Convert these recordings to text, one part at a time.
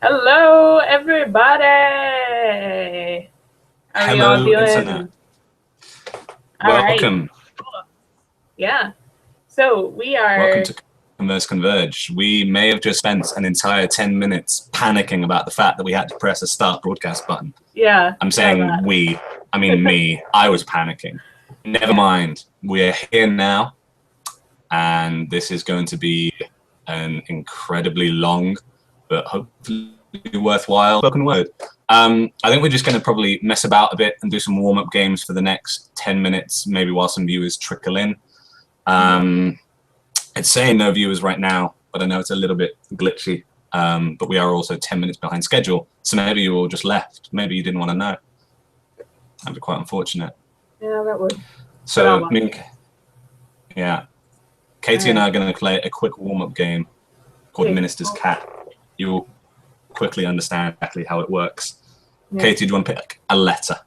Hello, everybody. How are y'all Hello, doing? Internet. All right. Welcome. Yeah. So we are. Welcome to Converse Converge. We may have just spent an entire 10 minutes panicking about the fact that we had to press a start broadcast button. Yeah. I'm saying we, I mean me. I was panicking. Never mind. We're here now, and this is going to be an incredibly long, but hopefully worthwhile spoken word. I think we're just going to probably mess about a bit and do some warm-up games for the next 10 minutes, maybe while some viewers trickle in. It's saying no viewers right now, but I know it's a little bit glitchy. But we are also 10 minutes behind schedule, so maybe you all just left. Maybe you didn't want to know. That'd be quite unfortunate. Yeah, that would. So, yeah. Katie and I are going to play a quick warm-up game called Minister's Cat. You'll quickly understand exactly how it works. Yeah. Katie, do you want to pick a letter?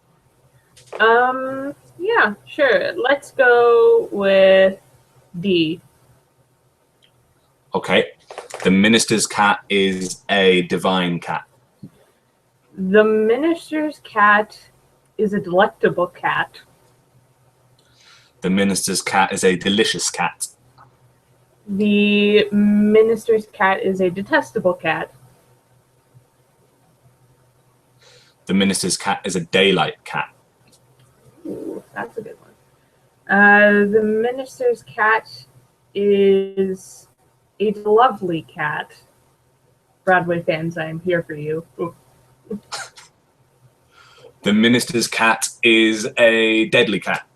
Yeah, sure. Let's go with D. Okay. The minister's cat is a divine cat. The minister's cat is a delectable cat. The minister's cat is a delicious cat. The minister's cat is a detestable cat. The minister's cat is a daylight cat. Ooh, that's a good one. The minister's cat is a lovely cat. Broadway fans, I am here for you. Ooh. The minister's cat is a deadly cat.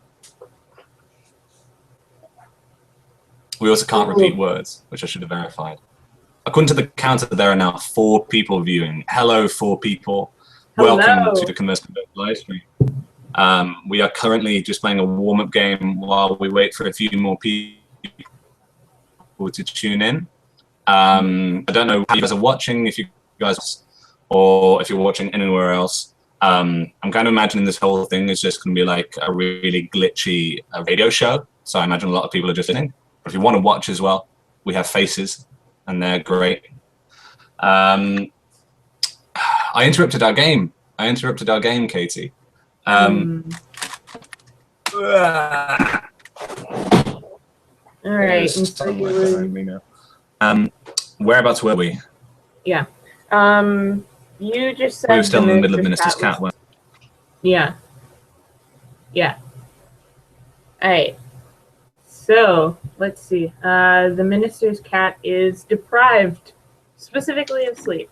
We also can't repeat words, which I should have verified. According to the counter, there are now 4 people viewing. Hello, 4 people. Hello. Welcome to the Converse Converge live stream. We are currently just playing a warm-up game while we wait for a few more people to tune in. I don't know if you guys are watching, if you guys, or if you're watching anywhere else. I'm kind of imagining this whole thing is just going to be like a really glitchy radio show. So I imagine a lot of people are just listening. But if you want to watch as well, we have faces, and they're great. I interrupted our game. Katie. All right. Whereabouts were we? Yeah. You just said we were still in the middle of Minister's Cat. Yeah. Yeah. All right. So let's see. The minister's cat is deprived, specifically of sleep.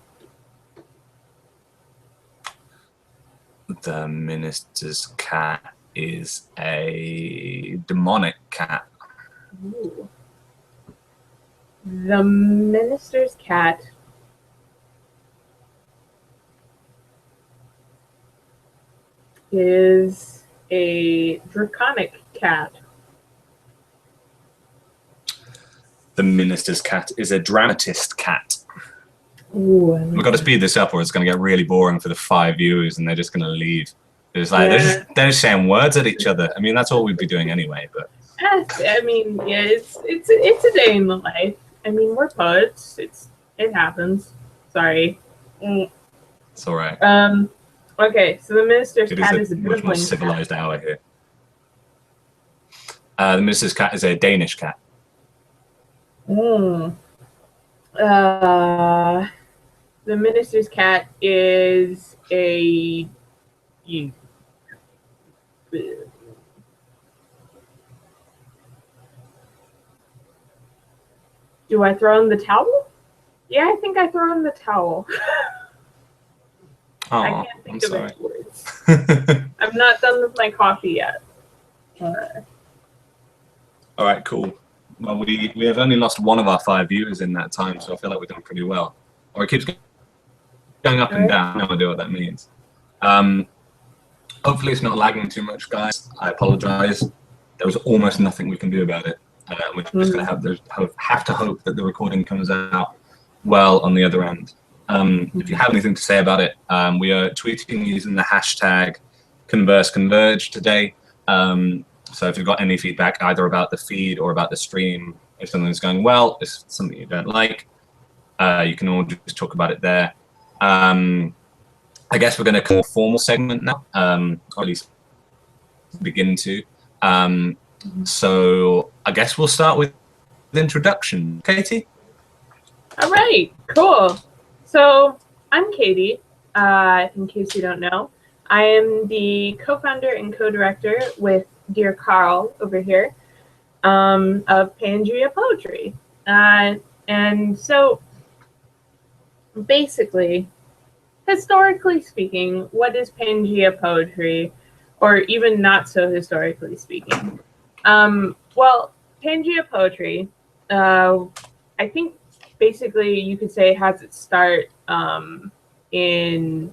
The minister's cat is a demonic cat. Ooh. The minister's cat is a draconic cat. The minister's cat is a dramatist cat. Ooh, we've got to speed this up or it's going to get really boring for the 5 viewers and they're just going to leave. It's like they're just saying words at each other. I mean, that's all we'd be doing anyway. But I mean, yeah, it's a day in the life. I mean, we're poets. It happens. Sorry. It's all right. Okay, so the minister's cat is a much more civilized hour here. The minister's cat is a Danish cat. The minister's cat is a. Do I throw in the towel? Yeah, I think I throw in the towel. Oh, I can't think of any words. I'm not done with my coffee yet. All right, cool. Well, we have only lost 1 of our 5 viewers in that time, so I feel like we're doing pretty well. Or it keeps going up and down. No idea what that means. Hopefully it's not lagging too much, guys. I apologize. There was almost nothing we can do about it. We're just going to have to hope that the recording comes out well on the other end. If you have anything to say about it, we are tweeting using the hashtag Converse Converge today. So if you've got any feedback either about the feed or about the stream, if something's going well, if something you don't like, you can all just talk about it there. I guess we're going to call a formal segment now, or at least begin to. So I guess we'll start with the introduction. Katie? All right, cool. So I'm Katie, in case you don't know. I am the co-founder and co-director with dear Carl over here of Pangaea Poetry. And so basically, historically speaking, what is Pangaea Poetry, or even not so historically speaking? Well, Pangaea Poetry, I think basically you could say has its start in,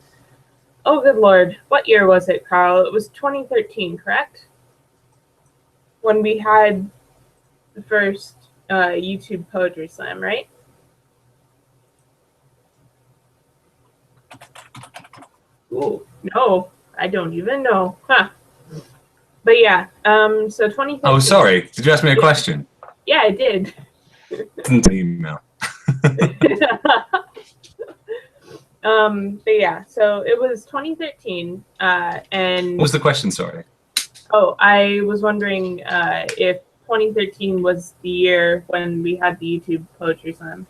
oh good lord, what year was it, Carl? It was 2013, correct? When we had the first YouTube Poetry Slam, right? Ooh, no, I don't even know. Huh. But yeah, so 2013. Oh, sorry. Did you ask me a question? Yeah, I did. An email. But yeah, so it was 2013, and What was the question? Sorry. oh, I was wondering if 2013 was the year when we had the YouTube Poetry Slam.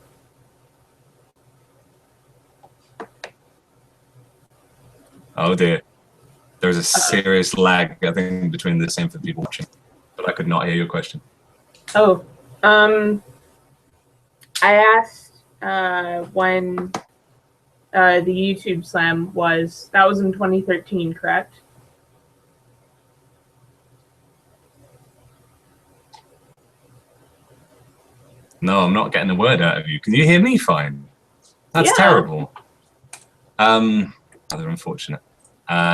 Oh dear. There's a serious lag, I think, between the same for people watching, but I could not hear your question. Oh, I asked when the YouTube Slam was. That was in 2013, correct? No, I'm not getting a word out of you. Can you hear me fine? That's Yeah. terrible. Rather unfortunate.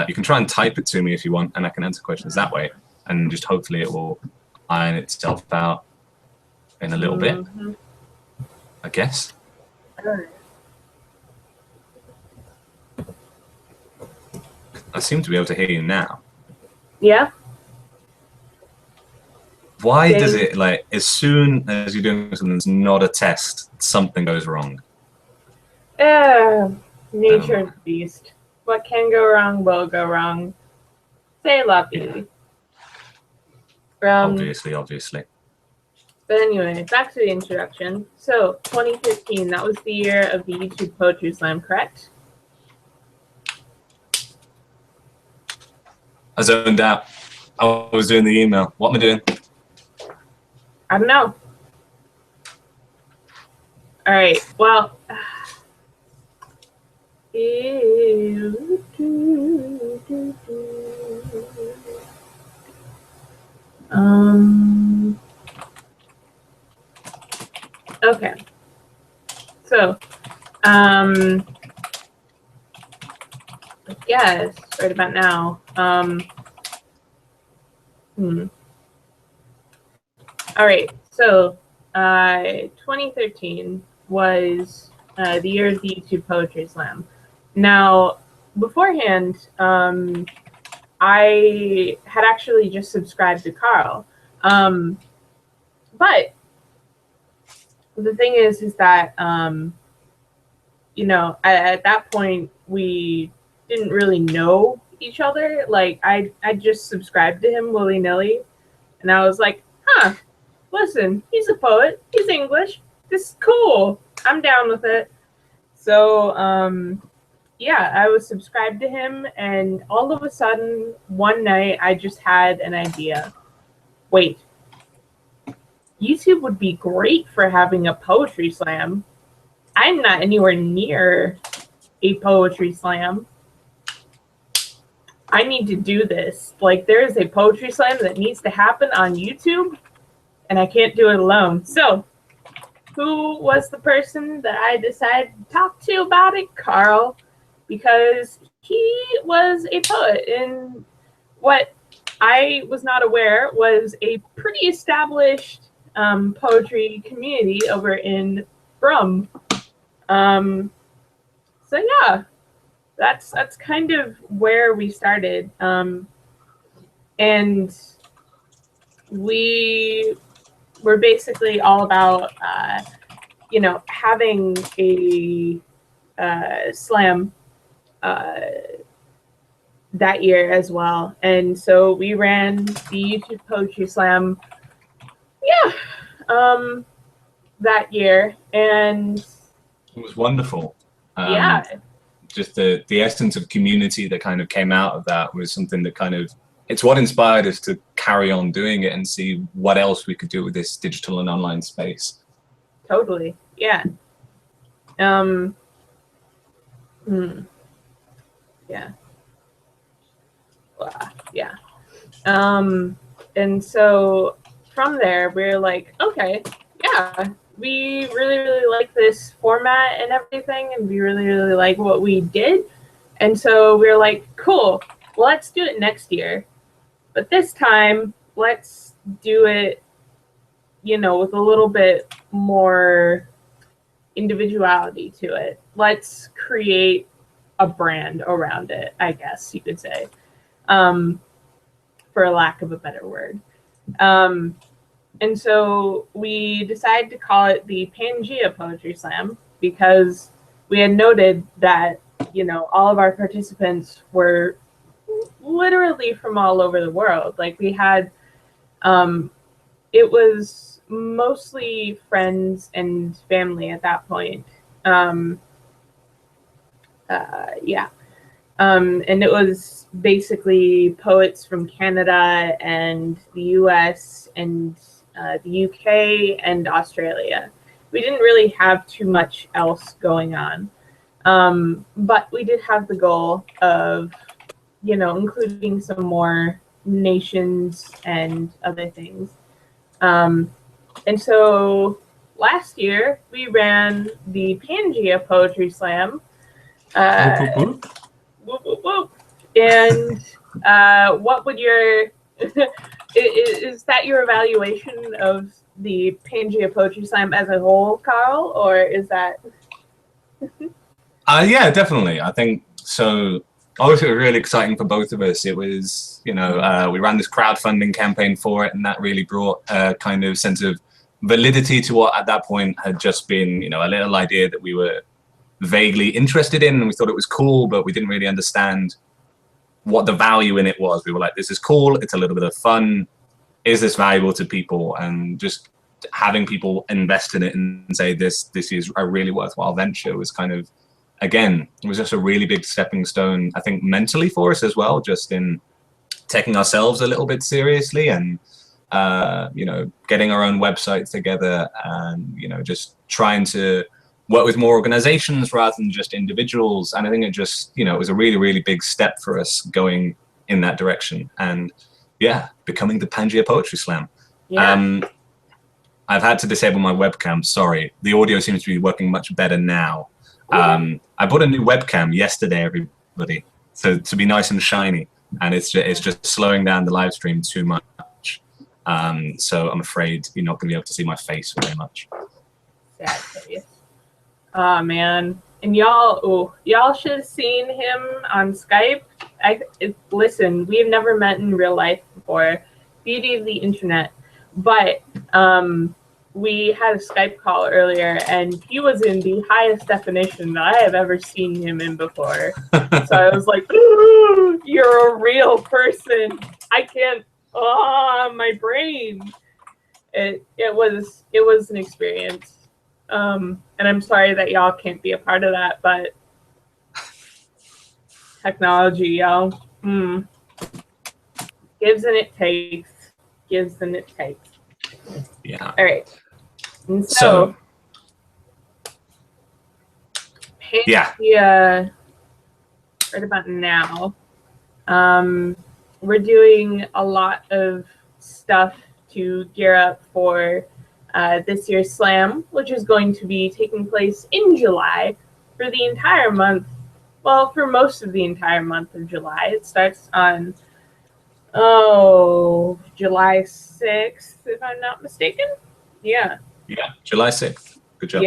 You can try and type it to me if you want, and I can answer questions that way, and just hopefully it will iron itself out in a little bit, I guess. I seem to be able to hear you now. Yeah. Why does it, like, as soon as you're doing something that's not a test, something goes wrong? Nature of the beast. What can go wrong will go wrong. Say la vie. Obviously. But anyway, back to the introduction. So, 2015, that was the year of the YouTube Poetry Slam, correct? I zoned out. I was doing the email. What am I doing? I don't know. All right. Well, okay. So, I guess right about now. All right. So, 2013 was the year of the YouTube Poetry Slam. Now, beforehand, I had actually just subscribed to Carl. But the thing is that, you know, at that point, we didn't really know each other. Like, I just subscribed to him willy-nilly. And I was like, huh, listen, he's a poet. He's English. This is cool. I'm down with it. So, yeah, I was subscribed to him. And all of a sudden, one night, I just had an idea. Wait, YouTube would be great for having a poetry slam. I'm not anywhere near a poetry slam. I need to do this. Like, there is a poetry slam that needs to happen on YouTube, and I can't do it alone. So, who was the person that I decided to talk to about it? Carl, because he was a poet, and what I was not aware was a pretty established poetry community over in Brum. So yeah, that's kind of where we started, and we were basically all about you know, having a slam that year as well. And so we ran the YouTube Poetry Slam, that year. And it was wonderful. yeah, just the essence of community that kind of came out of that was something that kind of, it's what inspired us to carry on doing it and see what else we could do with this digital and online space. totally. Yeah. Yeah. Yeah. And so from there, we're like, okay, yeah, we really, really like this format and everything, and we really, really like what we did. And so we're like, cool, well, let's do it next year. But this time, let's do it, with a little bit more individuality to it. Let's create a brand around it, I guess you could say, for lack of a better word. And so we decided to call it the Pangaea Poetry Slam because we had noted that, all of our participants were literally from all over the world. Like we had, it was mostly friends and family at that point. And it was basically poets from Canada and the US and the UK and Australia. We didn't really have too much else going on. But we did have the goal of, including some more nations and other things. And so last year we ran the Pangaea Poetry Slam. Whoop, whoop, whoop. And what would your is that your evaluation of the Pangaea Poetry Slam as a whole, Carl, or is that? Yeah, definitely. I think so. Obviously, it was really exciting for both of us. It was, we ran this crowdfunding campaign for it, and that really brought a kind of sense of validity to what at that point had just been, a little idea that we were vaguely interested in, and we thought it was cool, but we didn't really understand what the value in it was. We were like, this is cool, it's a little bit of fun, is this valuable to people? And just having people invest in it and say this is a really worthwhile venture was kind of, again, it was just a really big stepping stone, I think, mentally for us as well, just in taking ourselves a little bit seriously and getting our own website together and just trying to work with more organizations rather than just individuals. And I think it just, it was a really, really big step for us going in that direction. And yeah, becoming the Pangaea Poetry Slam. Yeah. I've had to disable my webcam, sorry. The audio seems to be working much better now. I bought a new webcam yesterday, everybody, so to be nice and shiny. And it's just slowing down the live stream too much. So I'm afraid you're not going to be able to see my face very much. Sad face. Oh man, and y'all should have seen him on Skype. Listen, we've never met in real life before. Beauty of the internet. But we had a Skype call earlier, and he was in the highest definition that I have ever seen him in before. So I was like, ooh, you're a real person. I can't. Oh, my brain. It was an experience. And I'm sorry that y'all can't be a part of that, but technology, y'all. Gives and it takes. Gives and it takes. Yeah. All right. And so yeah. Right about now, we're doing a lot of stuff to gear up for this year's slam, which is going to be taking place in July for the entire month. Well, for most of the entire month of July. It starts on, July 6th, if I'm not mistaken. Yeah. Yeah, July 6th. Good job.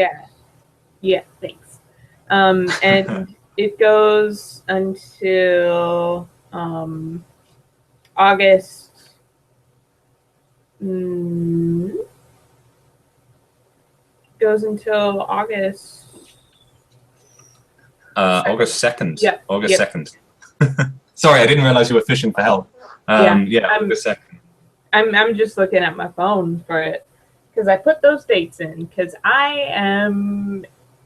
Yeah, thanks. And it goes until August. Goes until August August 2nd. Yeah. August 2nd. Sorry, I didn't realize you were fishing for help. Yeah, August 2nd. I'm just looking at my phone for it because I put those dates in because I am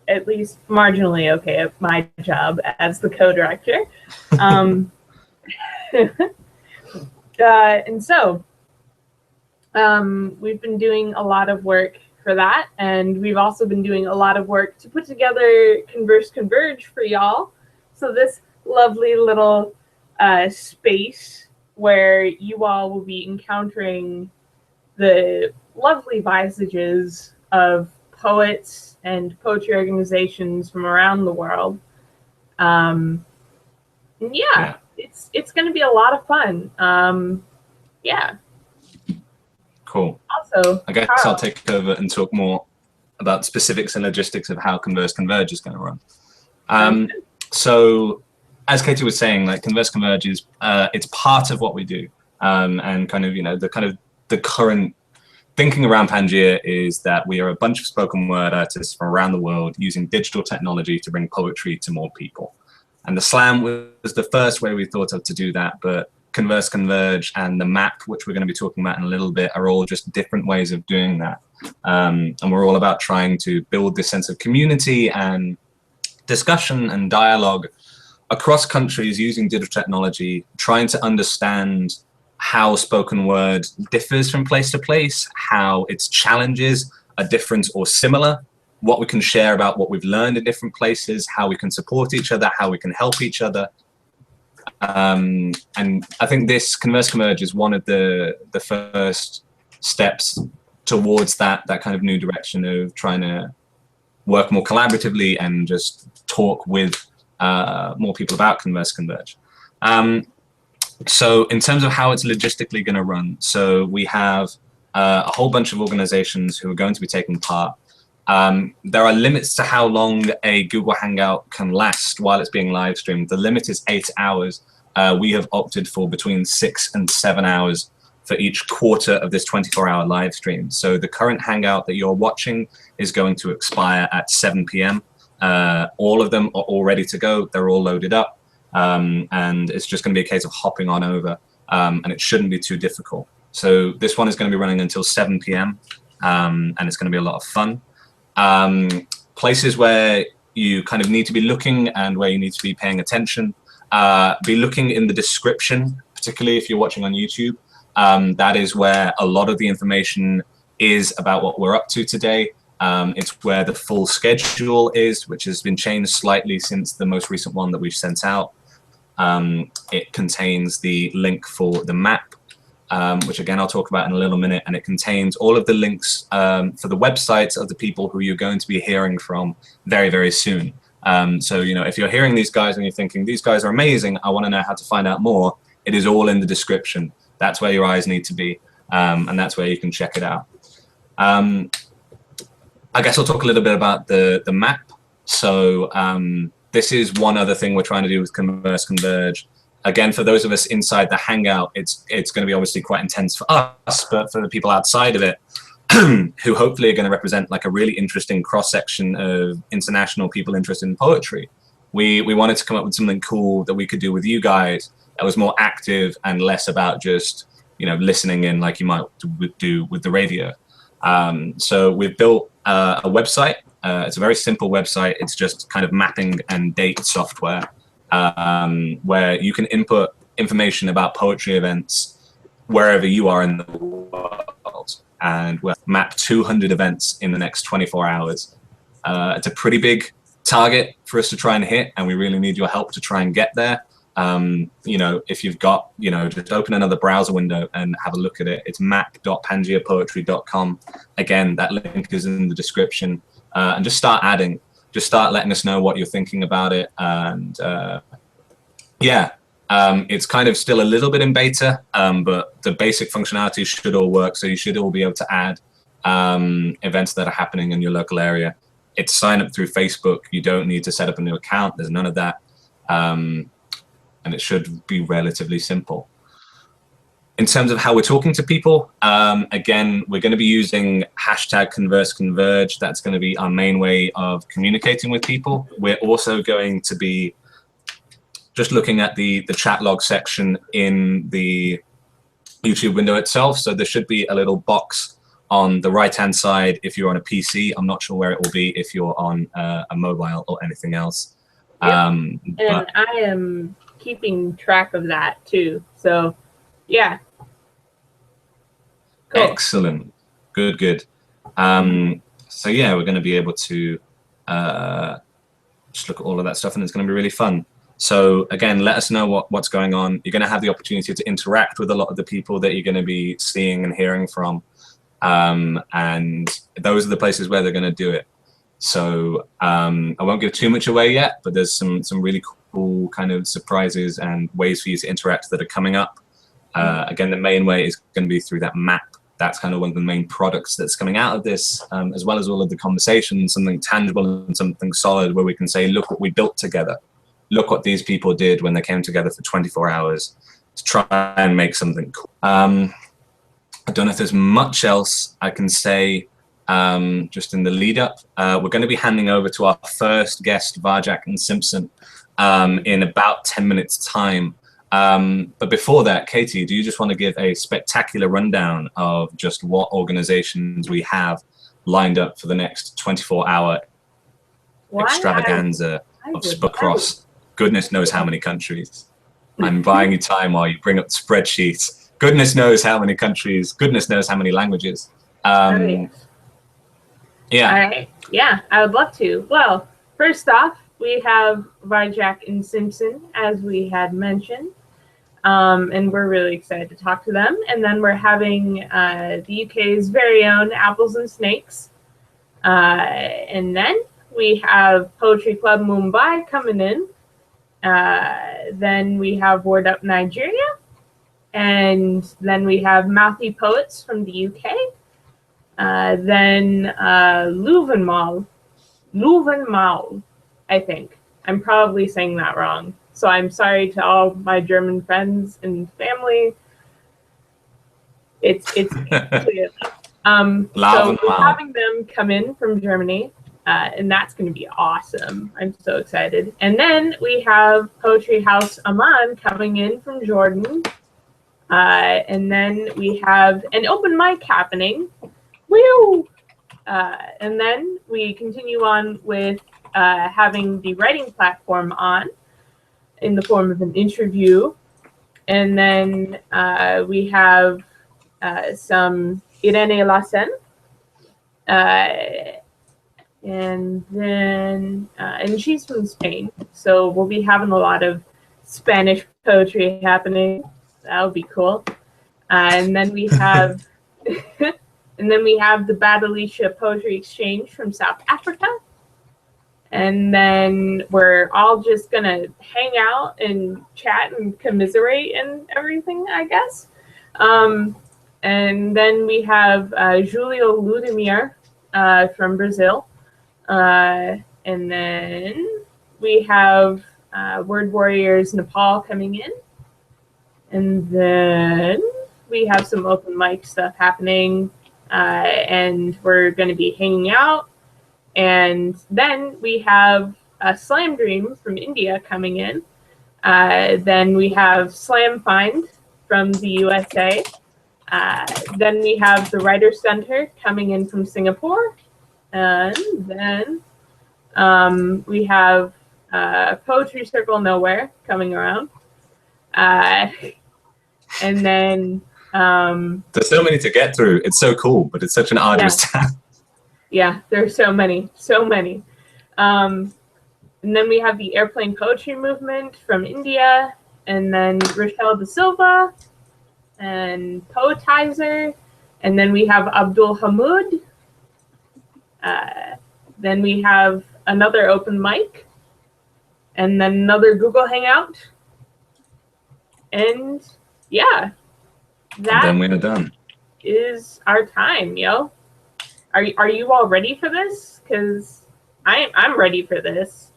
at least marginally okay at my job as the co-director. And so we've been doing a lot of work for that, and we've also been doing a lot of work to put together Converse Converge for y'all. So this lovely little space where you all will be encountering the lovely visages of poets and poetry organizations from around the world. Yeah, it's going to be a lot of fun. Yeah. Cool. Also, I guess Carl, I'll take over and talk more about specifics and logistics of how Converse Converge is going to run. So, as Katie was saying, like Converse Converge is it's part of what we do, and kind of the current thinking around Pangaea is that we are a bunch of spoken word artists from around the world using digital technology to bring poetry to more people. And the slam was the first way we thought of to do that, but Converse Converge and the map, which we're going to be talking about in a little bit, are all just different ways of doing that. And we're all about trying to build this sense of community and discussion and dialogue across countries using digital technology, trying to understand how spoken word differs from place to place, how its challenges are different or similar, what we can share about what we've learned in different places, how we can support each other, how we can help each other. And I think this Converse Converge is one of the first steps towards that kind of new direction of trying to work more collaboratively and just talk with more people about Converse Converge. So in terms of how it's logistically going to run, so we have a whole bunch of organizations who are going to be taking part. There are limits to how long a Google Hangout can last while it's being live streamed. The limit is 8 hours. We have opted for between 6 and 7 hours for each quarter of this 24-hour live stream. So the current Hangout that you're watching is going to expire at 7 p.m. All of them are all ready to go. They're all loaded up. And it's just going to be a case of hopping on over, and it shouldn't be too difficult. So this one is going to be running until 7 p.m. And it's going to be a lot of fun. Places where you kind of need to be looking and where you need to be paying attention, be looking in the description, particularly if you're watching on YouTube. That is where a lot of the information is about what we're up to today. It's where the full schedule is, which has been changed slightly since the most recent one that we've sent out. It contains the link for the map, which again I'll talk about in a little minute, and it contains all of the links for the websites of the people who you're going to be hearing from very, very soon. So, you know, if you're hearing these guys and you're thinking, these guys are amazing, I want to know how to find out more, it is all in the description. That's where your eyes need to be, and that's where you can check it out. I guess I'll talk a little bit about the map. So this is one other thing we're trying to do with Converse Converge. Again, for those of us inside the Hangout, it's going to be obviously quite intense for us, but for the people outside of it, who hopefully are going to represent like a really interesting cross-section of international people interested in poetry, we wanted to come up with something cool that we could do with you guys that was more active and less about just, you know, listening in like you might do with the radio. So we've built a website. It's a very simple website. It's just kind of mapping and date software, where you can input information about poetry events wherever you are in the world. And we'll map 200 events in the next 24 hours. It's a pretty big target for us to try and hit, and we really need your help to try and get there. You know, if you've got, you know, just open another browser window and have a look at it. It's map.pangaeapoetry.com. Again, that link is in the description. And just start adding. Just start letting us know what you're thinking about it. And yeah, it's kind of still a little bit in beta, but the basic functionality should all work. So you should all be able to add events that are happening in your local area. It's sign up through Facebook. You don't need to set up a new account. There's none of that. And it should be relatively simple. In terms of how we're talking to people, again, we're going to be using hashtag Converse Converge. That's going to be our main way of communicating with people. We're also going to be just looking at the chat log section in the YouTube window itself. So there should be a little box on the right-hand side if you're on a PC. I'm not sure where it will be if you're on a mobile or anything else. Yep. And I am keeping track of that too. So, yeah. Cool. Excellent. Good, good. So yeah, we're going to be able to just look at all of that stuff, and it's going to be really fun. So again, let us know what's going on. You're going to have the opportunity to interact with a lot of the people that you're going to be seeing and hearing from. And those are the places where they're going to do it. So I won't give too much away yet, but there's some really cool kind of surprises and ways for you to interact that are coming up. Again, the main way is going to be through that map. That's kind of one of the main products that's coming out of this, as well as all of the conversations, something tangible and something solid where we can say, look what we built together. Look what these people did when they came together for 24 hours to try and make something cool. I don't know if there's much else I can say just in the lead up. We're going to be handing over to our first guest, Varjak and Simpson, in about 10 minutes time. But before that, Katie, do you just want to give a spectacular rundown of just what organizations we have lined up for the next 24-hour extravaganza of Spacross? Goodness knows how many countries. I'm buying you time while you bring up the spreadsheets. Goodness knows how many countries. Goodness knows how many languages. Yeah. All right. Yeah, I would love to. Well, first off, we have Varjak and Simpson, as we had mentioned. And we're really excited to talk to them. And then we're having the UK's very own Apples and Snakes. And then we have Poetry Club Mumbai coming in. Then we have Word Up Nigeria. And then we have Mouthy Poets from the UK. Then Louwenmaul, I think. I'm probably saying that wrong. So I'm sorry to all my German friends and family. It's clear. So we're having them come in from Germany, and that's going to be awesome. I'm so excited. And then we have Poetry House Amman coming in from Jordan. And then we have an open mic happening. Woo! And then we continue on with having the writing platform on in the form of an interview. And then we have some Irene Lassen. And then, and she's from Spain. So we'll be having a lot of Spanish poetry happening. That would be cool. And then we have, and then we have the Bad Alicia Poetry Exchange from South Africa. And then we're all just gonna hang out and chat and commiserate and everything, I guess. And then we have Julio Ludimir from Brazil. And then we have Word Warriors Nepal coming in. And then we have some open mic stuff happening. And we're gonna be hanging out. And then we have Slam Dream from India coming in. Then we have Slam Find from the USA. Then we have the Writers Center coming in from Singapore. And then we have Poetry Circle Nowhere coming around. And then there's so many to get through. It's so cool, but it's such an arduous task. Yeah, there's so many. And then we have the Airplane Poetry Movement from India, and then Rochelle Da Silva, and Poetizer, and then we have Abdul Hamoud. Then we have another open mic, and then another Google Hangout. And yeah, that and then we're done. Is our time, yo. Are you all ready for this? Because I'm ready for this.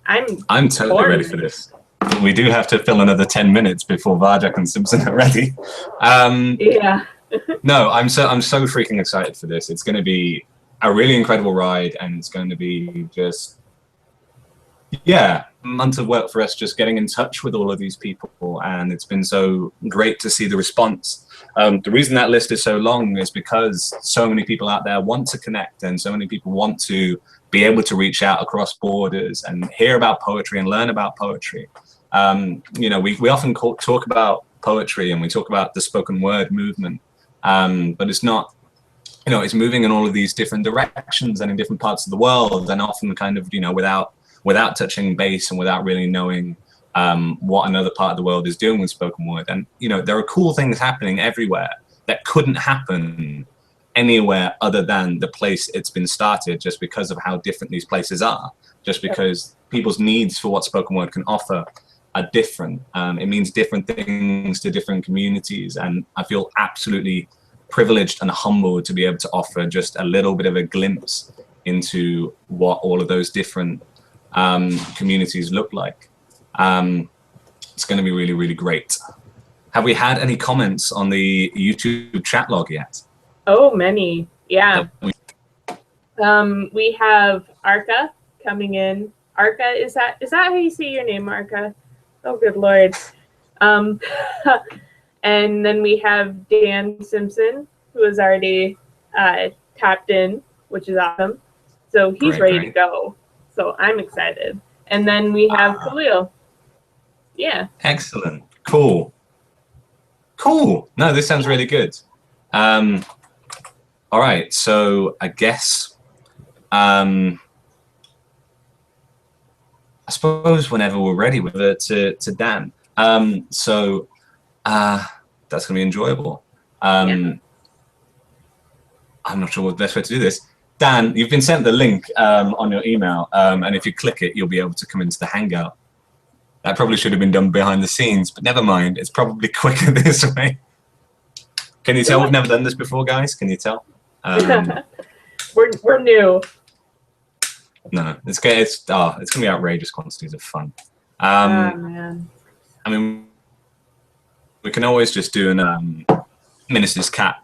I'm totally ready for this. we do have to fill another 10 minutes before Vajak and Simpson are ready. Yeah. No, I'm so freaking excited for this. It's going to be a really incredible ride, and it's going to be just, yeah, months of work for us just getting in touch with all of these people, and it's been so great to see the response. The reason that list is so long is because so many people out there want to connect, and so many people want to be able to reach out across borders and hear about poetry and learn about poetry. You know, we often talk about poetry and we talk about the spoken word movement, but it's not, you know, it's moving in all of these different directions and in different parts of the world, and often kind of, you know, without touching base and without really knowing what another part of the world is doing with spoken word. And, you know, there are cool things happening everywhere that couldn't happen anywhere other than the place it's been started, just because of how different these places are, just because people's needs for what spoken word can offer are different. It means different things to different communities, and I feel absolutely privileged and humbled to be able to offer just a little bit of a glimpse into what all of those different communities look like. It's going to be really, really great. Have we had any comments on the YouTube chat log yet? Oh, many. Yeah. We have Arca coming in. Arca, is that how you say your name, Arca? Oh, good Lord. And then we have Dan Simpson, who is already tapped in, which is awesome. So he's ready to go. So I'm excited. And then we have Khalil. Yeah. Excellent. Cool. No, this sounds really good. All right. So I guess, I suppose whenever we're ready with it to Dan. So that's going to be enjoyable. I'm not sure what the best way to do this. Dan, you've been sent the link on your email, and if you click it, you'll be able to come into the Hangout. That probably should have been done behind the scenes, but never mind. It's probably quicker this way. Can you tell we've never done this before, guys? Can you tell? We're new. No, it's gonna be outrageous quantities of fun. Oh, man. I mean, we can always just do an Minister's Cat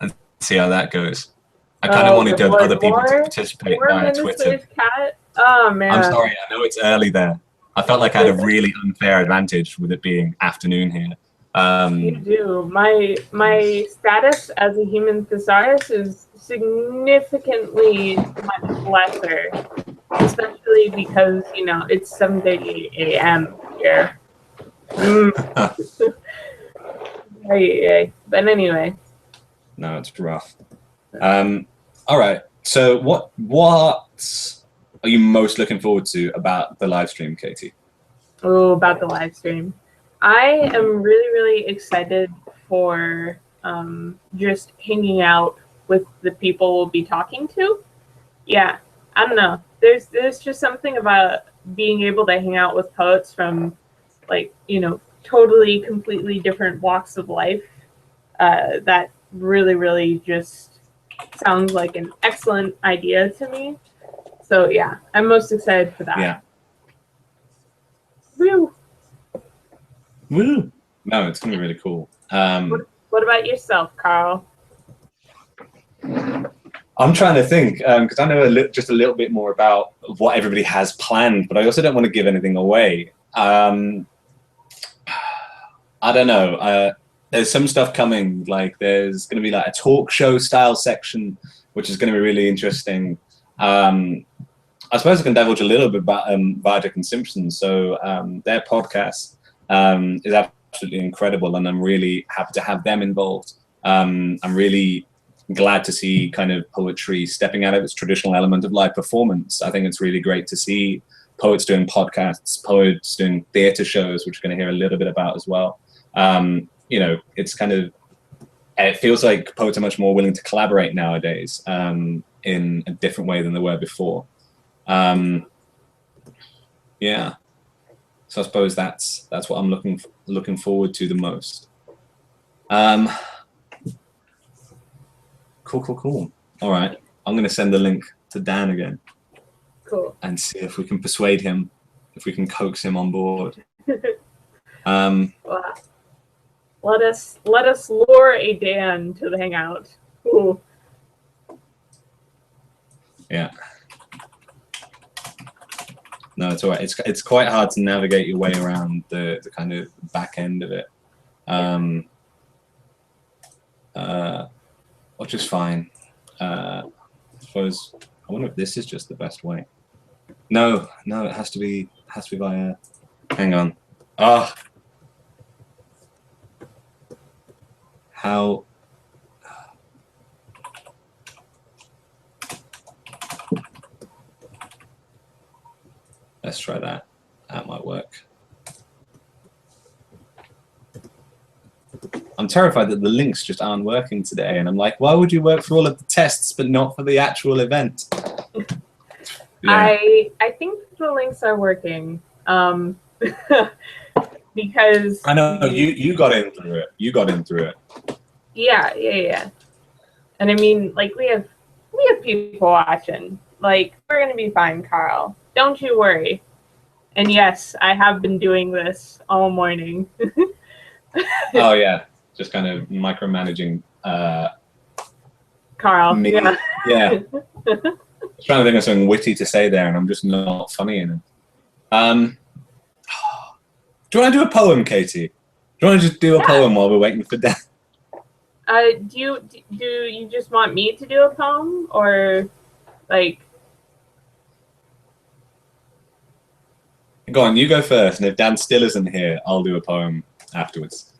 and see how that goes. I kind of wanted other people to participate via Twitter. Cat? Oh, man. I'm sorry, I know it's early there. I felt like I had a really unfair advantage with it being afternoon here. You do. My status as a human thesaurus is significantly much lesser, especially because, you know, it's 7:30 a.m. here. But anyway. No, it's rough. All right. So what are you most looking forward to about the live stream, Katie? Oh, about the live stream. I am really, really excited for just hanging out with the people we'll be talking to. Yeah, I don't know. There's just something about being able to hang out with poets from, like, you know, totally, completely different walks of life that really, really just sounds like an excellent idea to me. So yeah, I'm most excited for that. Yeah. Woo! Woo! No, it's gonna be really cool. What about yourself, Carl? I'm trying to think because I know just a little bit more about what everybody has planned, but I also don't want to give anything away. I don't know. There's some stuff coming. Like there's going to be like a talk show style section, which is going to be really interesting. I suppose I can divulge a little bit about Vajak and Simpson. So their podcast is absolutely incredible, and I'm really happy to have them involved. I'm really glad to see kind of poetry stepping out of its traditional element of live performance. I think it's really great to see poets doing podcasts, poets doing theatre shows, which we're going to hear a little bit about as well. You know, it's kind of, it feels like poets are much more willing to collaborate nowadays in a different way than they were before. Yeah, so I suppose that's what I'm looking forward to the most. Cool. All right, I'm going to send the link to Dan again. Cool. And see if we can persuade him if we can coax him on board. Wow. Let us lure a Dan to the hangout. Ooh. Yeah. No, it's all right. It's quite hard to navigate your way around the kind of back end of it. Which is fine. I suppose. I wonder if this is just the best way. No, it has to be via. Hang on. Ah. How? Let's try that. That might work. I'm terrified that the links just aren't working today, and I'm like, why would you work for all of the tests but not for the actual event? Yeah. I think the links are working. Because I know you got in through it. You got in through it. Yeah. And I mean, like, we have people watching. Like, we're gonna be fine, Carl. Don't you worry. And yes, I have been doing this all morning. Oh yeah, just kind of micromanaging. Carl. Me. Yeah. Yeah. I was trying to think of something witty to say there, and I'm just not funny enough. Do you want to do a poem, Katie? Do you want to just do a poem while we're waiting for Dan? Do you just want me to do a poem, or like? Go on, you go first, and if Dan still isn't here, I'll do a poem afterwards.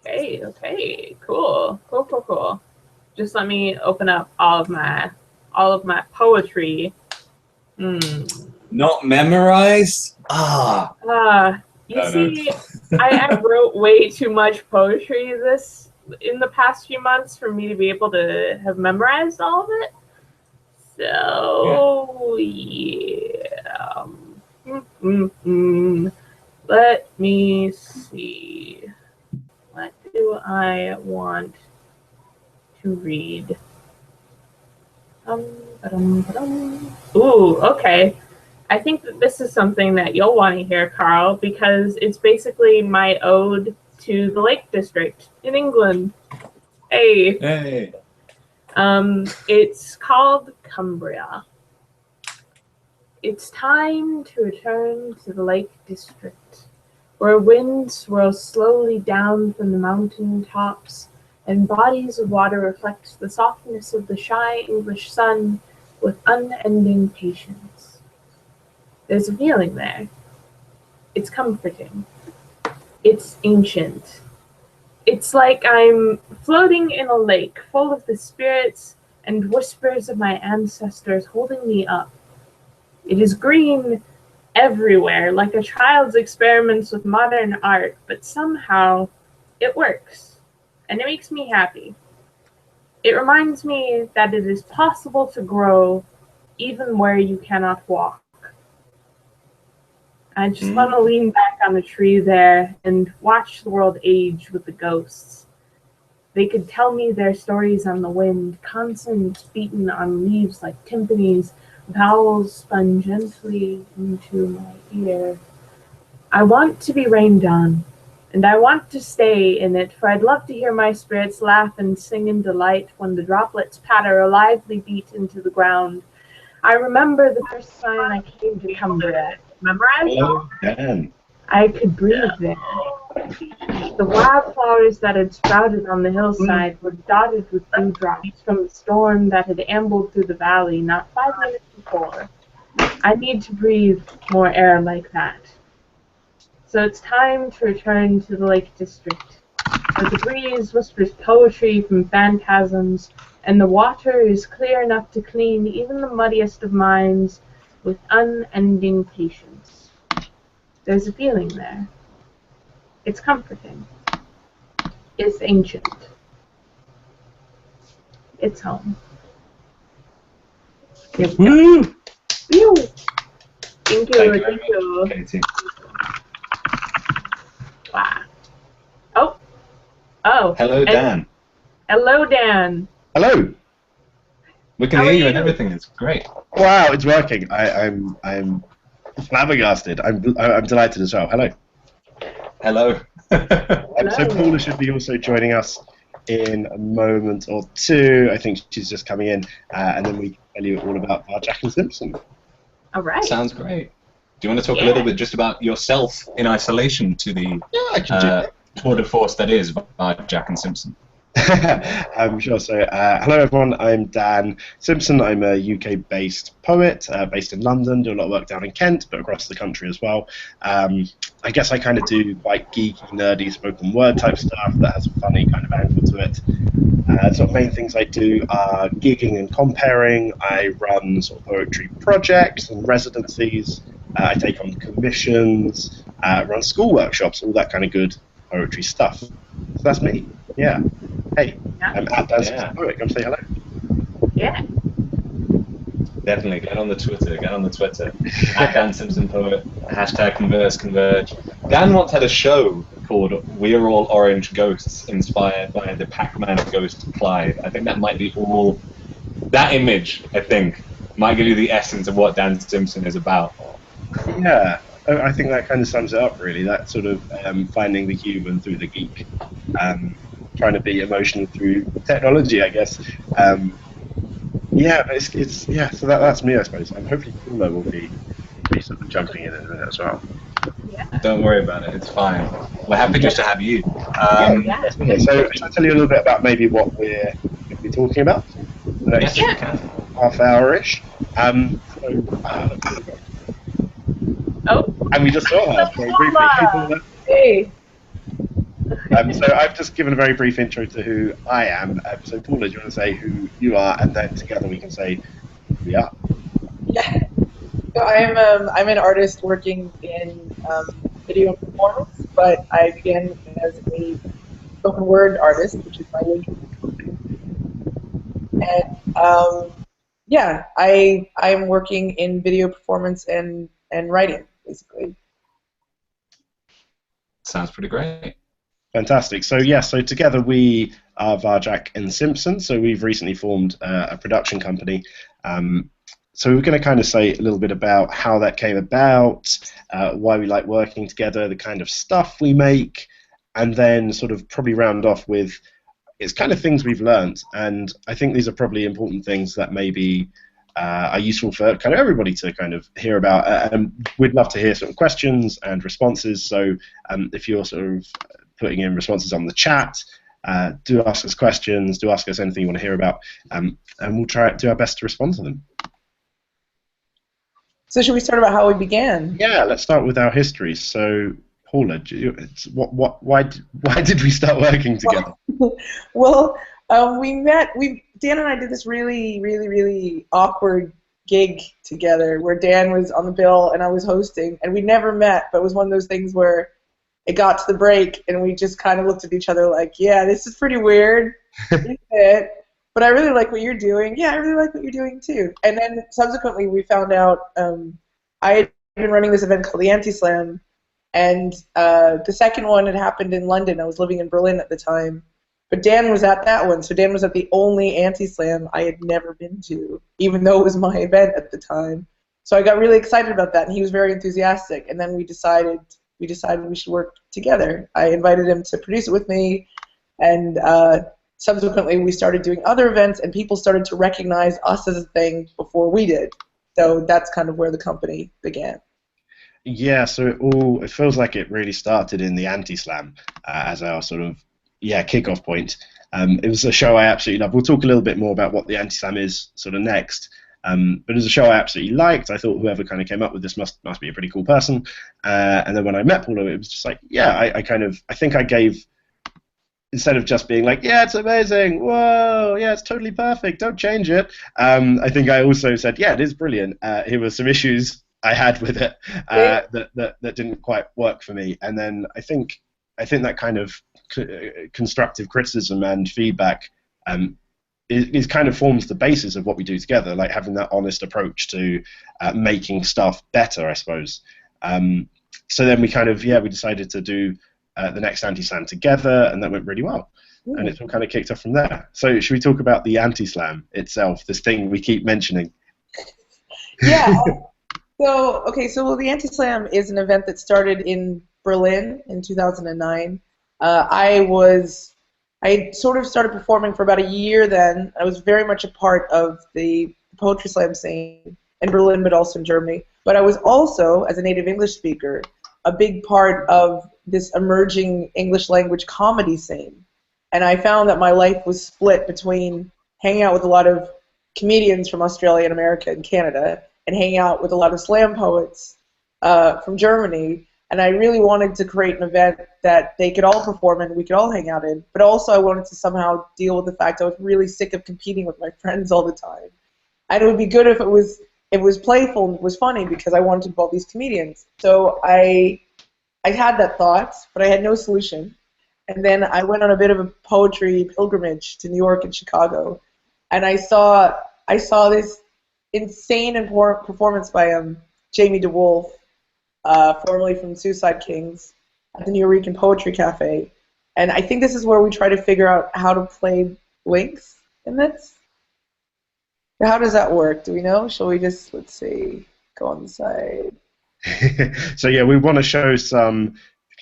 Okay, cool. Just let me open up all of my poetry. Not memorized? You see, I wrote way too much poetry in the past few months for me to be able to have memorized all of it. So yeah. Let me see. What do I want to read? Ooh, okay. I think that this is something that you'll want to hear, Carl, because it's basically my ode to the Lake District in England. Hey. It's called Cumbria. It's time to return to the Lake District, where winds swirl slowly down from the mountain tops, and bodies of water reflect the softness of the shy English sun with unending patience. There's a feeling there. It's comforting. It's ancient. It's like I'm floating in a lake full of the spirits and whispers of my ancestors holding me up. It is green everywhere, like a child's experiments with modern art, but somehow it works, and it makes me happy. It reminds me that it is possible to grow even where you cannot walk. I just want to lean back on a tree there and watch the world age with the ghosts. They could tell me their stories on the wind, consonants beaten on leaves like timpanis, vowels spun gently into my ear. I want to be rained on, and I want to stay in it, for I'd love to hear my spirits laugh and sing in delight when the droplets patter a lively beat into the ground. I remember the first time I came to Cumbria. Hello, Dan. I could breathe there. The wildflowers that had sprouted on the hillside were dotted with dewdrops from the storm that had ambled through the valley not 5 minutes before. I need to breathe more air like that. So it's time to return to the Lake District, where the breeze whispers poetry from phantasms, and the water is clear enough to clean even the muddiest of minds with unending patience. There's a feeling there. It's comforting. It's ancient. It's home. Woo! Woo! Thank you. Katie. Wow. Oh. Hello, Dan. Hello, Dan. Hello. We can hear you and everything. It's great. Wow, it's working. I'm flabbergasted. I'm delighted as well. Hello. Hello. So Paula should be also joining us in a moment or two. I think she's just coming in, and then we can tell you all about Jack and Simpson. All right. Sounds great. Do you want to talk a little bit just about yourself in isolation to the tour de force that is Jack and Simpson? I'm sure. So, hello everyone. I'm Dan Simpson. I'm a UK-based poet, based in London. Do a lot of work down in Kent, but across the country as well. I guess I kind of do quite geeky, nerdy spoken word type stuff that has a funny kind of angle to it. Sort of main things I do are gigging and comparing. I run sort of poetry projects and residencies. I take on commissions, run school workshops, all that kind of good poetry stuff. So that's me. Yeah. Hey, I'm at Dan Simpson Poet. Come say hello. Yeah. Definitely. Get on the Twitter. At Dan Simpson Poet. # Converse Converge. Dan once had a show called We're All Orange Ghosts, inspired by the Pac-Man ghost Clyde. I think that might be all. That image, I think, might give you the essence of what Dan Simpson is about. Yeah. I think that kind of sums it up, really. That sort of finding the human through the geek, trying to be emotional through technology, I guess. Yeah, it's yeah. So that's me, I suppose. And hopefully, Paula will be sort of jumping in a minute as well. Yeah. Don't worry about it. It's fine. We're happy just to have you. Yeah. So, shall I tell you a little bit about maybe what we're going to be talking about? The next half hour-ish. And we just saw her very briefly. Hey, Paula. Hey. So I've just given a very brief intro to who I am. So Paula, do you want to say who you are, and then together we can say who we are? Yeah. So I'm an artist working in video and performance, but I began as a spoken word artist, which is my major. And yeah, I'm working in video performance and writing, basically. Sounds pretty great. Fantastic. So so together we are Jack and Simpson. So we've recently formed a production company. So we're going to kind of say a little bit about how that came about, why we like working together, the kind of stuff we make, and then sort of probably round off with it's kind of things we've learned. And I think these are probably important things that maybe are useful for kind of everybody to kind of hear about. And we'd love to hear sort of questions and responses. So if you're sort of putting in responses on the chat, do ask us questions, do ask us anything you want to hear about, and we'll try to do our best to respond to them. So should we start about how we began? Yeah, let's start with our history. So, Paula, why did we start working together? Well, we met. Dan and I did this really, really, really awkward gig together, where Dan was on the bill and I was hosting, and we never met. But it was one of those things where it got to the break, and we just kind of looked at each other like, "Yeah, this is pretty weird, isn't it? But I really like what you're doing. Yeah, I really like what you're doing too." And then subsequently we found out I had been running this event called the Anti-Slam, and the second one had happened in London. I was living in Berlin at the time. But Dan was at that one, so Dan was at the only Anti-Slam I had never been to, even though it was my event at the time. So I got really excited about that, and he was very enthusiastic. And then we decided we should work together. I invited him to produce it with me, and subsequently we started doing other events, and people started to recognize us as a thing before we did. So that's kind of where the company began. Yeah, so it feels like it really started in the Anti-Slam as our sort of kickoff point. It was a show I absolutely loved. We'll talk a little bit more about what the Anti-Slam is sort of next. But it was a show I absolutely liked. I thought whoever kind of came up with this must be a pretty cool person. And then when I met Paula, it was just like, I think I gave, instead of just being like, yeah, it's amazing, whoa, yeah, it's totally perfect, don't change it. I think I also said, yeah, it is brilliant. Here were some issues I had with it that didn't quite work for me. And then I think that kind of constructive criticism and feedback is kind of forms the basis of what we do together, like having that honest approach to making stuff better, I suppose. So then we kind of, we decided to do the next Anti-Slam together, and that went really well. Ooh. And it's all kind of kicked off from there. So should we talk about the Anti-Slam itself, this thing we keep mentioning? Yeah. So, okay, so the Anti-Slam is an event that started in Berlin in 2009. I sort of started performing for about a year then. I was very much a part of the poetry slam scene in Berlin, but also in Germany. But I was also, as a native English speaker, a big part of this emerging English language comedy scene. And I found that my life was split between hanging out with a lot of comedians from Australia and America and Canada, and hanging out with a lot of slam poets from Germany. And I really wanted to create an event that they could all perform in, we could all hang out in. But also I wanted to somehow deal with the fact I was really sick of competing with my friends all the time. And it would be good if it was playful and it was funny, because I wanted to involve these comedians. So I had that thought, but I had no solution. And then I went on a bit of a poetry pilgrimage to New York and Chicago, and I saw this insane performance by Jamie DeWolf, formerly from Suicide Kings, at the New York Poetry Cafe. And I think this is where we try to figure out how to play links in this. How does that work? Do we know? Shall we just, let's see, go on the side? So yeah, we want to show some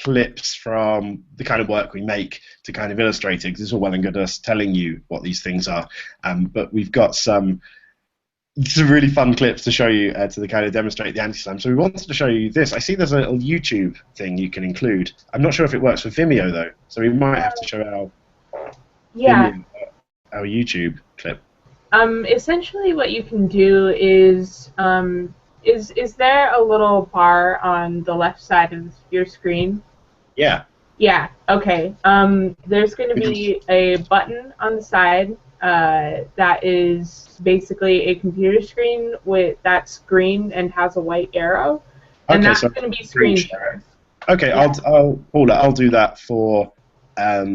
clips from the kind of work we make to kind of illustrate it, because it's all well and good us telling you what these things are, but we've got some really fun clips to show you to kind of demonstrate the anti-slam. So we wanted to show you this. I see there's a little YouTube thing you can include. I'm not sure if it works with Vimeo though, so we might have to show our YouTube clip. Essentially what you can do is there a little bar on the left side of your screen? Yeah. Yeah, okay. There's going to be a button on the side that is basically a computer screen that's green and has a white arrow. And Okay, that's so going to be screen share. Okay, Yeah. I'll do that for our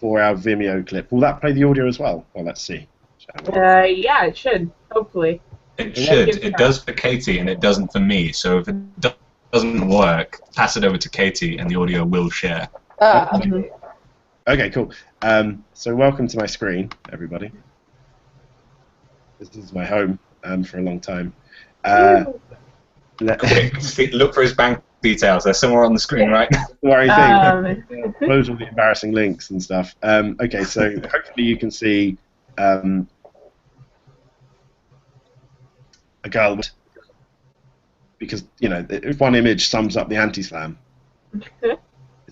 Vimeo clip. Will that play the audio as well? Well, let's see. Yeah, it should, hopefully. It should. It does for Katie, and it doesn't for me. So if it doesn't work, pass it over to Katie, and the audio will share. Okay, cool. So welcome to my screen, everybody. This is my home for a long time. Quick, look for his bank details. They're somewhere on the screen right now. Close all the embarrassing links and stuff. Okay, so hopefully you can see a girl, because you know if one image sums up the anti-slam.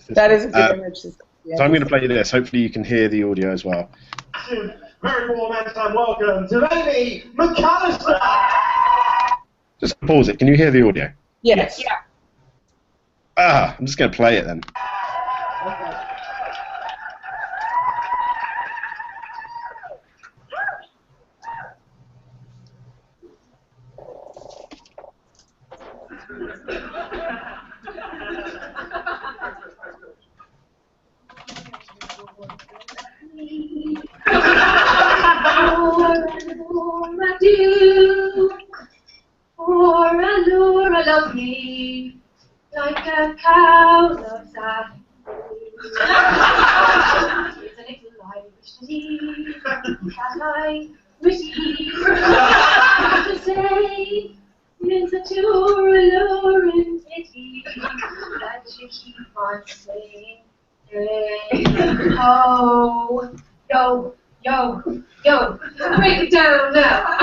That is a good image. So I'm going to play this. Hopefully you can hear the audio as well. Very warm and welcome to Amy McAllister. Just pause it. Can you hear the audio? Yes. Yeah. I'm just going to play it then. Okay. For a lure, love me like a cow loves a Here's a little Irish to me that I receive to say is a too alluring pity that you keep on saying, hey, oh, yo, break it down now.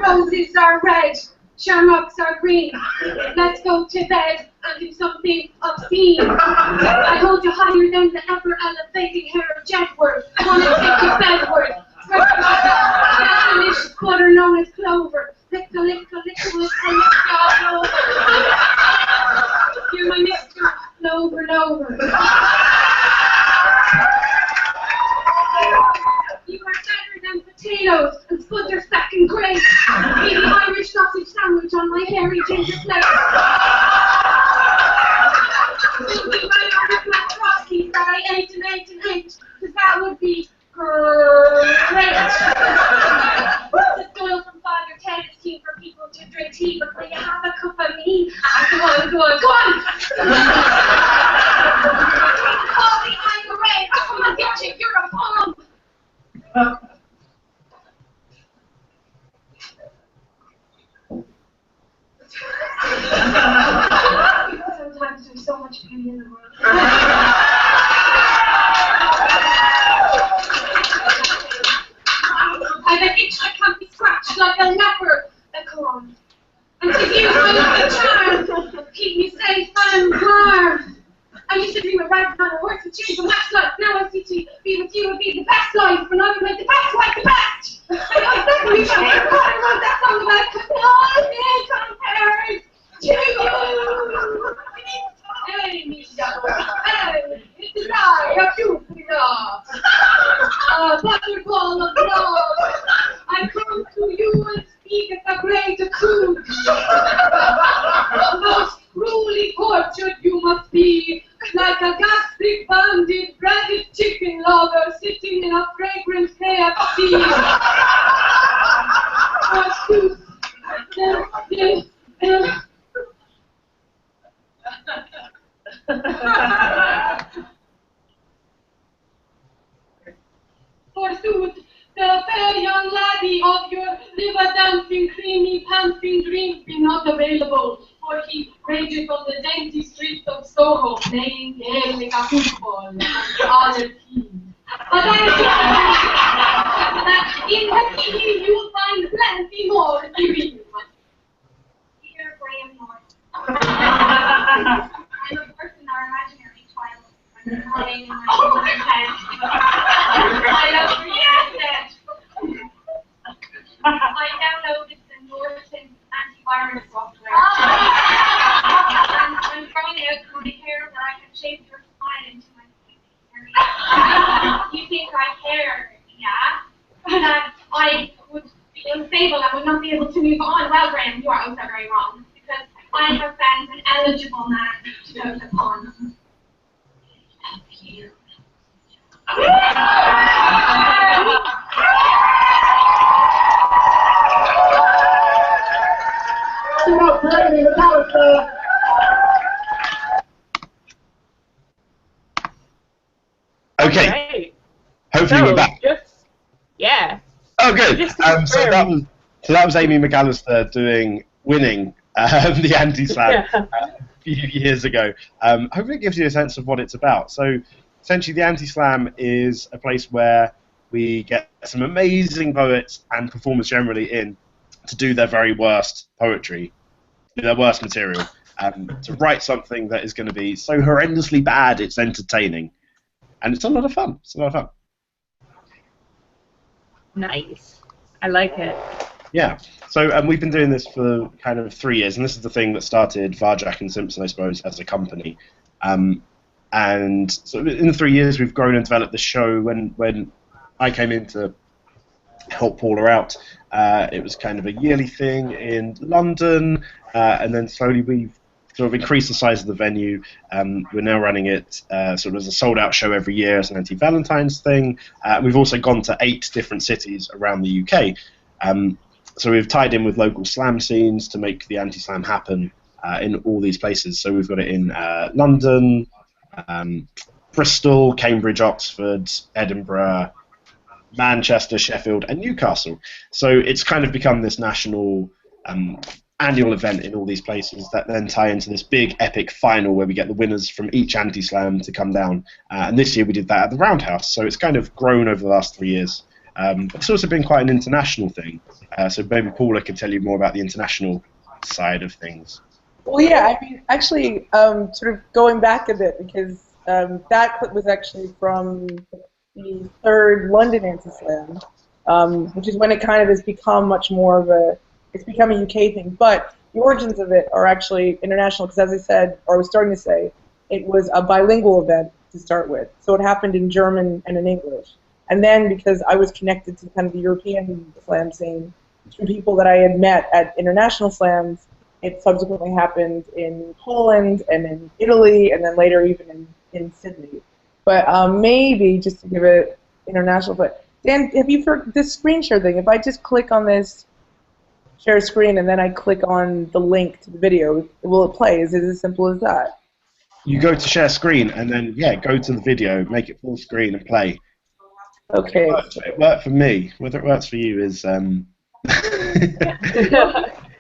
Roses are red, shamrocks are green. Let's go to bed and do something obscene. I hold you higher than the ever-elevating hair of Jedward. Wanna take you bedward. Spanish butter known as clover. Lick with all over. You're my Mr. Over and over. You are better than potatoes and spuds are second grade. Eat an Irish sausage sandwich on my hairy ginger plate. Thinking my Irish black frosties that I ate, because that would be great. This is oil from Father Ted is keen for people to drink tea, but will you have a cup of me? Go on. Call the Irish, come and get you, you're a bomb. Sometimes there's so much beauty in the world. I've an itch that can't be scratched like a leper. Go on. And to you, my charm, keep me safe and warm. I used to dream of riding on a horse and change the match life. Now I see to be with you would be the best life, and I would make the best wife the best. I know exactly what I wrote that song about. Nothing compares to you. Hey, Misha. Hey, it's I, a Jupiter. A butterball of love. I come to you and speak at the great truth. Most cruelly tortured you must be, like a gastric bandit, branded chicken lover sitting in a fragrant KFC. Forsooth, the fair young laddie of your liver-dancing, creamy, panting dreams be not available, for he rages on the dainty streets of Soho, playing Gaelic football and other teams. But I assure that in the city you'll find plenty more to read. Dear Graham North, I'm a person our imaginary child. I'm crying in my head. I love you, I downloaded the Norton antivirus software. And I'm growing out my hair where I can shape your spine into my area. You think I care, yeah? That I would be unstable and would not be able to move on. Well, Graham, you are also very wrong, because I have found an eligible man to dote upon. Love you. Okay. Right. Hopefully we're back. Yeah. Oh, good. Just So that was Amy McAllister winning the anti-slam a few years ago. Hopefully it gives you a sense of what it's about. So essentially the anti-slam is a place where we get some amazing poets and performers generally in to do their very worst poetry, their worst material, to write something that is going to be so horrendously bad it's entertaining. And it's a lot of fun. It's a lot of fun. Nice. I like it. Yeah. So we've been doing this for kind of 3 years, and this is the thing that started Varjak and Simpson, I suppose, as a company. And so in the 3 years, we've grown and developed the show. When I came in to help Paula out, it was kind of a yearly thing in London, and then slowly we've sort of increased the size of the venue. We're now running it sort of as a sold-out show every year as an anti-Valentine's thing. We've also gone to 8 different cities around the UK. So we've tied in with local slam scenes to make the anti-slam happen in all these places. So we've got it in London, Bristol, Cambridge, Oxford, Edinburgh, Manchester, Sheffield, and Newcastle. So it's kind of become this national annual event in all these places that then tie into this big epic final where we get the winners from each anti-slam to come down. And this year we did that at the Roundhouse. So it's kind of grown over the last 3 years. It's also been quite an international thing. So maybe Paula can tell you more about the international side of things. Well, yeah, I mean, actually, sort of going back a bit, because that clip was actually from the 3rd London Anti-Slam, which is when it kind of has become much more of it's become a UK thing. But the origins of it are actually international, because as I said, or I was starting to say, it was a bilingual event to start with. So it happened in German and in English. And then because I was connected to kind of the European slam scene through people that I had met at international slams, it subsequently happened in Poland and in Italy, and then later even in Sydney. But maybe just to give it international. But Dan, have you heard this screen share thing? If I just click on this share screen and then I click on the link to the video, will it play? Is it as simple as that? You go to share screen and then, yeah, go to the video, make it full screen and play. Okay. It worked for me. Whether it works for you is. I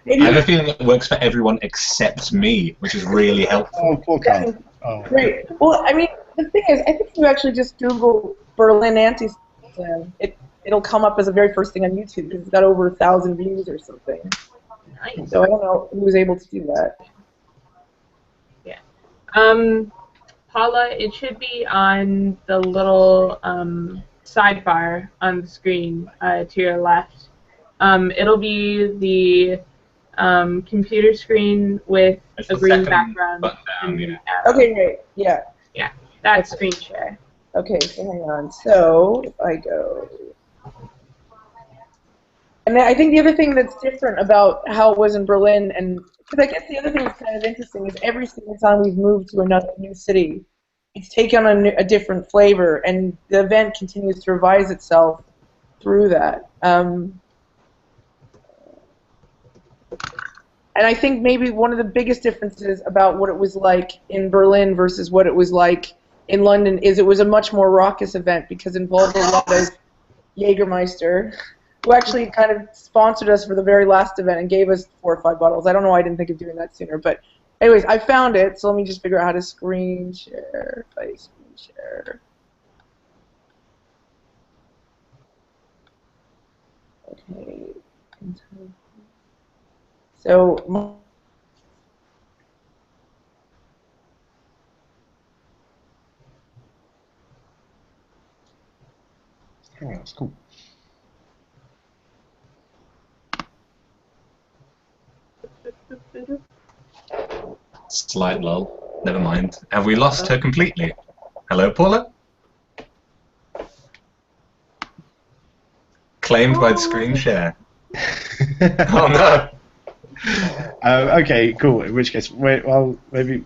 have a feeling it works for everyone except me, which is really helpful. Oh, poor Carl. Oh. Great. Well, I mean, the thing is, I think if you actually just Google Berlin anti-slam, it'll come up as the very first thing on YouTube because it's got over 1,000 views or something. Nice. So I don't know who was able to do that. Yeah. Paula, it should be on the little sidebar on the screen to your left. It'll be the computer screen with It's a the green second background. button down, and yeah. an arrow. Okay, great. Yeah. Yeah, that's screen share. Okay, so hang on. So if I go, and I think the other thing that's different about how it was in Berlin, and because I guess the other thing that's kind of interesting is every single time we've moved to another new city, it's taken on a different flavor, and the event continues to revise itself through that. And I think maybe one of the biggest differences about what it was like in Berlin versus what it was like in London is it was a much more raucous event because it involved a lot of Jägermeister, who actually kind of sponsored us for the very last event and gave us 4 or 5 bottles. I don't know why I didn't think of doing that sooner, but anyways, I found it, so let me just figure out how to screen share. If I screen share. Okay. So, Oh, that's cool. Slight lull. Never mind. Have we lost her completely? Hello, Paula? Claimed by the screen share. Oh no. Okay, cool. In which case, maybe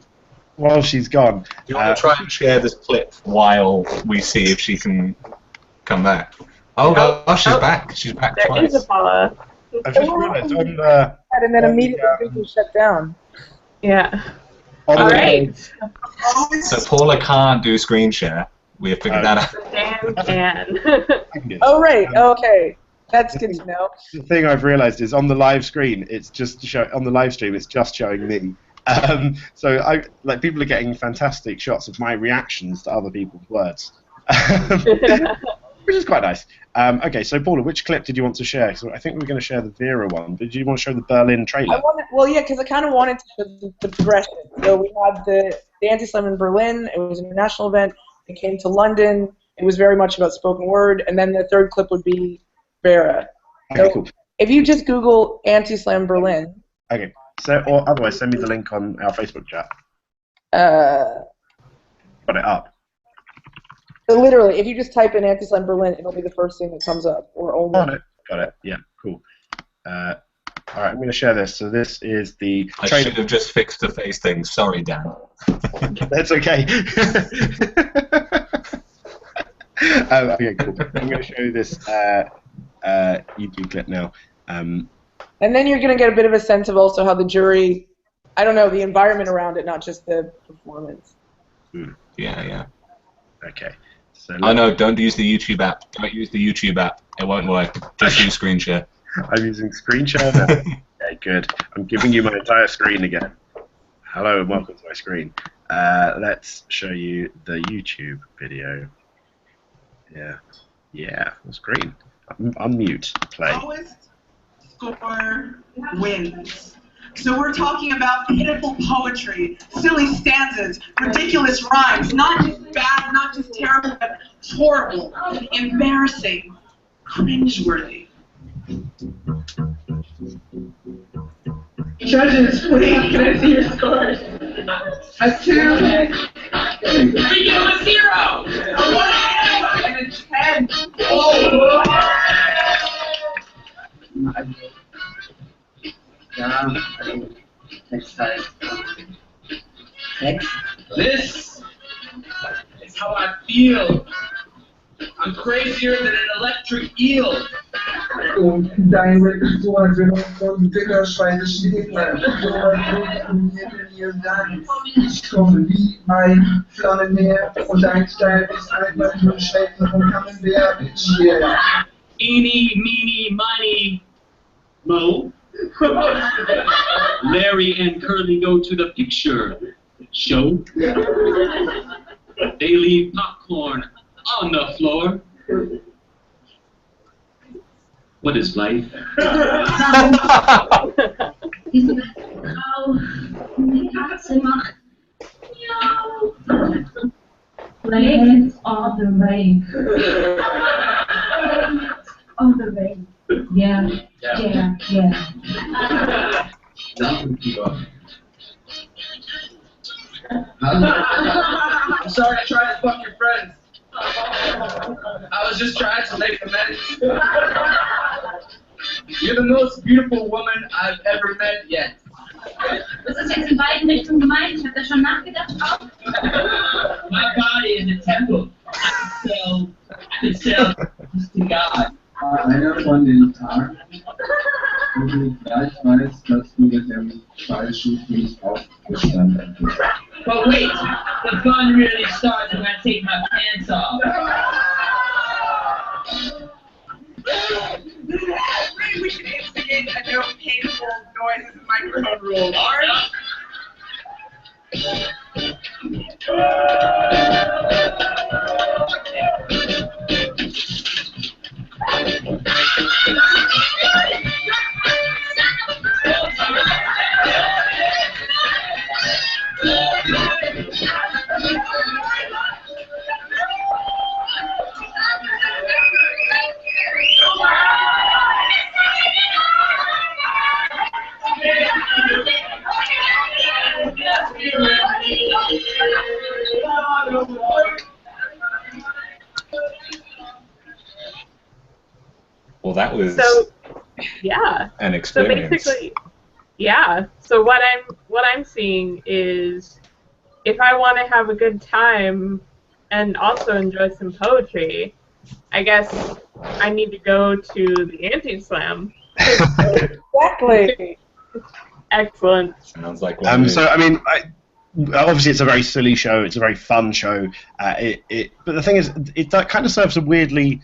while she's gone. Do you want to try and share this clip while we see if she can come back? Oh, she's back. She's back There twice. is a Paula. I've just realised and then immediately everything shut down. Yeah. on All the- right. So Paula can't do screen share. We have figured that out. Dan can. I can do this. Oh, right. Okay. That's good to know. The thing I've realised is on the live screen, it's just on the live stream, it's just showing me. So people are getting fantastic shots of my reactions to other people's words, which is quite nice. Okay, so Paula, which clip did you want to share? So I think we were going to share the Vera one. Did you want to show the Berlin trailer? Yeah, because I kind of wanted to show the progression. So we had the Anti-Slam in Berlin. It was an international event. It came to London. It was very much about spoken word. And then the third clip would be Vera. Okay, So cool. if you just Google Anti-Slam Berlin. Okay, so or otherwise send me the link on our Facebook chat. Got it up. So literally, if you just type in Anti-Slam Berlin, it'll be the first thing that comes up. Or only. Got it. Yeah, cool. All right, I'm going to share this. So this is the I trailer. should have just fixed the face thing. Sorry, Dan. That's okay. Okay, cool. I'm going to show you this YouTube clip now. And then you're going to get a bit of a sense of also how the jury, I don't know, the environment around it, not just the performance. Yeah. Okay. So Oh no, don't use the YouTube app. Don't use the YouTube app. It won't work. Just use screen share. I'm using screen share now. Okay, good. I'm giving you my entire screen again. Hello and welcome to my screen. Let's show you the YouTube video. Yeah, full screen. Unmute. Play. Lowest score wins. So we're talking about pitiful poetry, silly stanzas, ridiculous rhymes, not just bad, not just terrible, but horrible, embarrassing, cringeworthy. Judges, please, can I see your scores? A 2. We give him a 0. A 1 and a 10. Oh. Next time. Next. This is how I feel. I'm crazier than an electric eel. Und deine Situation von Dickerschweine steht mein mir dann. Ich komme wie ein Flammenmeer und dein Style ist einfach nur Schrecken von Camembert. Yeah. Eeny, meeny, miny, Mo. Larry and Curly go to the picture show. They leave popcorn on the floor. What is life? Diese Frau die Katze macht Miau. Rains on the rain. On the rain. Yeah, yeah, yeah. I'm sorry I tried to fuck your friends. I was just trying to make amends. You're the most beautiful woman I've ever met yet. Das ist jetzt in beiden Richtungen gemeint. Ich habe da schon nachgedacht auch. My body is a temple. I can sell just to God. Einer von den Tagen, wo du gleich weißt, dass du mit dem Fallschuh nicht aufgestanden bist. But wait, the fun really starts when I take my pants off. We should instigate a no painful noises microphone rule. Alright? Well, that was Yeah. an So experience. basically, yeah. So what I'm seeing is, if I want to have a good time and also enjoy some poetry, I guess I need to go to the anti-slam. Exactly. Excellent. Sounds like So I mean, obviously it's a very silly show. It's a very fun show. But the thing is, it kind of serves a weirdly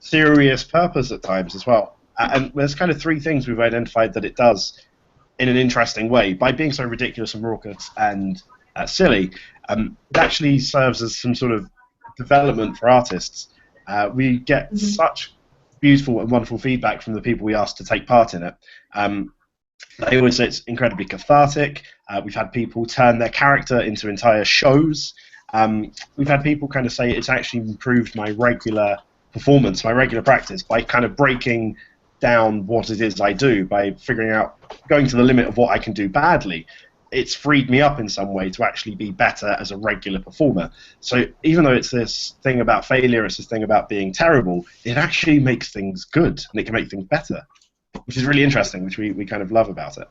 serious purpose at times as well. And there's kind of three things we've identified that it does in an interesting way. By being so ridiculous and raucous and silly, it actually serves as some sort of development for artists. We get such beautiful and wonderful feedback from the people we ask to take part in it. They always say it's incredibly cathartic. We've had people turn their character into entire shows. We've had people kind of say it's actually improved my regular performance, my regular practice, by kind of breaking down what it is I do, by figuring out, going to the limit of what I can do badly. It's freed me up in some way to actually be better as a regular performer. So even though it's this thing about failure, it's this thing about being terrible, it actually makes things good, and it can make things better, which is really interesting, which we kind of love about it.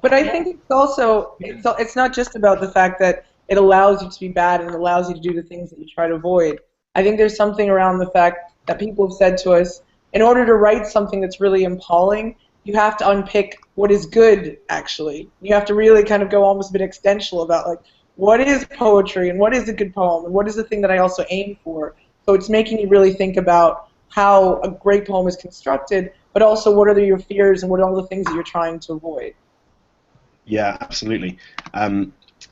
But I think it's also, it's not just about the fact that it allows you to be bad and it allows you to do the things that you try to avoid. I think there's something around the fact that people have said to us, in order to write something that's really appalling, you have to unpick what is good, actually. You have to really kind of go almost a bit existential about, like, what is poetry and what is a good poem and what is the thing that I also aim for. So it's making you really think about how a great poem is constructed, but also what are your fears and what are all the things that you're trying to avoid. Yeah, absolutely.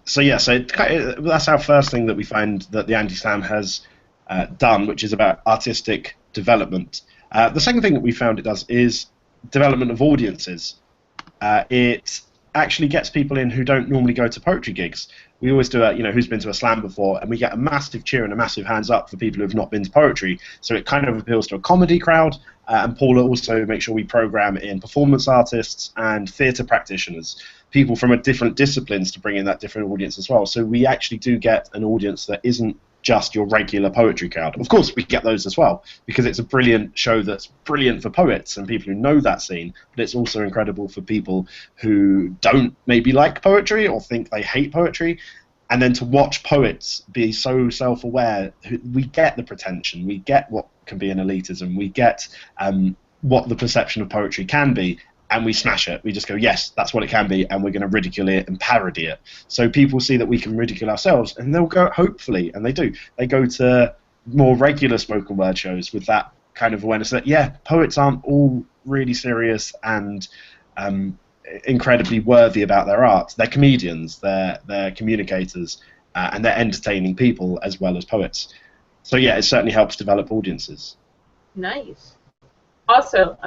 So that's our first thing that we find that the anti-slam has done, which is about artistic development. The second thing that we found it does is development of audiences. It actually gets people in who don't normally go to poetry gigs. We always do who's been to a slam before, and we get a massive cheer and a massive hands up for people who have not been to poetry. So it kind of appeals to a comedy crowd, and Paula also makes sure we program in performance artists and theatre practitioners, people from different disciplines, to bring in that different audience as well. So we actually do get an audience that isn't just your regular poetry crowd. Of course, we get those as well, because it's a brilliant show that's brilliant for poets and people who know that scene, but it's also incredible for people who don't maybe like poetry or think they hate poetry. And then to watch poets be so self-aware, we get the pretension, we get what can be an elitism, we get what the perception of poetry can be, and we smash it. We just go, yes, that's what it can be, and we're going to ridicule it and parody it. So people see that we can ridicule ourselves, and they'll go, hopefully, and they do. They go to more regular spoken word shows with that kind of awareness that, yeah, poets aren't all really serious and incredibly worthy about their art. They're comedians, they're communicators, and they're entertaining people as well as poets. So yeah, it certainly helps develop audiences. Nice. Also,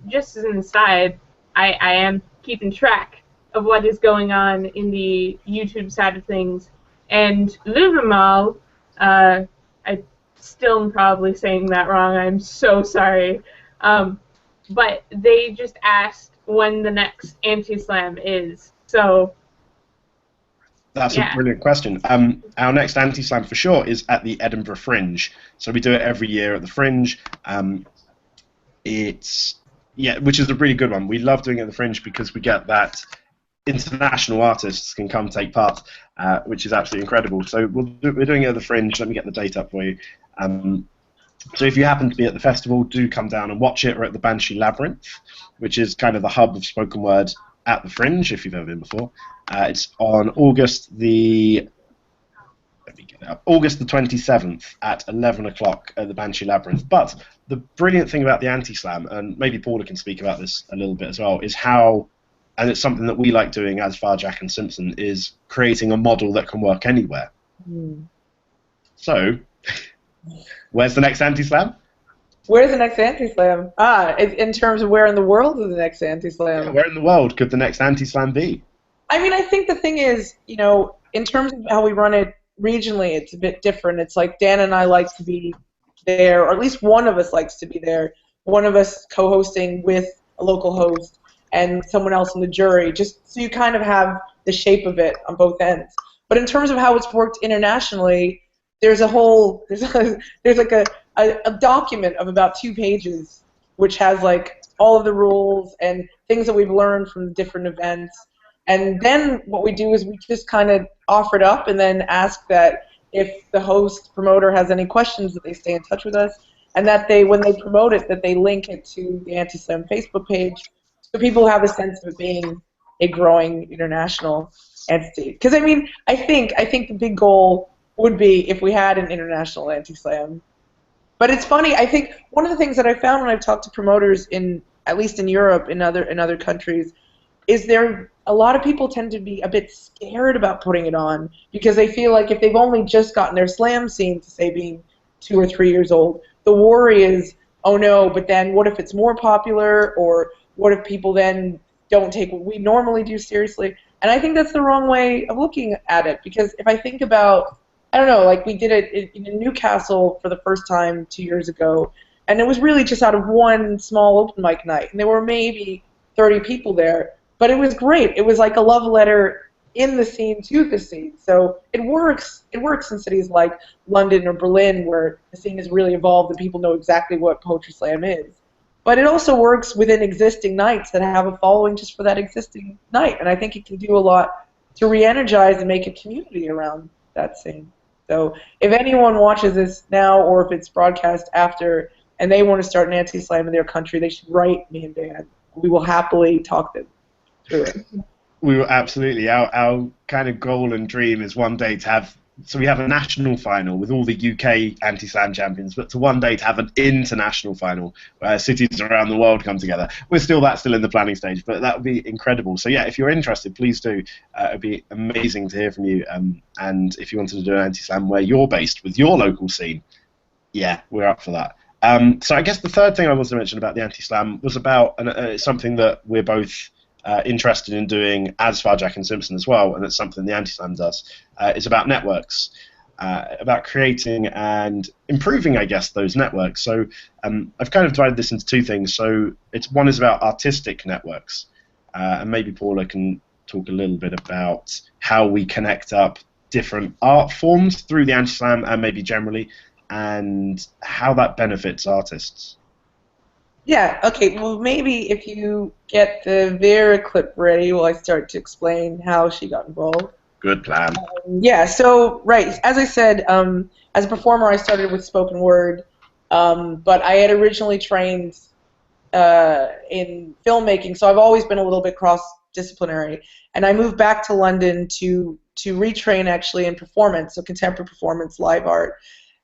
just as an aside, I am keeping track of what is going on in the YouTube side of things, and Louwenmaul, I still am probably saying that wrong, I'm so sorry, but they just asked when the next Anti-Slam is, so... That's a brilliant question. Our next Anti-Slam for sure is at the Edinburgh Fringe. So we do it every year at the Fringe. Which is a really good one. We love doing it at the Fringe because we get that international artists can come take part, which is absolutely incredible. So we're doing it at the Fringe. Let me get the date up for you. So if you happen to be at the festival, do come down and watch it. We're at the Banshee Labyrinth, which is kind of the hub of spoken word at the Fringe, if you've ever been before. It's on August the 27th at 11 o'clock at the Banshee Labyrinth. But the brilliant thing about the Anti-Slam, and maybe Paula can speak about this a little bit as well, is how, and it's something that we like doing as Far Jack and Simpson, is creating a model that can work anywhere. So, where's the next Anti-Slam? Where's the next Anti-Slam? In terms of where in the world is the next Anti-Slam? Yeah, where in the world could the next Anti-Slam be? I mean, I think the thing is, you know, in terms of how we run it regionally, it's a bit different. It's like Dan and I like to be there, or at least one of us likes to be there. One of us co-hosting with a local host and someone else in the jury, just so you kind of have the shape of it on both ends. But in terms of how it's worked internationally, there's like a document of about 2 pages which has like all of the rules and things that we've learned from the different events. And then what we do is we just kind of offer it up and then ask that if the host promoter has any questions, that they stay in touch with us, and that they, when they promote it, that they link it to the Anti-Slam Facebook page, so people have a sense of it being a growing international entity. Because I mean, I think the big goal would be if we had an international Anti-Slam. But it's funny. I think one of the things that I found when I've talked to promoters at least in Europe, in other countries, is a lot of people tend to be a bit scared about putting it on because they feel like if they've only just gotten their slam scene to, say, being 2 or 3 years old, the worry is, oh no, but then what if it's more popular, or what if people then don't take what we normally do seriously? And I think that's the wrong way of looking at it, because if I think about, I don't know, like we did it in Newcastle for the first time 2 years ago, and it was really just out of one small open mic night, and there were maybe 30 people there. But it was great. It was like a love letter in the scene to the scene. So it works. It works in cities like London or Berlin, where the scene has really evolved and people know exactly what Poetry Slam is. But it also works within existing nights that have a following just for that existing night. And I think it can do a lot to re-energize and make a community around that scene. So if anyone watches this now, or if it's broadcast after, and they want to start an Anti-Slam in their country, they should write me and Dan. We will happily talk them. We will absolutely. Our kind of goal and dream is one day to have, so we have a national final with all the UK Anti-Slam champions, but to one day to have an international final where cities around the world come together. That's still in the planning stage, but that would be incredible. So yeah, if you're interested, please do. It would be amazing to hear from you. And if you wanted to do an Anti-Slam where you're based with your local scene, yeah, we're up for that. So I guess the third thing I wanted to mention about the Anti-Slam was about something that we're both interested in doing as Far Jack and Simpson as well, and it's something the Anti-Slam does, is about networks, about creating and improving, I guess, those networks. So I've kind of divided this into 2 things. So one is about artistic networks, and maybe Paula can talk a little bit about how we connect up different art forms through the Anti-Slam and maybe generally, and how that benefits artists. Yeah, okay, well maybe if you get the Vera clip ready while I start to explain how she got involved. Good plan. Yeah, so, right, as I said, as a performer I started with spoken word, But I had originally trained in filmmaking, so I've always been a little bit cross-disciplinary. And I moved back to London to retrain actually in performance, so contemporary performance, live art.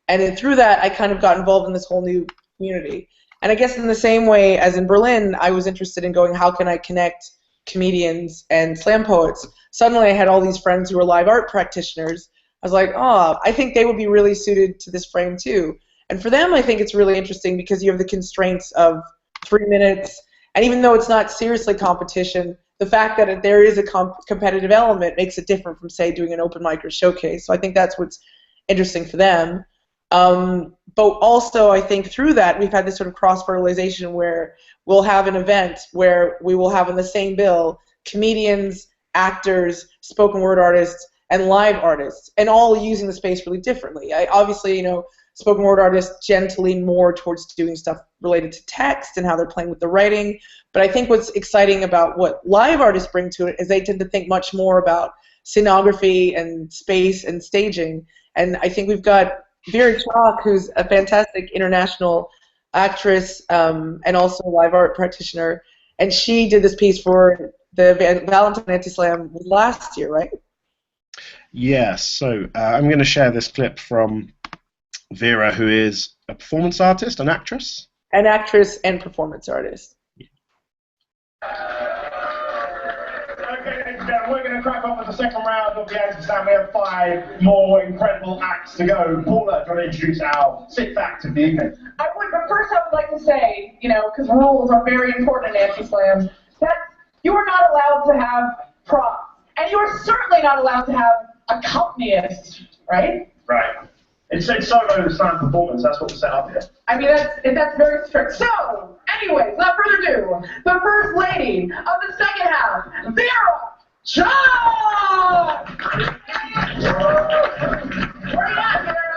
And then through that, I kind of got involved in this whole new community. And I guess in the same way as in Berlin, I was interested in going, how can I connect comedians and slam poets? Suddenly I had all these friends who were live art practitioners. I was like, oh, I think they would be really suited to this frame too. And for them, I think it's really interesting because you have the constraints of 3 minutes. And even though it's not seriously competition, the fact that there is a competitive element makes it different from, say, doing an open mic or showcase. So I think that's what's interesting for them. But also, I think through that, we've had this sort of cross-fertilization where we'll have an event where we will have on the same bill comedians, actors, spoken word artists, and live artists, and all using the space really differently. Obviously, you know, spoken word artists tend to lean more towards doing stuff related to text and how they're playing with the writing. But I think what's exciting about what live artists bring to it is they tend to think much more about scenography and space and staging. And I think we've got Vera Chalk, who's a fantastic international actress and also a live art practitioner, and she did this piece for the Valentine Anti-Slam last year, right? Yeah, so I'm going to share this clip from Vera, who is a performance artist, an actress? An actress and performance artist. We're going to crack on with the second round of the Anti-Slam. We have 5 more incredible acts to go. Paula, do you want to introduce our 6th act of the evening? I would, but first I would like to say, you know, because rules are very important in anti-slams, that you are not allowed to have props, and you are certainly not allowed to have accompanists, right? Right. It's solo slam performance. That's what we're set up here. I mean, that's very strict. So, anyways, without further ado, the first lady of the second half, Vera Chalk! Where you at, Vera?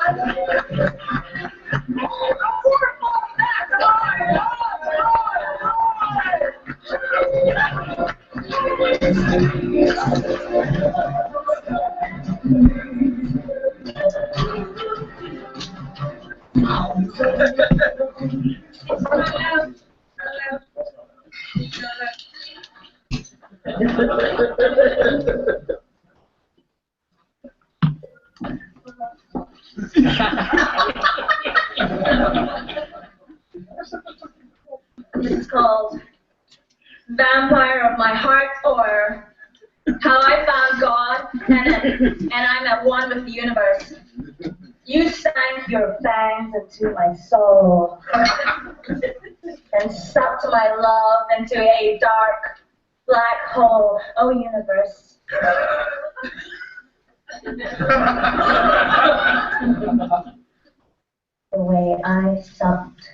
It's called Vampire of My Heart, or How I Found God and I'm at one with the universe. You sank your fangs into my soul and sucked my love into a dark black hole. Oh, universe. The way I sucked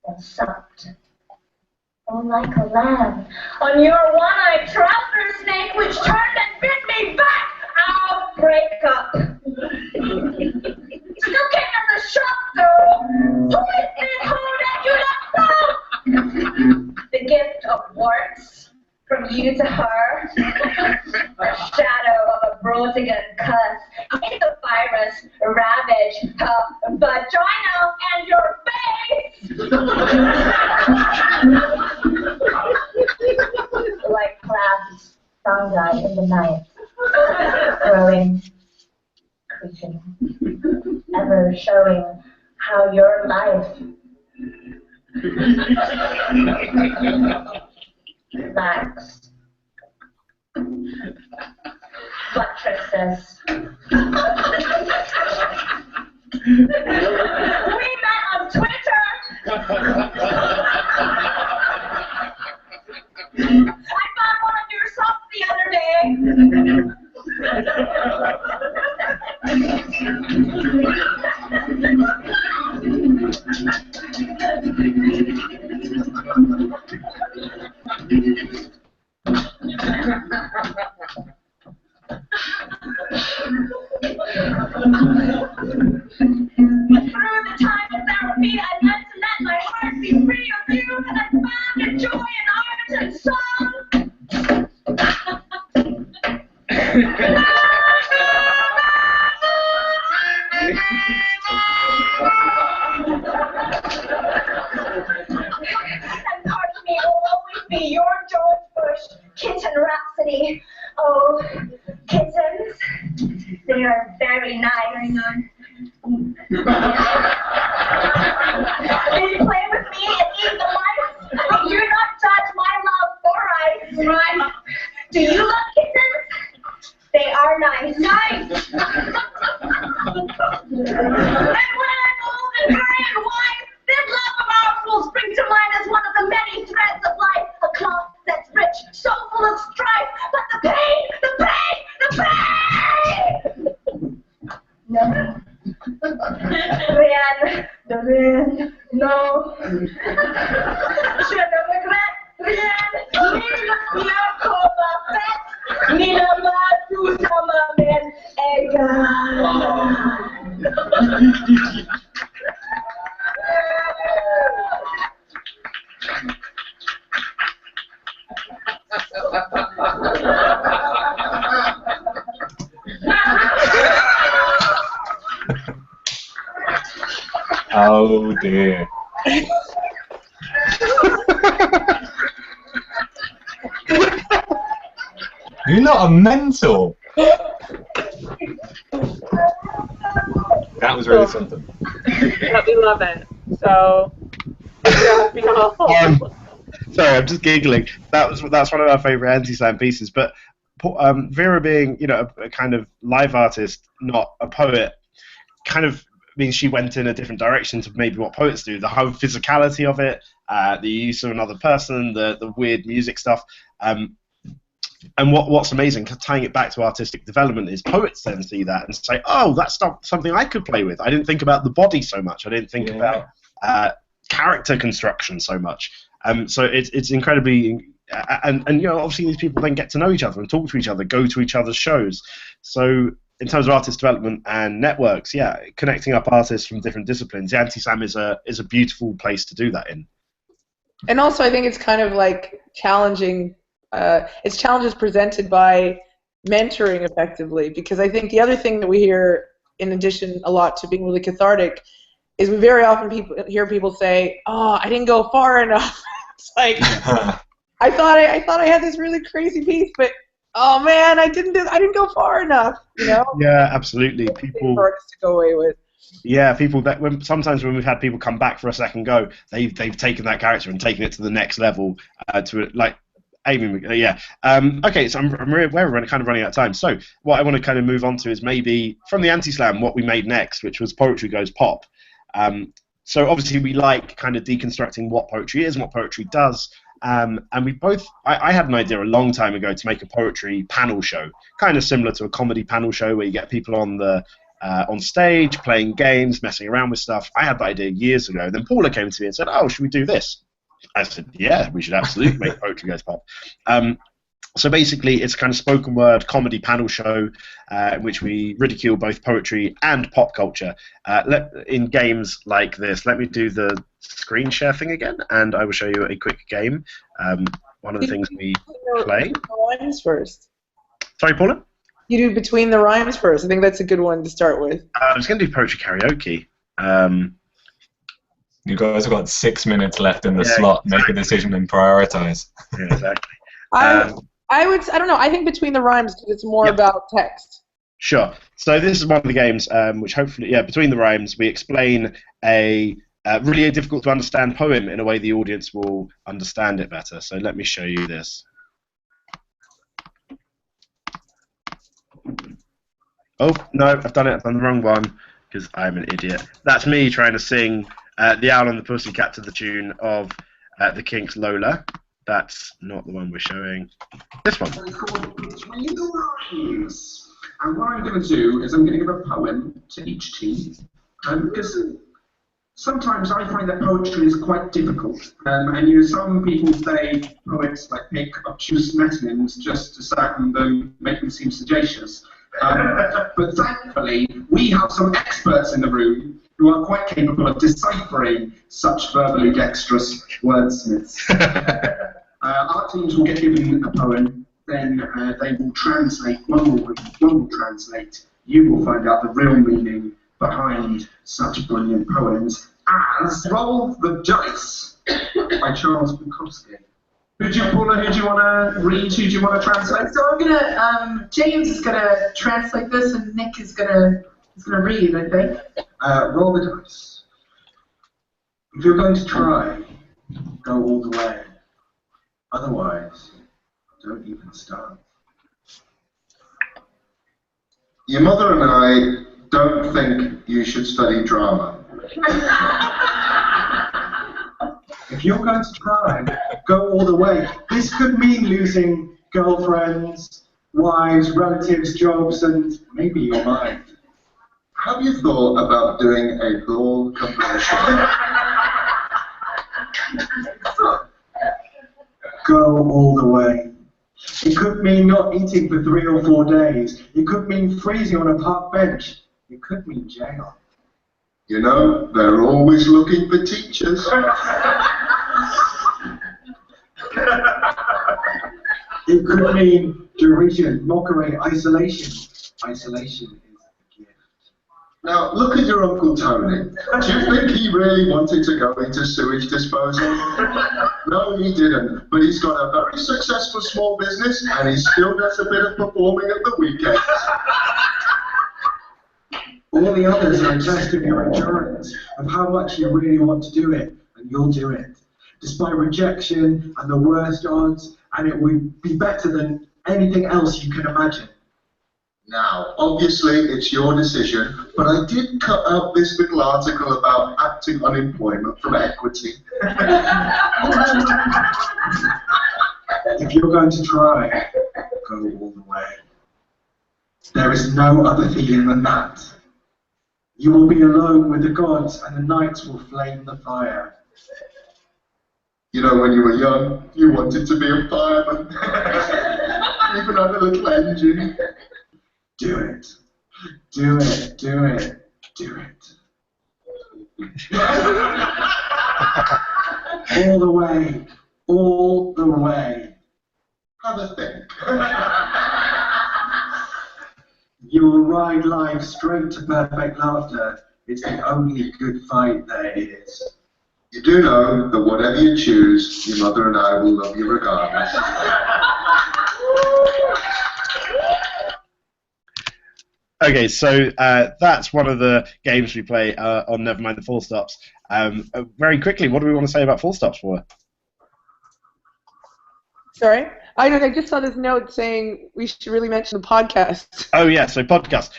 and sucked, oh, like a lamb on your one-eyed trouser snake, which turned and bit me back. I'll break up. Still king of the shop, though. Who is this who that you don't know? The gift of warts from you to her. A shadow of a Brodigan cuss. It's a virus ravage her vagina and your face. Like clouds, fungi in the night, growing, creeping, ever showing how your life lacks buttresses. We met on Twitter. I found one of your songs the other day. Through the time of therapy, I meant to let my heart be free of you, and I found a joy in art and song. And part of me will always be your George Bush kitten rhapsody. Oh, kittens, they are very nice. Very nice. They play with me and eat the mice. Do not judge my love for rice. Right? Do you love kittens? They are nice. Nice. And when I'm old and gray and white, this love of ours will spring to mind as one of the many threads of life. A cloth that's rich, so full of strife. But the pain, the pain, the pain! No. Rien, de rien, no. Je ne regrette rien, ni le bien qu'on m'a fait, ni le mal tout ça m'amène égal. Oh dear. You're not a mental. That was really something. But we love it. So, Sorry, I'm just giggling. That's one of our favourite anti-slam pieces. But Vera being, a kind of live artist, not a poet, kind of means she went in a different direction to maybe what poets do. The whole physicality of it, the use of another person, the weird music stuff. And what's amazing, tying it back to artistic development, is poets then see that and say, oh, that's something I could play with. I didn't think about the body so much. I didn't think about character construction so much. So it's incredibly, and obviously these people then get to know each other and talk to each other, go to each other's shows. So in terms of artist development and networks, connecting up artists from different disciplines, the Anti-Slam is a beautiful place to do that in. And also, I think it's kind of like challenging. It's challenges presented by mentoring effectively, because I think the other thing that we hear, in addition a lot to being really cathartic, is we very often hear people say, "Oh, I didn't go far enough." It's like I thought I had this really crazy piece, but oh man, I didn't go far enough. Yeah, absolutely. People artists to go away with. Yeah, people that sometimes when we've had people come back for a second go, they've taken that character and taken it to the next level. Okay, so we're kind of running out of time. So what I want to kind of move on to is maybe from the Anti-Slam what we made next, which was Poetry Goes Pop. So obviously we like kind of deconstructing what poetry is and what poetry does. And we both, I had an idea a long time ago to make a poetry panel show, kind of similar to a comedy panel show where you get people on stage playing games, messing around with stuff. I had that idea years ago. Then Paula came to me and said, "Oh, should we do this?" I said, "Yeah, we should absolutely make Poetry Goes Pop." So basically, it's a kind of spoken word comedy panel show in which we ridicule both poetry and pop culture. In games like this, let me do the screen share thing again, and I will show you a quick game. One of the things we play. Rhymes first. Sorry, Paula? You do Between the Rhymes first. I think that's a good one to start with. I was going to do poetry karaoke. You guys have got 6 minutes left in the slot. Exactly. Make a decision and prioritize. Yeah, exactly. I don't know. I think Between the Rhymes, because it's more about text. Sure. So this is one of the games which hopefully, Between the Rhymes, we explain a really difficult to understand poem in a way the audience will understand it better. So let me show you this. Oh, no, I've done the wrong one because I'm an idiot. That's me trying to sing The Owl and the Pussycat to the tune of the Kinks' Lola. That's not the one we're showing. This one. It's called Between the Rhymes. And what I'm going to do is I'm going to give a poem to each team. Because sometimes I find that poetry is quite difficult. And some people say poets pick obtuse metonyms just to sound them, make them seem sagacious. But thankfully, we have some experts in the room who are quite capable of deciphering such verbally dexterous wordsmiths. Our teams will get given a poem, then they will translate, one will translate, you will find out the real meaning behind such brilliant poems, as Roll the Dice by Charles Bukowski. Who do you want to read? Who do you want to translate? So I'm gonna, James is gonna translate this, and Nick is gonna read, I think. Roll the dice. If you're going to try, go all the way. Otherwise, don't even start. Your mother and I don't think you should study drama. If you're going to try, go all the way. This could mean losing girlfriends, wives, relatives, jobs, and maybe your mind. Have you thought about doing a law conversion? Go all the way. It could mean not eating for 3 or 4 days. It could mean freezing on a park bench. It could mean jail. You know, they're always looking for teachers. It could mean derision, mockery, isolation. Isolation is a gift. Now, look at your Uncle Tony. Do you think he really wanted to go into sewage disposal? No, he didn't. But he's got a very successful small business, and he still does a bit of performing at the weekends. All the others are a test of your endurance, of how much you really want to do it, and you'll do it. Despite rejection and the worst odds, and it will be better than anything else you can imagine. Now, obviously, it's your decision, but I did cut out this little article about acting unemployment from Equity. If you're going to try, go all the way. There is no other feeling than that. You will be alone with the gods, and the nights will flame the fire. You know, when you were young, you wanted to be a fireman. Even had a little engine. Do it. Do it. Do it. Do it. All the way. All the way. Have a think. You will ride life straight to perfect laughter. It's the only good fight there is. You do know that whatever you choose, your mother and I will love you regardless. Okay, so that's one of the games we play on Nevermind the Full Stops. Very quickly, what do we want to say about Full Stops for? Sorry? I just saw this note saying we should really mention the podcast. Oh yeah, so podcast.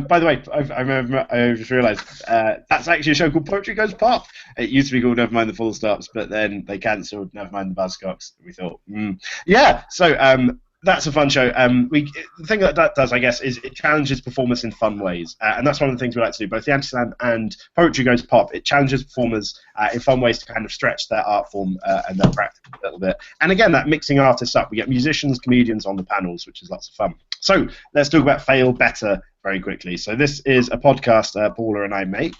By the way, I just realised that's actually a show called Poetry Goes Pop. It used to be called Nevermind the Full Stops, but then they cancelled Nevermind the Buzzcocks. We thought, yeah. So that's a fun show. The thing that does, I guess, is it challenges performers in fun ways, and that's one of the things we like to do. Both the Anti-Slam and Poetry Goes Pop, it challenges performers in fun ways to kind of stretch their art form and their practice a little bit. And again, that mixing artists up. We get musicians, comedians on the panels, which is lots of fun. So let's talk about Fail Better very quickly. So this is a podcast Paula and I make.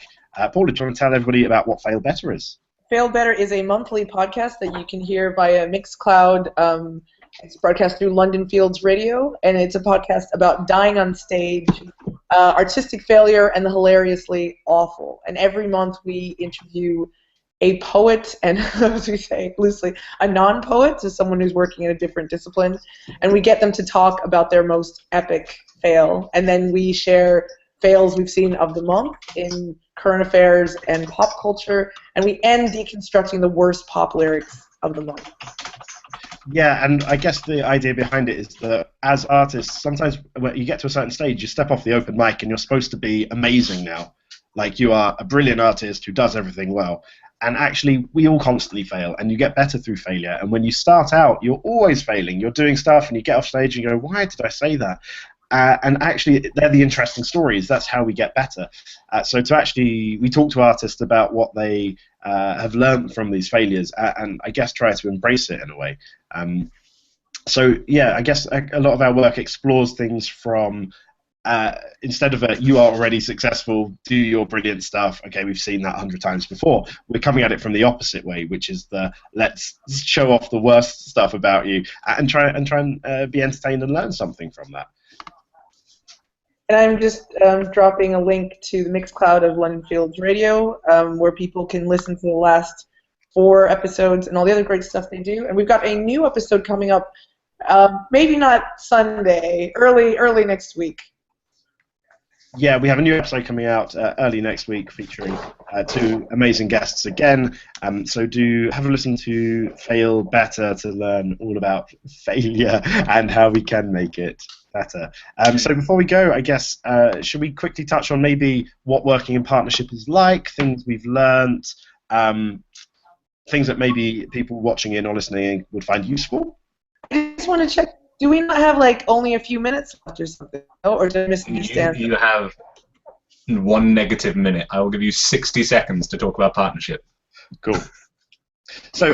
Paula, do you want to tell everybody about what Fail Better is? Fail Better is a monthly podcast that you can hear via Mixcloud. It's broadcast through London Fields Radio, and it's a podcast about dying on stage, artistic failure, and the hilariously awful. And every month we interview a poet, and as we say loosely, a non-poet, so someone who's working in a different discipline, and we get them to talk about their most epic fail, and then we share fails we've seen of the month in current affairs and pop culture, and we end deconstructing the worst pop lyrics of the month. Yeah, and I guess the idea behind it is that as artists, sometimes when you get to a certain stage, you step off the open mic and you're supposed to be amazing now. Like you are a brilliant artist who does everything well. And actually, we all constantly fail, and you get better through failure. And when you start out, you're always failing. You're doing stuff, and you get off stage and you go, why did I say that? And actually, they're the interesting stories. That's how we get better. So we talk to artists about what they have learned from these failures, and I guess try to embrace it in a way. So yeah, I guess a lot of our work explores things from instead of you are already successful, do your brilliant stuff. Okay, we've seen that 100 times before. We're coming at it from the opposite way, which is the let's show off the worst stuff about you and try and be entertained and learn something from that. And I'm just dropping a link to the Mixcloud of London Fields Radio, where people can listen to the last 4 episodes and all the other great stuff they do. And we've got a new episode coming up, maybe not Sunday, early next week. Yeah, we have a new episode coming out early next week featuring 2 amazing guests again. So do have a listen to Fail Better to learn all about failure and how we can make it better. So before we go, I guess, should we quickly touch on maybe what working in partnership is like, things we've learned, things that maybe people watching in or listening would find useful? I just want to check. Do we not have like only a few minutes left or something? Oh, or did I misunderstand? You have 1 negative minute. I will give you 60 seconds to talk about partnership. Cool. So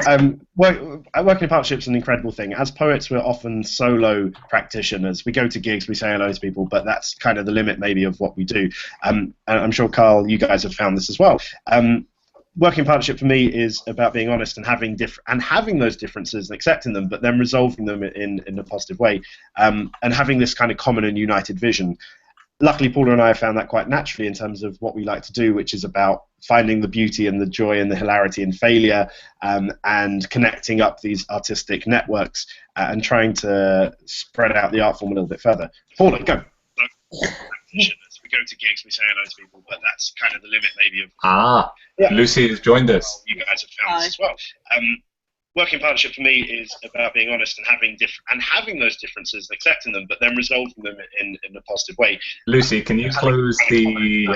working in partnership is an incredible thing. As poets, we're often solo practitioners. We go to gigs, we say hello to people, but that's kind of the limit maybe of what we do. And I'm sure, Carl, you guys have found this as well. Working in partnership for me is about being honest and having those differences and accepting them, but then resolving them in a positive way, and having this kind of common and united vision. Luckily, Paula and I have found that quite naturally in terms of what we like to do, which is about finding the beauty and the joy and the hilarity in failure, and connecting up these artistic networks and trying to spread out the art form a little bit further. Paula, go. We go to gigs, we say hello to people, but that's kind of the limit maybe of... Yeah. Lucy has joined us. You guys have found this as well. Working in partnership for me is about being honest and having those differences and accepting them, but then resolving them in a positive way. Lucy, can you close the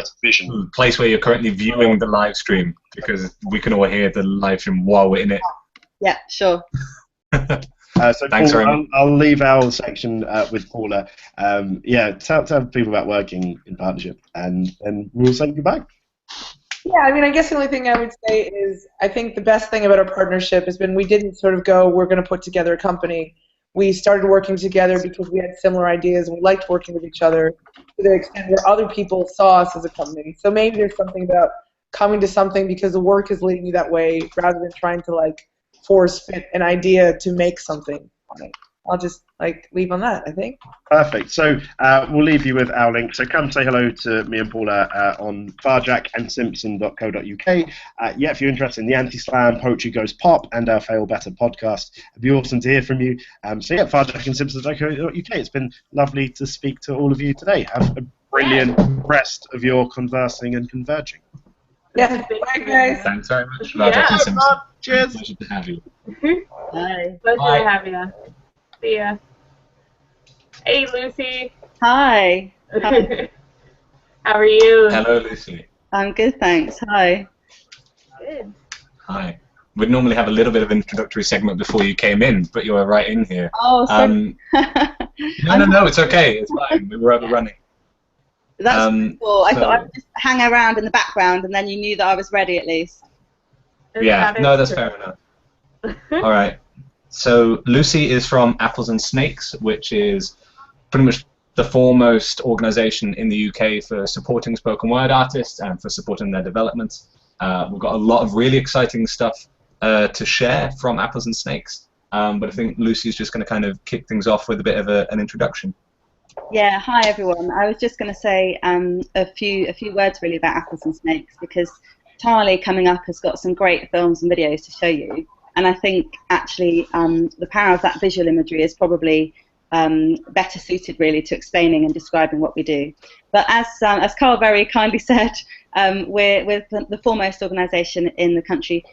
place where you're currently viewing the live stream, because we can all hear the live stream while we're in it? Yeah, sure. So Thanks, Paul, I'll leave our section with Paula. Yeah, tell people about working in partnership, and we'll say goodbye. Yeah, I mean, I guess the only thing I would say is I think the best thing about our partnership has been we didn't sort of go, we're going to put together a company. We started working together because we had similar ideas and we liked working with each other to the extent where other people saw us as a company. So maybe there's something about coming to something because the work is leading you that way rather than trying to like force fit an idea to make something on it. I'll just leave on that, I think. Perfect. So we'll leave you with our link. So come say hello to me and Paula on farjackandsImpson.co.uk. Yeah, if you're interested in the Anti-Slam, Poetry Goes Pop, and our Fail Better podcast, it'd be awesome to hear from you. So yeah, farjackandsImpson.co.uk. It's been lovely to speak to all of you today. Have a brilliant rest of your conversing and converging. Yeah, bye guys. Thanks very much, Farjak and Simpson. Cheers. Pleasure to have you. Bye. Pleasure to have you. See ya. Hey, Lucy. Hi. How are you? Hello, Lucy. I'm good, thanks. Hi. Good. Hi. We'd normally have a little bit of introductory segment before you came in, but you were right in here. Oh, sorry. No, it's okay. It's fine. We were overrunning. That's cool. I thought I would just hang around in the background, and then you knew that I was ready at least. Yeah, no, that's fair enough. All right. So Lucy is from Apples and Snakes, which is pretty much the foremost organisation in the UK for supporting spoken word artists and for supporting their development. We've got a lot of really exciting stuff to share from Apples and Snakes, but I think Lucy's just going to kind of kick things off with a bit of an introduction. Yeah, hi everyone. I was just going to say a few words really about Apples and Snakes, because Tali coming up has got some great films and videos to show you. And I think actually the power of that visual imagery is probably better suited really to explaining and describing what we do. But as Carl very kindly said, we're the foremost organisation in the country,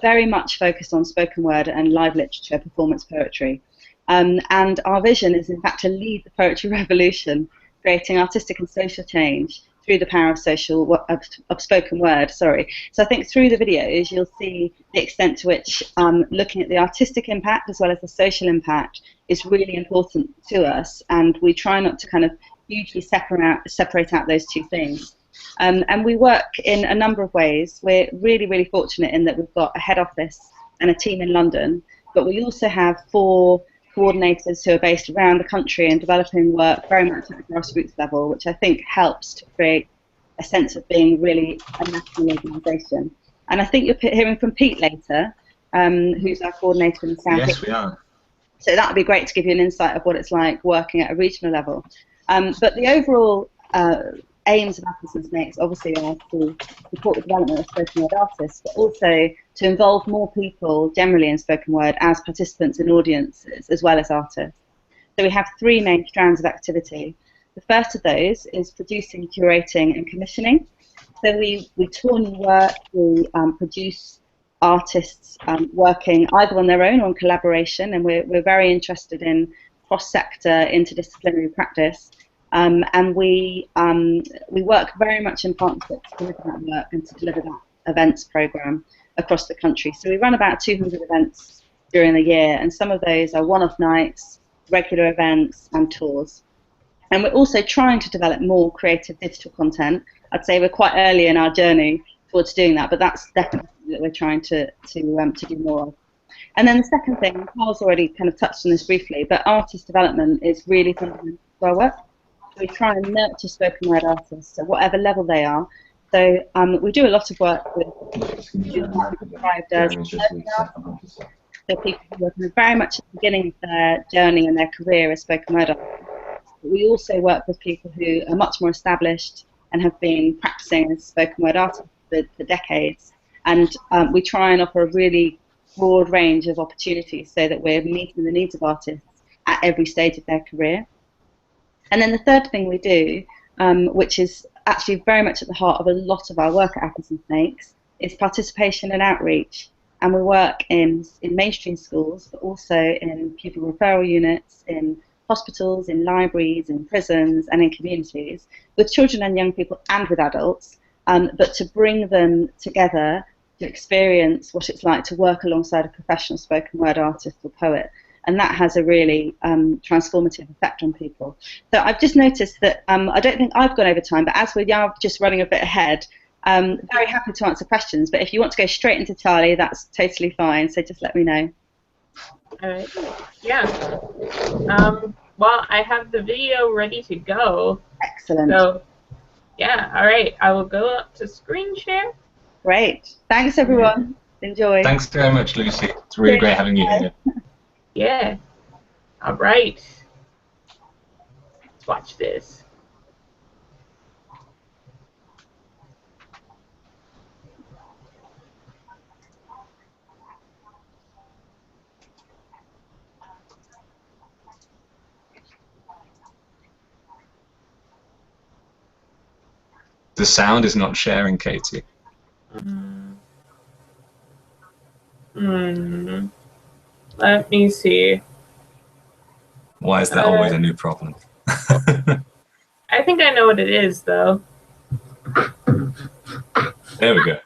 very much focused on spoken word and live literature, performance poetry. And our vision is in fact to lead the poetry revolution, creating artistic and social change through the power of spoken word. So I think through the videos you'll see the extent to which looking at the artistic impact as well as the social impact is really important to us, and we try not to kind of hugely separate out those two things. And we work in a number of ways. We're really, really fortunate in that we've got a head office and a team in London, but we also have 4 coordinators who are based around the country and developing work very much at the grassroots level, which I think helps to create a sense of being really a national organisation. And I think you're hearing from Pete later, who's our coordinator in the South. Yes, we are. So that would be great to give you an insight of what it's like working at a regional level. But the overall aims of Apples and Snakes obviously are to support the development of spoken word artists, but also to involve more people generally in spoken word as participants and audiences, as well as artists. So we have three main strands of activity. The first of those is producing, curating, and commissioning. So we tour new work, we produce artists working either on their own or in collaboration, and we're very interested in cross-sector, interdisciplinary practice. And we work very much in partnership to deliver that work and to deliver that events program across the country. So we run about 200 events during the year, and some of those are one-off nights, regular events, and tours. And we're also trying to develop more creative digital content. I'd say we're quite early in our journey towards doing that, but that's definitely something that we're trying to do more of. And then the second thing, Paul's already kind of touched on this briefly, but artist development is really fundamental to our work. We try and nurture spoken word artists at whatever level they are. So we do a lot of work with described as so people who are very much at the beginning of their journey and their career as spoken word artists. But we also work with people who are much more established and have been practicing as spoken word artists for decades. And we try and offer a really broad range of opportunities so that we're meeting the needs of artists at every stage of their career. And then the third thing we do, which is actually very much at the heart of a lot of our work at Apples and Snakes, is participation and outreach. And we work in mainstream schools, but also in pupil referral units, in hospitals, in libraries, in prisons, and in communities, with children and young people and with adults, but to bring them together to experience what it's like to work alongside a professional spoken word artist or poet. And that has a really transformative effect on people. So I've just noticed that I don't think I've gone over time, but as we're now just running a bit ahead, very happy to answer questions. But if you want to go straight into Charlie, that's totally fine. So just let me know. All right. Yeah. Well, I have the video ready to go. Excellent. So, yeah. All right. I will go up to screen share. Great. Thanks, everyone. Enjoy. Thanks very much, Lucy. It's really great having you here. Yeah. All right. Let's watch this. The sound is not sharing, Katie. Let me see. Why is that always a new problem? I think I know what it is, though. There we go.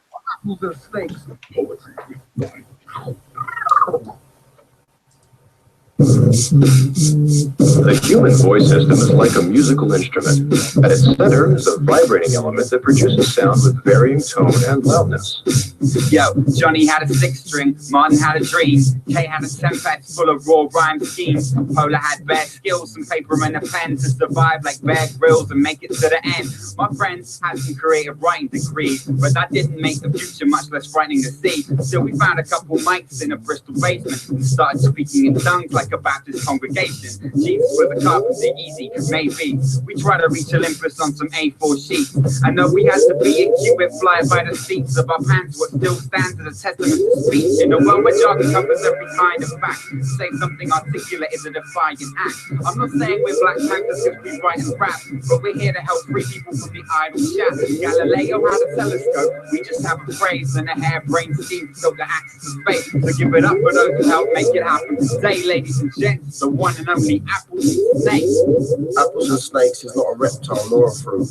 The human voice system is like a musical instrument. At its center is a vibrating element that produces sound with varying tone and loudness. Yo, Johnny had a 6-string, Martin had a dream, Kay had a 10-pack full of raw rhyme schemes, Polar had bad skills, some paper and a pen to survive like Bear Grylls and make it to the end. My friends had some creative writing degrees, but that didn't make the future much less frightening to see. Still, we found a couple mics in a Bristol basement and started speaking in tongues like a Baptist congregation. Jesus with a carpenter, easy, maybe. We try to reach Olympus on some A4 sheets. I know we had to be a Cupid fly by the seats of our pants. What still stands as a testament to speech in a world where jargon covers every kind of fact. To say something articulate is a defiant act. I'm not saying we're Black Panthers because we write and rap, but we're here to help free people from the idle chat. Galileo had a telescope, we just have a phrase and a harebrained scheme so the access to space. So give it up for those who help make it happen today, ladies and gents, the one and only Apples and Snakes. Apples and Snakes is not a reptile nor a fruit.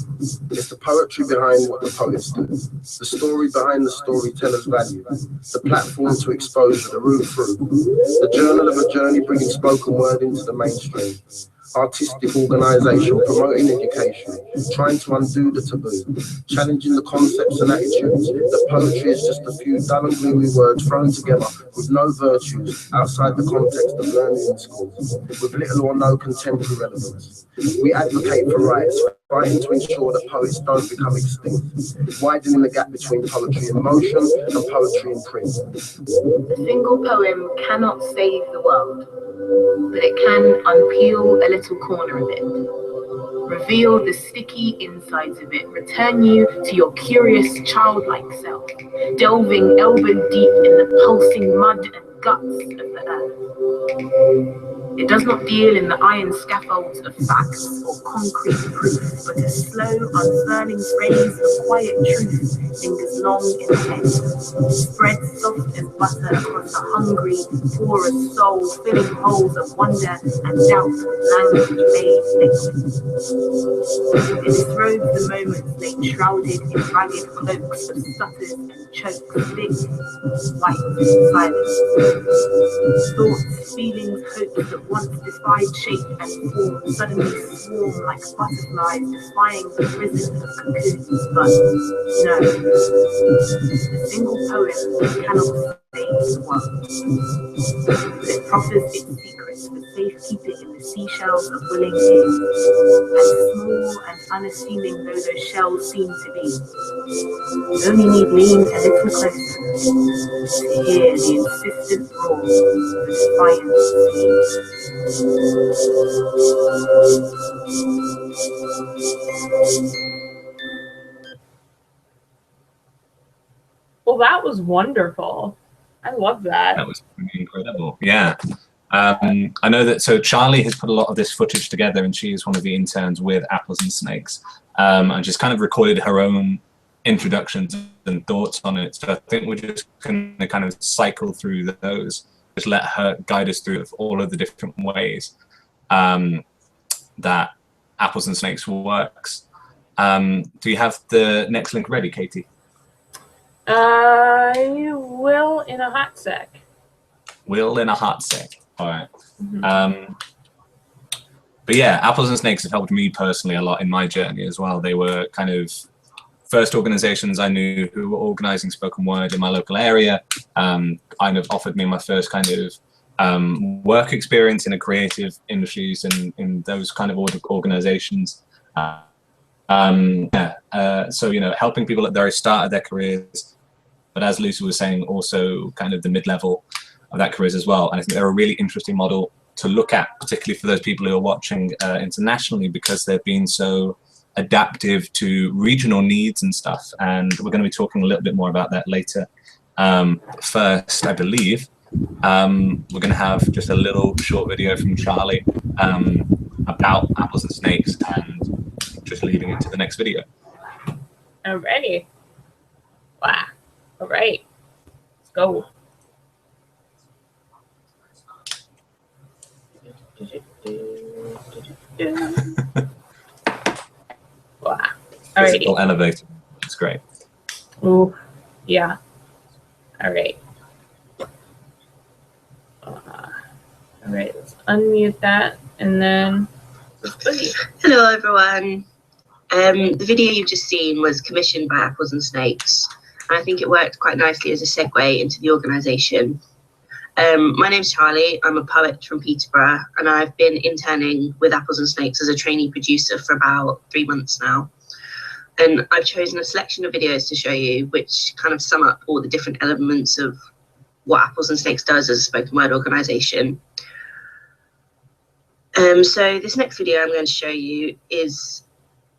It's the poetry behind what the poets do, the story behind the storyteller's value, the platform to expose the root through, the journal of a journey bringing spoken word into the mainstream. Artistic organisation promoting education, trying to undo the taboo, challenging the concepts and attitudes that poetry is just a few dull and gloomy words thrown together with no virtues outside the context of learning in schools, with little or no contemporary relevance. We advocate for rights, fighting to ensure that poets don't become extinct, widening the gap between poetry in motion and poetry in print. A single poem cannot save the world, but it can unpeel a little corner of it. reveal the sticky insides of it, return you to your curious childlike self, delving elbow deep in the pulsing mud and guts of the earth. It does not deal in the iron scaffolds of facts or concrete proof, but a slow, unfurling phrase of quiet truth lingers long in the head, spreads soft as butter across a hungry, porous soul, filling holes of wonder and doubt with language made liquid. It disrobes the moments laid shrouded in ragged cloaks of stutters and chokes, big, white, silent. Thoughts, feelings, hopes that once defied shape and form suddenly swarm like butterflies defying the prison of cocoons, but no. A single poem cannot save the world. But it proffers its secrets for safekeeping in the seashells of willing ears. As small and unassuming though those shells seem to be, you only need lean a little closer to hear the insistent roar of a defiant sea. Well, that was wonderful. I love that. That was pretty incredible. Yeah. I know that, so Charlie has put a lot of this footage together, and she is one of the interns with Apples and Snakes, and just kind of recorded her own introductions and thoughts on it. So I think we're just going to kind of cycle through those, just let her guide us through all of the different ways that Apples and Snakes works. Do you have the next link ready, Katie? I will in a hot sec. Will in a hot sec. All right. But yeah, Apples and Snakes have helped me personally a lot in my journey as well. They were kind of first organizations I knew who were organizing spoken word in my local area. Kind of offered me my first kind of work experience in a creative industries and in those kind of organizations. So, you know, helping people at the very start of their careers, but as Lucy was saying, also kind of the mid-level of that careers as well. And I think they're a really interesting model to look at, particularly for those people who are watching internationally, because they've been so adaptive to regional needs and stuff. And we're going to be talking a little bit more about that later. First, I believe, we're going to have just a little short video from Charlie about Apples and Snakes, and just leading into the next video. Alrighty. Wow. All right. Let's go. Wow. Alrighty. Physical elevator. It's great. Ooh. Yeah. All right. All right. Let's unmute that, and then. Hello everyone. The video you've just seen was commissioned by Apples and Snakes, and I think it worked quite nicely as a segue into the organisation. My name's Charlie. I'm a poet from Peterborough, and I've been interning with Apples and Snakes as a trainee producer for about 3 months now. And I've chosen a selection of videos to show you which kind of sum up all the different elements of what Apples and Snakes does as a spoken word organisation. So this next video I'm going to show you is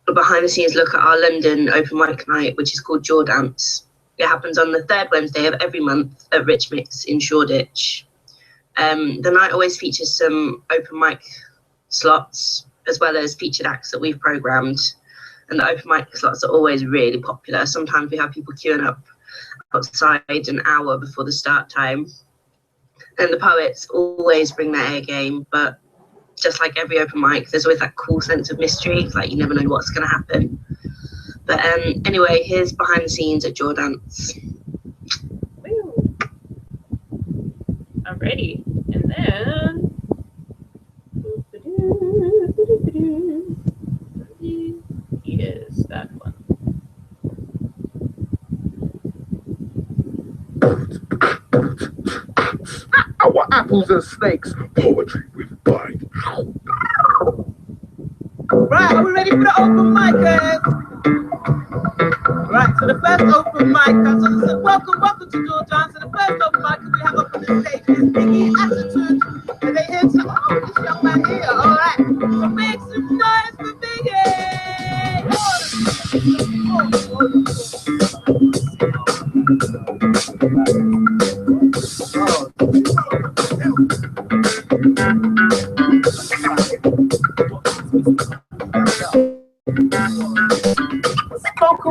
a behind the scenes look at our London open mic night, which is called Jaw Dance. It happens on the 3rd Wednesday of every month at Rich Mix in Shoreditch. The night always features some open mic slots, as well as featured acts that we've programmed. And the open mic slots are always really popular. Sometimes we have people queuing up outside an hour before the start time. And the poets always bring their A game, but just like every open mic, there's always that cool sense of mystery, like you never know what's going to happen. But anyway, here's behind the scenes at Jaw Dance. Alrighty, and then is that one. Our Apples and Snakes poetry with bite. Right, are we ready for the open micers? Right, so the first open mic, so welcome to Jaw Dance. So the first open mic we have up on the stage is Biggie Attitude. And they hear some, oh, this young man here, alright. So make some noise for Biggie! Spoken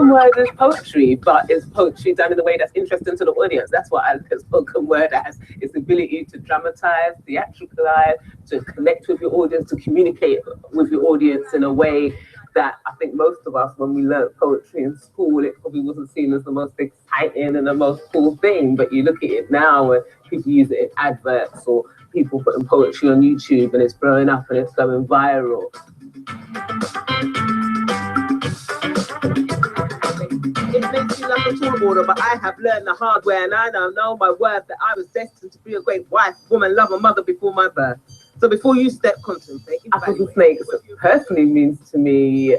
word is poetry, but it's poetry done in a way that's interesting to the audience. That's what I look at spoken word as. Its ability to dramatize, theatricalize, to connect with your audience, to communicate with your audience in a way that I think most of us, when we learned poetry in school, it probably wasn't seen as the most exciting and the most cool thing. But you look at it now and people use it in adverts or people putting poetry on YouTube and it's blowing up and it's going viral. It makes me like a tall order, but I have learned the hard way, and I now know my worth, that I was destined to be a great wife, woman, lover, mother before my birth. So before you step, contemplate. Apples and snakes personally means to me,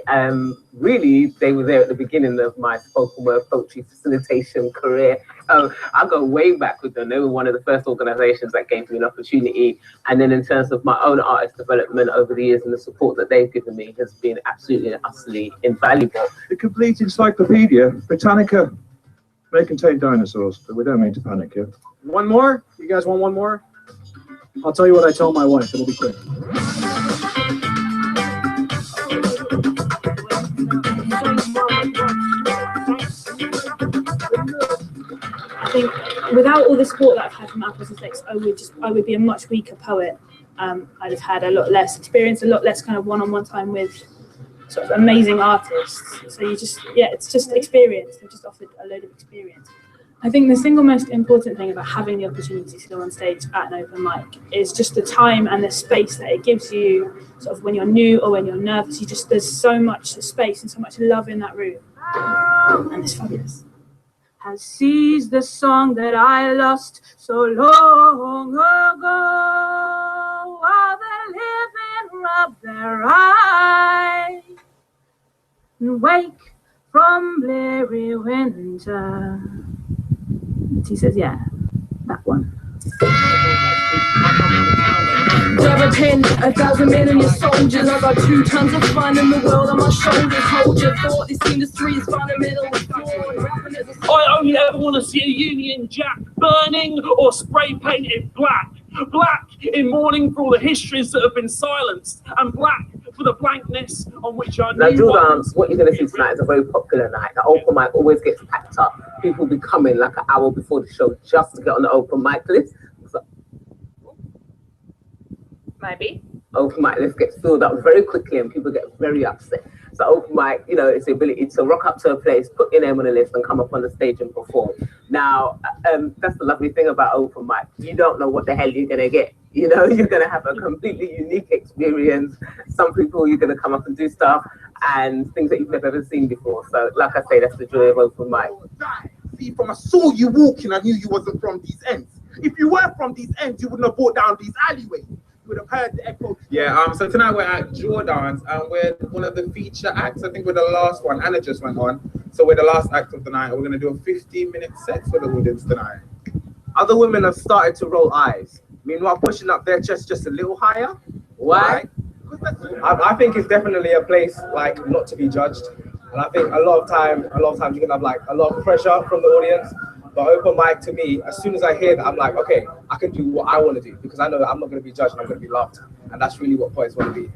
really, they were there at the beginning of my spoken word poetry facilitation career. So I go way back with them. They were one of the first organizations that gave me an opportunity. And then in terms of my own artist development over the years and the support that they've given me has been absolutely and utterly invaluable. The complete encyclopedia, Britannica, may contain dinosaurs, but we don't mean to panic here. One more? You guys want one more? I'll tell you what I tell my wife. It'll be quick. I think without all the support that I've had from Apples and Snakes, I would be a much weaker poet. I'd have had a lot less experience, a lot less kind of one-on-one time with sort of amazing artists. So it's just experience. They've just offered a load of experience. I think the single most important thing about having the opportunity to go on stage at an open mic is just the time and the space that it gives you, sort of when you're new or when you're nervous. There's so much space and so much love in that room, and it's fabulous. Has seized the song that I lost so long ago, while the living rub their eyes and wake from bleary winter. He says, yeah, that one. Grab a 10, 1,000 men and your soldiers. I got 2 tons of fun in the world on my shoulders. Hold your thought, this industry is fundamentally flawed. I only ever want to see a Union Jack burning or spray painted black. Black in mourning for all the histories that have been silenced, and black for the blankness on which I Now, knew. Jordan's, what you're going to see tonight is a very popular night. The open mic always gets packed up. People be coming like an hour before the show just to get on the open mic list. So, Maybe. open mic list gets filled up very quickly and people get very upset. So open mic, you know, it's the ability to rock up to a place, put your name on the list and come up on the stage and perform. Now, that's the lovely thing about open mic. You don't know what the hell you're going to get. You know, you're going to have a completely unique experience. Some people, you're going to come up and do stuff and things that you've never ever seen before. So like I say, that's the joy of open mic. See, from I saw you walking, I knew you wasn't from these ends. If you were from these ends, you wouldn't have walked down these alleyways. You would have heard the echo. Yeah, so tonight we're at Jordan's and we're one of the feature acts. I think we're the last one. Anna just went on. So we're the last act of the night. We're going to do a 15-minute set for the audience tonight. Other women have started to roll eyes, meanwhile pushing up their chest just a little higher. Why? I think it's definitely a place like not to be judged. And I think a lot of times you can have like a lot of pressure from the audience. But open mic to me, as soon as I hear that, I'm like, okay, I can do what I want to do because I know that I'm not going to be judged and I'm going to be loved. And that's really what poets want to be.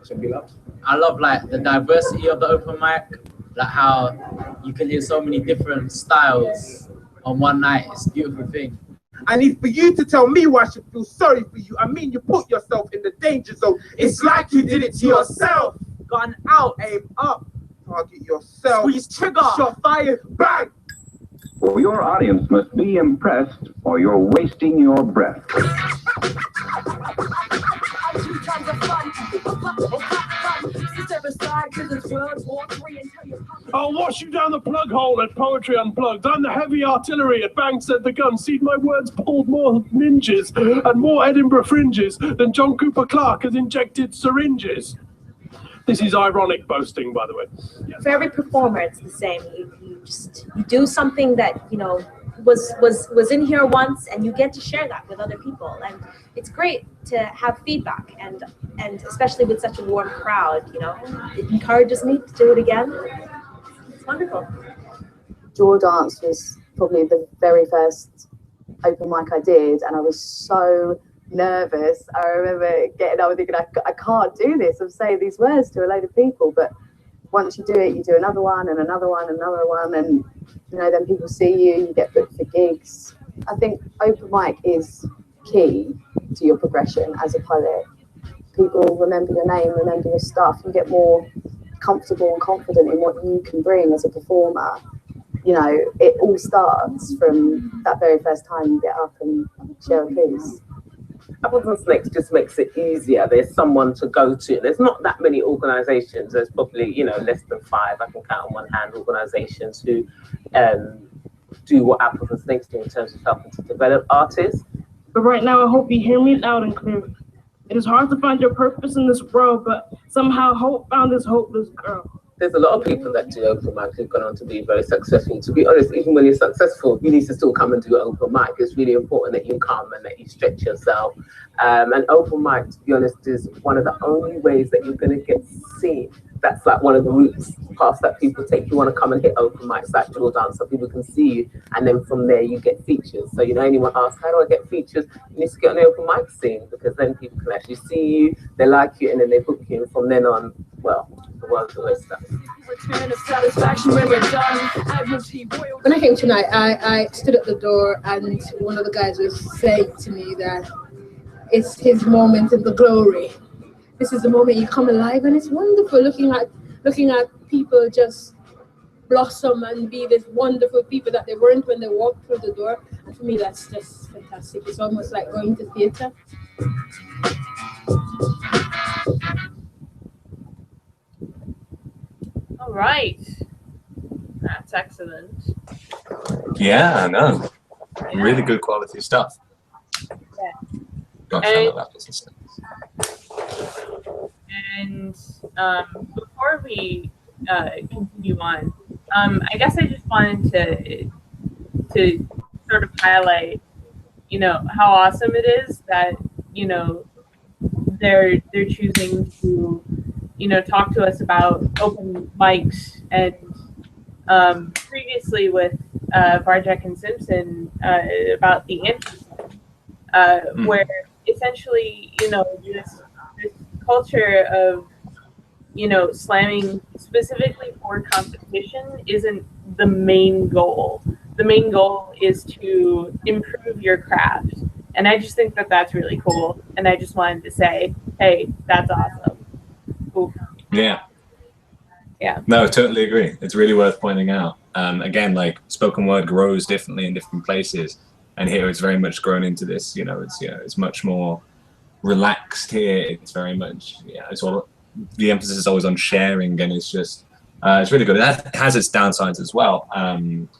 Should be loved. I love like the diversity of the open mic, like how you can hear so many different styles on one night. It's a beautiful thing. I need for you to tell me why I should feel sorry for you. I mean, you put yourself in the danger zone. It's like you did it to yourself. Gun out, aim up, target yourself. Squeeze trigger, shot fire, bang. For your audience must be impressed or you're wasting your breath. I'll wash you down the plug hole at Poetry Unplugged. I'm the heavy artillery at Bang Said the Gun. See, my words pulled more ninjas and more Edinburgh fringes than John Cooper Clarke has injected syringes. This is ironic boasting, by the way. For every performer, it's the same. You do something that was in here once, and you get to share that with other people. And it's great to have feedback, and especially with such a warm crowd. You know, it encourages me to do it again. It's wonderful. Jaw Dance was probably the very first open mic I did, and I was so nervous. I remember getting up and thinking, I can't do this. I'm saying these words to a load of people, but once you do it, you do another one and another one and another one, and you know, then people see you, you get booked for gigs. I think open mic is key to your progression as a poet. People remember your name, remember your stuff. You get more comfortable and confident in what you can bring as a performer. You know, it all starts from that very first time you get up and share a piece. Apples and Snakes just makes it easier. There's someone to go to. There's not that many organisations. There's probably, you know, less than 5. I can count on one hand organisations who do what Apples and Snakes do in terms of helping to develop artists. But right now, I hope you hear me loud and clear. It is hard to find your purpose in this world, but somehow hope found this hopeless girl. There's a lot of people that do open mic who've gone on to be very successful. To be honest, even when you're successful, you need to still come and do open mic. It's really important that you come and that you stretch yourself. And open mic, to be honest, is one of the only ways that you're going to get seen. That's like one of the routes, paths that people take. You want to come and hit open mics like Drill Dance so people can see you. And then from there, you get features. So, you know, anyone asks, how do I get features? You need to get on the open mic scene, because then people can actually see you, they like you, and then they book you. And from then on, well, the world's always stuff. When I came tonight, I stood at the door, and one of the guys was saying to me that it's his moment in the glory. This is the moment you come alive, and it's wonderful looking at people just blossom and be this wonderful people that they weren't when they walked through the door. And for me, that's just fantastic. It's almost like going to theatre. All right. That's excellent. Yeah, I know. Really good quality stuff. Yeah. Gosh, I love Apples and Snakes. And before we continue on, I guess I just wanted to sort of highlight, you know, how awesome it is that, you know, they're choosing to, you know, talk to us about open mics. And previously with Varjak and Simpson about the anti-slam, where essentially, you know, this culture of, you know, slamming specifically for competition isn't the main goal. The main goal is to improve your craft. And I just think that that's really cool. And I just wanted to say, hey, that's awesome. Ooh. Yeah. Yeah. No, totally agree. It's really worth pointing out. Again, like spoken word grows differently in different places. And here it's very much grown into this, you know, it's much more relaxed here. It's very much, yeah, it's all, the emphasis is always on sharing, and it's just, it's really good. That has its downsides as well.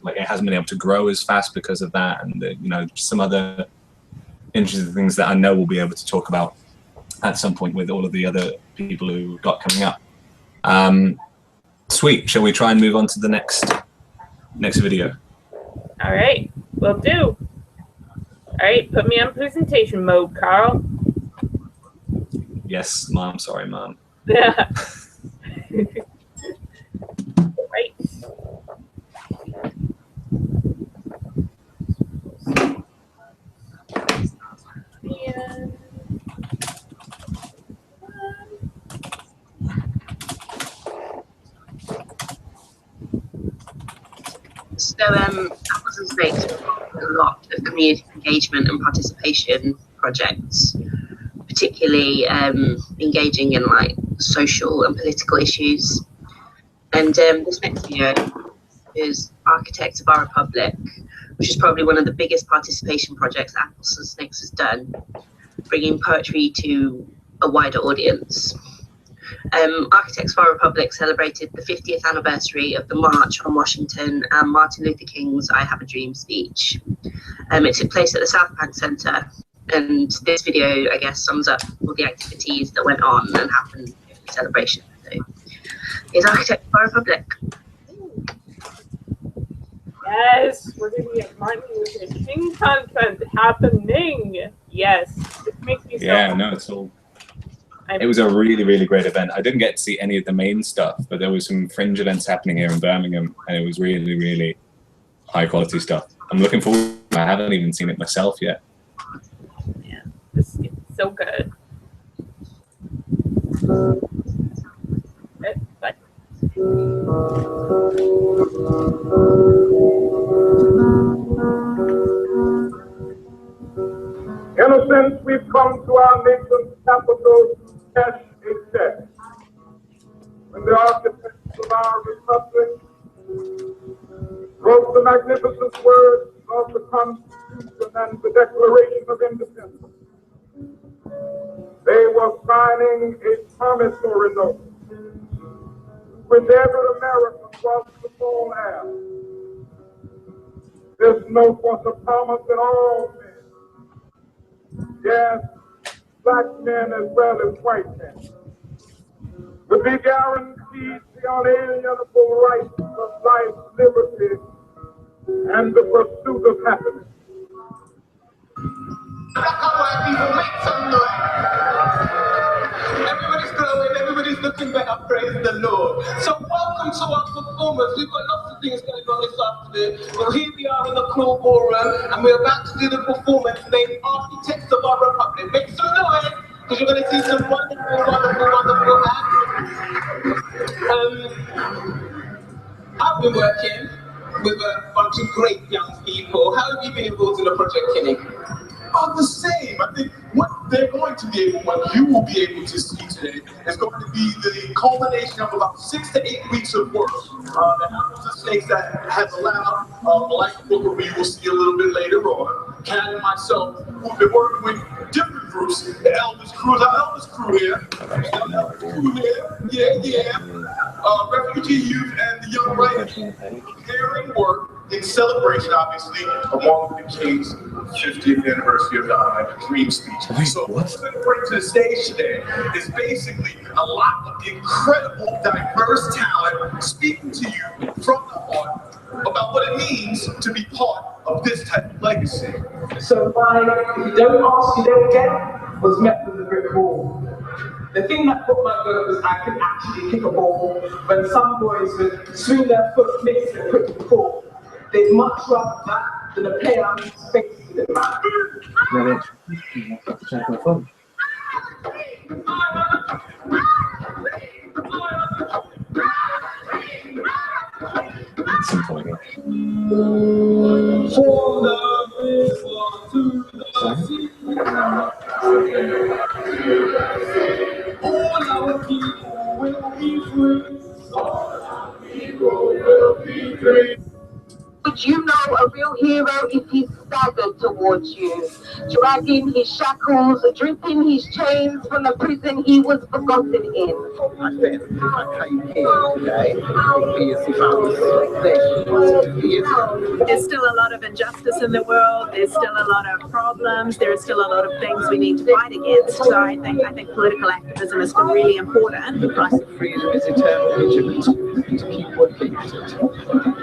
Like it hasn't been able to grow as fast because of that, and you know, some other interesting things that I know we'll be able to talk about at some point with all of the other people who we've got coming up. Sweet. Shall we try and move on to the next video? All right, will do. All right, put me on presentation mode, Carl. Yes, Mom. Sorry, Mom. Yeah. Right. So Apples and Snakes a lot of community engagement and participation projects, particularly engaging in like social and political issues. And this next video is Architects of Our Republic, which is probably one of the biggest participation projects Apples and Snakes has done, bringing poetry to a wider audience. Architects of Our Republic celebrated the 50th anniversary of the March on Washington and Martin Luther King's I Have a Dream speech. It took place at the South Bank Center, and this video, I guess, sums up all the activities that went on and happened in the celebration. So, here's Architects of Our Republic. Yes, we're going to get Martin Luther King content happening. Yes, it makes me so happy. No, it's all. It was a really, really great event. I didn't get to see any of the main stuff, but there was some fringe events happening here in Birmingham, and it was really, really high quality stuff. I'm looking forward I haven't even seen it myself yet. Yeah, it's so good. But In a sense, we've come to our nation's capital to cash a check. When the architects of our republic wrote the magnificent words of the Constitution and the Declaration of Independence, they were signing a promissory note which every American was to fall heir. This note was a promise that all men, yes, black men as well as white men, would be guaranteed the unalienable rights of life, liberty, and the pursuit of happiness. Black and white people, make some noise. Everybody's glowing, everybody's looking better, praise the Lord. So welcome to our performance. We've got lots of things going on this afternoon. Well, here we are in the cool ballroom, and we're about to do the performance named Architects of Our Republic. Make some noise, because you're going to see some wonderful, wonderful, wonderful acts. I've been working with a bunch of great young people. How have you been involved in the project, Kenny? The same. I think what they're going to be able, what you will be able to see today is going to be the culmination of about 6 to 8 weeks of work. The Apples and Snakes that has allowed Black Booker, we will see a little bit later on, Kat and myself, who've been working with different groups, the Elvis Crew, our Elvis Crew here, refugee youth and the young writers, preparing work in celebration, obviously, of Martin Luther King's 50th anniversary of the I Dream speech. So what's going to bring to the stage today is basically a lot of incredible, diverse talent speaking to you from the heart about what it means to be part of this type of legacy. So if you don't ask, you don't get, was met with a brick wall. The thing that put my goal was I could actually kick a ball when some boys would swing their foot, mix and put the ball. They'd much rather that than a player whose face didn't matter. All our people will be free. All our people will be free. Would you know a real hero if he staggered towards you, dragging his shackles, dripping his chains from the prison he was forgotten in? I said, if I came here today, it would be as if I was there. There's still a lot of injustice in the world. There's still a lot of problems. There are still a lot of things we need to fight against. So I think political activism is still really important. The price of freedom is eternal. To keep working at it.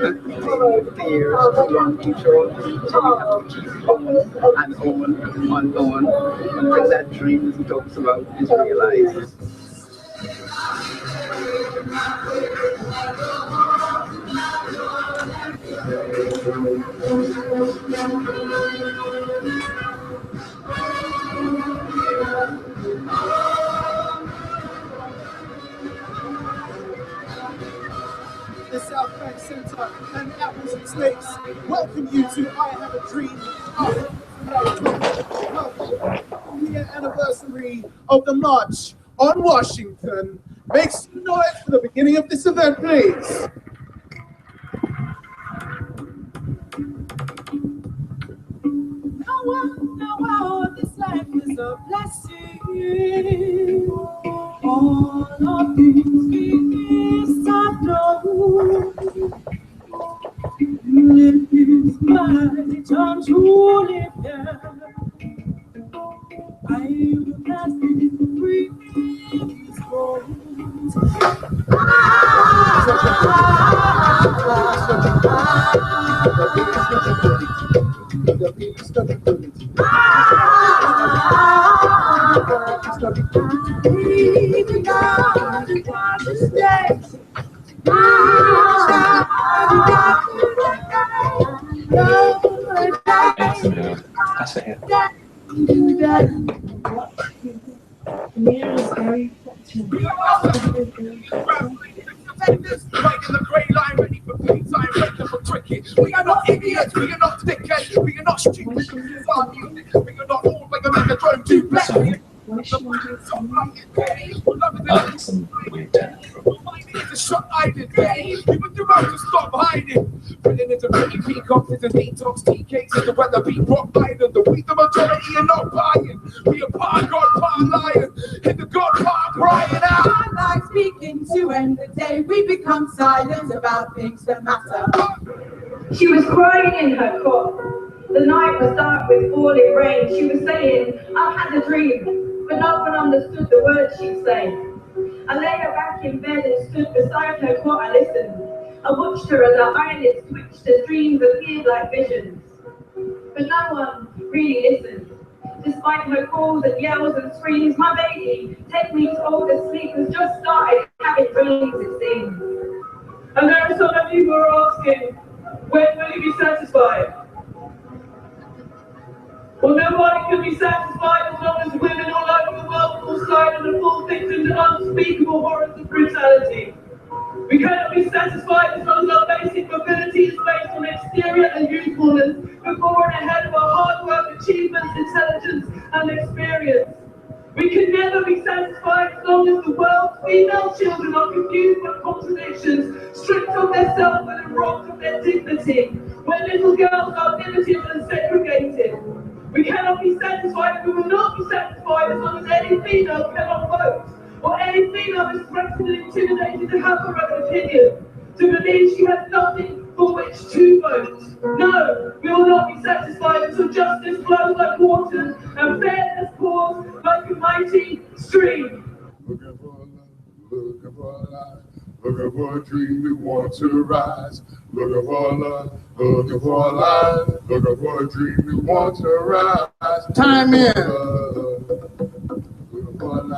The years long each on, so you have to keep on, until that dream he talks about is realized. The South Bank Centre and Apples and Snakes welcome you to I Have a Dream. Welcome the anniversary of the March on Washington. Make some noise for the beginning of this event, please. No, this life is a blessing. All of these I know. It's my time to live here. I will not be free. that. Near is Harry Potter. Right in the grey line, ready for playtime, ready for cricket. We are not idiots, we are not dickheads, we are not stupid. We are not all like a megatron too black. It's a shot I did, you would do right to stop hiding. Filling into pretty peacocks, it's a detox, tea cakes, it's the weather, beat rock island. The weak, the majority are not buying. We are part God, part lion. Hit the God, part Brian out. I like speaking to end the day. We become silent about things that matter. She was crying in her cot. The night was dark with falling rain. She was saying, I've had a dream, but no one understood the words she'd say. I lay her back in bed and stood beside her cot. I listened. I watched her as her eyelids twitched as dreams appeared like visions. But no one really listened. Despite her calls and yells and screams, my baby, take me to all the sleep, has just started having dreams, it seems. And there are some of you who are asking, when will you be satisfied? Well, nobody can be satisfied as long as women all over the world fall silent and fall victim to unspeakable horrors of brutality. We cannot be satisfied as long as our basic mobility is based on exterior and youthfulness before and ahead of our hard work, achievements, intelligence, and experience. We can never be satisfied as long as the world's female children are confused by contradictions, stripped of their selfhood and robbed of their dignity, when little girls are limited and segregated. We cannot be satisfied, and we will not be satisfied as long as any female cannot vote, or any female is threatened and intimidated to have her own opinion, to believe she has nothing for which to vote. No, we will not be satisfied until justice flows like water and fairness pours like a mighty stream. Looking for love, looking for life, looking for a dream we want to rise. Looking for love, looking for life, looking for a dream we want to rise. Time in.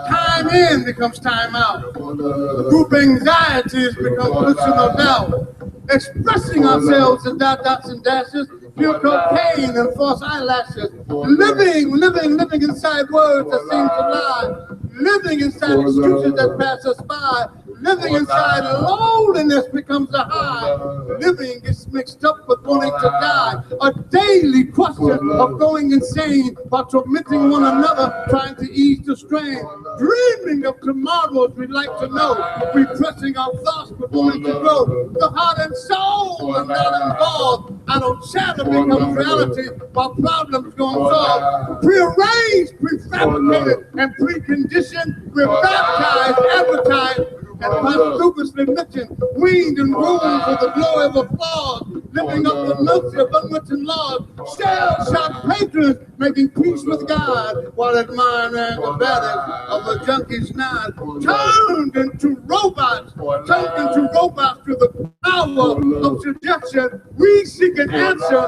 Time in becomes time out. Group anxieties become personal doubt. Expressing ourselves in dots and dashes, pure cocaine and false eyelashes. Living inside words that seem to lie. Living inside excuses that pass us by. Living inside loneliness becomes a high. Living gets mixed up with wanting to die. A daily question of going insane while tormenting one another, trying to ease the strain. Dreaming of tomorrows we'd like to know. Repressing our thoughts but wanting to grow. The heart and soul are not involved. Idle chatter becomes reality while problems go unsolved. Prearranged, prefabricated, and preconditioned. We're baptized, advertised, and posthumously mentioned, weaned and groomed for the glory of applause, living up the mercy of unwritten laws, shell-shocked patrons making peace with God while admiring the badness of the junkie's nod, turned into robots through the power of suggestion. We seek an answer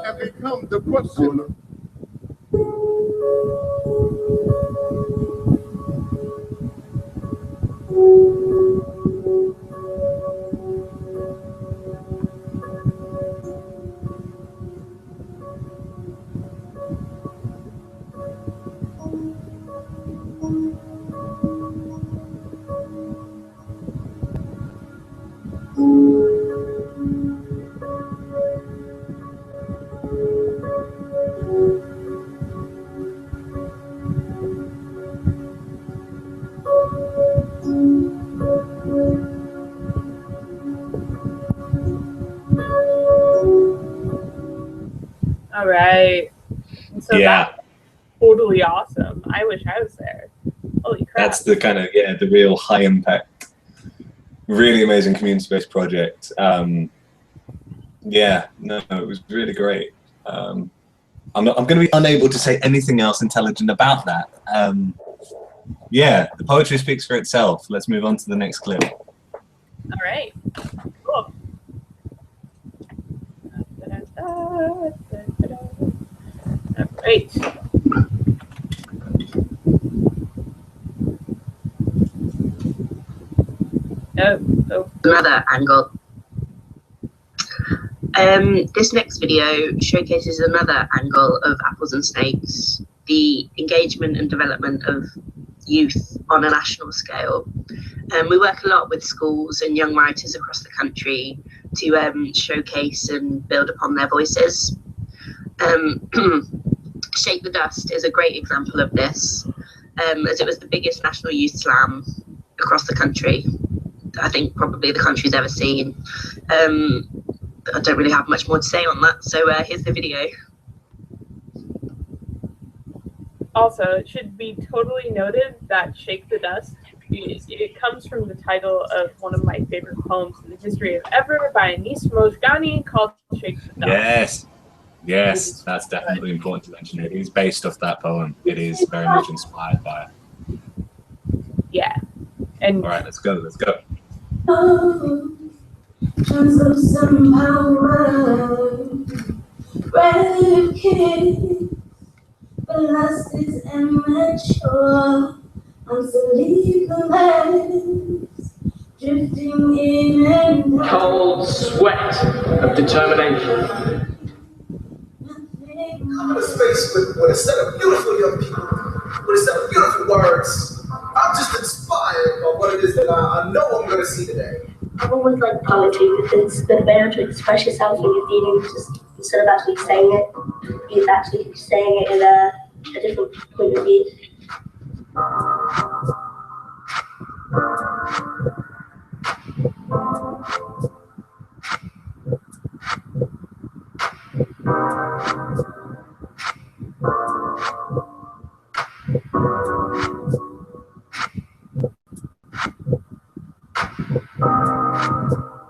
and become the question. All right. And so Yeah. that's totally awesome. I wish I was there. Holy crap. That's the kind of, the real high impact, really amazing community-based project. Yeah, no, it was really great. I'm going to be unable to say anything else intelligent about that. Yeah, the poetry speaks for itself. Let's move on to the next clip. All right. Cool. All right. Another angle. This next video showcases another angle of apples and snakes. the engagement and development of youth on a national scale. We work a lot with schools and young writers across the country to showcase and build upon their voices. Shake the Dust is a great example of this, as it was the biggest national youth slam across the country. I think probably the country's ever seen. I don't really have much more to say on that, so here's the video. Also, it should be totally noted that Shake the Dust, it comes from the title of one of my favorite poems in the history of ever by Anis Mojgani called Shake the Dust. Yes, that's definitely important to mention. It is based off that poem. It is very much inspired by it. Yeah. And all right, let's go. But lust is immature. I'm still leaving the legs, drifting in and out. Cold sweat of determination. I'm in a space with a set of beautiful young people, with a set of beautiful words. I'm just inspired by what it is that I know I'm going to see today. I've always liked poetry because it's the ability to express yourself when you're feeling, just instead of actually saying it, you're actually saying it in a different point of view.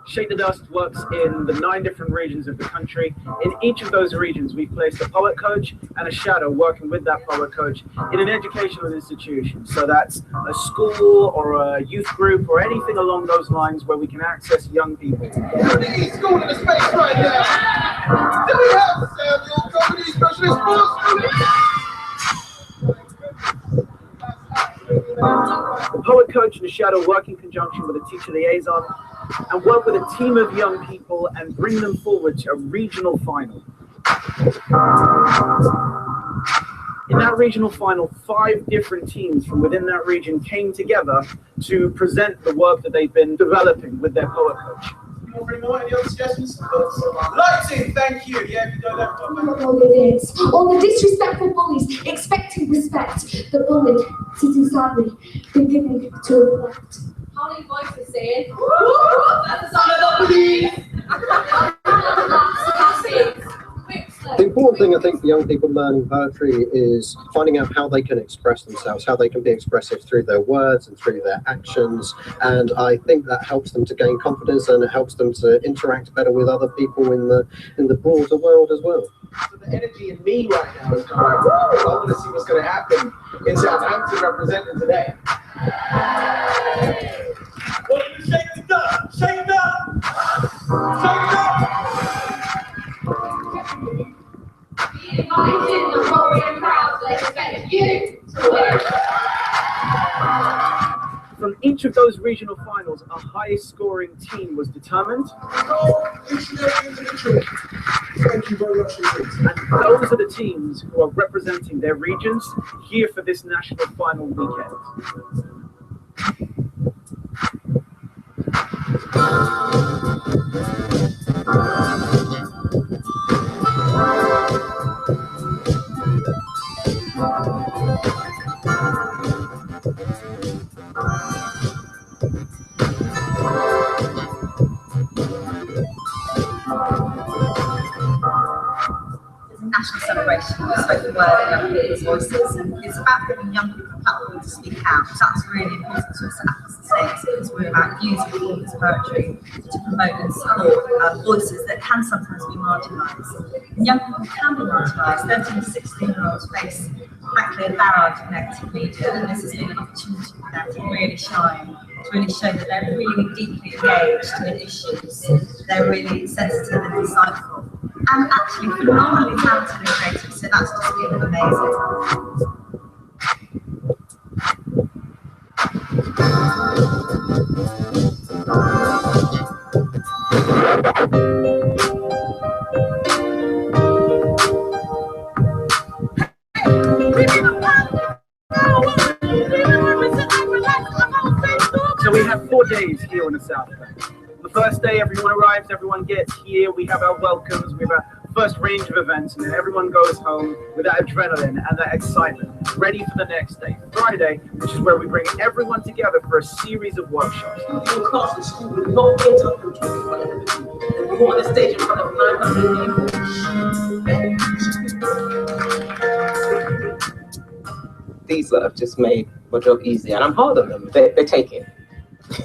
Shake the Dust works in the 9 different regions of the country. In each of those regions, we've placed a poet coach and a shadow working with that poet coach in an educational institution. So that's a school or a youth group or anything along those lines where we can access young people. We're the East School in the space right now. Do we have Samuel, comedy specialist for students? The poet coach and the shadow work in conjunction with a teacher liaison and work with a team of young people and bring them forward to a regional final. In that regional final, 5 different teams from within that region came together to present the work that they've been developing with their poet coach. Any other suggestions? Lighting, thank you. Yeah, if you go that way. All it is, all the disrespectful bullies expecting respect. The bullied sitting sadly, beginning to reflect. How many voices saying, woo, that's the sound of the police. The important thing I think for young people learning poetry is finding out how they can express themselves, how they can be expressive through their words and through their actions. And I think that helps them to gain confidence and it helps them to interact better with other people in the broader world as well. So the energy in me right now is kind of like, whoa, I want to see what's going to happen in Southampton representing today. Welcome to Shake the Dust! Shake it up! Shake it up! From each of those regional finals, a highest scoring team was determined. Thank you very much. And those are the teams who are representing their regions here for this national final weekend. National celebration of spoken word and young people's voices, and it's about giving young people a platform to speak out. That's really important to us at the States because we're about using performance poetry to promote and support voices that can sometimes be marginalised. And young people can be marginalised. 13 to 16-year-olds face, frankly, a barrage of negative media, and this has been an opportunity for them to really shine, to really show that they're really deeply engaged in issues, they're really sensitive and insightful. And actually phenomenally talented and creative, so that's just been amazing. Hey, days here on the South Bank. The first day, everyone arrives, everyone gets here, we have our welcomes, we have our first range of events, and then everyone goes home with that adrenaline and that excitement, ready for the next day, Friday, which is where we bring everyone together for a series of workshops. Your class in school will not get up and talk about everything. And you go on the stage in front of 900 people. These lot have just made my job easy, and I'm hard on them. They take it.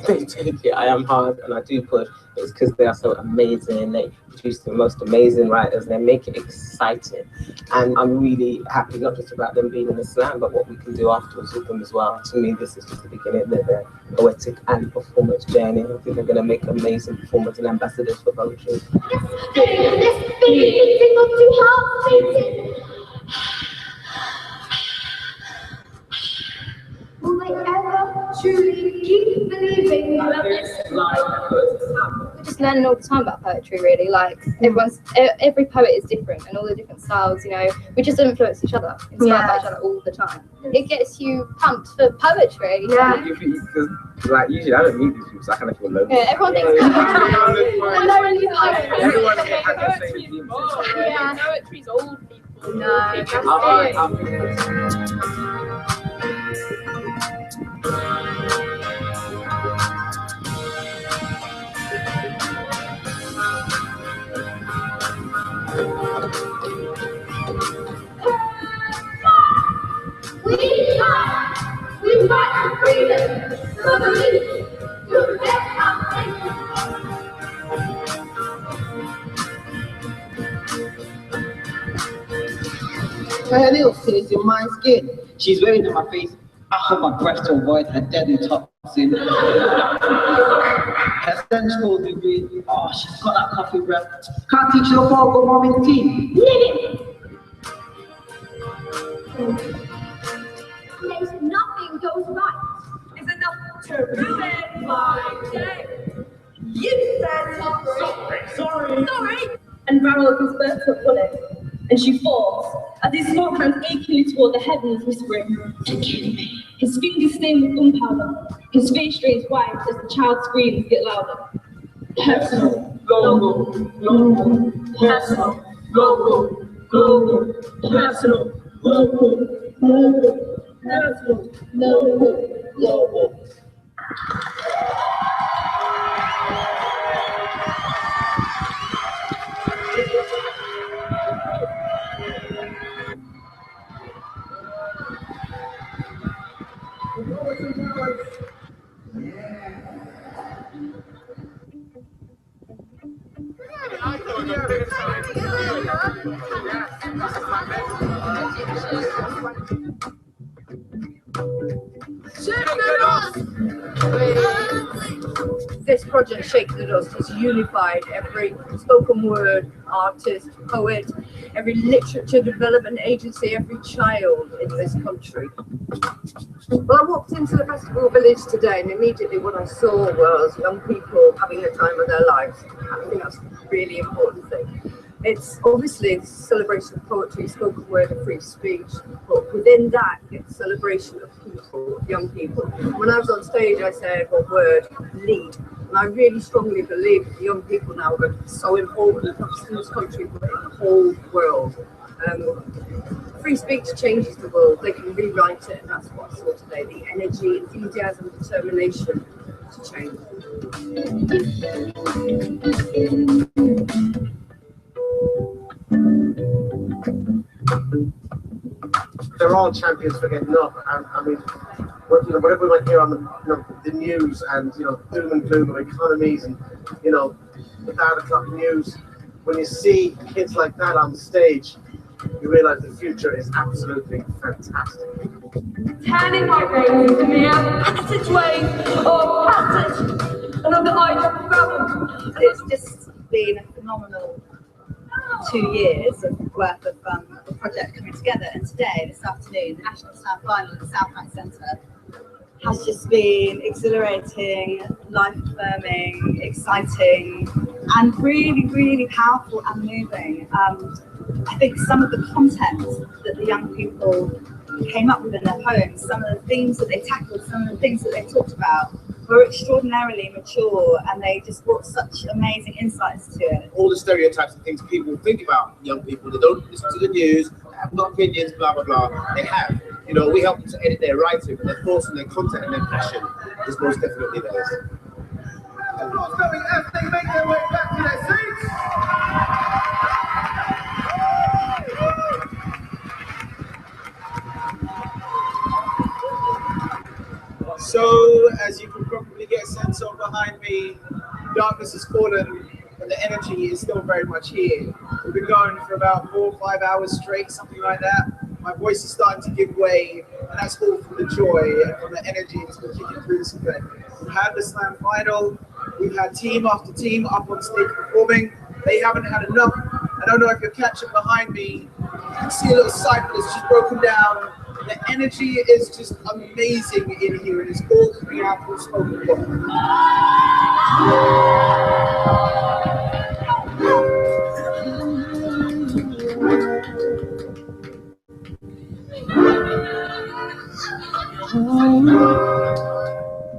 They take it. I am hard, and I do push. It's because they are so amazing. They produce the most amazing writers. They make it exciting, and I'm really happy not just about them being in the slam, but what we can do afterwards with them as well. To me, this is just the beginning of their poetic and performance journey. I think they're going to make amazing performers and ambassadors for poetry. Will they ever truly keep believing? We're just learning all the time about poetry, really. Like every poet is different, and all the different styles. You know, we just influence each other, inspire by each other all the time. It gets you pumped for poetry. Yeah. Like usually, I don't meet these people, so I kind of feel lonely. Yeah, everyone thinks everyone Poetry's old people. No, We fight for freedom, for belief, to protect our faith. Her nails is in my skin. She's wearing in my face. I hold my breath to avoid her deadly toxin. Her sensual degree. Oh, she's got that coffee breath. Can't teach her for good morning tea. There's nothing goes right. Is enough to ruin my day. You said sorry. And Barrel gives birth to a bullet, and she falls, as his smoke runs achingly toward the heavens, whispering, "Forgive me." His fingers stained with gunpowder, his face drains white as the child's screams get louder. Personal, global, personal, global, personal, global. This project, Shake the Dust, has unified every spoken word artist, poet, every literature development agency, every child in this country. Well, I walked into the festival village today, and immediately what I saw was young people having a time of their lives. I think that's a really important thing. It's obviously a celebration of poetry, spoken word, and free speech, but within that, it's a celebration of people, young people. When I was on stage, I said one word, lead. And I really strongly believe that young people now are going to be so important, not just in this country, but in the whole world. Free speech changes the world. They can rewrite it, and that's what I saw today. The energy, enthusiasm, determination to change. They're all champions for getting up. I mean, whatever we might hear on the news and doom and gloom of economies and the bad o'clock news, when you see kids like that on the stage, you realise the future is absolutely fantastic. Turning my brain into mere passageway or passage, another eye of gravel. It's just been a phenomenal 2 years worth of the project coming together, and today, this afternoon, the National Sound Final at the South Bank Centre has just been exhilarating, life-affirming, exciting, and really, really powerful and moving. I think some of the content that the young people came up with in their poems, some of the themes that they tackled, some of the things that they talked about were extraordinarily mature, and they just brought such amazing insights to it. All the stereotypes and things people think about young people, they don't listen to the news, they have no opinions, blah, blah, blah. They have. You know, we help them to edit their writing, but their thoughts and their content and their passion is most definitely theirs. Applause coming as they make their way back to their seats. So, as you can probably get a sense of behind me, darkness has fallen, but the energy is still very much here. We've been going for about 4 or 5 hours straight, something like that. My voice is starting to give way, and that's all from the joy and from the energy that's been kicking through this event. We've had the slam final, we've had team after team up on stage performing. They haven't had enough. I don't know if you're catching behind me. You can see a little cycle that's just broken down. The energy is just amazing in here, and it's all coming out through spoken word.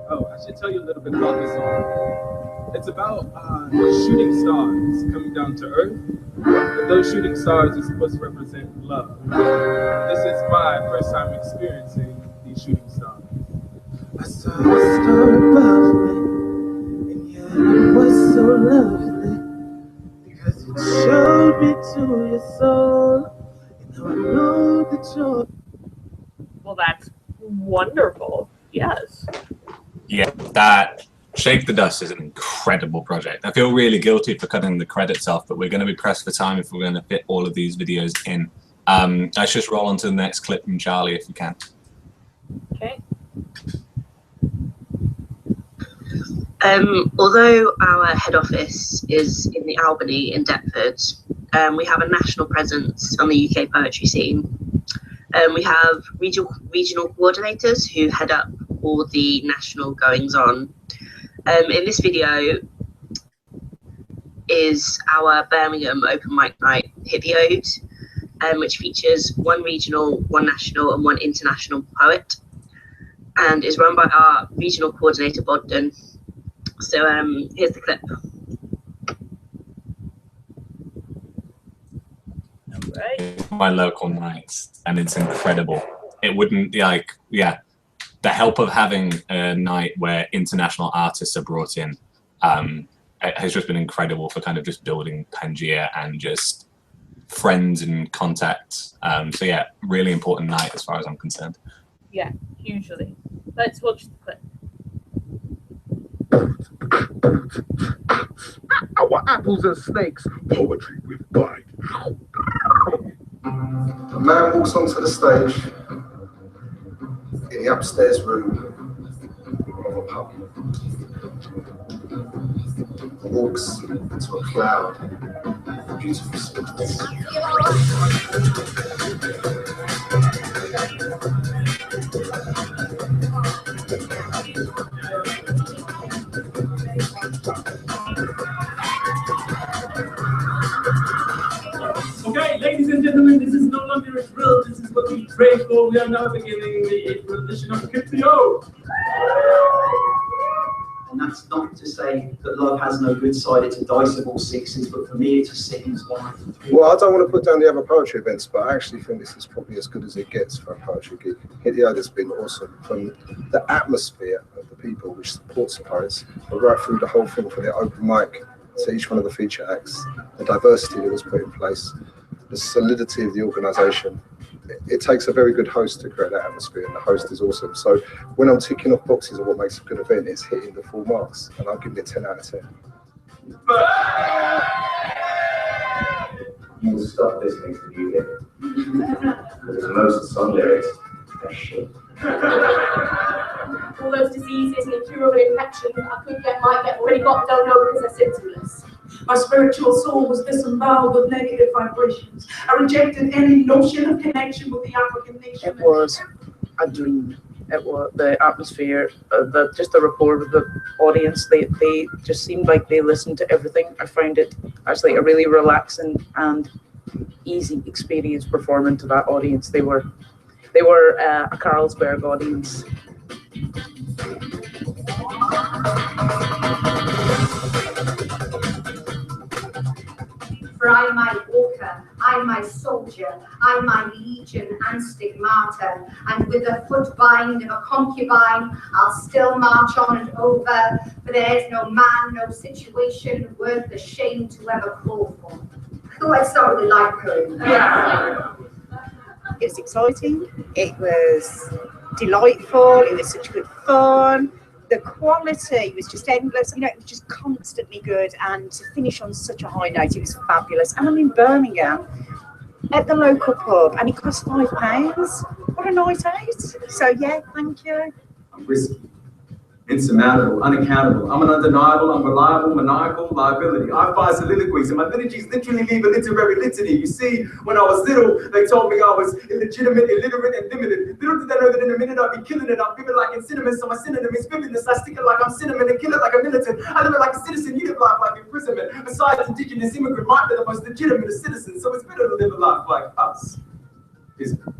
Oh, I should tell you a little bit about this song. It's about shooting stars coming down to Earth, but those shooting stars are supposed to represent love. This is my first time experiencing these shooting stars. I saw a star above me, and yeah, it was so lovely, because it showed me to your soul, and now I know that you're... Well, that's wonderful. Yes. Yeah, that Shake the Dust is an incredible project. I feel really guilty for cutting the credits off, but we're going to be pressed for time if we're going to fit all of these videos in. Let's just roll on to the next clip from Charlie if we can. Okay. Although our head office is in the Albany in Deptford, we have a national presence on the UK poetry scene. We have regional coordinators who head up all the national goings-on. In this video is our Birmingham open mic night Hippie Ode, which features one regional, one national and one international poet, and is run by our regional coordinator Bodden. So here's the clip. Right. My local nights, and it's incredible. It wouldn't like, yeah, the help of having a night where international artists are brought in has just been incredible for kind of just building Pangaea and just friends and contacts. So yeah, really important night as far as I'm concerned. Yeah, hugely. Let's watch the clip. Our apples and snakes, poetry with bite. A man walks onto the stage in the upstairs room of a pub. Walks into a cloud of beautiful smiles. Okay, ladies and gentlemen, this is no longer a drill. This is what we pray for. We are now beginning the April edition of Crypto. And that's not to say that love has no good side. It's a dice of all sixes, but for me, it's a 6, 1, 3. Well, I don't want to put down the other poetry events, but I actually think this is probably as good as it gets for a poetry gig. Hit the Ode has been awesome, from the atmosphere of the people, which supports the poets, but right through the whole thing, from the open mic to each one of the feature acts, the diversity that was put in place, the solidity of the organisation. It takes a very good host to create that atmosphere, and the host is awesome. So when I'm ticking off boxes of what makes a good event, it's hitting the full marks, and I'll give it a 10 out of 10. You will stop listening to music because most of the song lyrics are shit. All those diseases and incurable infections I could get, might get, already got, don't know because they're symptomless. My spiritual soul was disemboweled with negative vibrations. I rejected any notion of connection with the African nation. It was a dream. It was the atmosphere, just the rapport with the audience. They just seemed like they listened to everything. I found it actually a really relaxing and easy experience performing to that audience. They were a Carlsberg audience. For I'm my walker, I'm my soldier, I'm my legion and stigmata, and with the foot bind of a concubine, I'll still march on and over, for there's no man, no situation worth the shame to ever call for. I thought I'd start with a light poem. Yeah. It was exciting, it was delightful, it was such good fun. The quality was just endless, you know, it was just constantly good, and to finish on such a high note, it was fabulous. And I'm in Birmingham at the local pub, and it cost £5. What a night out. So yeah, thank you. I'm risky, insurmountable, unaccountable. I'm an undeniable, unreliable, maniacal liability. I fire soliloquies, and my liturgies literally leave a literary litany. You see, when I was little, they told me I was illegitimate, illiterate, and limited. Little did they know that in a minute I'd be killing it. I'm vivid like in cinnamon, so my synonym is vividness. I stick it like I'm cinnamon and kill it like a militant. I live it like a citizen, you live life like imprisonment. Besides, indigenous immigrant might be the most legitimate of citizens, so it's better to live a life like us. Isn't it?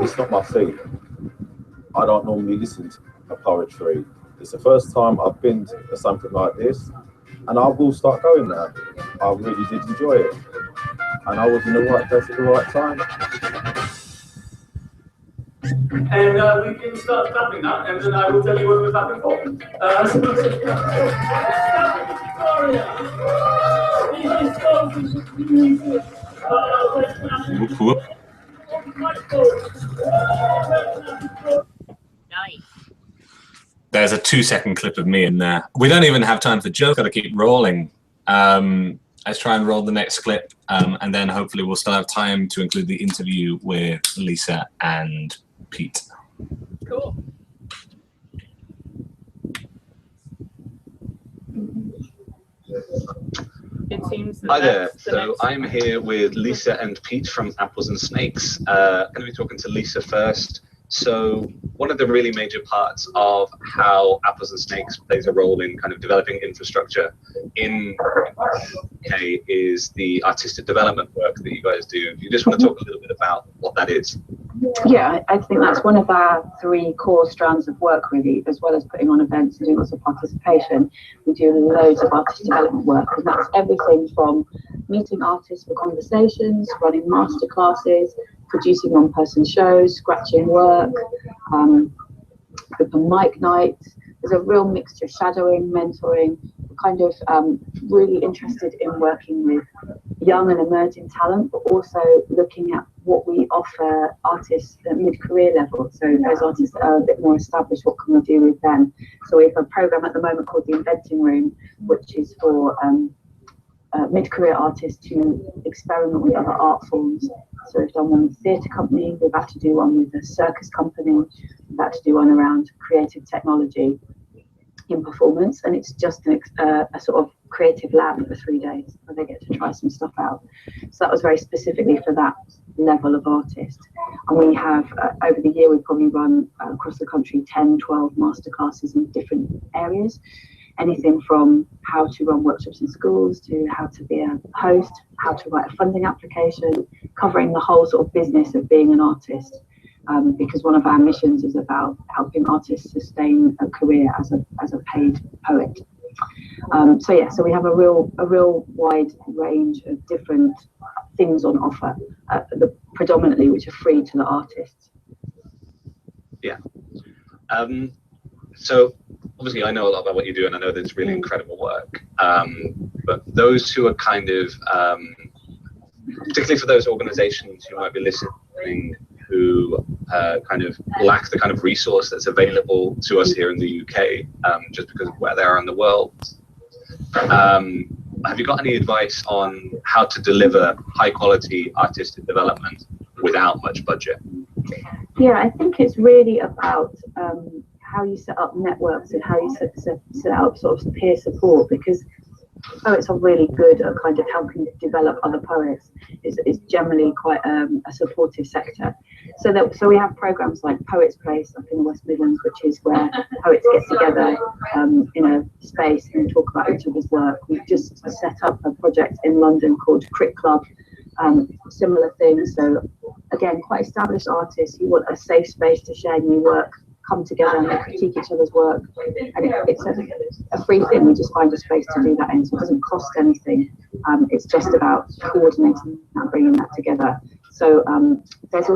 It's not my thing. I don't normally listen to poetry. It's the first time I've been to something like this, and I will start going now. I really did enjoy it, and I was in the right place at the right time. And we can start clapping now, and then I will tell you what we're clapping for. Nice. There's a 2-second clip of me in there. We don't even have time for jokes. Got to keep rolling. Let's try and roll the next clip, and then hopefully we'll still have time to include the interview with Lisa and Pete. Cool. It seems Hi there. So I'm here with Lisa and Pete from Apples and Snakes. Going to be talking to Lisa first. So one of the really major parts of how Apples and Snakes plays a role in kind of developing infrastructure in the UK is the artistic development work that you guys do. You just want to talk a little bit about what that is? Yeah, I think that's one of our 3 core strands of work, really, as well as putting on events and doing lots of participation. We do loads of artist development work, and that's everything from meeting artists for conversations, running masterclasses, producing one-person shows, scratching work, open mic nights. There's a real mixture of shadowing, mentoring. We're kind of really interested in working with young and emerging talent, but also looking at what we offer artists at mid-career level. So those artists that are a bit more established, what can we do with them? So we have a program at the moment called the Inventing Room, which is for mid-career artists to experiment with other art forms. So we've done one with a theatre company, we've had to do one with a circus company, we've had to do one around creative technology in performance, and it's just a sort of creative lab for 3 days where they get to try some stuff out. So that was very specifically for that level of artist. And we have, over the year, we've probably run across the country 10, 12 masterclasses in different areas. Anything from how to run workshops in schools to how to be a host, how to write a funding application, covering the whole sort of business of being an artist. Because one of our missions is about helping artists sustain a career as a paid poet. So we have a real wide range of different things on offer, predominantly which are free to the artists. Yeah. So obviously I know a lot about what you do, and I know that it's really incredible work. But those who are kind of, particularly for those organizations who might be listening, who kind of lack the kind of resource that's available to us here in the UK, just because of where they are in the world. Have you got any advice on how to deliver high quality artistic development without much budget? Yeah, I think it's really about how you set up networks and how you set up sort of peer support, because poets are really good at kind of helping develop other poets. It's generally quite a supportive sector. So we have programs like Poets Place up in the West Midlands, which is where poets get together in a space and talk about each other's work. We've just set up a project in London called Crit Club, similar thing. So a again, quite established artists who want a safe space to share new work, come together and critique each other's work. And it's a free thing. We just find a space to do that in, so it doesn't cost anything. It's just about coordinating and bringing that together. So there's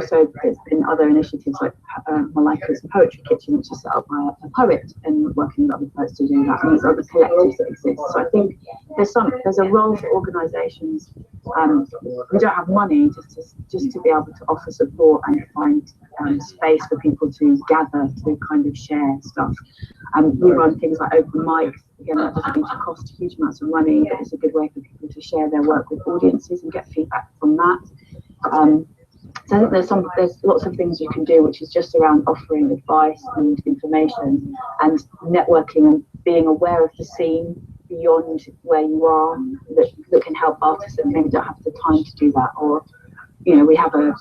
been other initiatives like Malika's Poetry Kitchen, which is set up by a poet and working with other poets to do that. And there's other collectives that exist. So I think there's a role for organisations. We don't have money just to be able to offer support and find space for people to gather to kind of share stuff. We run things like open mics. Again, that doesn't need to cost huge amounts of money, but it's a good way for people to share their work with audiences and get feedback from that. So I think there's lots of things you can do, which is just around offering advice and information and networking and being aware of the scene beyond where you are that can help artists that maybe don't have the time to do that. Or, you know, we have a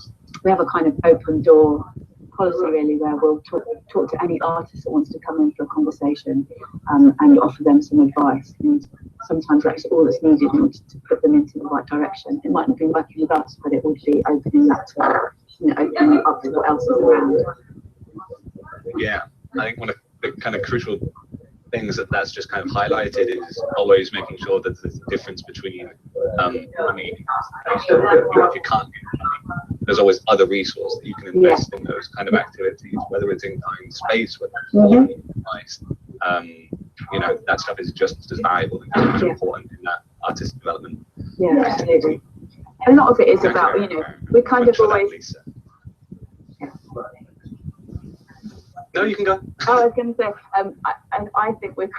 kind of open door policy really, where we'll talk to any artist that wants to come in for a conversation and offer them some advice. And sometimes that's all that's needed in order to put them into the right direction. It might not be working with us, but it would be opening that to, you know, opening up to what else is around. Yeah, I think one of the kind of crucial things that's just kind of highlighted is always making sure that there's a difference between money. If you can't get money, there's always other resources that you can invest in those kind of activities, whether it's in time, space, whether it's advice. You know, that stuff is just as valuable and just as important in that artistic development. Yeah, absolutely. A lot of it is about, you know, we kind of always. No, you can go. Oh, I was going to say, I think we're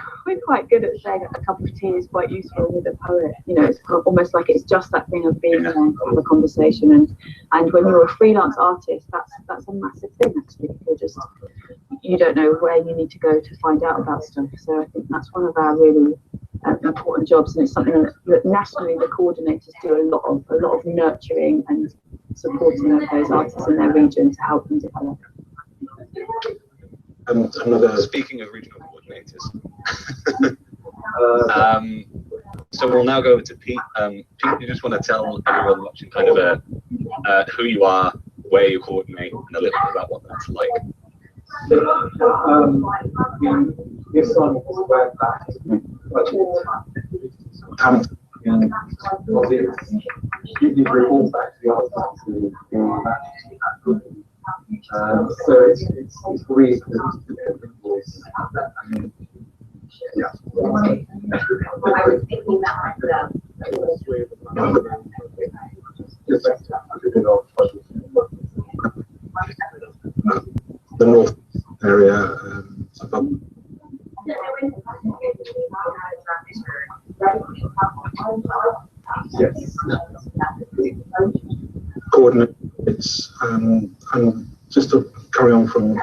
quite good at saying a cup of tea is quite useful with a poet. You know, it's almost like it's just that thing of being there to have a conversation. And when you're a freelance artist, that's a massive thing actually. You don't know where you need to go to find out about stuff. So I think that's one of our really important jobs, and it's something that nationally the coordinators do a lot of nurturing and supporting of those artists in their region to help them develop. Speaking of regional coordinators, so we'll now go over to Pete. Pete, you just want to tell everyone watching kind of who you are, where you coordinate, and a little bit about what that's like. This song is where that you report back to the artist. So it's really voice. Yeah. The north area, yes. Coordinates and just to carry on from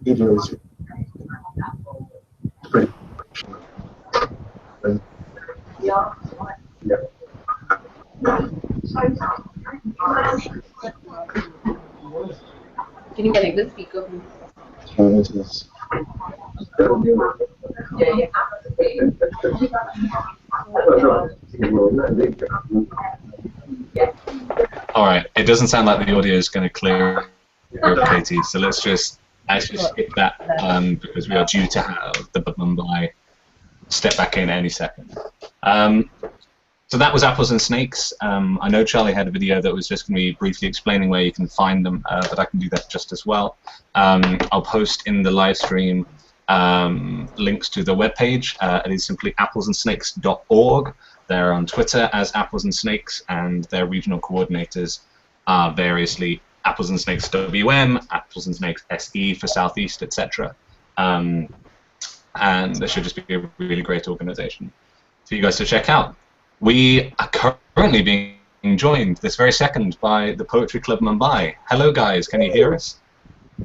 videos. Pretty. Yeah. Can you connect the speaker? All right, it doesn't sound like the audio is going to clear, Katie, so let's just actually skip that because we are due to have the Mumbai step back in any second. So that was Apples and Snakes. I know Charlie had a video that was just going to be briefly explaining where you can find them, but I can do that just as well. I'll post in the live stream links to the webpage. It is simply applesandsnakes.org. They're on Twitter as Apples and Snakes, and their regional coordinators are variously Apples and Snakes WM, Apples and Snakes SE for Southeast, etc. And they should just be a really great organization for you guys to check out. We are currently being joined this very second by the Poetry Club Mumbai. Hello guys, can you hear us?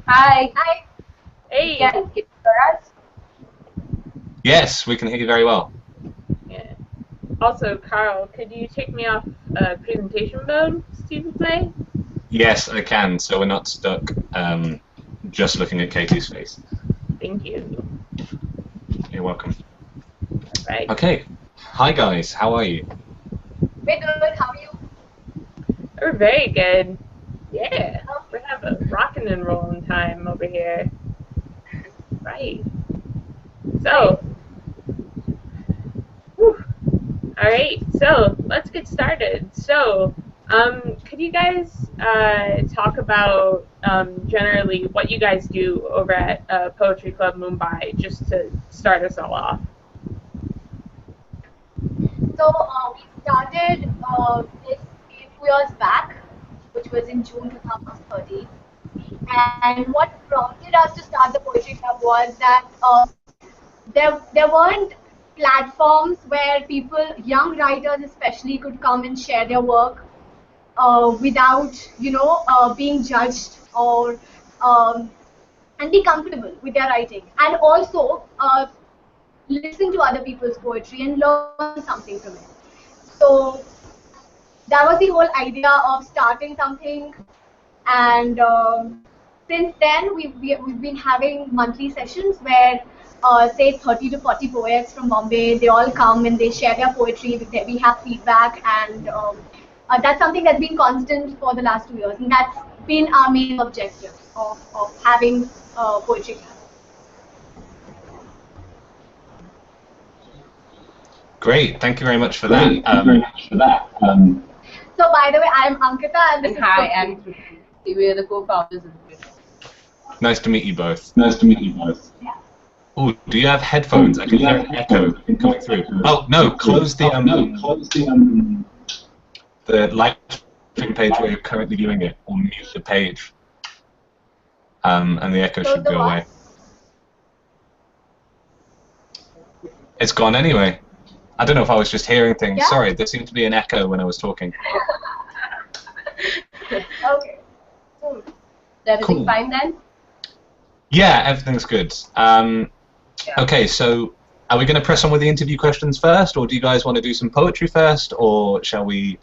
Hi. Hi. Hey. Yeah, can you hear us? Yes, we can hear you very well. Yeah. Also, Carl, could you take me off presentation mode to play? Yes, I can, so we're not stuck just looking at Katie's face. Thank you. You're welcome. Right. Okay. Hi guys, how are you? We're good. How are you? We're very good. Yeah. We're having a rocking and rolling time over here. Right. So, whew. All right. So let's get started. So, could you guys talk about generally what you guys do over at Poetry Club Mumbai, just to start us all off? So we started this 2 years back, which was in June 2013. And what prompted us to start the Poetry Club was that there weren't platforms where people, young writers especially, could come and share their work without, being judged or and be comfortable with their writing, and also listen to other people's poetry and learn something from it. So that was the whole idea of starting something, and since then we've been having monthly sessions where say 30 to 40 poets from Bombay, they all come and they share their poetry. We have feedback, and that's something that's been constant for the last 2 years, and that's been our main objective of having poetry club. Great, thank you very much for that. So by the way, I'm Ankita, and hi, I'm Trishti. We are the co-founders of the business. Nice to meet you both. Nice to meet you both. Oh, do you have headphones? I can hear an echo coming through. Oh no, close the live stream page where you're currently viewing it, or mute the page, and the echo should go away. It's gone anyway. I don't know if I was just hearing things. Yeah? Sorry, there seemed to be an echo when I was talking. Okay. Cool. Is everything fine then? Yeah, everything's good. Okay, so are we going to press on with the interview questions first, or do you guys want to do some poetry first, or shall we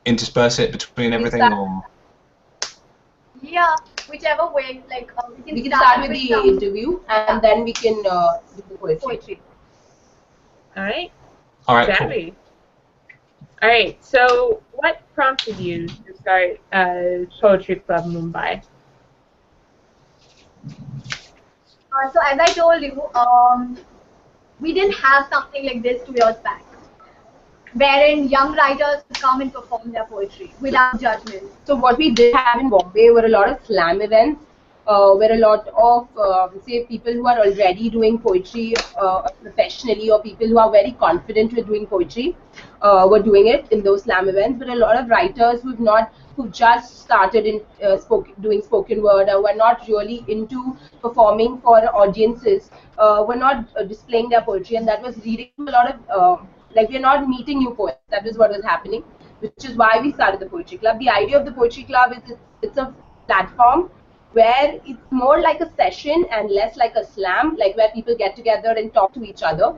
intersperse it between everything? Or Yeah, whichever way. Like we can start with the interview, and then we can do the poetry. All right. All right. Cool. All right. So, what prompted you to start Poetry Club Mumbai? So as I told you, we didn't have something like this 2 years back, wherein young writers could come and perform their poetry without judgment. So what we did have in Bombay were a lot of slam events, where a lot of say people who are already doing poetry professionally, or people who are very confident with doing poetry were doing it in those slam events. But a lot of writers who just started in doing spoken word, or were not really into performing for audiences, were not displaying their poetry, and that was leading to a lot of like we're not meeting new poets. That is what was happening, which is why we started the Poetry Club. The idea of the Poetry Club is it's a platform where it's more like a session and less like a slam, like where people get together and talk to each other.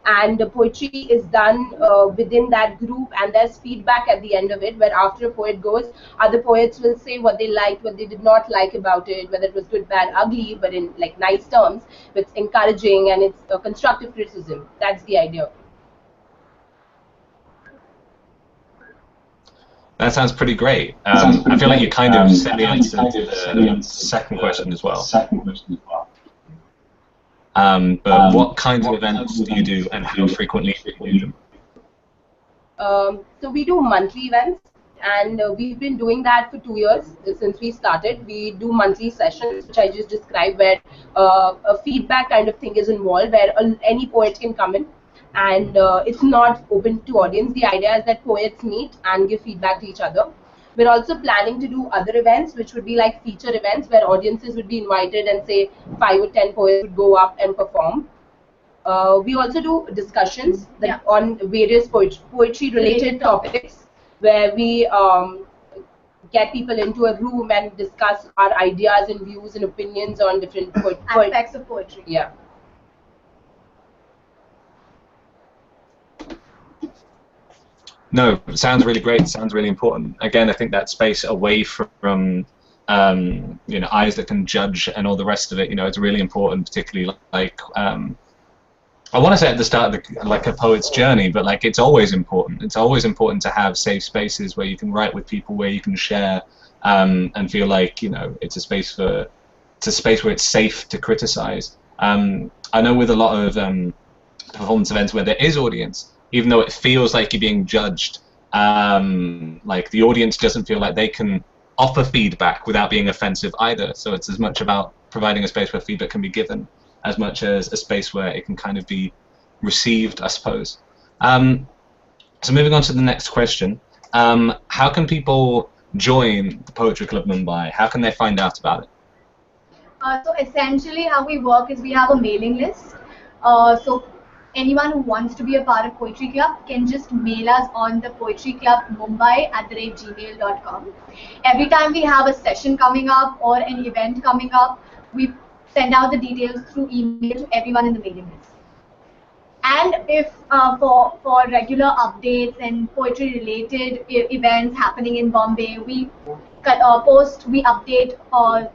And the poetry is done within that group, and there's feedback at the end of it, where after a poet goes, other poets will say what they liked, what they did not like about it, whether it was good, bad, ugly, but in like nice terms. It's encouraging and it's constructive criticism. That's the idea. That sounds pretty great. I feel like you kind of said the answer to the second question as well. But what kinds of events do you do, and how frequently do you do them? So we do monthly events, and we've been doing that for 2 years since we started. We do monthly sessions, which I just described, where a feedback kind of thing is involved, where any poet can come in, and it's not open to audience. The idea is that poets meet and give feedback to each other. We're also planning to do other events, which would be like feature events, where audiences would be invited and say 5 or 10 poets would go up and perform. We also do discussions on various poetry-related topics, where we get people into a room and discuss our ideas and views and opinions on different aspects of poetry. Yeah. No, it sounds really great. It sounds really important. Again, I think that space away from you know, eyes that can judge and all the rest of it, you know, it's really important, particularly like I want to say at the start of like a poet's journey, but like it's always important. It's always important to have safe spaces where you can write with people, where you can share, and feel like, you know, it's a space where it's safe to criticize. I know with a lot of performance events where there is audience, even though it feels like you're being judged, like the audience doesn't feel like they can offer feedback without being offensive either. So it's as much about providing a space where feedback can be given as much as a space where it can kind of be received, I suppose. So moving on to the next question, how can people join the Poetry Club Mumbai? How can they find out about it? So essentially how we work is we have a mailing list. So anyone who wants to be a part of Poetry Club can just mail us on the poetryclubmumbai@gmail.com. Every time we have a session coming up or an event coming up, we send out the details through email to everyone in the mailing list. And if for regular updates and poetry related events happening in Bombay, we update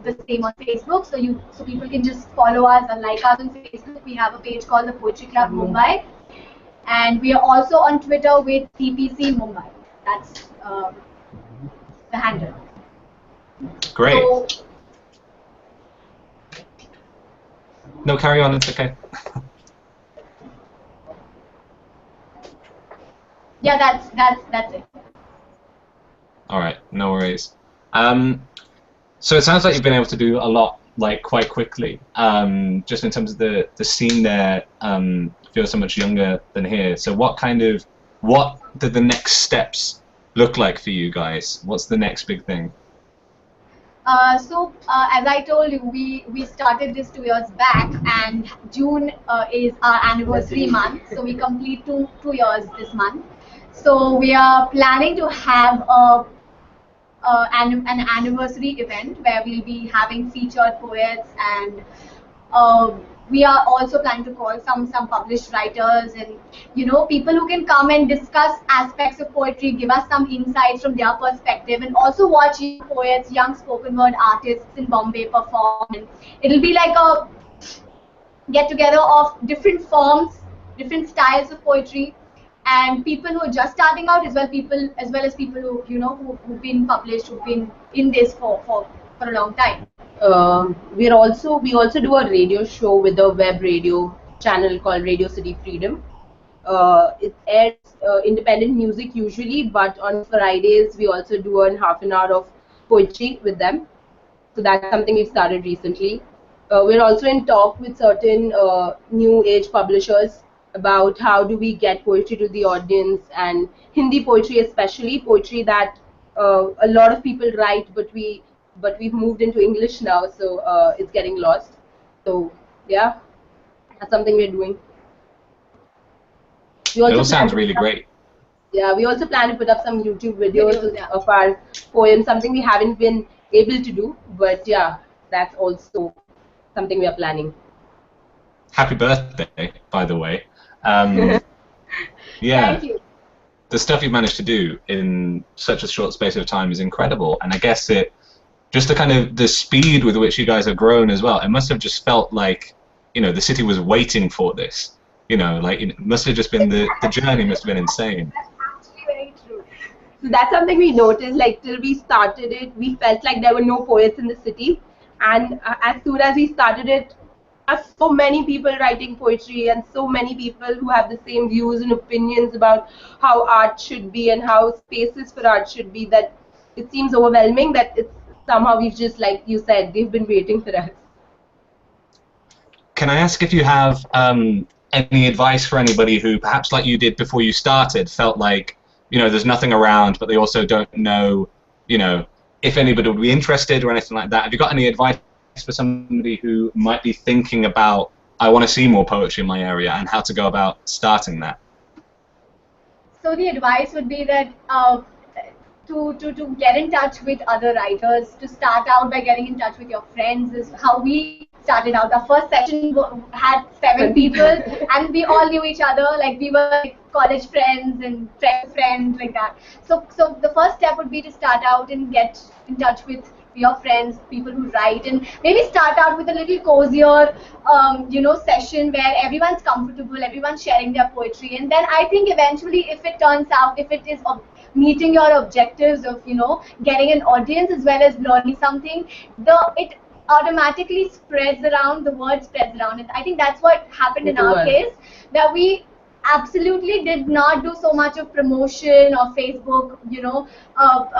the same on Facebook, so people can just follow us and like us on Facebook. We have a page called the Poetry Club Mumbai, and we are also on Twitter with TPC Mumbai. That's the handle. Great. So, no, carry on. It's okay. yeah, that's it. All right, no worries. So it sounds like you've been able to do a lot, like quite quickly. Just in terms of the scene there, feels so much younger than here. So what did the next steps look like for you guys? What's the next big thing? So as I told you, we started this 2 years back, and June is our anniversary month. So we complete two years this month. So we are planning to have an anniversary event where we'll be having featured poets, and we are also planning to call some published writers and, you know, people who can come and discuss aspects of poetry, give us some insights from their perspective, and also watch young poets, young spoken word artists in Bombay perform. And it'll be like a get together of different forms, different styles of poetry, and people who are just starting out as well as people who, you know, who've been published, who've been in this for a long time. We also do a radio show with a web radio channel called Radio City Freedom. It airs independent music usually, but on Fridays we also do a half an hour of poetry with them. So that's something we've started recently. We're also in talk with certain new age publishers about how do we get poetry to the audience, and Hindi poetry especially, poetry that a lot of people write, but we've moved into English now, so it's getting lost. So yeah, that's something we're doing. It all sounds really great. Yeah, we also plan to put up some YouTube videos of our poems, something we haven't been able to do, but yeah, that's also something we are planning. Happy birthday, by the way. Yeah. Thank you. The stuff you've managed to do in such a short space of time is incredible, and I guess just the kind of the speed with which you guys have grown as well. It must have just felt like, you know, the city was waiting for this. You know, like it must have just been the journey must have been insane. Very true. So that's something we noticed. Like till we started it, we felt like there were no poets in the city, and as soon as we started it, there are so many people writing poetry and so many people who have the same views and opinions about how art should be and how spaces for art should be, that it seems overwhelming that it's somehow we've just, like you said, they've been waiting for us. Can I ask if you have any advice for anybody who, perhaps like you did before you started, felt like, you know, there's nothing around, but they also don't know, you know, if anybody would be interested or anything like that? Have you got any advice for somebody who might be thinking about, I want to see more poetry in my area, and how to go about starting that? So the advice would be that to get in touch with other writers, to start out by getting in touch with your friends, is how we started out. Our first session had 7 people and we all knew each other, like we were like college friends and friends like that. So the first step would be to start out and get in touch with your friends, people who write, and maybe start out with a little cozier, session where everyone's comfortable, everyone's sharing their poetry, and then I think eventually, if it turns out, if it is meeting your objectives of getting an audience as well as learning something, it automatically spreads around, the word spreads around. And I think that's what happened in our case, that we absolutely did not do so much of promotion or Facebook,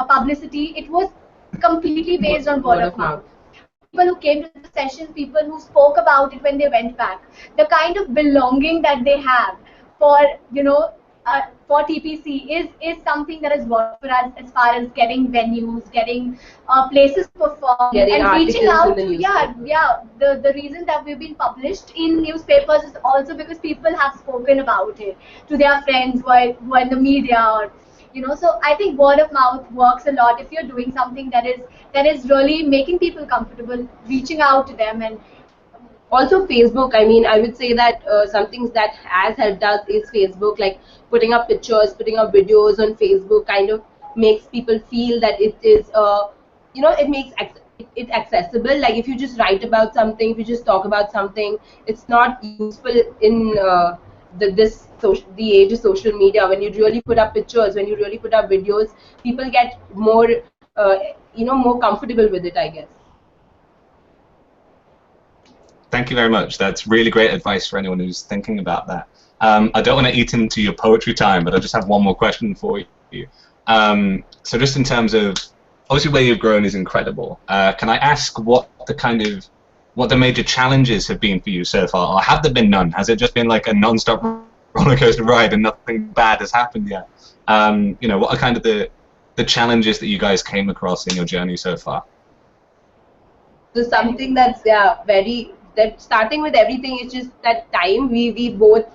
publicity. It was completely based on word of mouth. People who came to the sessions, people who spoke about it when they went back, the kind of belonging that they have for, for TPC is something that has worked for us as far as getting venues, getting places to perform, and reaching out. The reason that we've been published in newspapers is also because people have spoken about it to their friends who are in the media, or so I think word of mouth works a lot if you're doing something that is really making people comfortable, reaching out to them. And also Facebook, I mean, I would say that something that has helped us is Facebook, like putting up pictures, putting up videos on Facebook kind of makes people feel that it is, it makes it accessible. Like if you just write about something, if you just talk about something, it's not useful in the age of social media. When you really put up pictures, when you really put up videos, people get more, more comfortable with it, I guess. Thank you very much. That's really great advice for anyone who's thinking about that. I don't want to eat into your poetry time, but I just have one more question for you. So just in terms of, obviously where you've grown is incredible. Can I ask what the major challenges have been for you so far, or have there been none? Has it just been like a non-stop roller coaster ride and nothing bad has happened yet? What are kind of the challenges that you guys came across in your journey so far? So something that's starting with everything is just that time. We both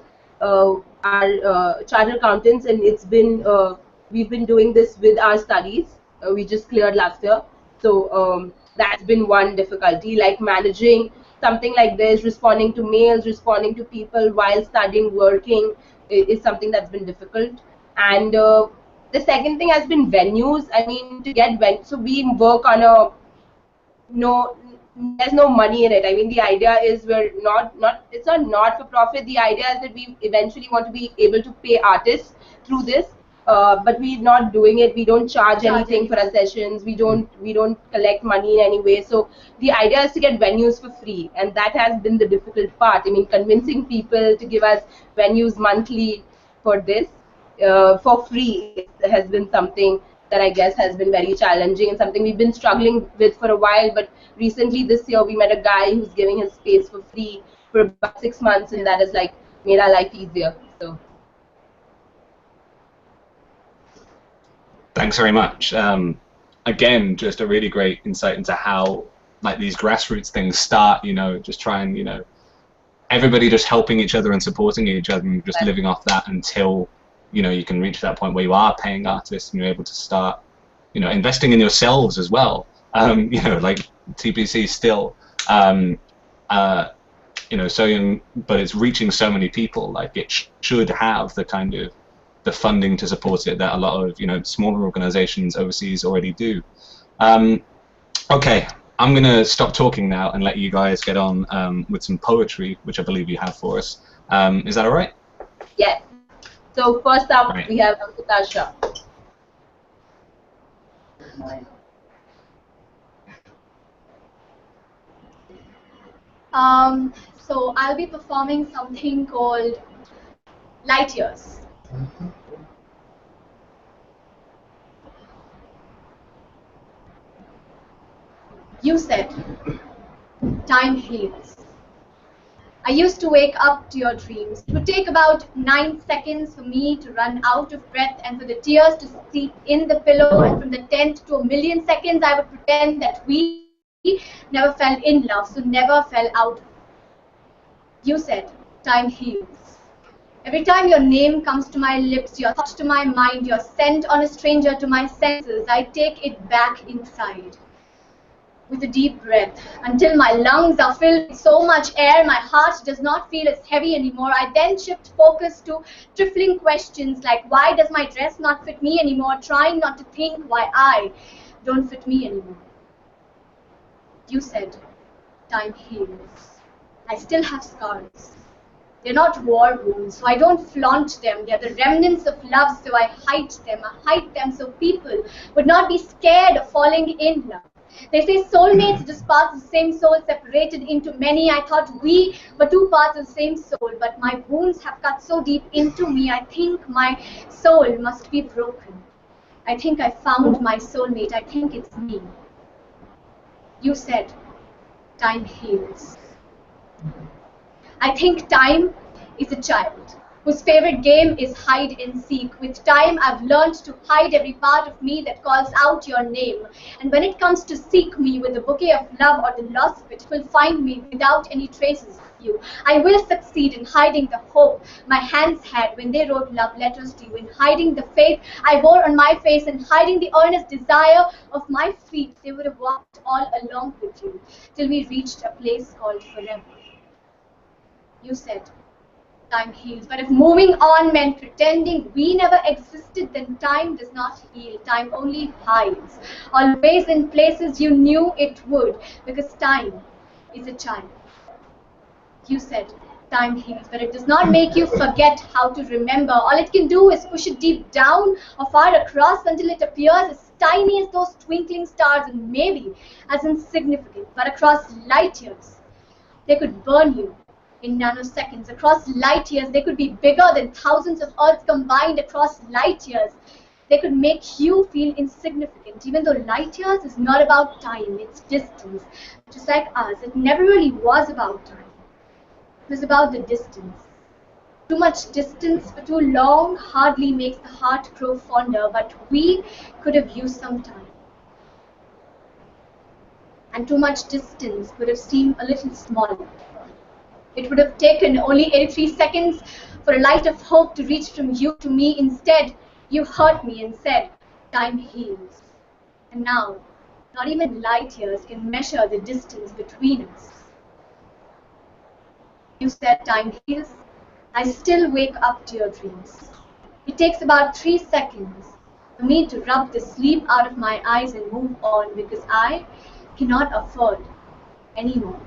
are chartered accountants, and it's been we've been doing this with our studies. We just cleared last year, so that's been one difficulty, like managing something like this, responding to mails, responding to people while studying, working, is something that's been difficult. And the second thing has been venues. I mean, to get venues, so we work on there's no money in it. I mean, the idea is it's not for profit. The idea is that we eventually want to be able to pay artists through this, but we're not doing it. We don't charge anything for our sessions. We don't collect money in any way. So the idea is to get venues for free, and that has been the difficult part. I mean, convincing people to give us venues monthly for this for free has been something that I guess has been very challenging and something we've been struggling with for a while. But recently this year we met a guy who's giving his space for free for about 6 months, and that has like made our life easier. So thanks very much. Again, just a really great insight into how like these grassroots things start, just trying, everybody just helping each other and supporting each other and just living off that until you can reach that point where you are paying artists and you're able to start, investing in yourselves as well. Like TPC still, so young, but it's reaching so many people. Like it should have the kind of the funding to support it that a lot of smaller organizations overseas already do. Okay, I'm gonna stop talking now and let you guys get on with some poetry, which I believe you have for us. Is that all right? Yes. So first up, we have Natasha. So I'll be performing something called Light Years. You said, time heals. I used to wake up to your dreams. It would take about 9 seconds for me to run out of breath and for the tears to seep in the pillow, and from the 10th to 1,000,000 seconds I would pretend that we never fell in love, so never fell out. You said, time heals. Every time your name comes to my lips, your thought to my mind, your scent on a stranger to my senses, I take it back inside. With a deep breath, until my lungs are filled with so much air, my heart does not feel as heavy anymore. I then shift focus to trifling questions like, why does my dress not fit me anymore? Trying not to think why I don't fit me anymore. You said, time heals. I still have scars. They're not war wounds, so I don't flaunt them. They're the remnants of love, so I hide them. I hide them so people would not be scared of falling in love. They say soulmates are just parts of the same soul separated into many. I thought we were two parts of the same soul, but my wounds have cut so deep into me. I think my soul must be broken. I think I found my soulmate. I think it's me. You said, time heals. I think time is a child whose favorite game is hide and seek. With time, I've learned to hide every part of me that calls out your name. And when it comes to seek me with the bouquet of love or the loss of it, will find me without any traces of you. I will succeed in hiding the hope my hands had when they wrote love letters to you, in hiding the faith I wore on my face, and hiding the earnest desire of my feet. They would have walked all along with you till we reached a place called forever. You said, time heals. But if moving on meant pretending we never existed, then time does not heal. Time only hides, always in places you knew it would, because time is a child. You said, time heals, but it does not make you forget how to remember. All it can do is push it deep down or far across until it appears as tiny as those twinkling stars, and maybe as insignificant, but across light years. They could burn you in nanoseconds. Across light years, they could be bigger than thousands of Earths combined. Across light years, they could make you feel insignificant. Even though light years is not about time, it's distance. Just like us, it never really was about time. It was about the distance. Too much distance for too long hardly makes the heart grow fonder, but we could have used some time. And too much distance would have seemed a little smaller. It would have taken only 83 seconds for a light of hope to reach from you to me. Instead, you hurt me and said, time heals. And now, not even light years can measure the distance between us. You said, time heals. I still wake up to your dreams. It takes about 3 seconds for me to rub the sleep out of my eyes and move on, because I cannot afford anymore.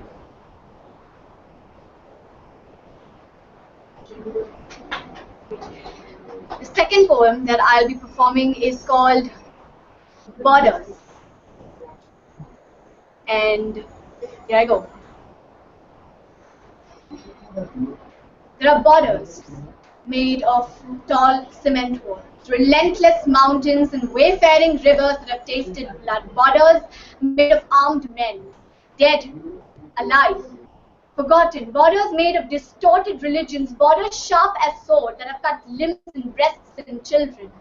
The second poem that I'll be performing is called Borders. And here I go. There are borders made of tall cement walls, relentless mountains and wayfaring rivers that have tasted blood. Borders made of armed men, dead, alive, forgotten. Borders made of distorted religions. Borders sharp as swords that have cut limbs and breasts and children.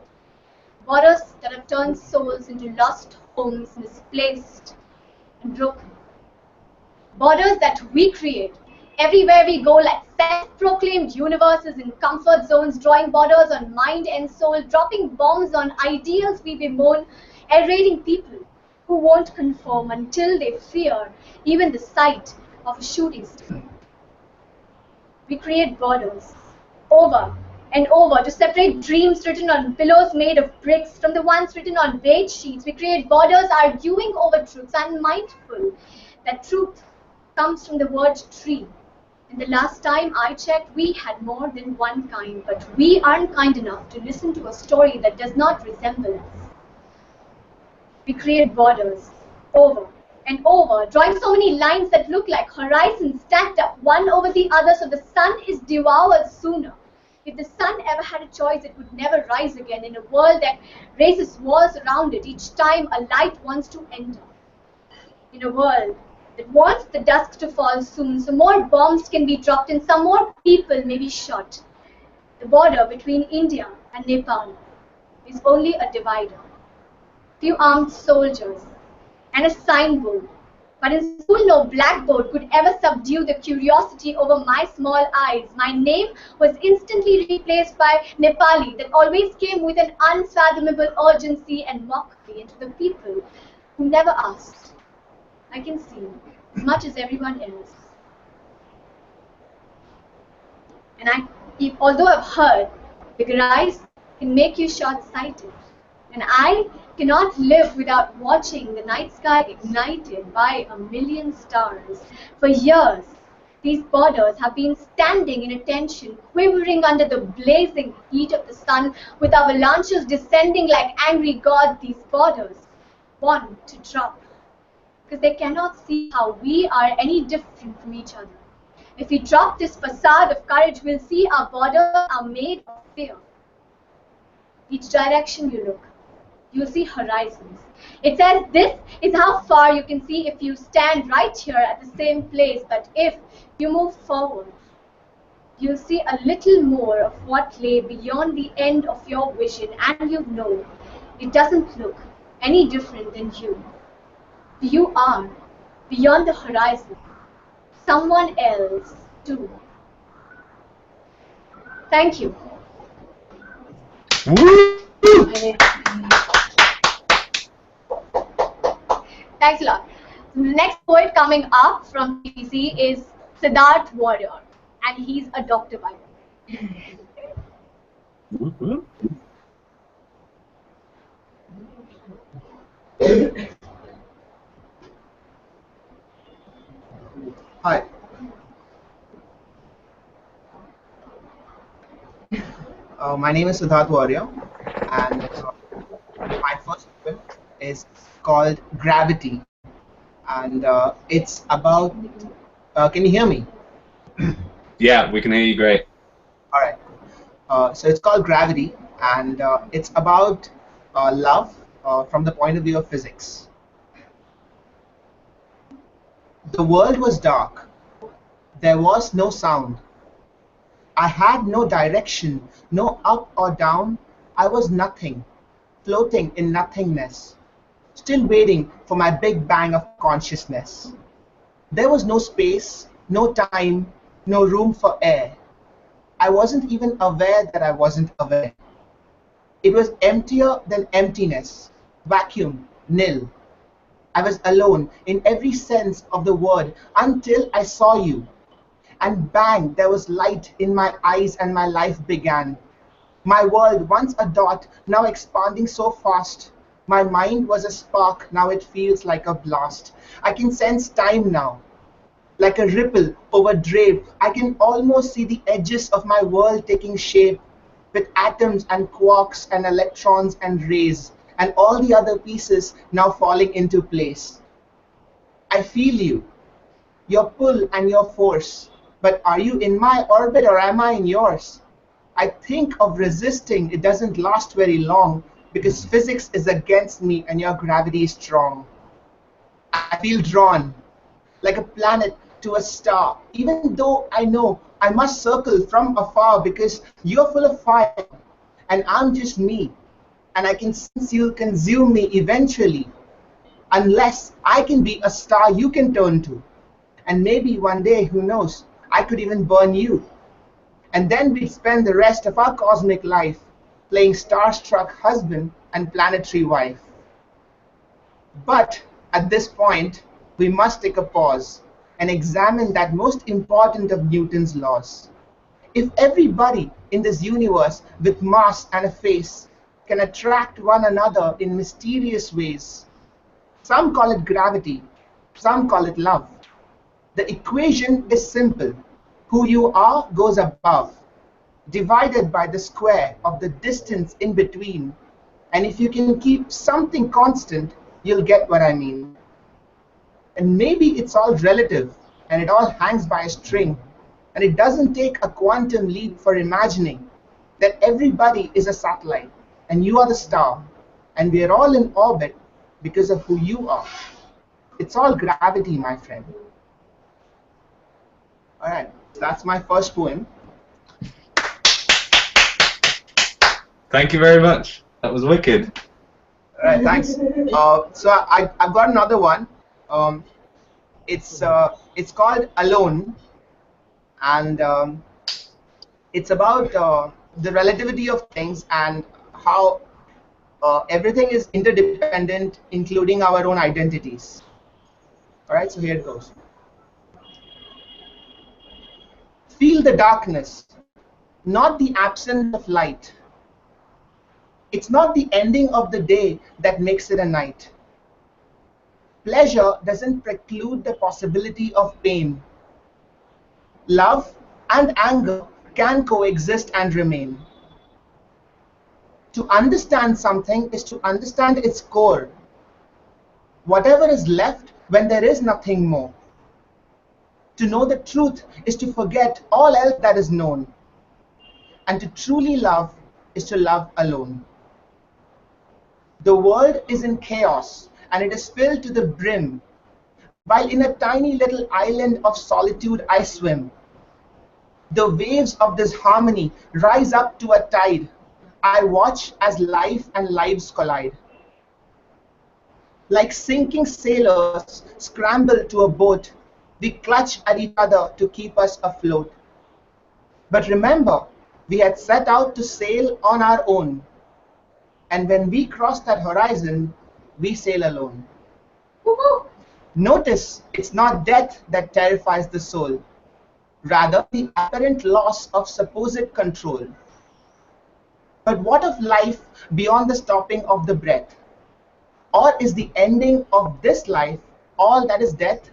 Borders that have turned souls into lost homes, misplaced and broken. Borders that we create everywhere we go, like self-proclaimed universes in comfort zones, drawing borders on mind and soul, dropping bombs on ideals we bemoan, aerating people who won't conform until they fear even the sight of a shooting star. We create borders over and over to separate dreams written on pillows made of bricks from the ones written on beige sheets. We create borders arguing over truths, unmindful that truth comes from the word tree. And the last time I checked, we had more than one kind, but we aren't kind enough to listen to a story that does not resemble us. We create borders over and over, drawing so many lines that look like horizons stacked up one over the other, so the sun is devoured sooner. If the sun ever had a choice, it would never rise again in a world that raises walls around it each time a light wants to enter. In a world that wants the dusk to fall soon, so more bombs can be dropped and some more people may be shot. The border between India and Nepal is only a divider. Few armed soldiers and a signboard. But in school, no blackboard could ever subdue the curiosity over my small eyes. My name was instantly replaced by Nepali that always came with an unfathomable urgency and mockery into the people who never asked. I can see as much as everyone else. And although I've heard, bigger eyes can make you short-sighted. And I cannot live without watching the night sky ignited by a million stars. For years, these borders have been standing in attention, quivering under the blazing heat of the sun, with avalanches descending like angry gods. These borders want to drop, because they cannot see how we are any different from each other. If we drop this facade of courage, we'll see our borders are made of fear. Each direction you look, you'll see horizons. It says this is how far you can see if you stand right here at the same place, but if you move forward, you'll see a little more of what lay beyond the end of your vision, and you know it doesn't look any different than you. You are, beyond the horizon, someone else too. Thank you. Thanks a lot. The next poet coming up from TPC is Siddharth Warrior, and he's a doctor by the way. Hi. My name is Siddharth Warrior, and my first poem is called Gravity, and it's about. Can you hear me? Yeah, we can hear you great. All right. So it's called Gravity, and it's about love from the point of view of physics. The world was dark. There was no sound. I had no direction, no up or down. I was nothing, floating in nothingness, still waiting for my big bang of consciousness. There was no space, no time, no room for air. I wasn't even aware that I wasn't aware. It was emptier than emptiness, vacuum, nil. I was alone in every sense of the word until I saw you. And bang, there was light in my eyes and my life began. My world, once a dot, now expanding so fast. My mind was a spark, now it feels like a blast. I can sense time now, like a ripple over drave. I can almost see the edges of my world taking shape, with atoms and quarks and electrons and rays, and all the other pieces now falling into place. I feel you, your pull and your force. But are you in my orbit or am I in yours? I think of resisting, it doesn't last very long because physics is against me and your gravity is strong. I feel drawn like a planet to a star, even though I know I must circle from afar because you're full of fire and I'm just me, and I can sense you'll consume me eventually, unless I can be a star you can turn to. And maybe one day, who knows, I could even burn you. And then we'd spend the rest of our cosmic life playing starstruck husband and planetary wife. But at this point, we must take a pause and examine that most important of Newton's laws. If everybody in this universe with mass and a face can attract one another in mysterious ways, some call it gravity, some call it love. The equation is simple. Who you are goes above, divided by the square of the distance in between. And if you can keep something constant, you'll get what I mean. And maybe it's all relative, and it all hangs by a string. And it doesn't take a quantum leap for imagining that everybody is a satellite, and you are the star, and we are all in orbit because of who you are. It's all gravity, my friend. All right, that's my first poem. Thank you very much. That was wicked. All right, thanks. So I've got another one. It's called Alone, and it's about the relativity of things and how everything is interdependent, including our own identities. All right, so here it goes. Feel the darkness, not the absence of light. It's not the ending of the day that makes it a night. Pleasure doesn't preclude the possibility of pain. Love and anger can coexist and remain. To understand something is to understand its core. Whatever is left when there is nothing more. To know the truth is to forget all else that is known. And to truly love is to love alone. The world is in chaos and it is filled to the brim, while in a tiny little island of solitude I swim. The waves of this harmony rise up to a tide. I watch as life and lives collide. Like sinking sailors scramble to a boat, we clutch at each other to keep us afloat. But remember, we had set out to sail on our own. And when we cross that horizon, we sail alone. Woo-hoo! Notice it's not death that terrifies the soul, rather the apparent loss of supposed control. But what of life beyond the stopping of the breath? Or is the ending of this life all that is death?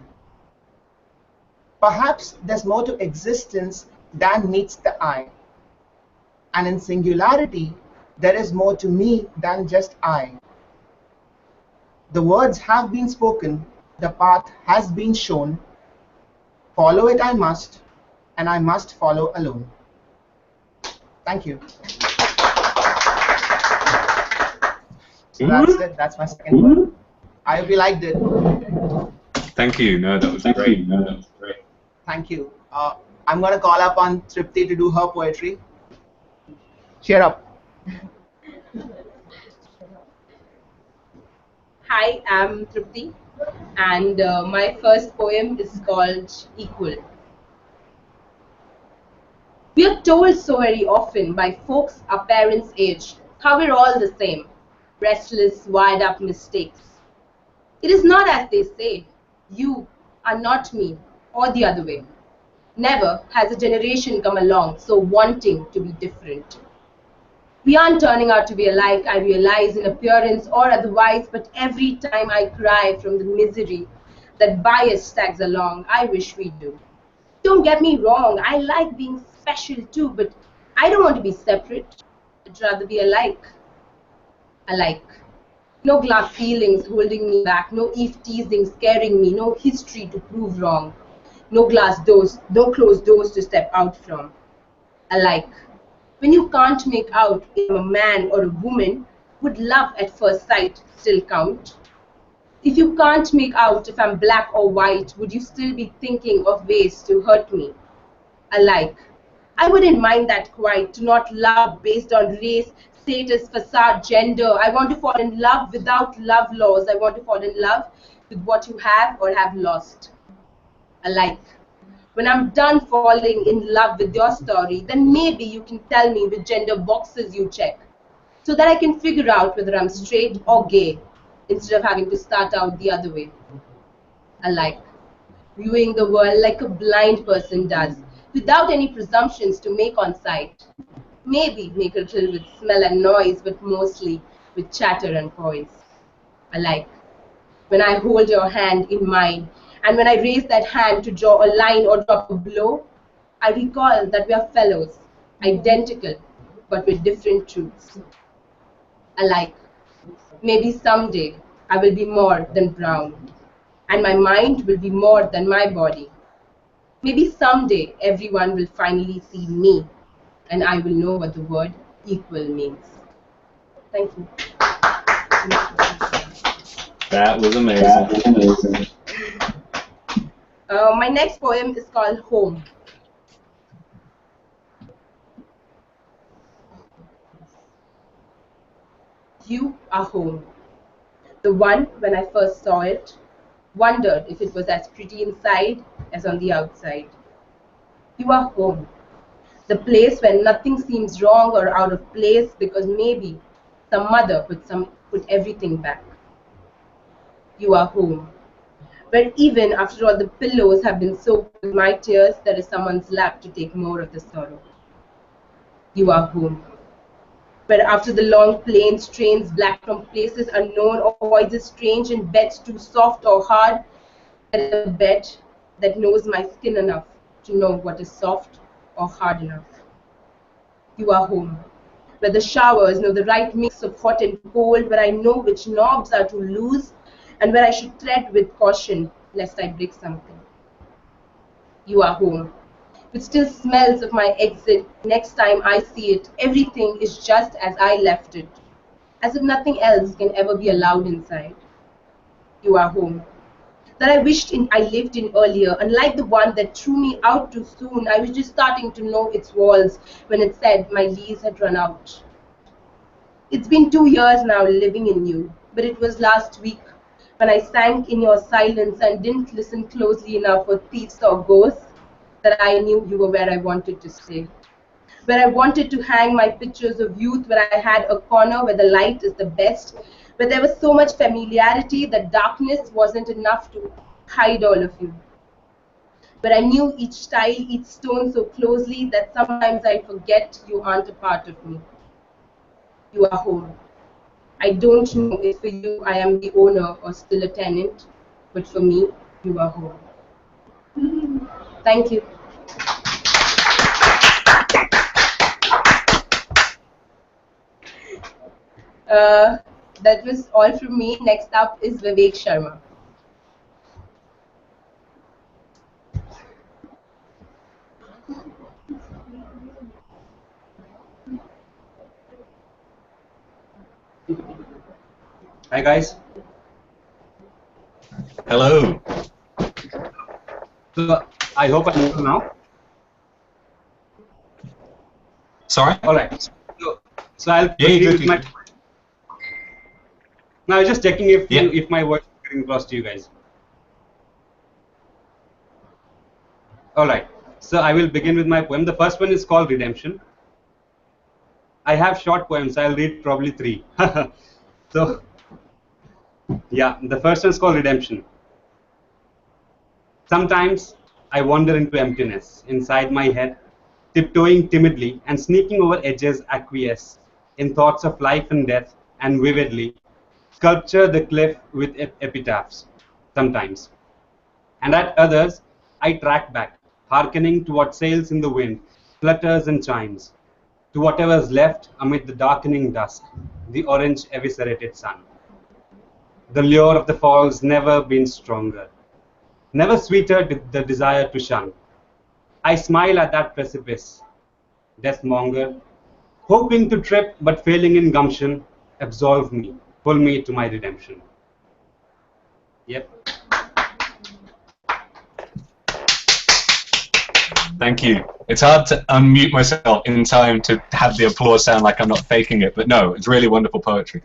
Perhaps there's more to existence than meets the eye. And in singularity, there is more to me than just I. The words have been spoken, the path has been shown. Follow it I must, and I must follow alone. Thank you. So that's it. That's my second one. I hope you liked it. Thank you. No, that was great. Thank you. I'm going to call up on Tripti to do her poetry. Cheer up. Hi, I'm Tripti, and my first poem is called Equal. We are told so very often by folks our parents' age how we're all the same, restless, wired up mistakes. It is not as they say, you are not me, or the other way. Never has a generation come along so wanting to be different. We aren't turning out to be alike, I realize, in appearance or otherwise, but every time I cry from the misery that bias tags along, I wish we do. Don't get me wrong, I like being special too, but I don't want to be separate. I'd rather be alike. Alike. No glass ceilings holding me back, no Eve teasing scaring me, no history to prove wrong. No glass doors, no closed doors to step out from. Alike. When you can't make out if I'm a man or a woman, would love at first sight still count? If you can't make out if I'm black or white, would you still be thinking of ways to hurt me? Alike. I wouldn't mind that quite, to not love based on race, status, facade, gender. I want to fall in love without love laws. I want to fall in love with what you have or have lost. Alike. When I'm done falling in love with your story, then maybe you can tell me which gender boxes you check, so that I can figure out whether I'm straight or gay, instead of having to start out the other way. Alike. Viewing the world like a blind person does, without any presumptions to make on sight. Maybe make a little with smell and noise, but mostly with chatter and poise. Alike. When I hold your hand in mine, and when I raise that hand to draw a line or drop a blow, I recall that we are fellows, identical, but with different truths. Alike. Maybe someday I will be more than brown, and my mind will be more than my body. Maybe someday everyone will finally see me, and I will know what the word equal means. Thank you. That was amazing. My next poem is called Home. You are home. The one, when I first saw it, wondered if it was as pretty inside as on the outside. You are home. The place where nothing seems wrong or out of place because maybe some mother put everything back. You are home. Where even after all the pillows have been soaked with my tears, there is someone's lap to take more of the sorrow. You are home. where after the long planes, trains black from places unknown, or voices strange in beds too soft or hard, there is a bed that knows my skin enough to know what is soft or hard enough. You are home, where the showers know the right mix of hot and cold, where I know which knobs are to loose, and where I should tread with caution lest I break something. You are home, which still smells of my exit. Next time I see it, everything is just as I left it, as if nothing else can ever be allowed inside. You are home, that I wished I lived in earlier, unlike the one that threw me out too soon. I was just starting to know its walls when it said my lease had run out. It's been 2 years now living in you, but it was last week when I sank in your silence and didn't listen closely enough for thieves or ghosts that I knew you were where I wanted to stay. Where I wanted to hang my pictures of youth, where I had a corner where the light is the best, where there was so much familiarity that darkness wasn't enough to hide all of you. Where I knew each tile, each stone so closely that sometimes I forget you aren't a part of me. You are home. I don't know if for you I am the owner or still a tenant, but for me, you are home. Thank you. That was all from me. Next up is Vivek Sharma. Hi guys. Hello. So I hope I'm able now. Sorry? All right. So I'll proceed with my. Now I was just checking if my voice is getting across to you guys. All right. So I will begin with my poem. The first one is called Redemption. I have short poems. I'll read probably 3. So yeah, the first one is called Redemption. Sometimes I wander into emptiness inside my head, tiptoeing timidly and sneaking over edges, acquiesce in thoughts of life and death, and vividly sculpture the cliff with epitaphs sometimes. And at others, I track back, hearkening to what sails in the wind, flutters and chimes, to whatever's left amid the darkening dusk, the orange eviscerated sun. The lure of the falls never been stronger, never sweeter the desire to shun. I smile at that precipice, deathmonger, hoping to trip but failing in gumption, absolve me, pull me to my redemption. Yep. Thank you. It's hard to unmute myself in time to have the applause sound like I'm not faking it, but no, it's really wonderful poetry.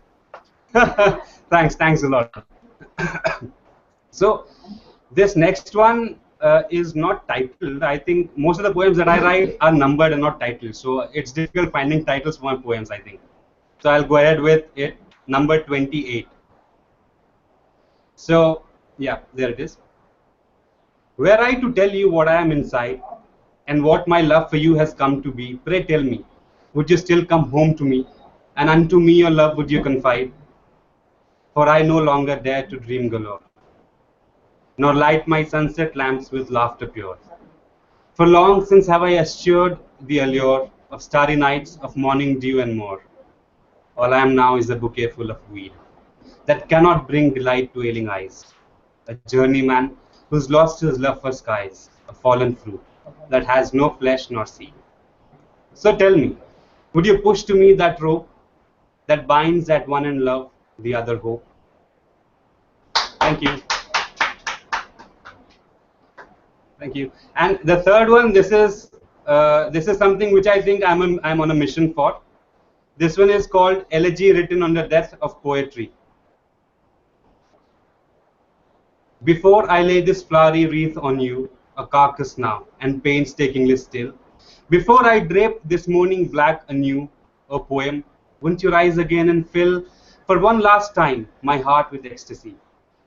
Thanks a lot. So this next one is not titled. I think most of the poems that I write are numbered and not titled, so it's difficult finding titles for my poems, I think. So I'll go ahead with it, number 28. So yeah, there it is. Were I to tell you what I am inside, and what my love for you has come to be, pray tell me, would you still come home to me, and unto me your love would you confide? For I no longer dare to dream galore, nor light my sunset lamps with laughter pure. For long since have I eschewed the allure of starry nights, of morning dew and more. All I am now is a bouquet full of weed, that cannot bring delight to ailing eyes. A journeyman who's lost his love for skies, a fallen fruit that has no flesh nor seed. So tell me, would you push to me that rope that binds at one end love, the other hope? Thank you. Thank you. And the third one, this is something which I think I'm on a mission for. This one is called Elegy Written on the Death of Poetry. Before I lay this flowery wreath on you, a carcass now, and painstakingly still, before I drape this morning black anew, a poem, won't you rise again and fill, for one last time, my heart with ecstasy,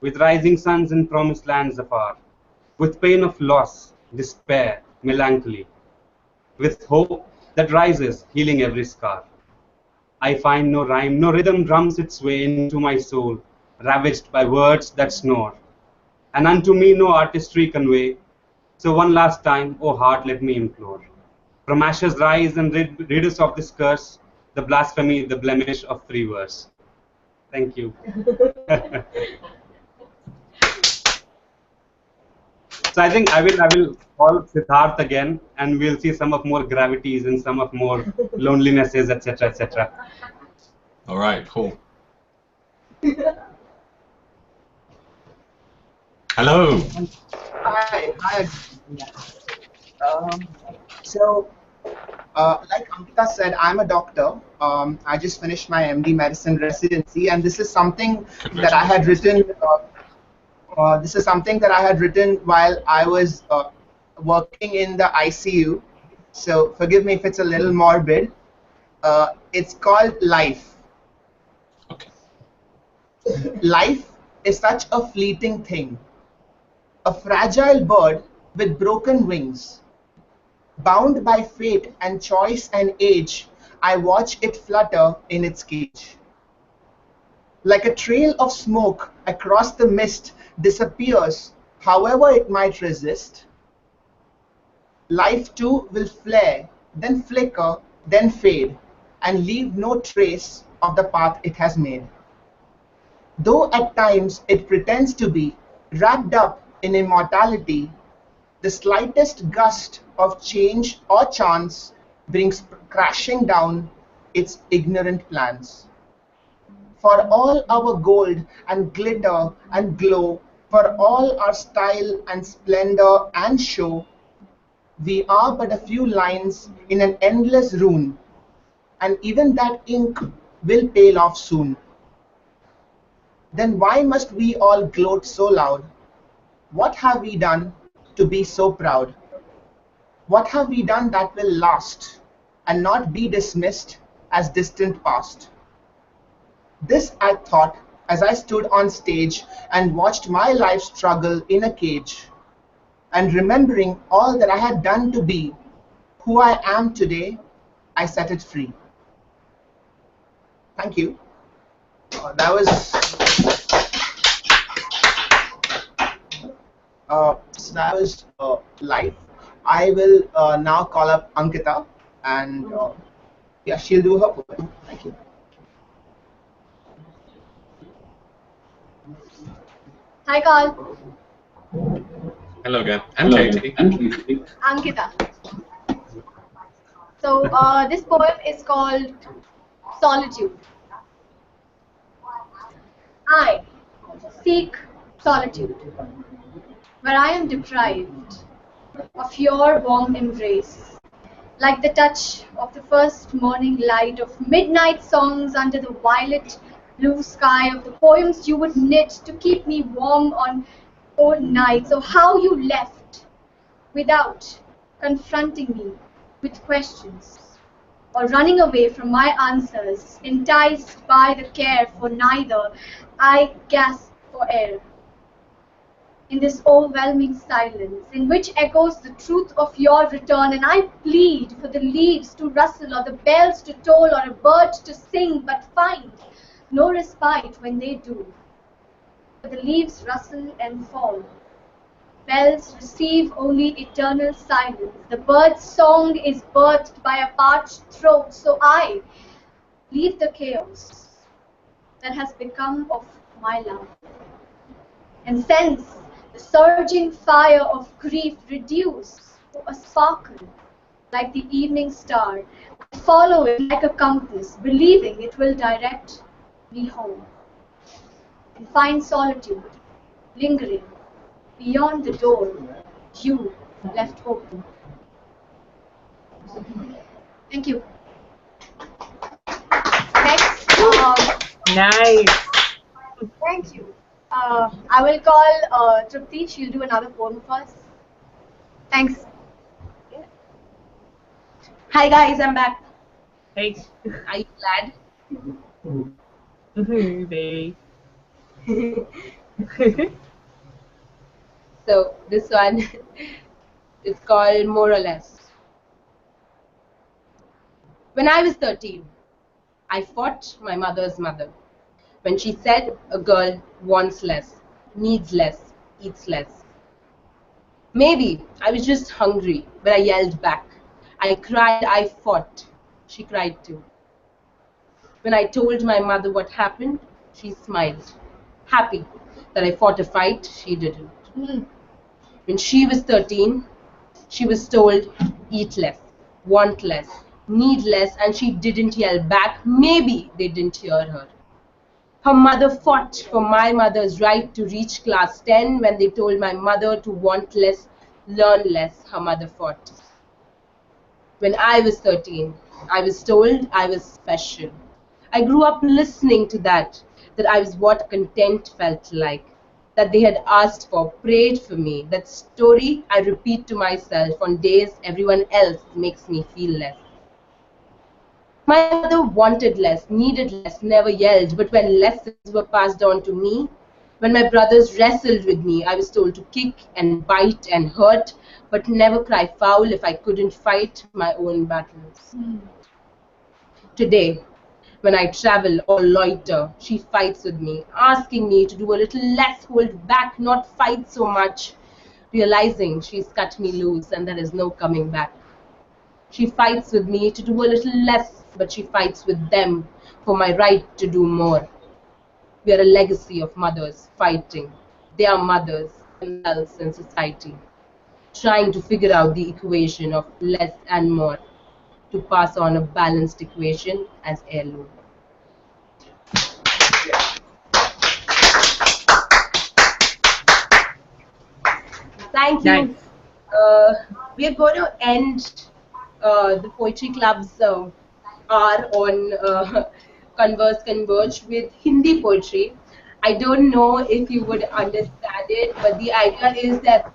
with rising suns and promised lands afar, with pain of loss, despair, melancholy, with hope that rises, healing every scar. I find no rhyme, no rhythm drums its way into my soul, ravaged by words that snore. And unto me no artistry convey. So one last time, O heart, let me implore. From ashes rise and rid us of this curse, the blasphemy, the blemish of free verse. Thank you. So I think I will call Siddharth again, and we'll see some of more gravities and some of more lonelinesses, etc., etc. All right, cool. Hello. Hi. So, like Ankita said, I'm a doctor. I just finished my MD medicine residency, and this is something that I had written. This is something that I had written while I was working in the ICU. So forgive me if it's a little morbid. It's called Life. Okay. Life is such a fleeting thing. A fragile bird with broken wings. Bound by fate and choice and age, I watch it flutter in its cage. Like a trail of smoke across the mist disappears, however it might resist. Life too will flare, then flicker, then fade, and leave no trace of the path it has made. Though at times it pretends to be wrapped up in immortality, the slightest gust of change or chance brings crashing down its ignorant plans. For all our gold and glitter and glow, for all our style and splendor and show, we are but a few lines in an endless rune, and even that ink will pale off soon. Then why must we all gloat so loud? What have we done to be so proud? What have we done that will last and not be dismissed as distant past? This I thought as I stood on stage and watched my life struggle in a cage, and remembering all that I had done to be who I am today, I set it free. Thank you. That was live. I will now call up Ankita, and yeah, she'll do her poem. Thank you. Hi, Carl. Hello again. I'm Katie. Ankita. So this poem is called Solitude. I seek solitude, where I am deprived of your warm embrace, like the touch of the first morning light, of midnight songs under the violet blue sky, of the poems you would knit to keep me warm on cold nights, of how you left without confronting me with questions, or running away from my answers, enticed by the care for neither. I gasp for air in this overwhelming silence, in which echoes the truth of your return, and I plead for the leaves to rustle, or the bells to toll, or a bird to sing, but find no respite when they do. For the leaves rustle and fall. Bells receive only eternal silence. The bird's song is birthed by a parched throat, so I leave the chaos that has become of my love, and sense the surging fire of grief reduce to a sparkle like the evening star. I follow it like a compass, believing it will direct me home, and find solitude lingering beyond the door you left open. Thank you. Next. Nice. Thank you. I will call Trupti. She'll do another poem for us. Thanks. Hi guys, I'm back. Hey. Are you glad? Baby. So this one is called More or Less. When I was 13, I fought my mother's mother when she said a girl wants less, needs less, eats less. Maybe I was just hungry, but I yelled back. I cried, I fought. She cried too. When I told my mother what happened, she smiled, happy that I fought a fight she didn't. When she was 13, she was told, eat less, want less, need less, and she didn't yell back. Maybe they didn't hear her. Her mother fought for my mother's right to reach class 10 when they told my mother to want less, learn less. Her mother fought. When I was 13, I was told I was special. I grew up listening to that I was what content felt like, that they had asked for, prayed for me. That story I repeat to myself on days everyone else makes me feel less. My mother wanted less, needed less, never yelled, but when lessons were passed on to me, when my brothers wrestled with me, I was told to kick and bite and hurt, but never cry foul if I couldn't fight my own battles. Today, when I travel or loiter, she fights with me, asking me to do a little less, hold back, not fight so much, realizing she's cut me loose and there is no coming back. She fights with me to do a little less, but she fights with them for my right to do more. We are a legacy of mothers fighting. They are mothers themselves in society, trying to figure out the equation of less and more to pass on a balanced equation as heirloom. Thank you. Nice. We are going to end the poetry club's hour on Converse Converge with Hindi poetry. I don't know if you would understand it, but the idea is that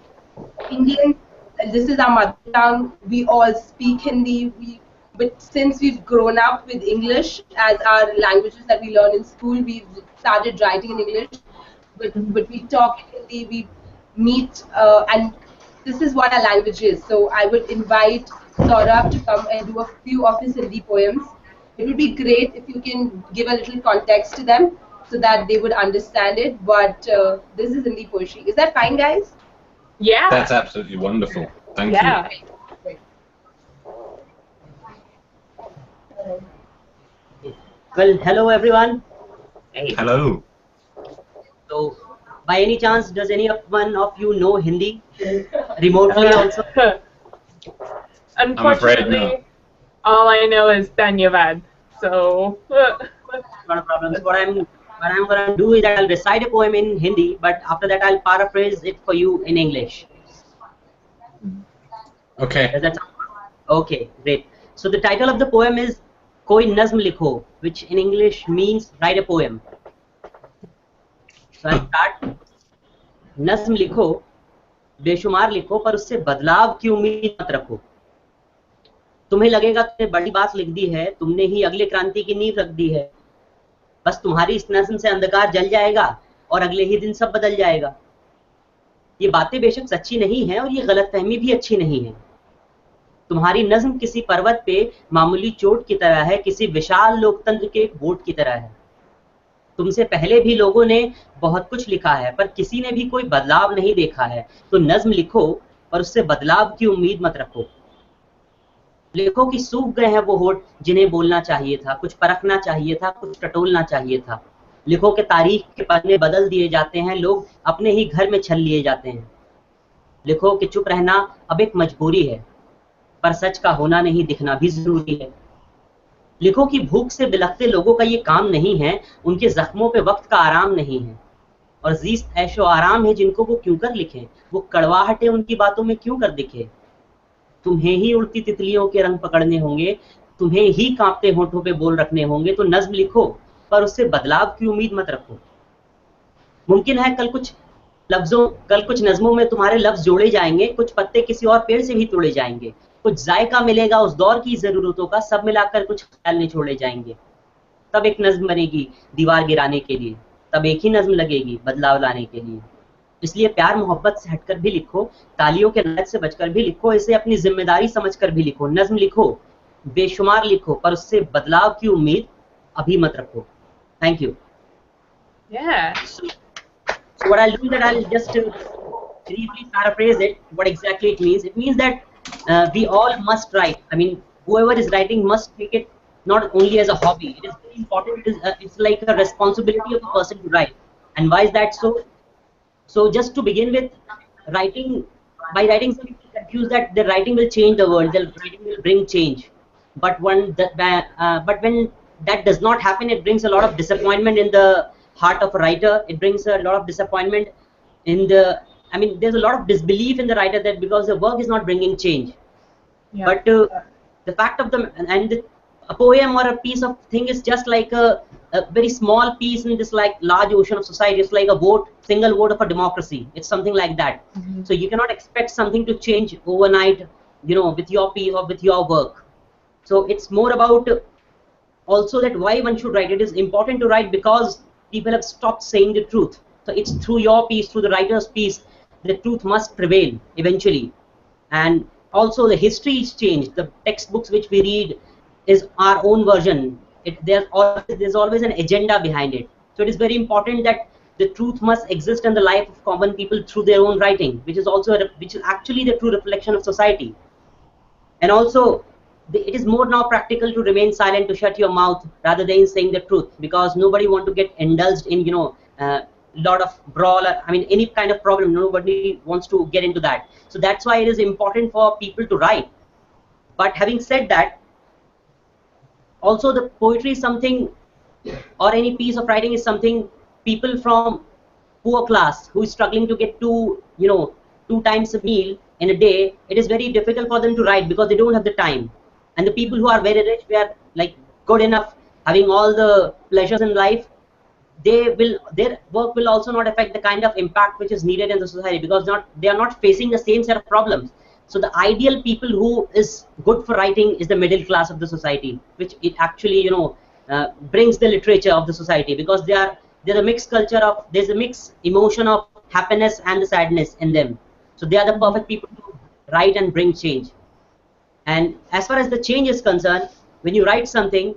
Indian, this is our mother tongue, we all speak Hindi, but since we've grown up with English as our languages that we learn in school, we've started writing in English, but we talk in Hindi, we meet, and this is what our language is. So I would invite Saurabh to come and do a few of his Hindi poems. It would be great if you can give a little context to them so that they would understand it, but this is Hindi poetry. Is that fine, guys? Yeah. That's absolutely wonderful. Thank you. Well, hello everyone. Hey. Hello. So, by any chance, does any one of you know Hindi? Remotely also? Unfortunately, no. all I know is Dhanyavad. So. Not a problem. So what I'm gonna do is that I'll recite a poem in Hindi, but after that I'll paraphrase it for you in English. Okay. Does that sound good? Okay, great. So the title of the poem is Koi Nazm Likho, which in English means write a poem. So I'll start. Nazm लिखो, बेशुमार लिखो, पर उससे बदलाव की उम्मीद मत रखो. तुम्हें लगेगा तुमने बड़ी बात लिख दी है, तुमने ही अगले क्रांति की नींव रख दी है. बस तुम्हारी इस नज़्म से अंधकार जल जाएगा और अगले ही दिन सब बदल जाएगा. ये बातें बेशक सच्ची नहीं है और ये गलतफहमी भी अच्छी नहीं है. तुम्हारी नज़्म किसी पर्वत पे मामूली चोट की तरह है, किसी विशाल लोकतंत्र के एक वोट की तरह है. तुमसे पहले भी लोगों ने बहुत कुछ लिखा है, पर किसी ने भी कोई बदलाव नहीं देखा है. तो नज़्म लिखो पर उससे बदलाव की उम्मीद मत रखो. लिखो कि सूख गए हैं वो होठ जिन्हें बोलना चाहिए था, कुछ परखना चाहिए था, कुछ टटोलना चाहिए था. लिखो कि तारीख के पन्ने बदल दिए जाते हैं, लोग अपने ही घर में छल लिए जाते हैं. लिखो कि चुप रहना अब एक मजबूरी है, पर सच का होना नहीं दिखना भी जरूरी है. लिखो कि भूख से बिलखते लोगों का ये काम नहीं है, उनके जख्मों पे वक्त का आराम नहीं है. और जीस्त ऐशो आराम है जिनको वो क्यों कर लिखे, वो कड़वाहटे उनकी बातों में क्यों कर दिखे. तुम्हें ही उड़ती तितलियों के रंग पकड़ने होंगे, तुम्हें ही कांपते होठों पे बोल रखने होंगे. तो नज़्म लिखो पर उससे बदलाव की उम्मीद मत रखो. मुमकिन है कल कुछ नज़्मों में तुम्हारे लफ्ज जोड़े जाएंगे, कुछ पत्ते किसी और पेड़ से भी तोड़े जाएंगे, कुछ जायका मिलेगा उस दौर की जरूरतों का, सब मिलाकर कुछ ख्याल नहीं छोड़े जाएंगे. तब एक नज़्म बनेगी दीवार गिराने के लिए, तब एक ही नज़्म लगेगी बदलाव लाने के लिए. इसलिए प्यार मोहब्बत से हटकर भी लिखो, तालियों के लहर से बचकर भी लिखो, इसे अपनी जिम्मेदारी समझकर भी लिखो. नज़्म लिखो, बेशुमार लिखो, पर उससे बदलाव की उम्मीद अभी मत रखो. Thank you. Yeah. So what I'll do is that I'll just briefly paraphrase it. What exactly it means? It means that we all must write. I mean, whoever is writing must take it not only as a hobby. It is very important. It's like a responsibility of a person to write. And why is that so? So just to begin with, writing, by writing, some people confuse that the writing will change the world, the writing will bring change. But when that does not happen, it brings a lot of disappointment in the heart of a writer. It brings a lot of disappointment in the, I mean, there's a lot of disbelief in the writer that because the work is not bringing change. Yeah. But the fact of a poem or a piece of thing is just like a very small piece in this like large ocean of society. It's like a vote, single vote of a democracy. It's something like that. So you cannot expect something to change overnight, you know, with your piece or with your work. So it's more about also that why one should write. It is important to write because people have stopped saying the truth. So it's through your piece, through the writer's piece, the truth must prevail eventually. And also the history is changed. The textbooks which we read is our own version. There's always an agenda behind it. So it is very important that the truth must exist in the life of common people through their own writing, which is actually the true reflection of society. And also, it is more now practical to remain silent, to shut your mouth rather than saying the truth, because nobody want to get indulged in, you know, lot of brawl, I mean, any kind of problem. Nobody wants to get into that. So that's why it is important for people to write. But having said that, also the poetry is something, or any piece of writing is something people from poor class who is struggling to get two times a meal in a day, it is very difficult for them to write because they don't have the time. And the people who are very rich, we are like good enough, having all the pleasures in life, their work will also not affect the kind of impact which is needed in the society, because they are not facing the same set of problems. So the ideal people who is good for writing is the middle class of the society, which it actually brings the literature of the society, because there's a mixed culture of, there's a mixed emotion of happiness and the sadness in them. So they are the perfect people to write and bring change. And as far as the change is concerned, when you write something,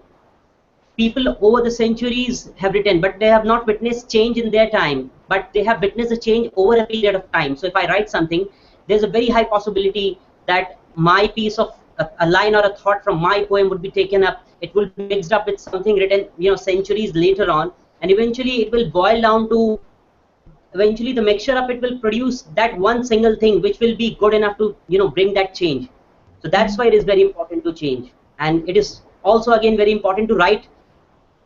people over the centuries have written, but they have not witnessed change in their time, but they have witnessed a change over a period of time. So if I write something, there's a very high possibility that my piece of a line or a thought from my poem would be taken up. It will be mixed up with something written, centuries later on, and eventually it will boil down to, eventually the mixture of it will produce that one single thing which will be good enough to, bring that change. So that's why it is very important to change. And it is also again very important to write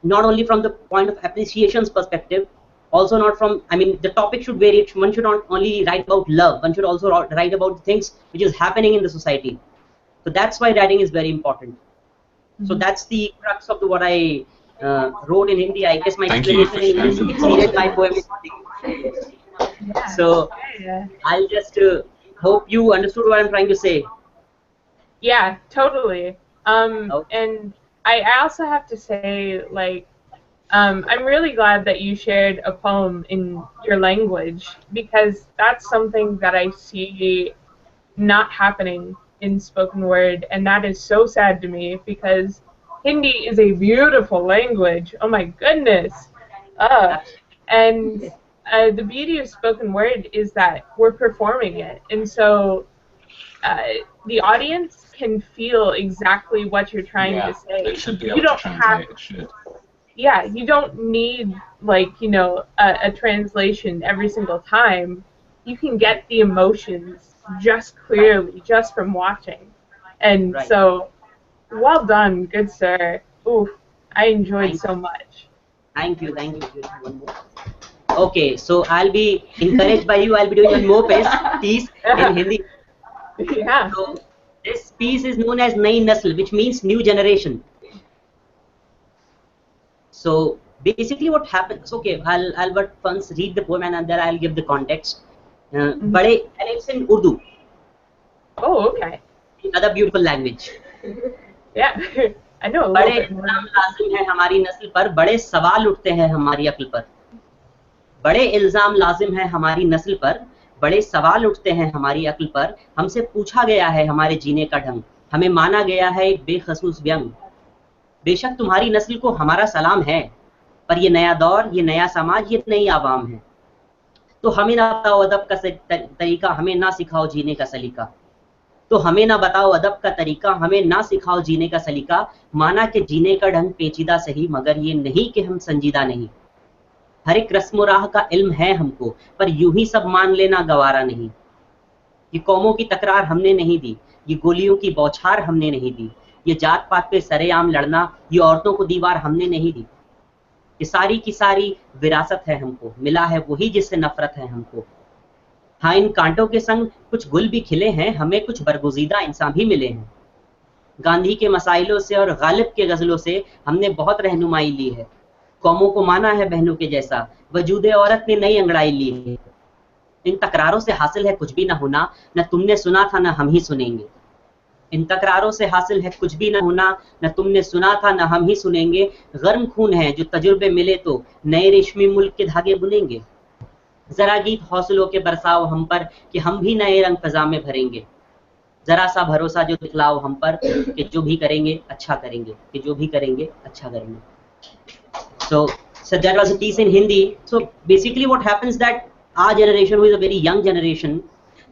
not only from the point of appreciation's perspective, also not from, the topic should vary. One should not only write about love, one should also write about things which is happening in the society. So that's why writing is very important. So that's the crux of what I wrote in Hindi. I guess my explanation in English exceeded my poem. So I'll just hope you understood what I'm trying to say. Yeah, totally. And I also have to say, I'm really glad that you shared a poem in your language, because that's something that I see not happening in spoken word, and that is so sad to me, because Hindi is a beautiful language. Oh my goodness. And the beauty of spoken word is that we're performing it, and so the audience can feel exactly what you're trying to say. It should be able to translate. It should. Yeah, you don't need a translation every single time. You can get the emotions just clearly just from watching. And so, well done, good sir. Ooh, I enjoyed so much. Thank you. Okay, so I'll be encouraged by you. I'll be doing one more piece in Hindi. Yeah. So this piece is known as Nai Nasl, which means new generation. So basically what happens, okay, I'll but once read the poem and then I'll give the context. And it's in Urdu. Oh, okay. Another beautiful language. Yeah, I know a little बड़े bit more. इल्जाम लाजिम है हमारी नस्ल पर, बड़े सवाल उठते हैं हमारी अक्ल पर. बड़े इल्जाम लाजिम है हमारी नस्ल पर, बड़े सवाल उठते हैं हमारी अक्ल पर. हमसे पूछा गया है हमारे जीने का ढंग, हमें माना गया है एक बेखसूस व्यंग. बेशक तुम्हारी नस्ल को हमारा सलाम है, पर ये नया दौर, ये नया समाज, ये नई आवाम है। तो हमें ना बताओ अदब का तरीका, हमें ना सिखाओ जीने का सलीका। तो हमें ना बताओ अदब का तरीका, हमें ना सिखाओ जीने का सलीका। माना कि जीने का ढंग पेचीदा सही, मगर ये नहीं कि हम संजीदा नहीं। हर एक रस्म राह का इल्म है हमको, पर यूं ही सब मान लेना गवारा नहीं। ये कौमों की तकरार हमने नहीं दी, ये गोलियों की बौछार हमने नहीं दी। ये जात पात पे सरेआम लड़ना, ये औरतों को दीवार हमने नहीं दी। ये सारी की सारी विरासत है हमको, मिला है वही जिससे नफरत है हमको। हाँ, इन कांटों के संग कुछ गुल भी खिले हैं, हमें कुछ बरगुजीदा इंसान भी मिले हैं। गांधी के मसाइलों से और गालिब के गजलों से हमने बहुत रहनुमाई ली है। कौमों को माना है बहनों के जैसा, वजूदे औरत ने नई अंगड़ाई ली है। इन तकरारों से हासिल है कुछ भी ना होना, न तुमने सुना था न हम ही सुनेंगे। इन तकरारों से हासिल है कुछ भी ना होना, न तुमने सुना था न हम ही सुनेंगे। गर्म खून है जो तजुर्बे मिले तो नए रेशमी मुल्क के धागे बुनेंगे। जरा गीत हौसलों के बरसाओ हम पर कि हम भी नए रंग फजा में भरेंगे। जरा सा भरोसा जो दिखलाओ हम पर कि जो भी करेंगे अच्छा करेंगे, कि जो भी करेंगे अच्छा करेंगे। So that was a piece in Hindi. So basically what happens that our generation, who is a very young generation,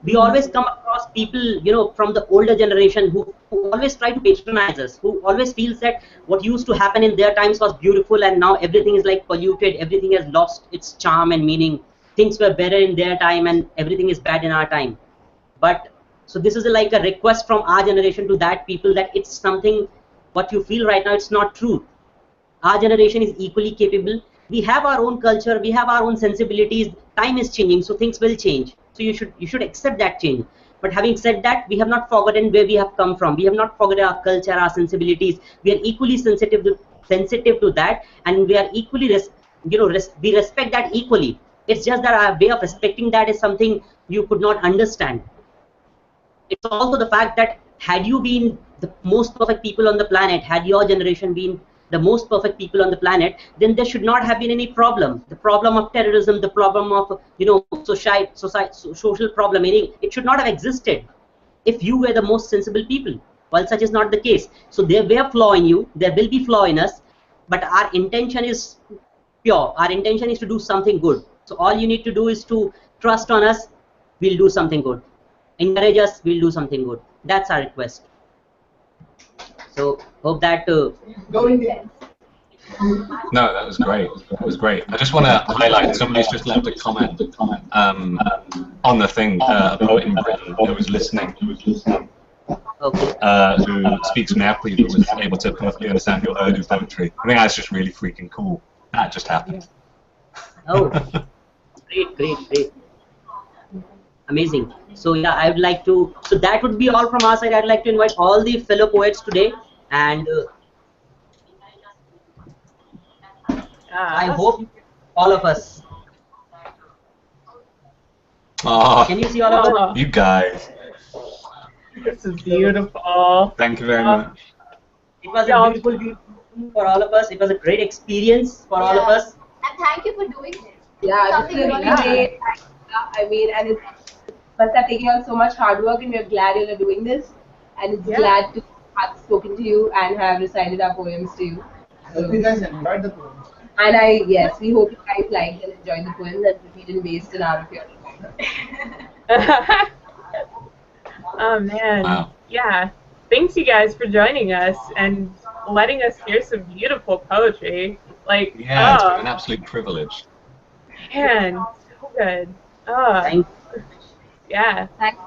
we always come across people, you know, from the older generation who always try to patronize us, who always feels that what used to happen in their times was beautiful and now everything is like polluted, everything has lost its charm and meaning. Things were better in their time and everything is bad in our time. But so this is like a request from our generation to that people that it's something, what you feel right now, it's not true. Our generation is equally capable. We have our own culture, we have our own sensibilities. Time is changing, so things will change. So you should accept that change. But having said that, we have not forgotten where we have come from. We have not forgotten our culture, our sensibilities. We are equally sensitive to that, and we are equally, we respect that equally. It's just that our way of respecting that is something you could not understand. It's also the fact that had you been the most perfect people on the planet, had your generation been the most perfect people on the planet, then there should not have been any problem. The problem of terrorism, the problem of social problem, it should not have existed if you were the most sensible people. Well, such is not the case. So there were flaw in you, there will be flaw in us, but our intention is pure. Our intention is to do something good. So all you need to do is to trust on us. We'll do something good. Encourage us. We'll do something good. That's our request. So hope that. No, that was great. That was great. I just want to highlight. Somebody's just left a comment on the thing. A poet in Britain who was listening. Who speaks Nepali but was able to perfectly understand your Urdu poetry. I think that's just really freaking cool. That just happened. Oh, great. Amazing. So yeah, I would like to. So that would be all from our side. I'd like to invite all the fellow poets today, and I hope all of us. Oh, can you see all of us? You guys. This is beautiful. Thank you very much. It was a beautiful for all of us. It was a great experience for all of us. And thank you for doing this. Yeah, this is really great. I mean, and it must have taken on so much hard work, and we're glad you're doing this. And it's glad to have spoken to you and have recited our poems to you. I hope you guys enjoyed the poems. And we hope you guys liked and enjoyed the poems, and we didn't waste an hour of your time. Oh man, wow. Yeah. Thanks you guys for joining us and letting us hear some beautiful poetry. Like, yeah, it's been an absolute privilege. Man, so good. Oh. Thank you. Yeah. Thanks.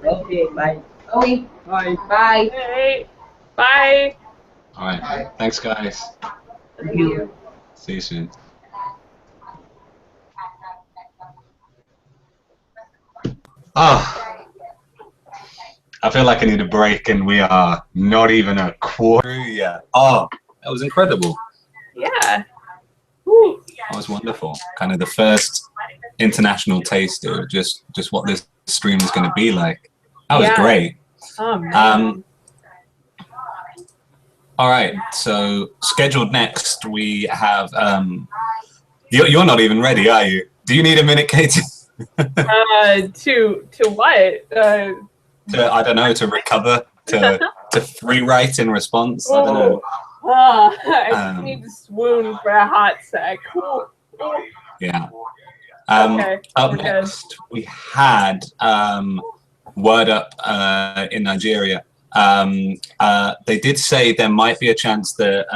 Okay, bye. Okay. Bye. Bye. Bye. Bye. All right. Thanks, guys. Thank you. See you soon. I feel like I need a break, and we are not even a quarter yet. Oh, that was incredible. Yeah. Woo. That was wonderful. Kind of the first international taste of just what this stream is going to be like. That was great. Oh, man. All right. So scheduled next, we have. You're not even ready, are you? Do you need a minute, Katie? To what? I don't know, to recover, to free write in response. I don't know. I just need to swoon for a hot sec. Yeah. Okay. Up next, we had Word Up in Nigeria. They did say there might be a chance that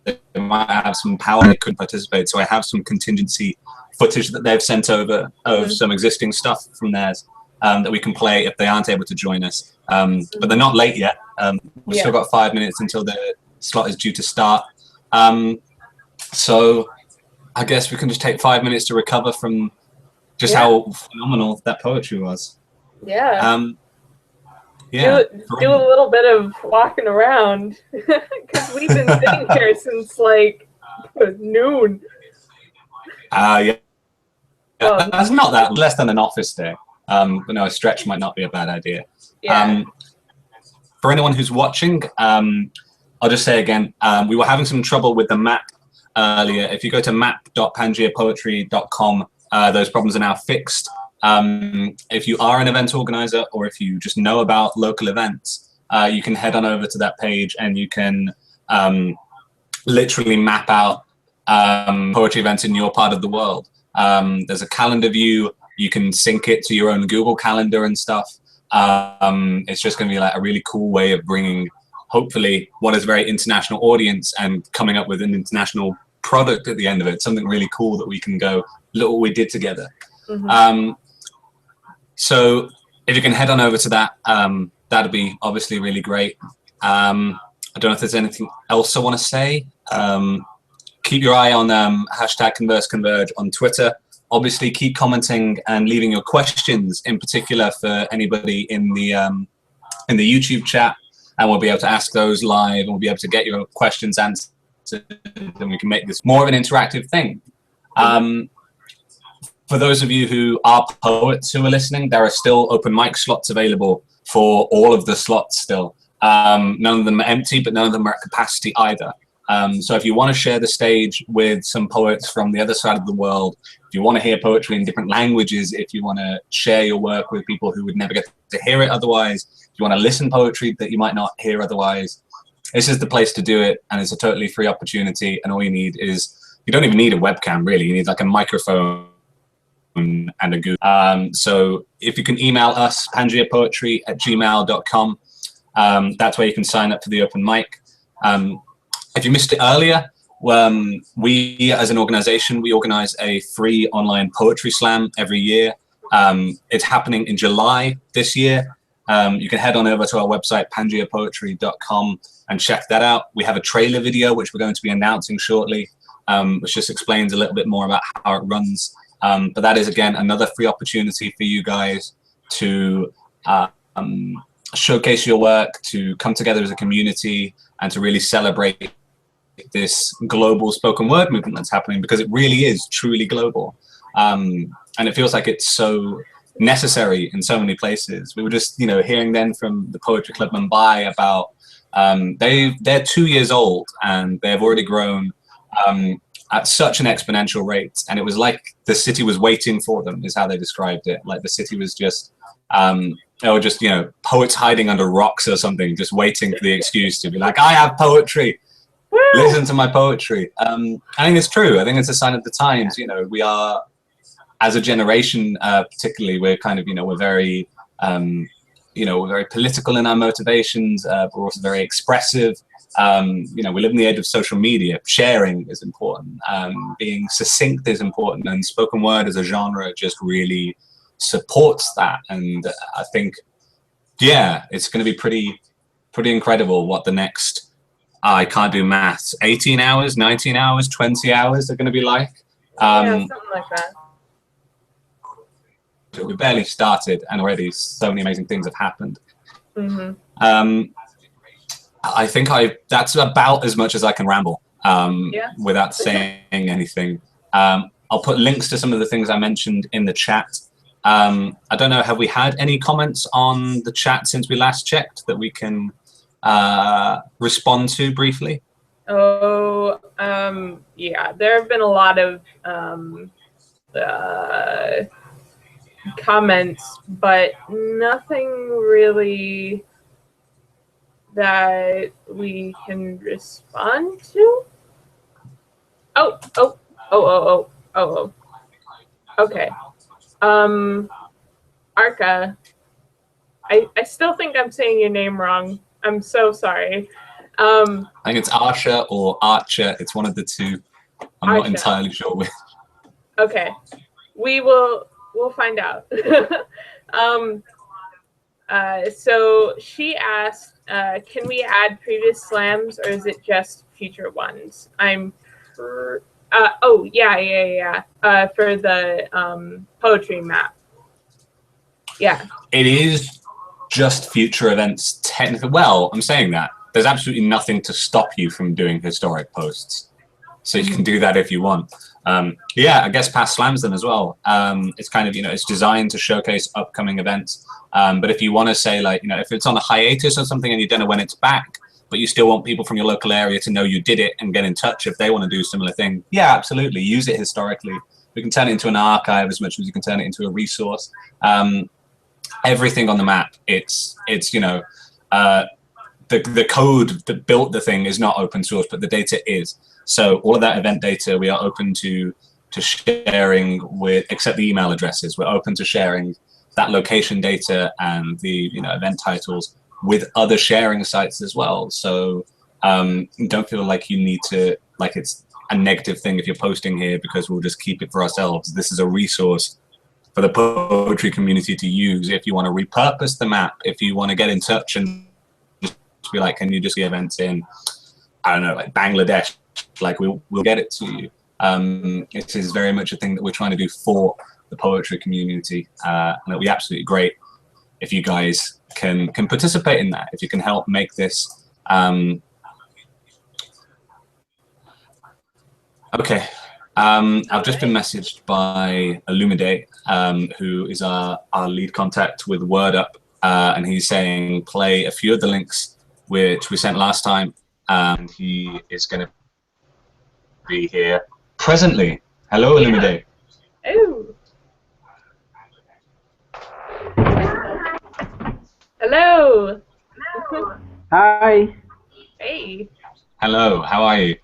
they might have some power they couldn't participate. So I have some contingency footage that they've sent over of some existing stuff from theirs that we can play if they aren't able to join us. But they're not late yet. We've still got 5 minutes until the slot is due to start. So I guess we can just take 5 minutes to recover from just how phenomenal that poetry was. Yeah. Yeah. Do a little bit of walking around because we've been sitting here since like noon. Yeah. That's not that less than an office day. But no, a stretch might not be a bad idea. Yeah. For anyone who's watching, I'll just say again, we were having some trouble with the map earlier. If you go to map.pangaeapoetry.com, those problems are now fixed. If you are an event organizer or if you just know about local events, you can head on over to that page and you can literally map out poetry events in your part of the world. There's a calendar view. You can sync it to your own Google Calendar and stuff. It's just going to be like a really cool way of bringing, hopefully, what is a very international audience and coming up with an international product at the end of it. Something really cool that we can go, look what we did together. So if you can head on over to that, that'd be obviously really great. I don't know if there's anything else I want to say. Keep your eye on hashtag Converse Converge on Twitter. Obviously, keep commenting and leaving your questions, in particular for anybody in the YouTube chat, and we'll be able to ask those live, and we'll be able to get your questions answered, and we can make this more of an interactive thing. For those of you who are poets who are listening, there are still open mic slots available for all of the slots still. None of them are empty, but none of them are at capacity either. So if you want to share the stage with some poets from the other side of the world, if you want to hear poetry in different languages, if you want to share your work with people who would never get to hear it otherwise, if you want to listen poetry that you might not hear otherwise, this is the place to do it, and it's a totally free opportunity, and all you need is, you don't even need a webcam really, you need like a microphone and a Google. So if you can email us, pangaeapoetry@gmail.com, that's where you can sign up for the open mic. If you missed it earlier, we as an organization, we organize a free online poetry slam every year. It's happening in July this year. You can head on over to our website, pangaeapoetry.com, and check that out. We have a trailer video, which we're going to be announcing shortly, which just explains a little bit more about how it runs. But that is, again, another free opportunity for you guys to showcase your work, to come together as a community, and to really celebrate this global spoken word movement that's happening, because it really is truly global. And it feels like it's so necessary in so many places. We were just, hearing then from the Poetry Club Mumbai about, they're 2 years old and they've already grown at such an exponential rate. And it was like the city was waiting for them, is how they described it. Like the city was just, or just, poets hiding under rocks or something, just waiting for the excuse to be like, I have poetry. Listen to my poetry. I think it's true. I think it's a sign of the times. We are, as a generation, particularly, we're kind of, we're very, we're very political in our motivations. But we're also very expressive. We live in the age of social media. Sharing is important. Being succinct is important, and spoken word as a genre just really supports that. And I think, yeah, it's going to be pretty incredible what the next, I can't do maths, 18 hours, 19 hours, 20 hours are going to be like. Yeah, something like that. We barely started and already so many amazing things have happened. I think that's about as much as I can ramble without saying anything. I'll put links to some of the things I mentioned in the chat. I don't know, have we had any comments on the chat since we last checked that we can respond to briefly? Yeah, there have been a lot of comments, but nothing really that we can respond to? Oh. Okay. Arca. I still think I'm saying your name wrong. I'm so sorry. I think it's Archer or Archer. It's one of the two. I'm not Archer. entirely sure which. Okay. We'll find out. So she asked, can we add previous slams or is it just future ones? For the poetry map. Yeah. It is just future events technically. Well, I'm saying that. There's absolutely nothing to stop you from doing historic posts. So you can do that if you want. Yeah, I guess past slams then as well. It's kind of, it's designed to showcase upcoming events. But if you want to say, like, if it's on a hiatus or something and you don't know when it's back, but you still want people from your local area to know you did it and get in touch if they want to do a similar thing, yeah, absolutely. Use it historically. We can turn it into an archive as much as you can turn it into a resource. Everything on the map, it's the code that built the thing is not open source, but the data is. So all of that event data we are open to sharing with, except the email addresses, we're open to sharing that location data and the event titles with other sharing sites as well. So don't feel like you need to, like it's a negative thing if you're posting here because we'll just keep it for ourselves. This is a resource for the poetry community to use if you want to repurpose the map, if you want to get in touch and just be like, can you just get events in, I don't know, like Bangladesh, like we'll get it to you. It is very much a thing that we're trying to do for the poetry community, and it'll be absolutely great if you guys can participate in that, if you can help make this. Okay. I've just been messaged by Louwenmaul, who is our lead contact with WordUp, and he's saying play a few of the links which we sent last time, and he is going to be here presently. Hello, Louwenmaul. Oh. Hello. Hi. Hey. Hello. How are you?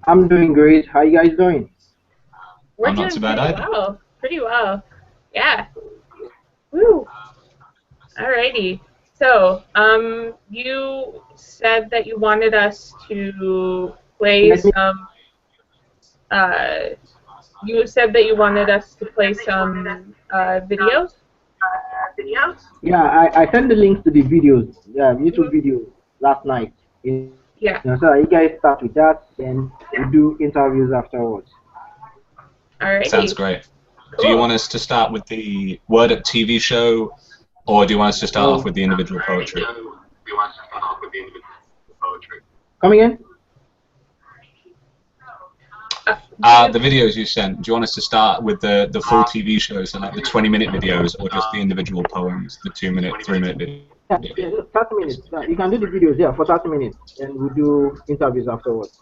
I'm doing great. How you guys doing? We're I'm doing not too bad either. Pretty well. Yeah. Woo. Alrighty. So, you said that you wanted us to play some. You said that you wanted us to play some videos. Yeah, I sent the links to the videos, YouTube videos last night. Yeah. So you guys start with that, then we do interviews afterwards. Alrighty. Sounds great. Cool. Do you want us to start with the WordUp TV show, or do you want us to start off with the individual poetry? Come again? The videos you sent, do you want us to start with the full TV show, so like the 20-minute videos, or just the individual poems, the 2-minute, 3-minute videos? Yeah, 30 minutes. You can do the videos, yeah, for 30 minutes, and we'll do interviews afterwards.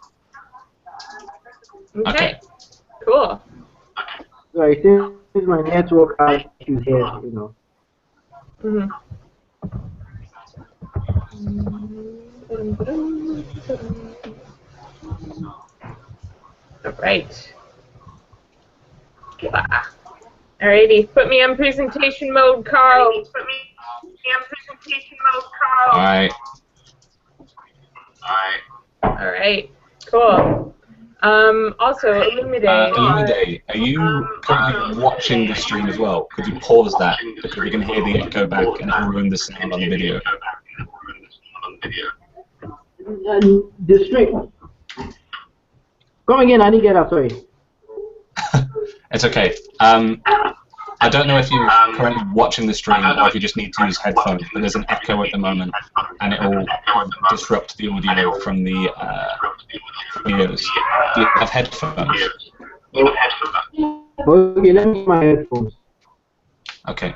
Okay. Cool. So it seems my network has issues here, Mm-hmm. All right. Alrighty, put me on presentation mode, Carl. All right. All right. Cool. Also, Louwenmaul, are you currently watching the stream as well? Could you pause that because we can hear the echo back and it'll ruin the sound on the video? The stream. Come again, I didn't get that, sorry. It's okay. I don't know if you're currently watching the stream or if you just need to use headphones, but there's an echo at the moment, and it will disrupt the audio from the videos. Do you have headphones? Okay, let me get my headphones. Okay.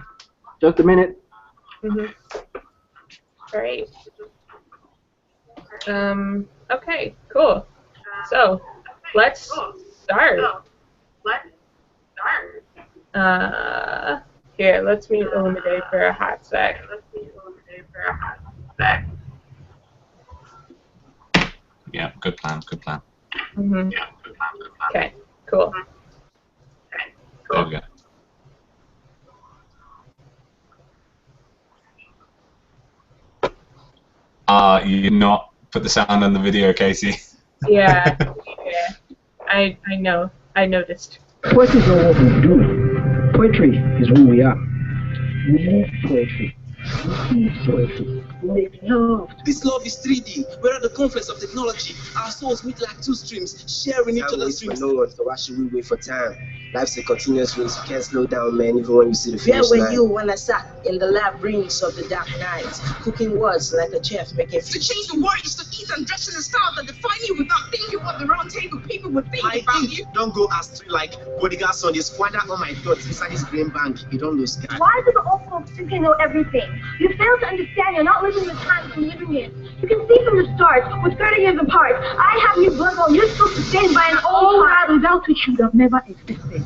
Just a minute. Mm-hmm. All right. Okay, cool. So, let's start. Here, let's mute Louwenmaul for a hot sec. Yeah, good plan, good plan. Okay, cool. There we go. You not put the sound on the video, Casey. Yeah, I know. I noticed. Poetry is not what we do. Poetry is who we are. We live poetry. We eat poetry. We make love. This love is 3D. We're at the confluence of technology. Our souls meet like two streams, sharing each other's streams. No one, so why should we wait for time? Life's a continuous race. You can't slow down, man, even when you see the finish line. Where were you when I sat in the labyrinths of the dark night, cooking words like a chef, making to change the words, to eat and dress in a style that define you without thinking what the round table people would think about you. Don't go astray like bodyguard son. You squander all my thoughts inside this green bank. You don't lose sky. Why do the old folks think they know everything? You fail to understand you're not living the times you're living in. You can see from the start, we're 30 years apart. I have new blood on, you're still sustained by an old heart without which you'd have never existed.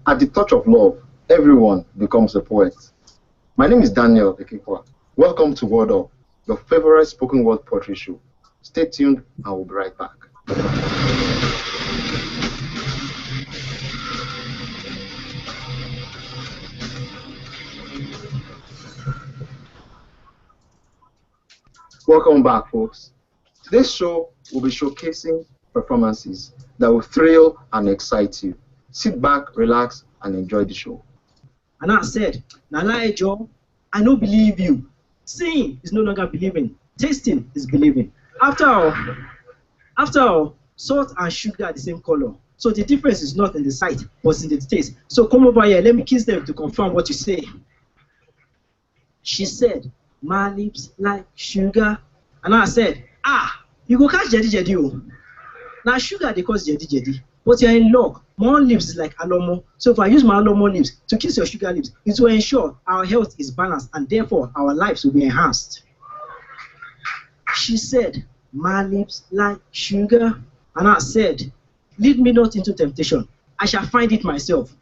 At the touch of love, everyone becomes a poet. My name is Daniel Ekekwa. Welcome to Word Up, your favorite spoken word poetry show. Stay tuned, I will be right back. Welcome back, folks. Today's show will be showcasing performances that will thrill and excite you. Sit back, relax, and enjoy the show. And I said, Nala Joe, I don't believe you. Seeing is no longer believing. Tasting is believing. After all, salt and sugar are the same color. So the difference is not in the sight, but in the taste. So come over here, let me kiss them to confirm what you say. She said, my lips like sugar. And I said, you go catch Jedi Jedi. Now sugar they cause Jedi Jedi. But you're in luck. My own lips is like alomo. So if I use my alomo lips to kiss your sugar lips, it will ensure our health is balanced and therefore our lives will be enhanced. She said, my lips like sugar. And I said, lead me not into temptation. I shall find it myself.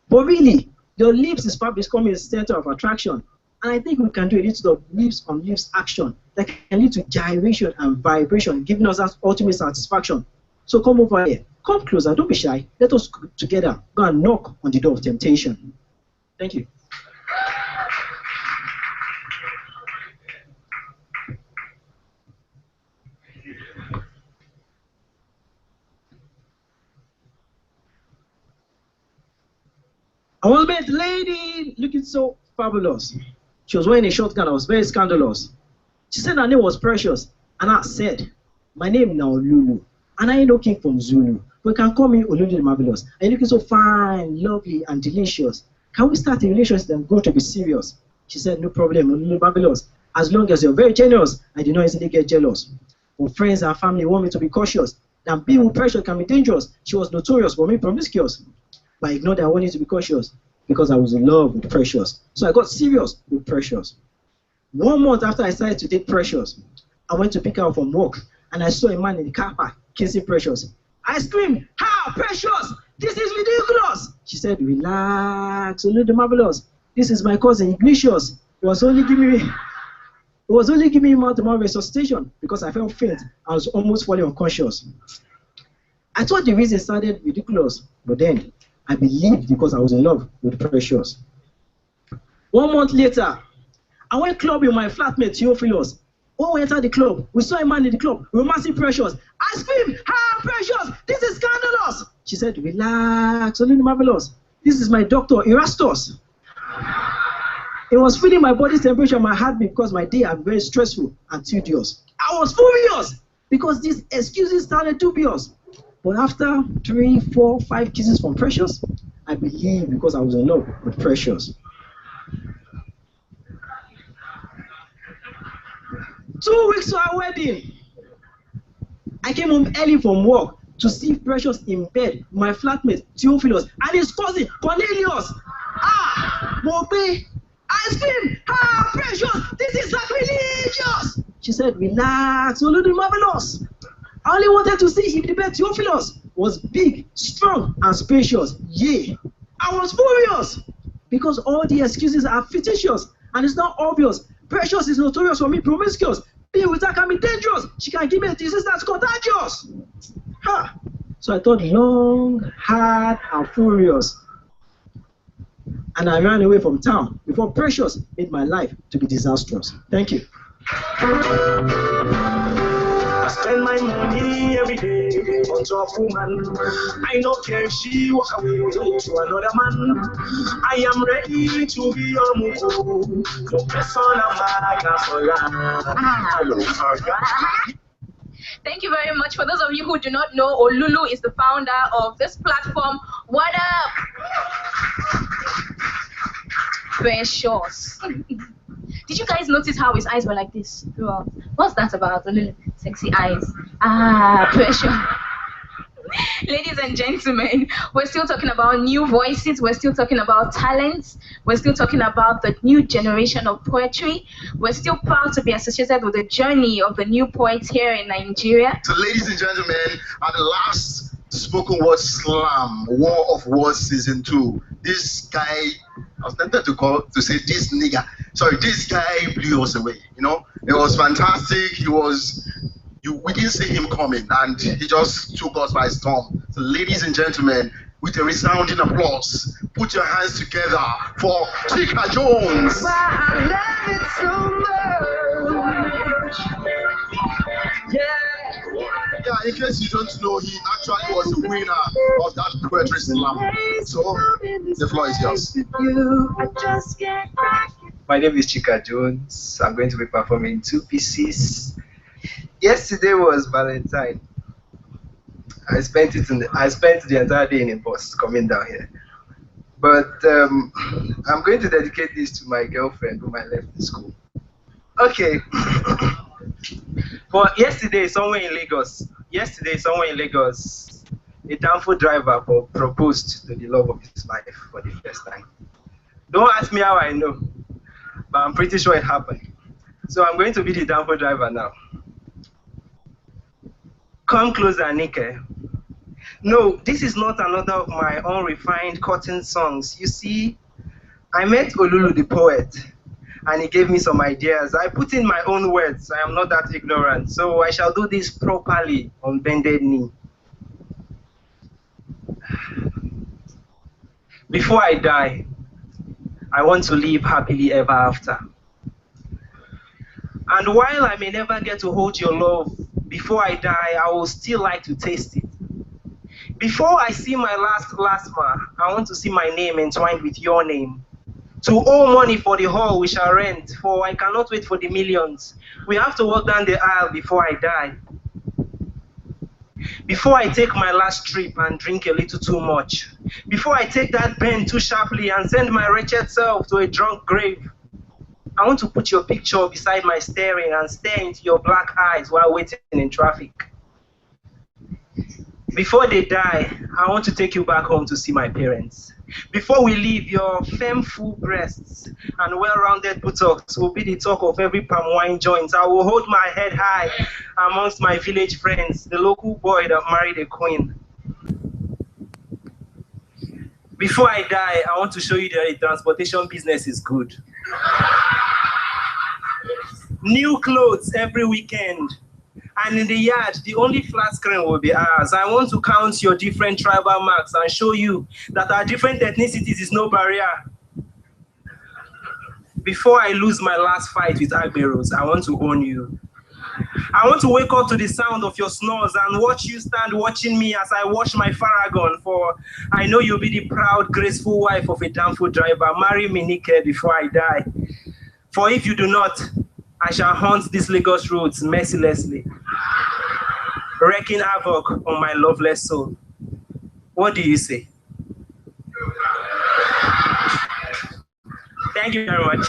But really, your lips is probably becoming a center of attraction. And I think we can do a little of lips on lips action that can lead to gyration and vibration, giving us that ultimate satisfaction. So come over here. Come closer. Don't be shy. Let us together go and knock on the door of temptation. Thank you. I once met a lady looking so fabulous. She was wearing a short gown that was very scandalous. She said her name was Precious, and I said, my name now Lulu, and I ain't looking from Zulu, but you can call me Olulu the Marvelous. And you're looking so fine, lovely, and delicious. Can we start a relationship and go to be serious? She said, no problem, Olulu the Marvelous, as long as you're very generous and you don't easily get jealous. When friends and family want me to be cautious, then being with Precious can be dangerous. She was notorious for being promiscuous. But I ignored that I wanted to be cautious because I was in love with Precious. So I got serious with Precious. 1 month after I started to date Precious, I went to pick her up from work and I saw a man in the car park kissing Precious. I screamed, "Ha, Precious! This is ridiculous!" She said, "Relax, Olulu the Marvelous. This is my cousin Ignatius. It was only giving me mouth-to-mouth resuscitation because I felt faint. I was almost falling unconscious." I thought the reason sounded ridiculous, but then I believed because I was in love with Precious. 1 month later, I went clubbing with my flatmate Theophilus. When we entered the club, we saw a man in the club romancing Precious. I screamed, "Ha, Precious! This is scandalous!" She said, "Relax, Olulu the Marvelous. This is my doctor, Erastus." It was feeling my body's temperature and my heartbeat because my day had been very stressful and tedious. I was furious because these excuses sounded dubious. But after 3, 4, 5 kisses from Precious, I believed because I was in love with Precious. 2 weeks to our wedding, I came home early from work to see Precious in bed with my flatmate Theophilus and his cousin Cornelius. Mope! I screamed, "Ah, Precious! This is sacrilegious!" She said, "Relax, Olulu the Marvelous." I only wanted to see if the bed Theophilus was big, strong, and spacious. Yea, I was furious because all the excuses are fictitious and it's not obvious. Precious is notorious for being promiscuous. Being with her can be dangerous. She can give me a disease that's contagious. Ha! So I thought long, hard, and furious. And I ran away from town before Precious made my life to be disastrous. Thank you. I spend my money every day on top woman. I don't care if she walk away to another man. I am ready to be your mugu. No person Thank you very much. For those of you who do not know, Olulu is the founder of this platform. What up? Precious. Did you guys notice how his eyes were like this throughout? What's that about? Olulu? Sexy eyes. Ah, Precious. Ladies and gentlemen, we're still talking about new voices, we're still talking about talents, we're still talking about the new generation of poetry. We're still proud to be associated with the journey of the new poets here in Nigeria. So ladies and gentlemen, at the last Spoken Word Slam, War of Words Season 2, this guy, I was tempted to say this nigga, sorry, this guy blew us away, you know? It was fantastic, we didn't see him coming, and he just took us by storm. So ladies and gentlemen, with a resounding applause, put your hands together for Chika Jones. I love it so much. Yeah, in case you don't know, he actually was the winner of that poetry slam. So the floor is yours. My name is Chika Jones. I'm going to be performing 2 pieces. Yesterday was Valentine. I spent the entire day in a bus coming down here. But I'm going to dedicate this to my girlfriend whom I left in school. Okay. For yesterday, somewhere in Lagos, a downfall driver proposed to the love of his life for the first time. Don't ask me how I know, but I'm pretty sure it happened. So I'm going to be the downfall driver now. Come closer, Nike. No, this is not another of my unrefined cotton songs. You see, I met Olulu the poet, and he gave me some ideas. I put in my own words. I am not that ignorant, so I shall do this properly on bended knee. Before I die, I want to live happily ever after. And while I may never get to hold your love, before I die, I will still like to taste it. Before I see my last plasma, I want to see my name entwined with your name. To owe money for the hall we shall rent, for I cannot wait for the millions. We have to walk down the aisle before I die. Before I take my last trip and drink a little too much. Before I take that pen too sharply and send my wretched self to a drunk grave. I want to put your picture beside my staring and stare into your black eyes while waiting in traffic. Before they die, I want to take you back home to see my parents. Before we leave, your firm, full breasts and well-rounded buttocks will be the talk of every palm wine joint. I will hold my head high amongst my village friends, the local boy that married a queen. Before I die, I want to show you that the transportation business is good. New clothes every weekend. And in the yard, the only flat screen will be ours. I want to count your different tribal marks and show you that our different ethnicities is no barrier. Before I lose my last fight with Agberos, I want to own you. I want to wake up to the sound of your snores and watch you stand watching me as I wash my Farragon, for I know you'll be the proud, graceful wife of a downfall driver. Marry me, Nike, before I die. For if you do not, I shall haunt these Lagos roads mercilessly, wreaking havoc on my loveless soul. What do you say? Thank you very much.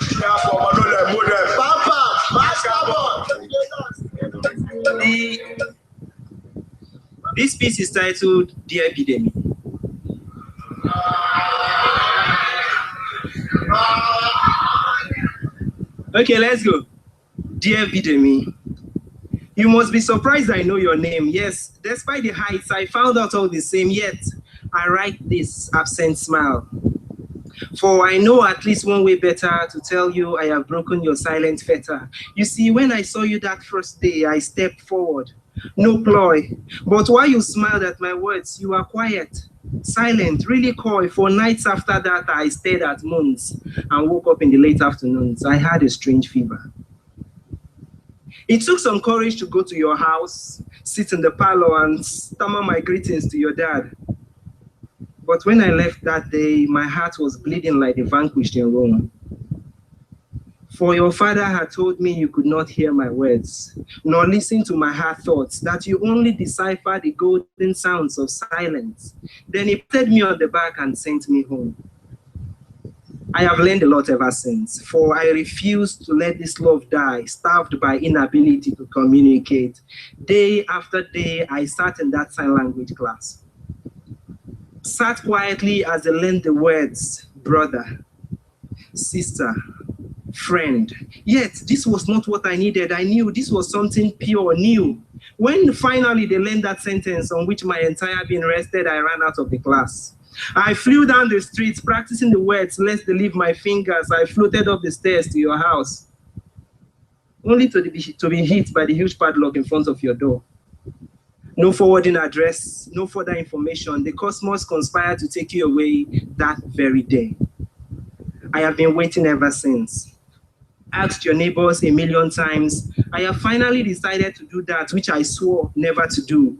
This piece is titled Dear Epidemic. Okay, let's go. Dear Bidemi, You must be surprised I know your name. Yes, despite the heights, I found out all the same. Yet, I write this absent smile. For I know at least one way better to tell you I have broken your silent fetter. You see, when I saw you that first day, I stepped forward. No ploy. But while you smiled at my words, you were quiet, silent, really coy. For nights after that, I stared at moons and woke up in the late afternoons. I had a strange fever. It took some courage to go to your house, sit in the parlor and stammer my greetings to your dad. But when I left that day, my heart was bleeding like the vanquished in Rome. For your father had told me you could not hear my words, nor listen to my heart thoughts, that you only decipher the golden sounds of silence. Then he patted me on the back and sent me home. I have learned a lot ever since, for I refused to let this love die, starved by inability to communicate. Day after day, I sat in that sign language class. Sat quietly as I learned the words, brother, sister, friend. Yet, this was not what I needed. I knew this was something pure, new. When finally they learned that sentence on which my entire being rested, I ran out of the class. I flew down the streets, practicing the words, lest they leave my fingers. I floated up the stairs to your house, only to be hit by the huge padlock in front of your door. No forwarding address, no further information. The cosmos conspired to take you away that very day. I have been waiting ever since. Asked your neighbors a million times. I have finally decided to do that which I swore never to do.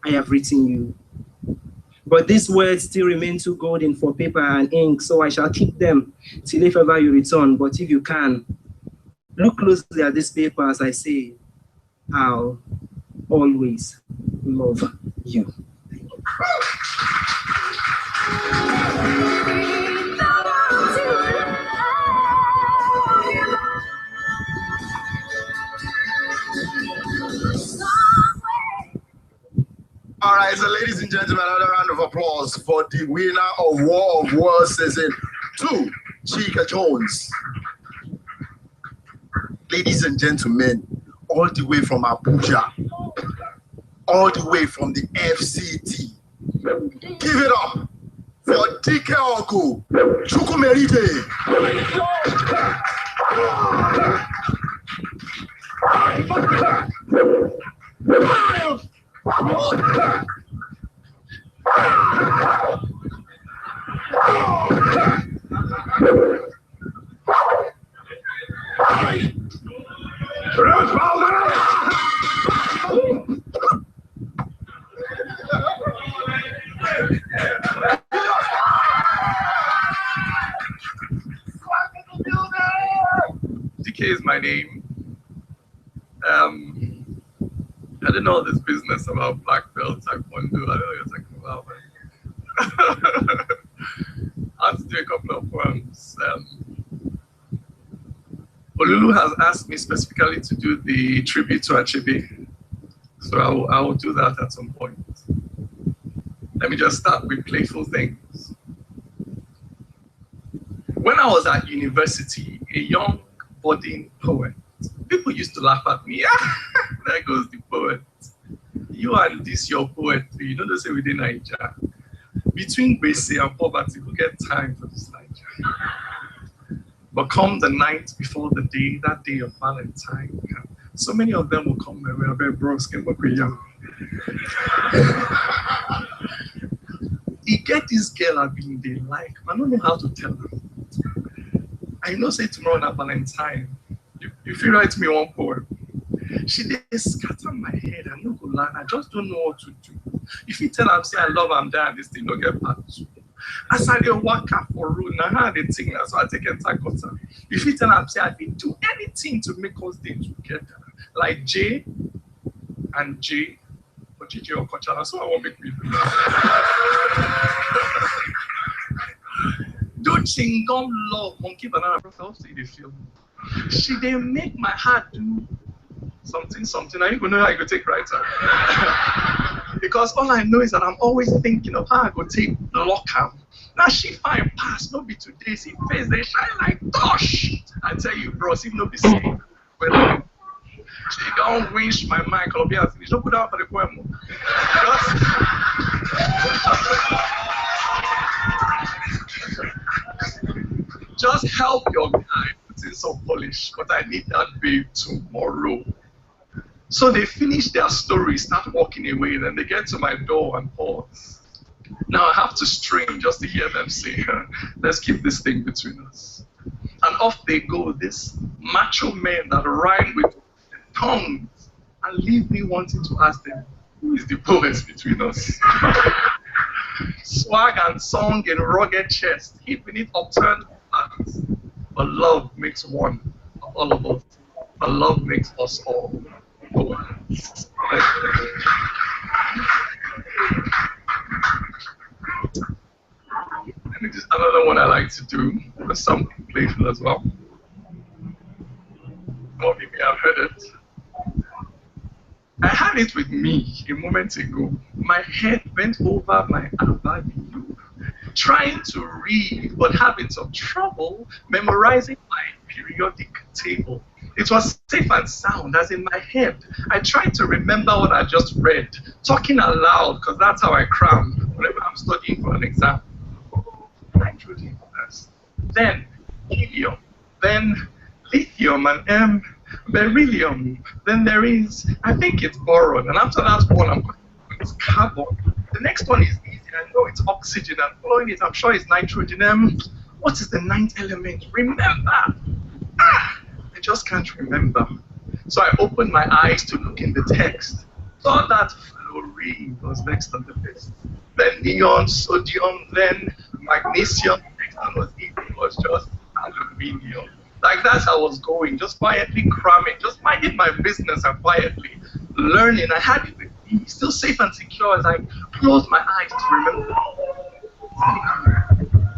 I have written you. But these words still remain too golden for paper and ink, so I shall keep them till if ever you return. But if you can, look closely at this paper as I say, I'll always love you. All right, so ladies and gentlemen, another round of applause for the winner of War of Words Season 2, Chika Jones. Ladies and gentlemen, all the way from Abuja, all the way from the FCT, give it up for Dike Oku Chukwumerite. DK is my name. I didn't know this business about black belt, taekwondo. I don't know what you're talking about. I have to do a couple of poems. Olulu has asked me specifically to do the tribute to Achebe, so I will do that at some point. Let me just start with playful things. When I was at university, a young budding poet, people used to laugh at me. There goes the poet. You and this your poetry. You know they say within Nigeria. Between Bese and poverty, who get time for this Nigeria? But come the night before the day, that day of Valentine, so many of them will come my way. I bet bros came up with young. He get this girl I've been they like. I don't know how to tell her. I know say tomorrow na Valentine. If you write me one poem, she dey scatter my head. I no go learn. I just don't know what to do. If you tell her say I love her, there, this thing don't get part two. As I dey waka for road, now how they think that's why I take enter gutter. If you tell her say I dey do anything to make us stay together, like J and J, or JJ or Kocha, so I won't make me do do chingom love, monkey banana profile, see the film. She dey make my heart do something. I don't even know how I go take right now. Because all I know is that I'm always thinking of how I go take lock her. Now she fine pass, no be today, see face they shine like gosh. I tell you, bros, even no be same. Well, She don't winch my mic. I'll be asking, you don't put out for the poem. Just help your guy put in some polish, but I need that babe tomorrow. So they finish their story, start walking away, then they get to my door and pause. Now I have to strain just to hear them say, let's keep this thing between us. And off they go, this macho men that rhyme with tongues and leave me wanting to ask them, who is the poet between us? Swag and song in rugged chest, hip beneath upturned hands. But love makes one of all of us. But love makes us all poets. And it is another one I like to do, but something playful as well. Or maybe I've heard it. I had it with me a moment ago. My head bent over my abadu, trying to read, but having some trouble memorizing my periodic table. It was safe and sound, as in my head. I tried to remember what I just read, talking aloud, because that's how I cram whenever I'm studying for an exam. Nitrogen first, then helium, then lithium and beryllium. Then there is, I think it's boron, and after that one, it's carbon. The next one is easy. I know it's oxygen, and following it, I'm sure it's nitrogen. What is the ninth element? Remember! I just can't remember. So I opened my eyes to look in the text. Saw that fluorine was next on the list. Then neon, sodium, then magnesium. Next one was it was just aluminium. Like that's how I was going, just quietly cramming, just minding my business and quietly learning. I had it with me, still safe and secure as I closed my eyes to remember.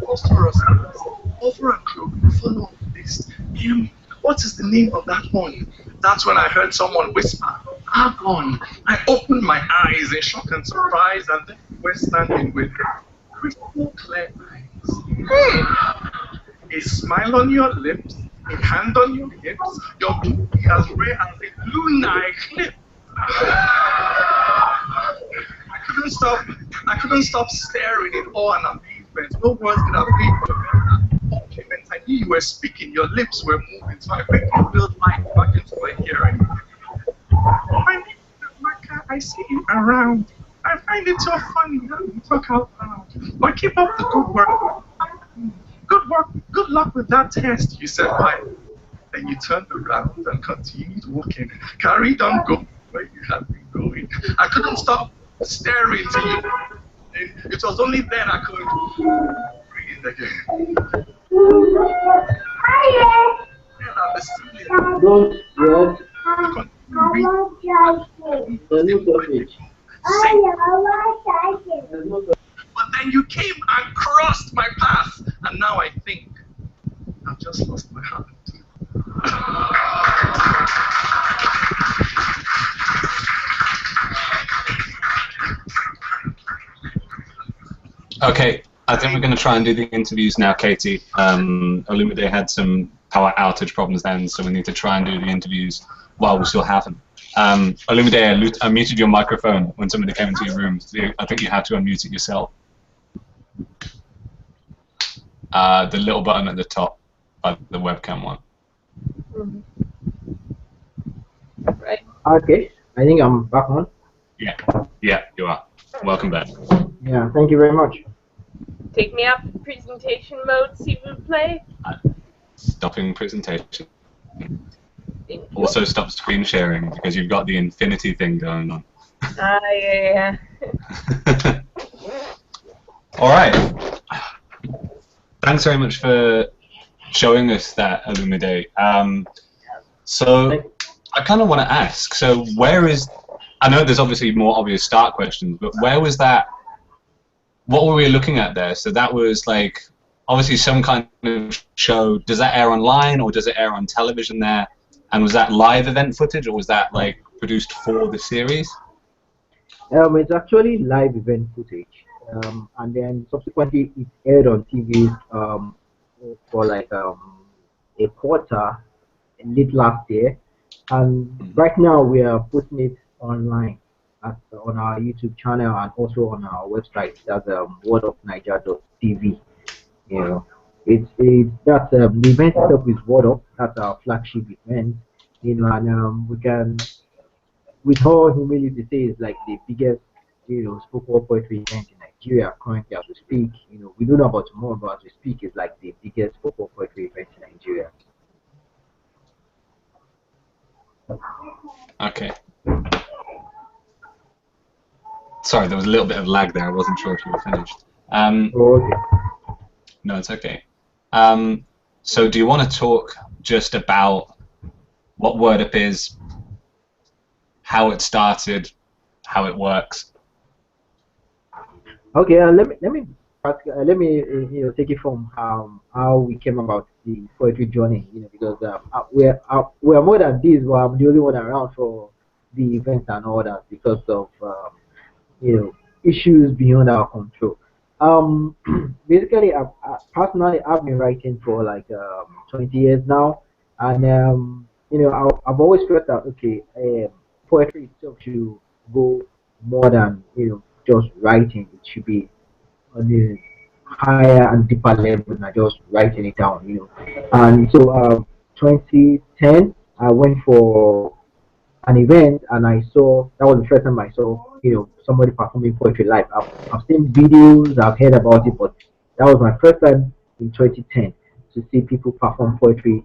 Phosphorus, sulfur and chlorine, follow on the list. What is the name of that one? That's when I heard someone whisper, argon. I opened my eyes in shock and surprise, and then we were standing with crystal clear eyes. A smile on your lips, a hand on your hips, your beauty as rare as a lunar eclipse. I couldn't stop staring in awe and amazement. No words could have been compliments. I knew you were speaking, your lips were moving, so I quickly built my back into my hearing. My name is Maka, I see you around. I find it so funny how you talk out loud. But keep up the good work. Good work, good luck with that test, you said quietly. Then you turned around and continued walking. Carried on going where you had been going. I couldn't stop staring to you. It was only then I could breathe again. Don't what? But then you came and crossed my path, and now I think I've just lost my heart. Okay, I think we're going to try and do the interviews now, Katie. Olumide had some power outage problems then, so we need to try and do the interviews while we still have them. Olumide, I muted your microphone when somebody came into your room. So I think you had to unmute it yourself. The little button at the top, the webcam one. Right. Okay, I think I'm back on. Yeah, you are. Welcome back. Yeah, thank you very much. Take me off presentation mode, s'il vous plaît. Stopping presentation. Also stop screen sharing because you've got the infinity thing going on. Yeah. All right. Thanks very much for showing us that, Olumide. So I kind of want to ask, so where is, I know there's obviously more obvious start questions, but where was that, what were we looking at there? So that was like, obviously some kind of show, does that air online or does it air on television there? And was that live event footage or was that like produced for the series? It's actually live event footage, and then subsequently it aired on TV for like a quarter late last year, And right now we are putting it online on our YouTube channel and also on our website. That's wordofniger.tv. You know, it's that the event itself is Word Up. That's our flagship event. You know, and we can, with all humility, say it's like the biggest, spoken word poetry event in Nigeria currently as we speak. You know, we don't know about tomorrow, but as we speak, it's like the biggest spoken word poetry event in Nigeria. Okay. Sorry, there was a little bit of lag there. I wasn't sure if you were finished. Okay. No, it's okay. So do you want to talk just about what Word Up is, how it started, how it works? Okay, let me take it from how we came about the poetry journey. Because we're more than this. But I'm the only one around for the event and all that because of issues beyond our control. Basically, personally, I've been writing for like 20 years now, and I've always felt that okay, poetry itself should go more than just writing. It should be on a higher and deeper level than just writing it down. And so 2010, I went for an event and I saw that was the first time I saw somebody performing poetry live. I've seen videos, I've heard about it, but that was my first time in 2010 to see people perform poetry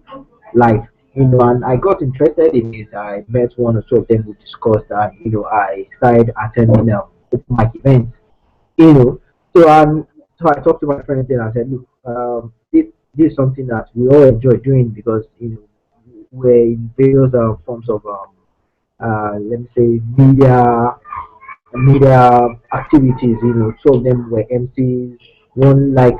live. And I got interested in it. I met one or two of them. We discussed, and I started attending open mic events. So I talked to my friends and I said, look, this is something that we all enjoy doing because we're in various forms of let me say media activities. Two of them were MCs. One like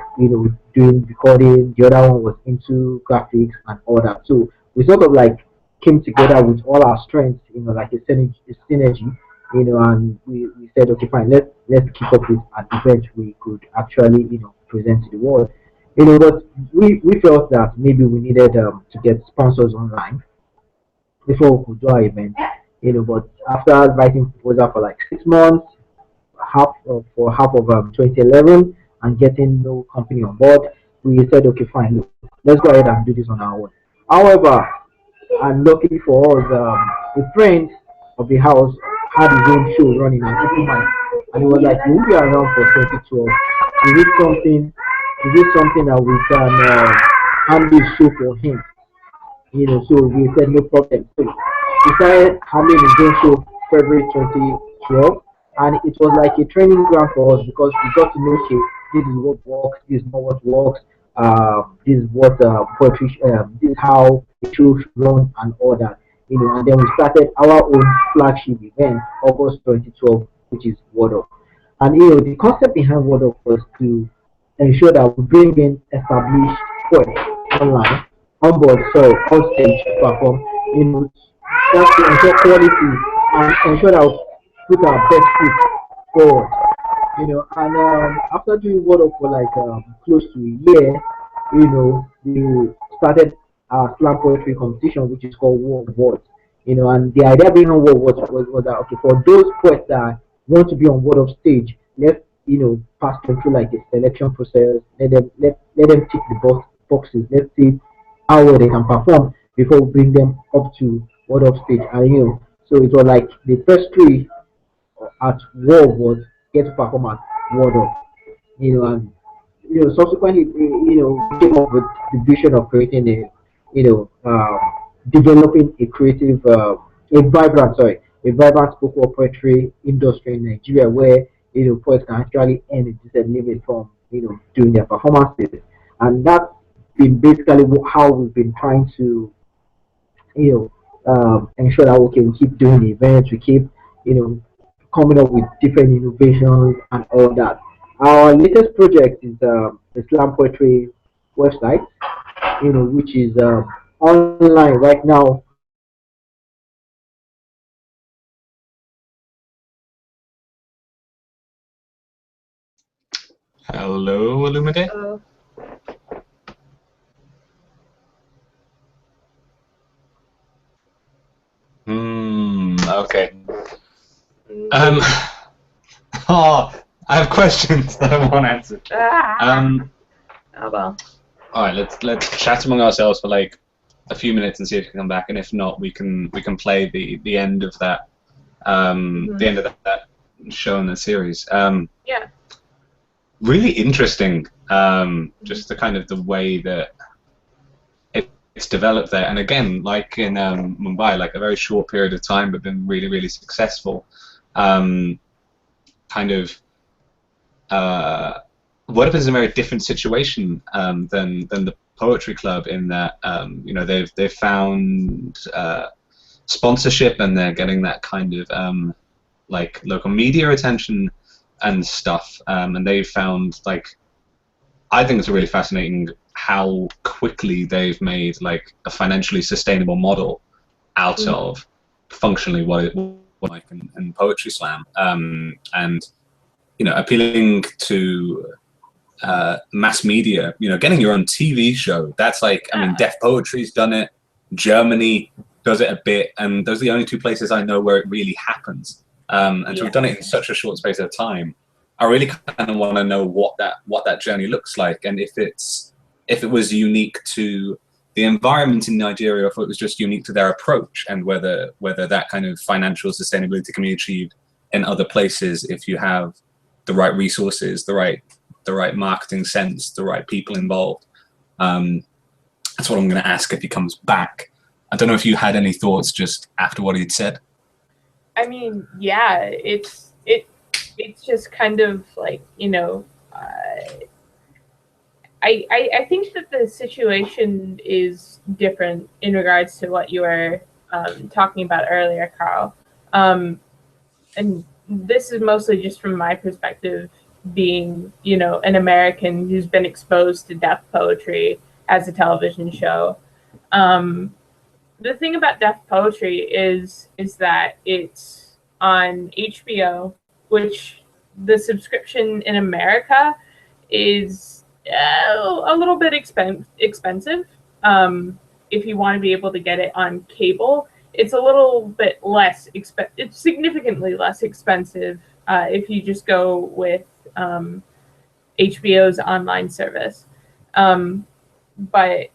doing recording. The other one was into graphics and all that. So we sort of like came together with all our strengths. Like a synergy. And we said, okay, fine, let's keep up with an event we could actually present to the world. But we felt that maybe we needed to get sponsors online before we could do our event. But after writing proposal for like 6 months, for half of 2011, and getting no company on board, we said, okay, fine, look, let's go ahead and do this on our own. However, and luckily for us, a friend of the house had his own show running at open mic, and he was like, we'll be around for 2012. Is it something that we can handle show for him? So we said no problem. So we started handling the game show February 2012, and it was like a training ground for us because we got to know, okay, this is what works, this is not what works, this is what poetry, this is how the show should run and all that. And then we started our own flagship event, August 2012, which is Word Up. And the concept behind Word Up was to ensure that we bring in established poets online on board, so on stage to perform, just to ensure quality and ensure that we put our best foot forward. And after doing Word Up for like close to a year, we started our slam poetry competition, which is called War of Words. And the idea behind War of Words was that okay, for those poets that want to be on Word Up stage, let's pass them through like a selection process. Let them tick the boxes. Let's see how well they can perform before we bring them up to Word Up stage. And so it was like the first three at War of Words get to perform at Word Up. And subsequently, we came up with the vision of creating developing a creative, a vibrant spoken word poetry industry in Nigeria where poets can actually earn a decent living from doing their performances, and that's been basically how we've been trying to ensure that okay, we keep doing the events, we keep coming up with different innovations and all that. Our latest project is the slam poetry website, which is online right now. Hello, Illumide? Oh, I have questions that I want answered. Oh well. All right, let's chat among ourselves for like a few minutes and see if we can come back, and if not, we can play the end of that the end of that show in the series. Yeah. Really interesting. Just the kind of the way that it's developed there, and again, like in Mumbai, like a very short period of time, but been really, really successful. Kind of, what if it's a very different situation than the Poetry Club, in that you know, they've found sponsorship, and they're getting that kind of like local media attention and stuff, and they've found, like, I think it's really fascinating how quickly they've made like a financially sustainable model out of functionally what it was like in Poetry Slam, and you know, appealing to mass media, you know, getting your own TV show. That's like, I mean, Deaf Poetry's done it, Germany does it a bit, and those are the only two places I know where it really happens. And to have done it in such a short space of time, I really kind of want to know what that journey looks like, and if it was unique to the environment in Nigeria, or if it was just unique to their approach, and whether that kind of financial sustainability can be achieved in other places if you have the right resources, the right marketing sense, the right people involved. That's what I'm going to ask if he comes back. I don't know if you had any thoughts just after what he'd said. I mean, yeah, it's just kind of like, you know, I think that the situation is different in regards to what you were talking about earlier, Carl. And this is mostly just from my perspective, being, you know, an American who's been exposed to deaf poetry as a television show. The thing about deaf poetry is that it's on HBO, which the subscription in America is a little bit expensive. If you want to be able to get it on cable, it's a little bit less it's significantly less expensive if you just go with HBO's online service. But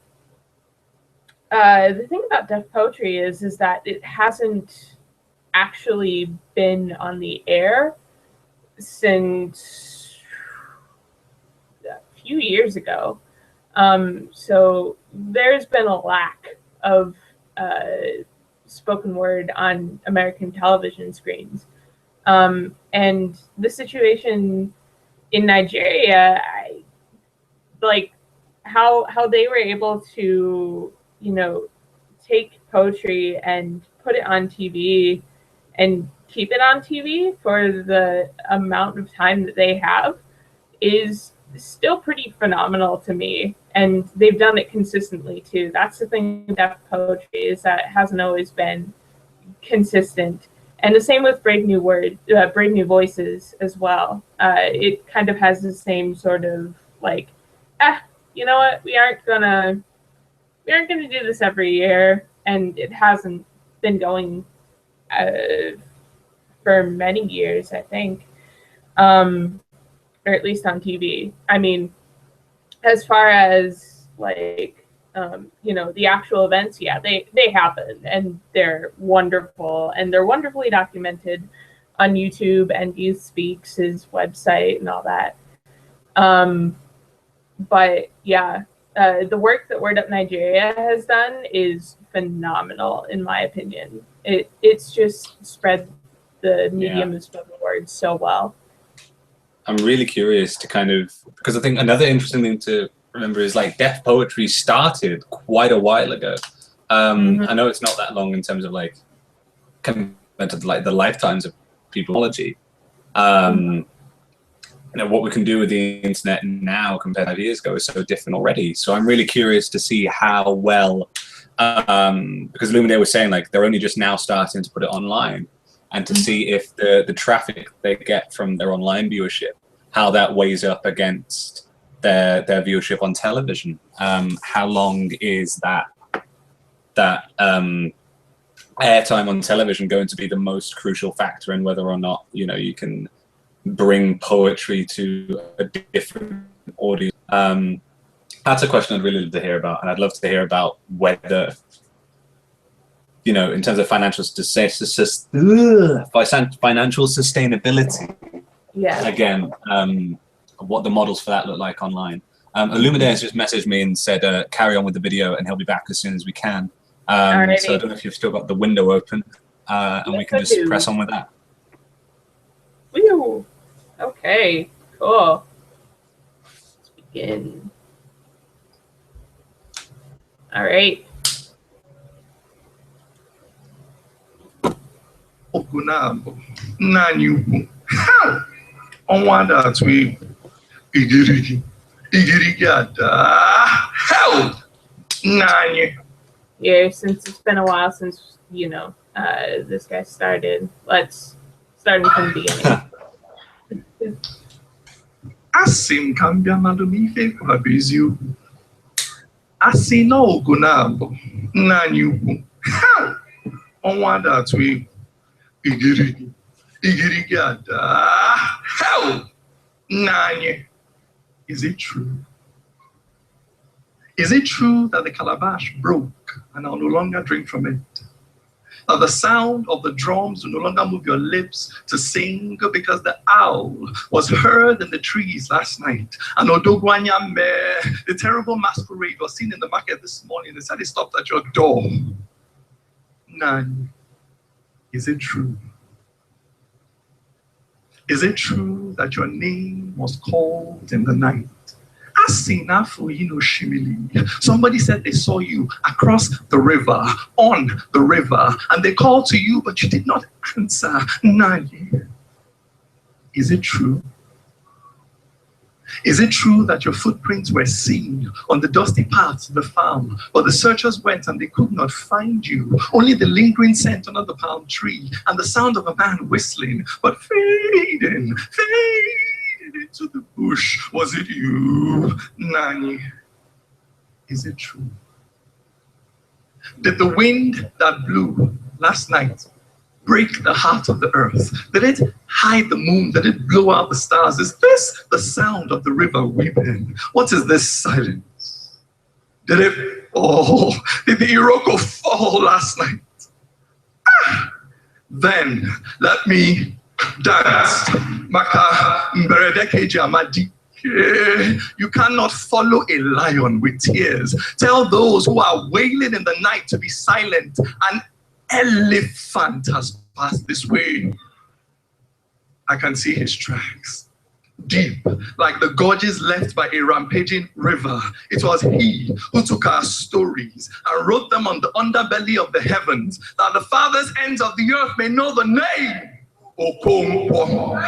the thing about deaf poetry is that it hasn't actually been on the air since a few years ago. So there's been a lack of spoken word on American television screens. And the situation in Nigeria, like how they were able to, you know, take poetry and put it on TV and keep it on TV for the amount of time that they have is still pretty phenomenal to me. And they've done it consistently too. That's the thing with deaf poetry, is that it hasn't always been consistent. And the same with Brave New Voices as well. It kind of has the same sort of like, you know what, we aren't gonna do this every year, and it hasn't been going for many years, I think, or at least on TV. I mean, as far as like you know, the actual events, yeah, they happen, and they're wonderful, and they're wonderfully documented on YouTube and Youth Speaks' website and all that. But yeah, the work that Word Up Nigeria has done is phenomenal, in my opinion. It's just spread the medium of spoken word so well. I'm really curious to kind of, because I think another interesting thing to remember is like deaf poetry started quite a while ago. I know it's not that long in terms of like compared to like the lifetimes of peopleology. You know, what we can do with the internet now compared to 5 years ago is so different already. So I'm really curious to see how well, because Louwenmaul was saying like they're only just now starting to put it online, and to see if the traffic they get from their online viewership, how that weighs up against their viewership on television. How long is that airtime on television going to be the most crucial factor in whether or not, you know, you can bring poetry to a different audience? That's a question I'd really love to hear about, and I'd love to hear about whether, you know, in terms of financial sustainability. Yeah. Again, what the models for that look like online. Illumide has just messaged me and said, carry on with the video, and he'll be back as soon as we can. So I don't know if you've still got the window open, and Yes, we can I just do. press on with that. Whew. Okay, cool. Let's begin. All right. Okunabo, Nanyubu. How? On one that we Igirigata. How? Nany. Yeah, since it's been a while since, you know, this guy started, let's start from the beginning. Asim Kambia Madumife Kwabizu. Asino Okunabo, Nanyubu. How? On one that we Igirigata. How? Nany. Is it true? Is it true that the calabash broke and I'll no longer drink from it? That the sound of the drums will no longer move your lips to sing because the owl was heard in the trees last night? And Odogwanyame, the terrible masquerade was seen in the market this morning. They said it stopped at your door. None. Is it true? Is it true that your name was called in the night? Somebody said they saw you across the river, on the river, and they called to you, but you did not answer. Nani. Is it true? Is it true that your footprints were seen on the dusty paths of the farm, but the searchers went and they could not find you? Only the lingering scent under the palm tree and the sound of a man whistling, but fading into the bush. Was it you, Nani? Is it true? Did the wind that blew last night break the heart of the earth? Did it hide the moon? Did it blow out the stars? Is this the sound of the river weeping? What is this silence? Did it fall? Did the Iroko fall last night? Then let me dance. Maka Mberedekeji Amadi. You cannot follow a lion with tears. Tell those who are wailing in the night to be silent. An elephant has passed this way. I can see his tracks. Deep, like the gorges left by a rampaging river. It was he who took our stories and wrote them on the underbelly of the heavens, that the farthest ends of the earth may know the name. Okonkwo.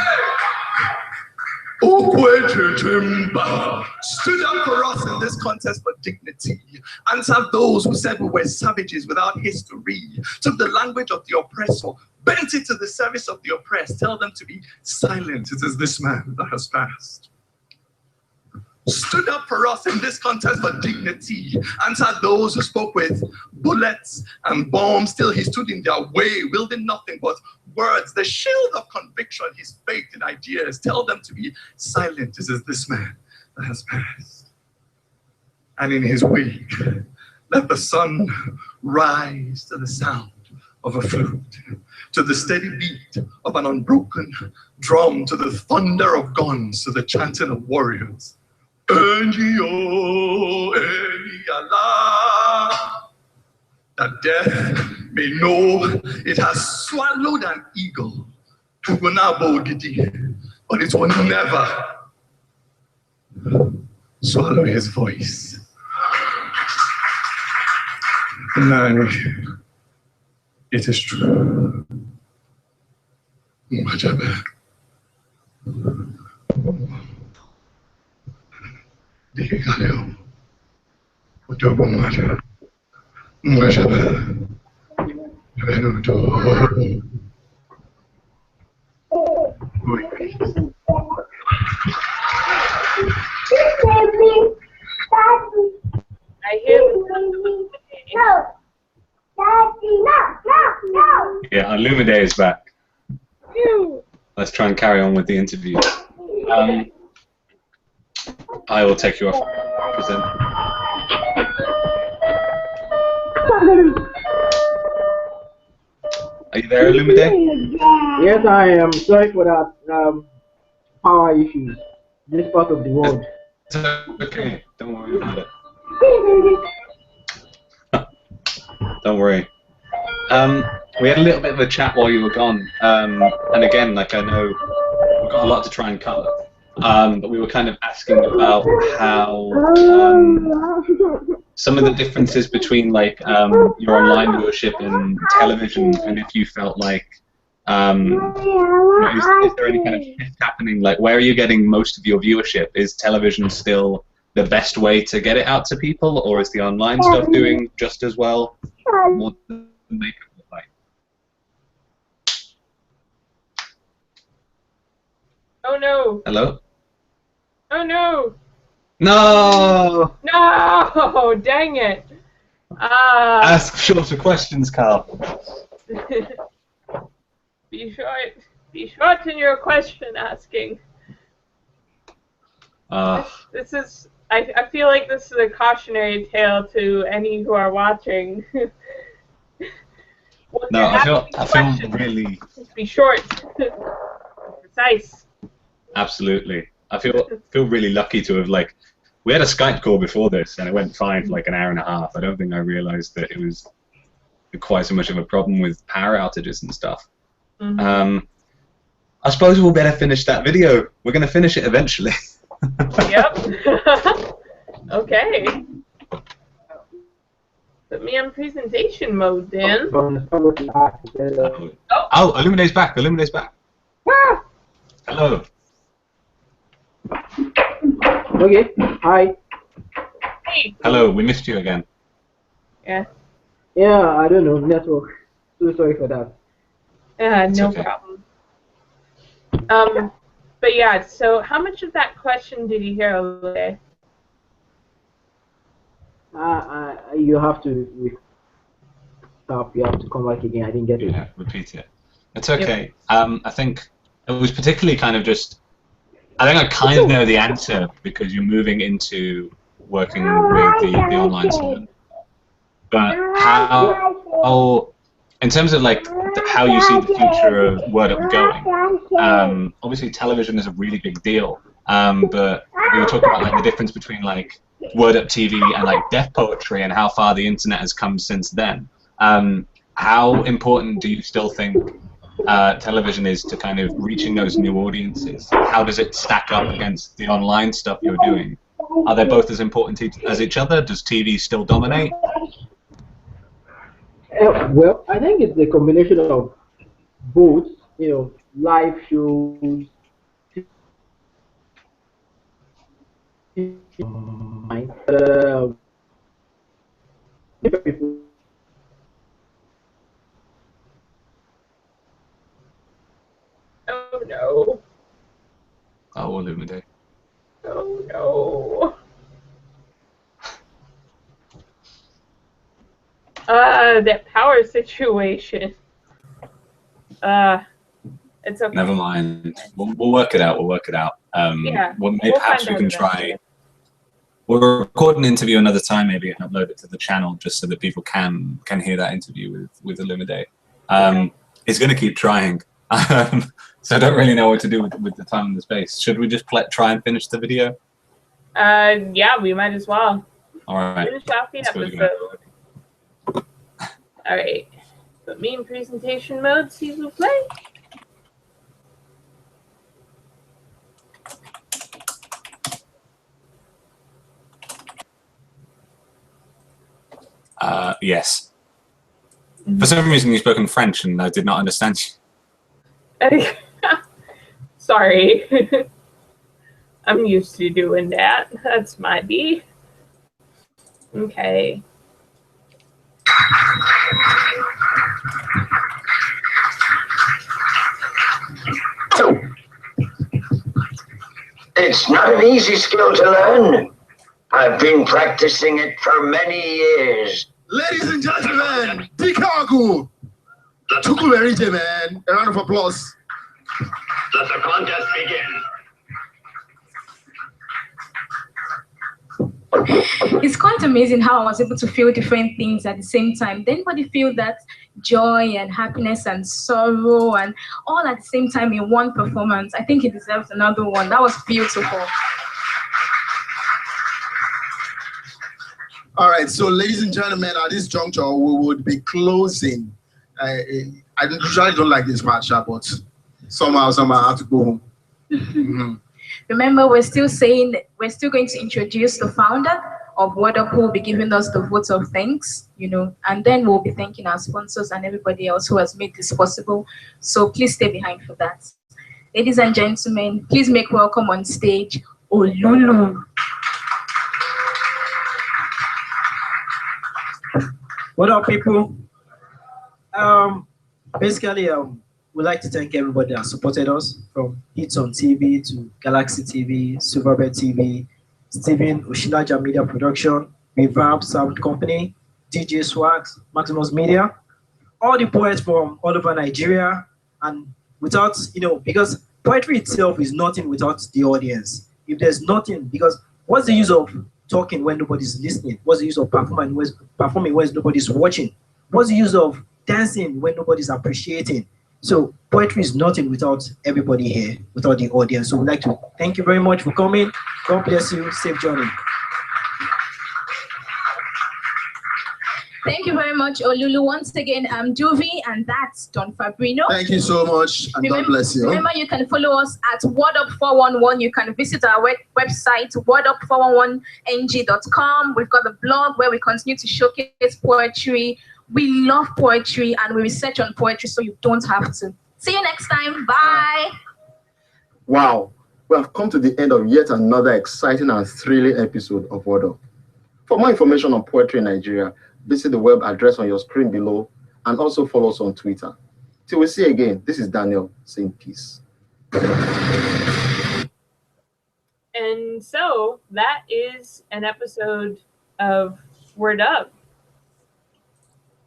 Okwejejemba stood up for us in this contest for dignity. Answered those who said we were savages without history. Took the language of the oppressor, bent it to the service of the oppressed. Tell them to be silent. It is this man that has passed. Stood up for us in this contest for dignity. Answered those who spoke with bullets and bombs. Still he stood in their way, wielding nothing but words, the shield of conviction, his faith in ideas. Tell them to be silent. This is this man that has passed. And in his wake, let the sun rise to the sound of a flute, to the steady beat of an unbroken drum, to the thunder of guns, to the chanting of warriors. That death may know it has swallowed an eagle, but it will never swallow his voice. No, it is true. I hear the Yeah, Illumide is back. Phew. Let's try and carry on with the interview. I will take you off. Present. Are you there, Illumide? Yes, I am. Sorry for that power issues. This part of the world. It's okay. Don't worry about it. Don't worry. We had a little bit of a chat while you were gone, and again, like I know we've got a lot to try and cover, but we were kind of asking about how some of the differences between like your online viewership and television, and if you felt like is there any kind of shift happening? Like, where are you getting most of your viewership? Is television still the best way to get it out to people, or is the online stuff doing just as well? What does the makeup look like? Oh no! Hello? Oh no! No! No! Dang it! Ask shorter questions, Carl. Be short in your question asking. This is. I feel like this is a cautionary tale to any who are watching. No, I feel really. Just be short, precise. Absolutely. I feel really lucky to have we had a Skype call before this and it went fine for like an hour and a half. I don't think I realized that it was quite so much of a problem with power outages and stuff. Mm-hmm. I suppose we'll better finish that video. We're going to finish it eventually. Yep. Okay. Put me on presentation mode then. Oh, Illuminate's back. Illuminate's back. Ah! Hello. Okay. Hi. Hey. Hello. We missed you again. Yeah. Yeah, I don't know. Network. So sorry for that. No okay. problem. But yeah, so how much of that question did you hear, Olay? You have to stop. You have to come back again. I didn't get it. Yeah, repeat it. It's okay. I think it was particularly kind of just. I think I kind of know the answer because you're moving into working with the online student. But how, in terms of like how you see the future of Word Up going, obviously television is a really big deal. But we were talking about like the difference between like Word Up TV and like deaf poetry and how far the internet has come since then. How important do you still think television is to kind of reaching those new audiences? How does it stack up against the online stuff you're doing? Are they both as important as each other? Does TV still dominate? Well, I think it's a combination of both. You know, live shows. Oh no. Oh, Illumide. Oh no. That power situation. It's okay. Never mind. We'll work it out. We'll work it out. Yeah. Perhaps we can try. We'll record an interview another time, maybe, and upload it to the channel just so that people can hear that interview with Illumide. He's going to keep trying. So I don't really know what to do with the time and the space. Should we just try and finish the video? Yeah, we might as well. All right. Finish off the episode. All right. Put me in presentation mode, s'il vous plaît. Yes. For some reason, you spoke in French, and I did not understand you. Sorry. I'm used to doing that. That's my B. Okay. It's not an easy skill to learn. I've been practicing it for many years. Ladies and gentlemen, Chicago! Chukwumerije, man. A round of applause. Let the contest begin. It's quite amazing how I was able to feel different things at the same time. Did anybody feel that joy and happiness and sorrow and all at the same time in one performance? I think it deserves another one. That was beautiful. All right, so ladies and gentlemen, at this juncture, we would be closing. I usually don't like this match, but somehow I have to go home. Remember, we're still going to introduce the founder of Word Up, who will be giving us the vote of thanks, and then we'll be thanking our sponsors and everybody else who has made this possible. So please stay behind for that. Ladies and gentlemen, please make welcome on stage Olulu. What up, people? Basically, we'd like to thank everybody that supported us, from Hits on TV to Galaxy TV, Silverbird TV, Stephen Oshinaja Media Production, Reverb Sound Company, DJ Swags, Maximus Media, all the poets from all over Nigeria, and without, because poetry itself is nothing without the audience. If there's nothing, because what's the use of talking when nobody's listening? What's the use of performing when nobody's watching? What's the use of dancing when nobody's appreciating? So poetry is nothing without everybody here, without the audience. So we'd like to thank you very much for coming. God bless you. Safe journey. Thank you very much, Olulu. Once again, I'm Duvi, and that's Don Fabrino. Thank you so much, and God bless you. Remember, you can follow us at WordUp411. You can visit our website, wordup411ng.com. We've got the blog where we continue to showcase poetry. We love poetry, and we research on poetry, so you don't have to. See you next time. Bye. Wow, we have come to the end of yet another exciting and thrilling episode of Word Up. For more information on poetry in Nigeria, visit the web address on your screen below, and also follow us on Twitter. Till we see you again, this is Daniel saying peace. And so that is an episode of Word Up.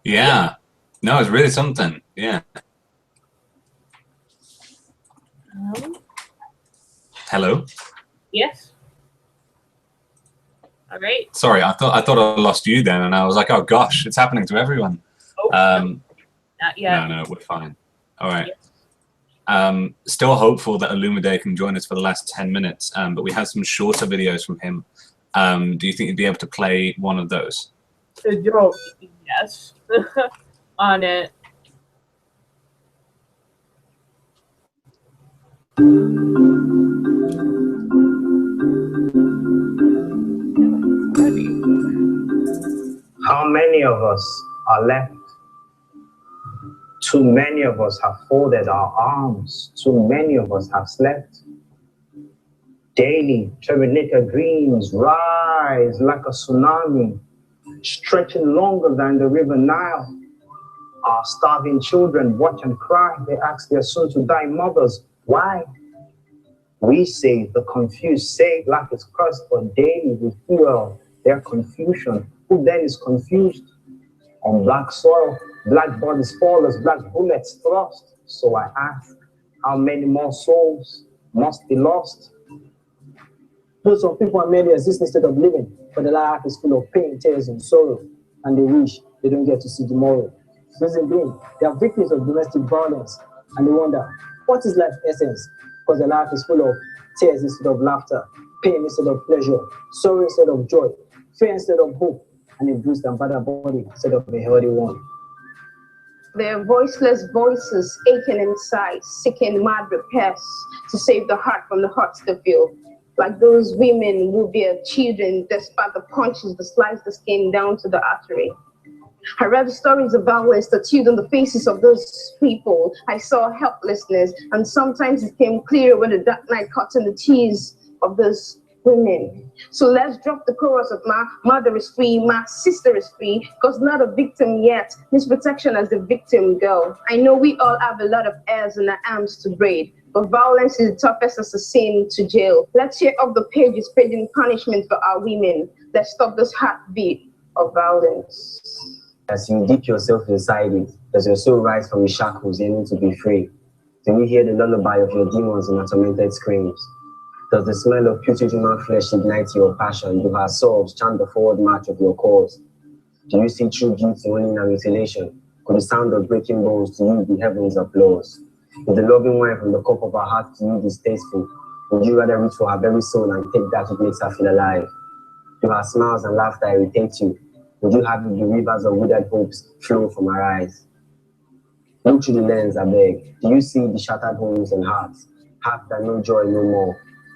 Yeah. No, it's really something. Yeah. Hello? Yes. All right. Sorry, I thought I lost you then, and I was like, oh gosh, it's happening to everyone. Oh, Not yet. No, we're fine. All right. Yes. Still hopeful that Olumide can join us for the last 10 minutes, but we have some shorter videos from him. Do you think you'd be able to play one of those? Yes. On it. How many of us are left? Too many of us have folded our arms. Too many of us have slept. Daily, Terminator dreams rise like a tsunami, stretching longer than the river Nile. Our starving children watch and cry. They ask their soon-to-die mothers, why? We say, the confused say, life is cursed, but daily we fuel their confusion. Who then is confused? On black soil, black bodies fall as black bullets thrust. So I ask, how many more souls must be lost? Those of people are merely exist instead of living, but the life is full of pain, tears, and sorrow, and they wish they don't get to see tomorrow. Reason being, they are victims of domestic violence, and they wonder, what is life's essence? Because their life is full of tears instead of laughter, pain instead of pleasure, sorrow instead of joy, fear instead of hope, and a bruised and battered body instead of a healthy one. Their voiceless voices aching inside, seeking mad repairs to save the heart from the hurts they feel. Like those women who bear children despite the punches that slice the skin down to the artery. I read stories of violence tattooed on the faces of those people. I saw helplessness, and sometimes it came clear when the dark night cut in the tears of those women. So let's drop the chorus of my mother is free, my sister is free, because not a victim yet, misprotection as the victim girl. I know we all have a lot of hairs in our arms to braid, but violence is the toughest assassin to jail. Let's tear up the pages, paging punishment for our women. Let's stop this heartbeat of violence. As you dip yourself inside it, Does your soul rise from your shackles, yearning to be free? Do you hear the lullaby of your demons in tormented screams? Does the smell of putrid human flesh ignite your passion? Do her sobs chant the forward march of your cause? Do you see true beauty only in a mutilation? Could the sound of breaking bones to you be heaven's applause? Is the loving wine from the cup of her heart to you distasteful? Would you rather reach for her very soul and take that which makes her feel alive? Do her smiles and laughter irritate you? Would you have the rivers of withered hopes flow from her eyes? Look through the lens, I beg. Do you see the shattered homes and hearts? Hearts that know joy no more.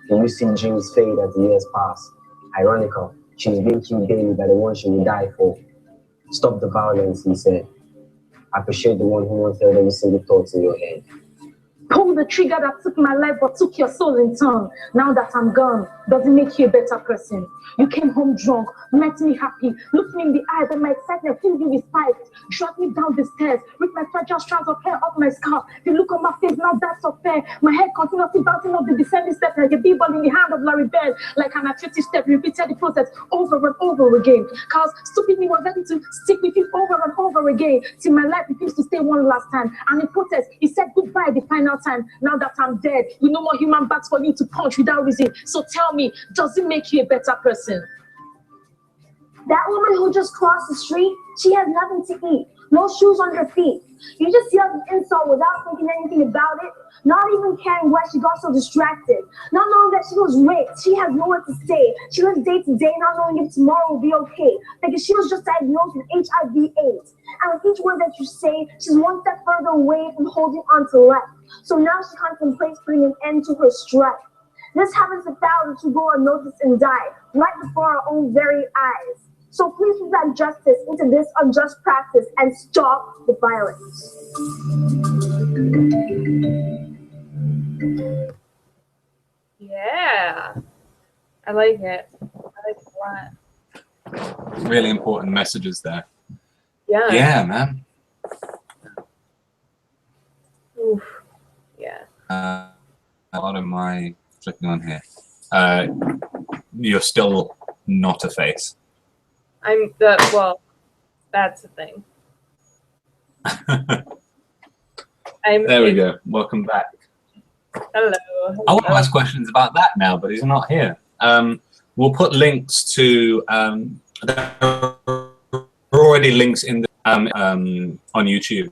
Do you see dreams fade as the years pass? Ironical, she's being killed daily by the one she will die for. Stop the violence, he said. Appreciate the one who won't tell every single thought in your head. Pull the trigger that took my life but took your soul in turn. Now that I'm gone, does it make you a better person? You came home drunk, met me happy, looked me in the eye, but my excitement filled you with spikes. Dragged me down the stairs, ripped my fragile strands of hair off my scalp. The look on my face, now that's unfair. My head continuously bouncing up the descending steps like a b-ball in the hand of Larry Bird. Like an athletic step, repeated the process over and over again. Cause stupidly was ready to stick with you over and over again. Till my life refused to stay one last time. And in protest, he said goodbye the final time. Now that I'm dead, with no more human bats for you to punch without reason. So tell me, does it make you a better person? That woman who just crossed the street, she has nothing to eat, no shoes on her feet. You just see an insult without thinking anything about it, not even caring why she got so distracted, not knowing that she was raped, she has nowhere to stay. She lives day to day, not knowing if tomorrow will be okay, because she was just diagnosed with HIV/AIDS. And with each word that you say, she's one step further away from holding on to life. So now she contemplates putting an end to her strife. This happens to thousands who go unnoticed and die, right before our own very eyes. So please provide justice into this unjust practice and stop the violence. Yeah, I like it. I like it a lot. Really important messages there. Yeah. Yeah, man. Oof. Yeah. What am I clicking on here? You're still not a face. Well, that's the thing. There we go. Welcome back. Hello. I want to ask questions about that now, but he's not here. We'll put links to. There are already links in the, on YouTube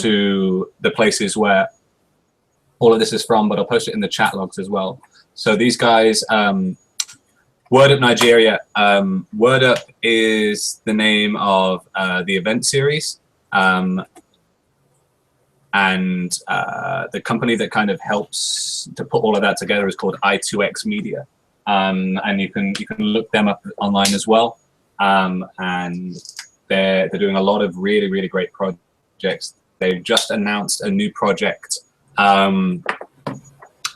to the places where all of this is from, but I'll post it in the chat logs as well. So these guys. Word Up Nigeria. Word Up is the name of the event series, and the company that kind of helps to put all of that together is called I2X Media, and you can look them up online as well. And they're doing a lot of really great projects. They've just announced a new project.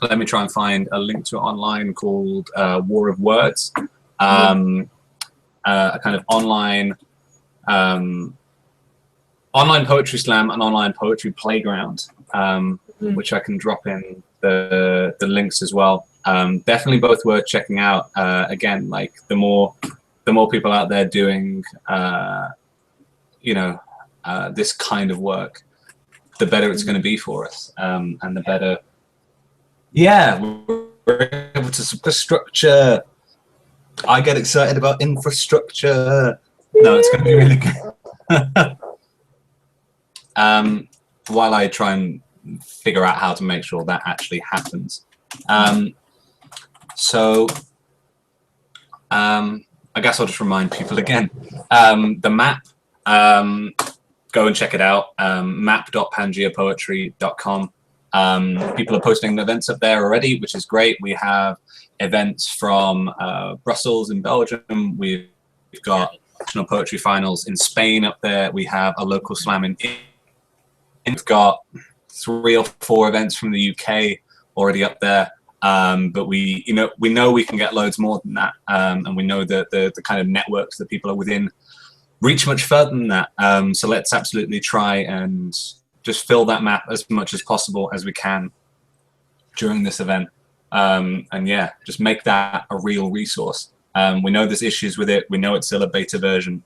Let me try and find a link to it online called War of Words, a kind of online poetry slam and online poetry playground, which I can drop in the links as well. Definitely both worth checking out. Again, like the more people out there doing, this kind of work, the better it's going to be for us, and the better. Yeah, we're able to infrastructure. I get excited about infrastructure. No, it's going to be really good. While I try and figure out how to make sure that actually happens. I guess I'll just remind people again. The map, go and check it out. Map.pangaeapoetry.com. People are posting events up there already, which is great. We have events from Brussels in Belgium. We've got national poetry finals in Spain up there. We have a local slam in England. We've got 3 or 4 events from the UK already up there. But we know we can get loads more than that. And we know that the kind of networks that people are within reach much further than that. So let's absolutely try and just fill that map as much as possible as we can during this event. And yeah, just make that a real resource. We know there's issues with it. We know it's still a beta version.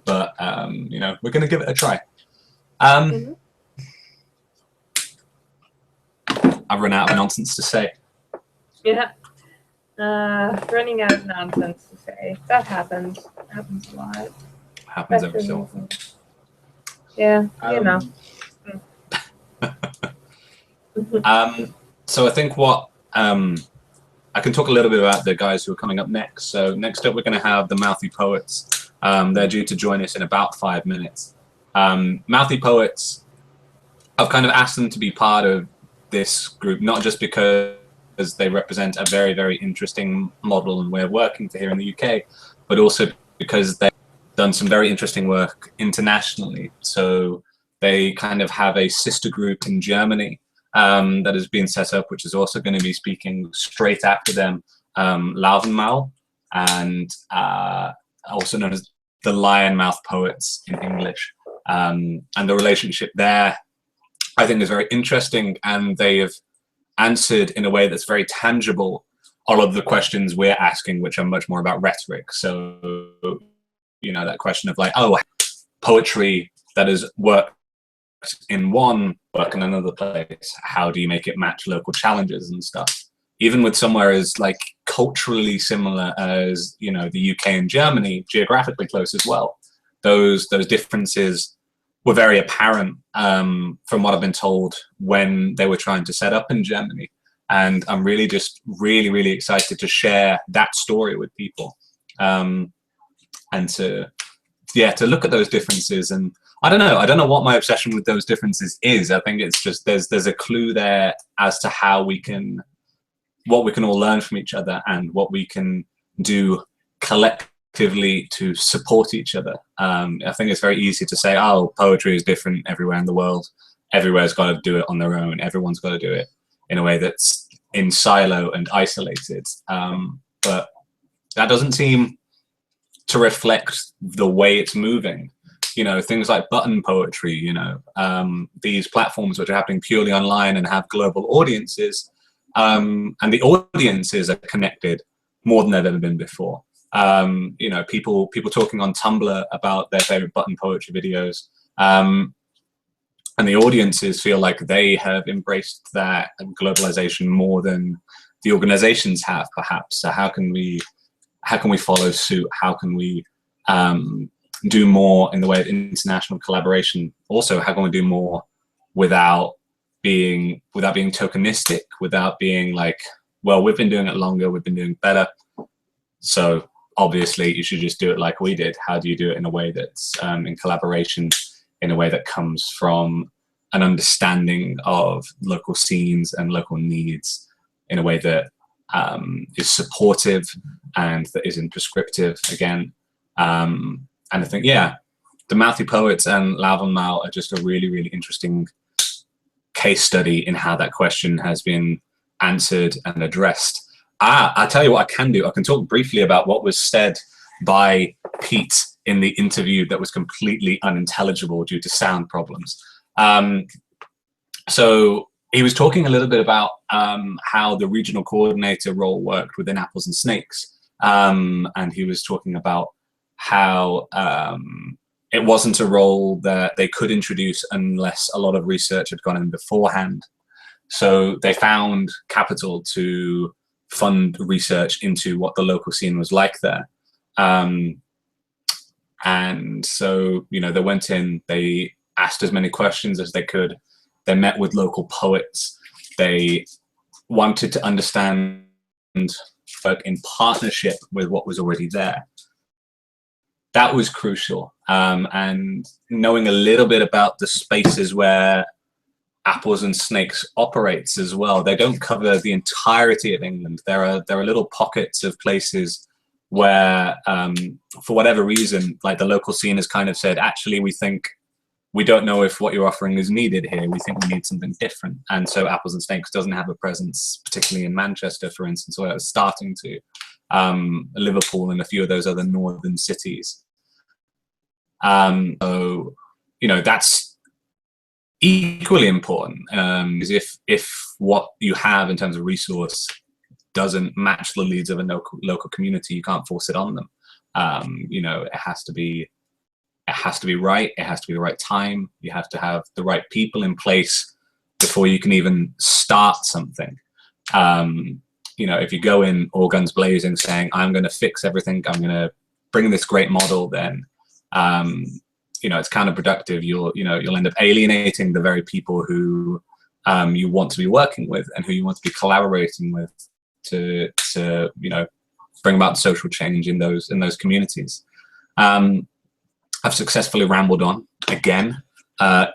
but you know, we're going to give it a try. I've run out of nonsense to say. Yeah. Running out of nonsense to say. That happens. Happens a lot. Happens every so often. Yeah, you know. So I think what I can talk a little bit about the guys who are coming up next. So next up, we're going to have the Mouthy Poets. They're due to join us in about 5 minutes. Mouthy Poets, I've kind of asked them to be part of this group, not just because they represent a very, very interesting model and way of working for here in the UK, but also because they've done some very interesting work internationally. So they kind of have a sister group in Germany that has been set up, which is also going to be speaking straight after them, Louwenmaul, and also known as the Lionmouth Poets in English. And the relationship there, I think, is very interesting, and they have answered in a way that's very tangible all of the questions we're asking, which are much more about rhetoric. So, you know, that question of like, oh, poetry that has worked in one work in another place, how do you make it match local challenges and stuff? Even with somewhere as like culturally similar as, you know, the UK and Germany, geographically close as well, those differences were very apparent from what I've been told when they were trying to set up in Germany. And I'm really just really excited to share that story with people, and to look at those differences. And I don't know what my obsession with those differences is. I think it's just there's a clue there as to how what we can all learn from each other and what we can do collectively to support each other. I think it's very easy to say, oh, poetry is different everywhere in the world. Everywhere's got to do it on their own. Everyone's got to do it in a way that's in silo and isolated. But that doesn't seem to reflect the way it's moving. You know, things like button poetry, you know, these platforms which are happening purely online and have global audiences, and the audiences are connected more than they've ever been before. You know, people talking on Tumblr about their favorite button poetry videos, and the audiences feel like they have embraced that globalization more than the organizations have, perhaps. So how can we follow suit? How can we do more in the way of international collaboration? Also, how can we do more without being tokenistic, without being like, well, we've been doing it longer, we've been doing better, so obviously you should just do it like we did. How do you do it in a way that's in collaboration, in a way that comes from an understanding of local scenes and local needs, in a way that is supportive and that isn't prescriptive again. And I think, yeah, the Mouthy Poets and Louwenmaul are just a really interesting case study in how that question has been answered and addressed. I'll tell you what I can do. I can talk briefly about what was said by Pete in the interview that was completely unintelligible due to sound problems. So he was talking a little bit about how the regional coordinator role worked within Apples and Snakes. And he was talking about how it wasn't a role that they could introduce unless a lot of research had gone in beforehand. So they found capital to fund research into what the local scene was like there. And so, you know, they went in, they asked as many questions as they could. They met with local poets. They wanted to understand, work in partnership with what was already there. That was crucial. And knowing a little bit about the spaces where Apples and Snakes operates as well. They don't cover the entirety of England. There are little pockets of places where, for whatever reason, like the local scene has kind of said, actually, we don't know if what you're offering is needed here. We think we need something different. And so Apples and Snakes doesn't have a presence, particularly in Manchester, for instance, where it's starting to, Liverpool and a few of those other northern cities. So, you know, that's equally important, is if what you have in terms of resource doesn't match the needs of a local community, you can't force it on them. You know, it has to be it has to be right. It has to be the right time. You have to have the right people in place before you can even start something. You know, if you go in all guns blazing saying, I'm going to fix everything, I'm going to bring this great model, then, you know, it's counterproductive. You'll end up alienating the very people who you want to be working with and who you want to be collaborating with to you know, bring about social change in those communities. I've successfully rambled on again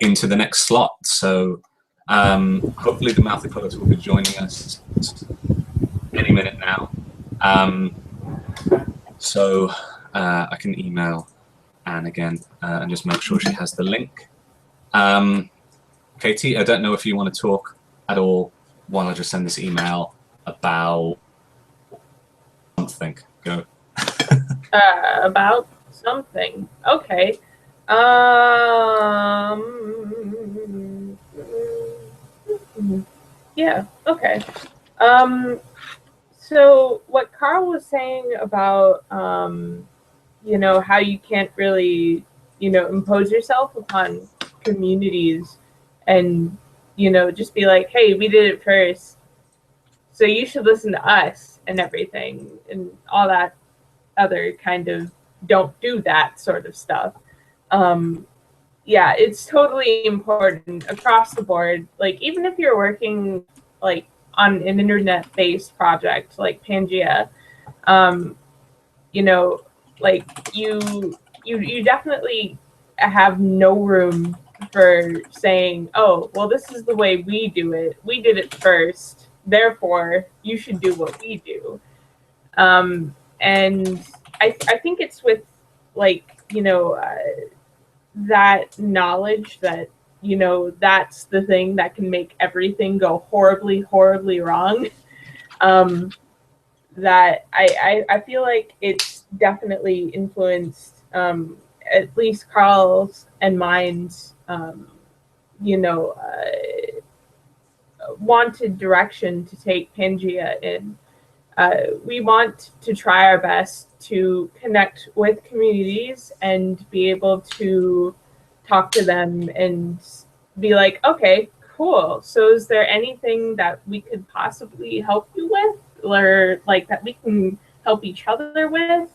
into the next slot. So hopefully the Mouthy Poets will be joining us any minute now. So I can email Anne again and just make sure she has the link. Katie, I don't know if you want to talk at all while I just send this email about something. Go. About something. Okay. Yeah, okay. So what Carl was saying about, you know, how you can't really, you know, impose yourself upon communities and, you know, just be like, hey, we did it first, so you should listen to us and everything and all that other kind of don't do that sort of stuff. Yeah, it's totally important across the board. Like, even if you're working like on an internet-based project like Pangaea, you know, like you definitely have no room for saying, oh, well, this is the way we do it. We did it first, therefore you should do what we do. And I think it's with, like, you know, that knowledge that, you know, that's the thing that can make everything go horribly, horribly wrong. That I feel like it's definitely influenced at least Carl's and mine's, you know, wanted direction to take Pangaea in. We want to try our best to connect with communities and be able to talk to them and be like, okay, cool. So is there anything that we could possibly help you with, or like that we can help each other with?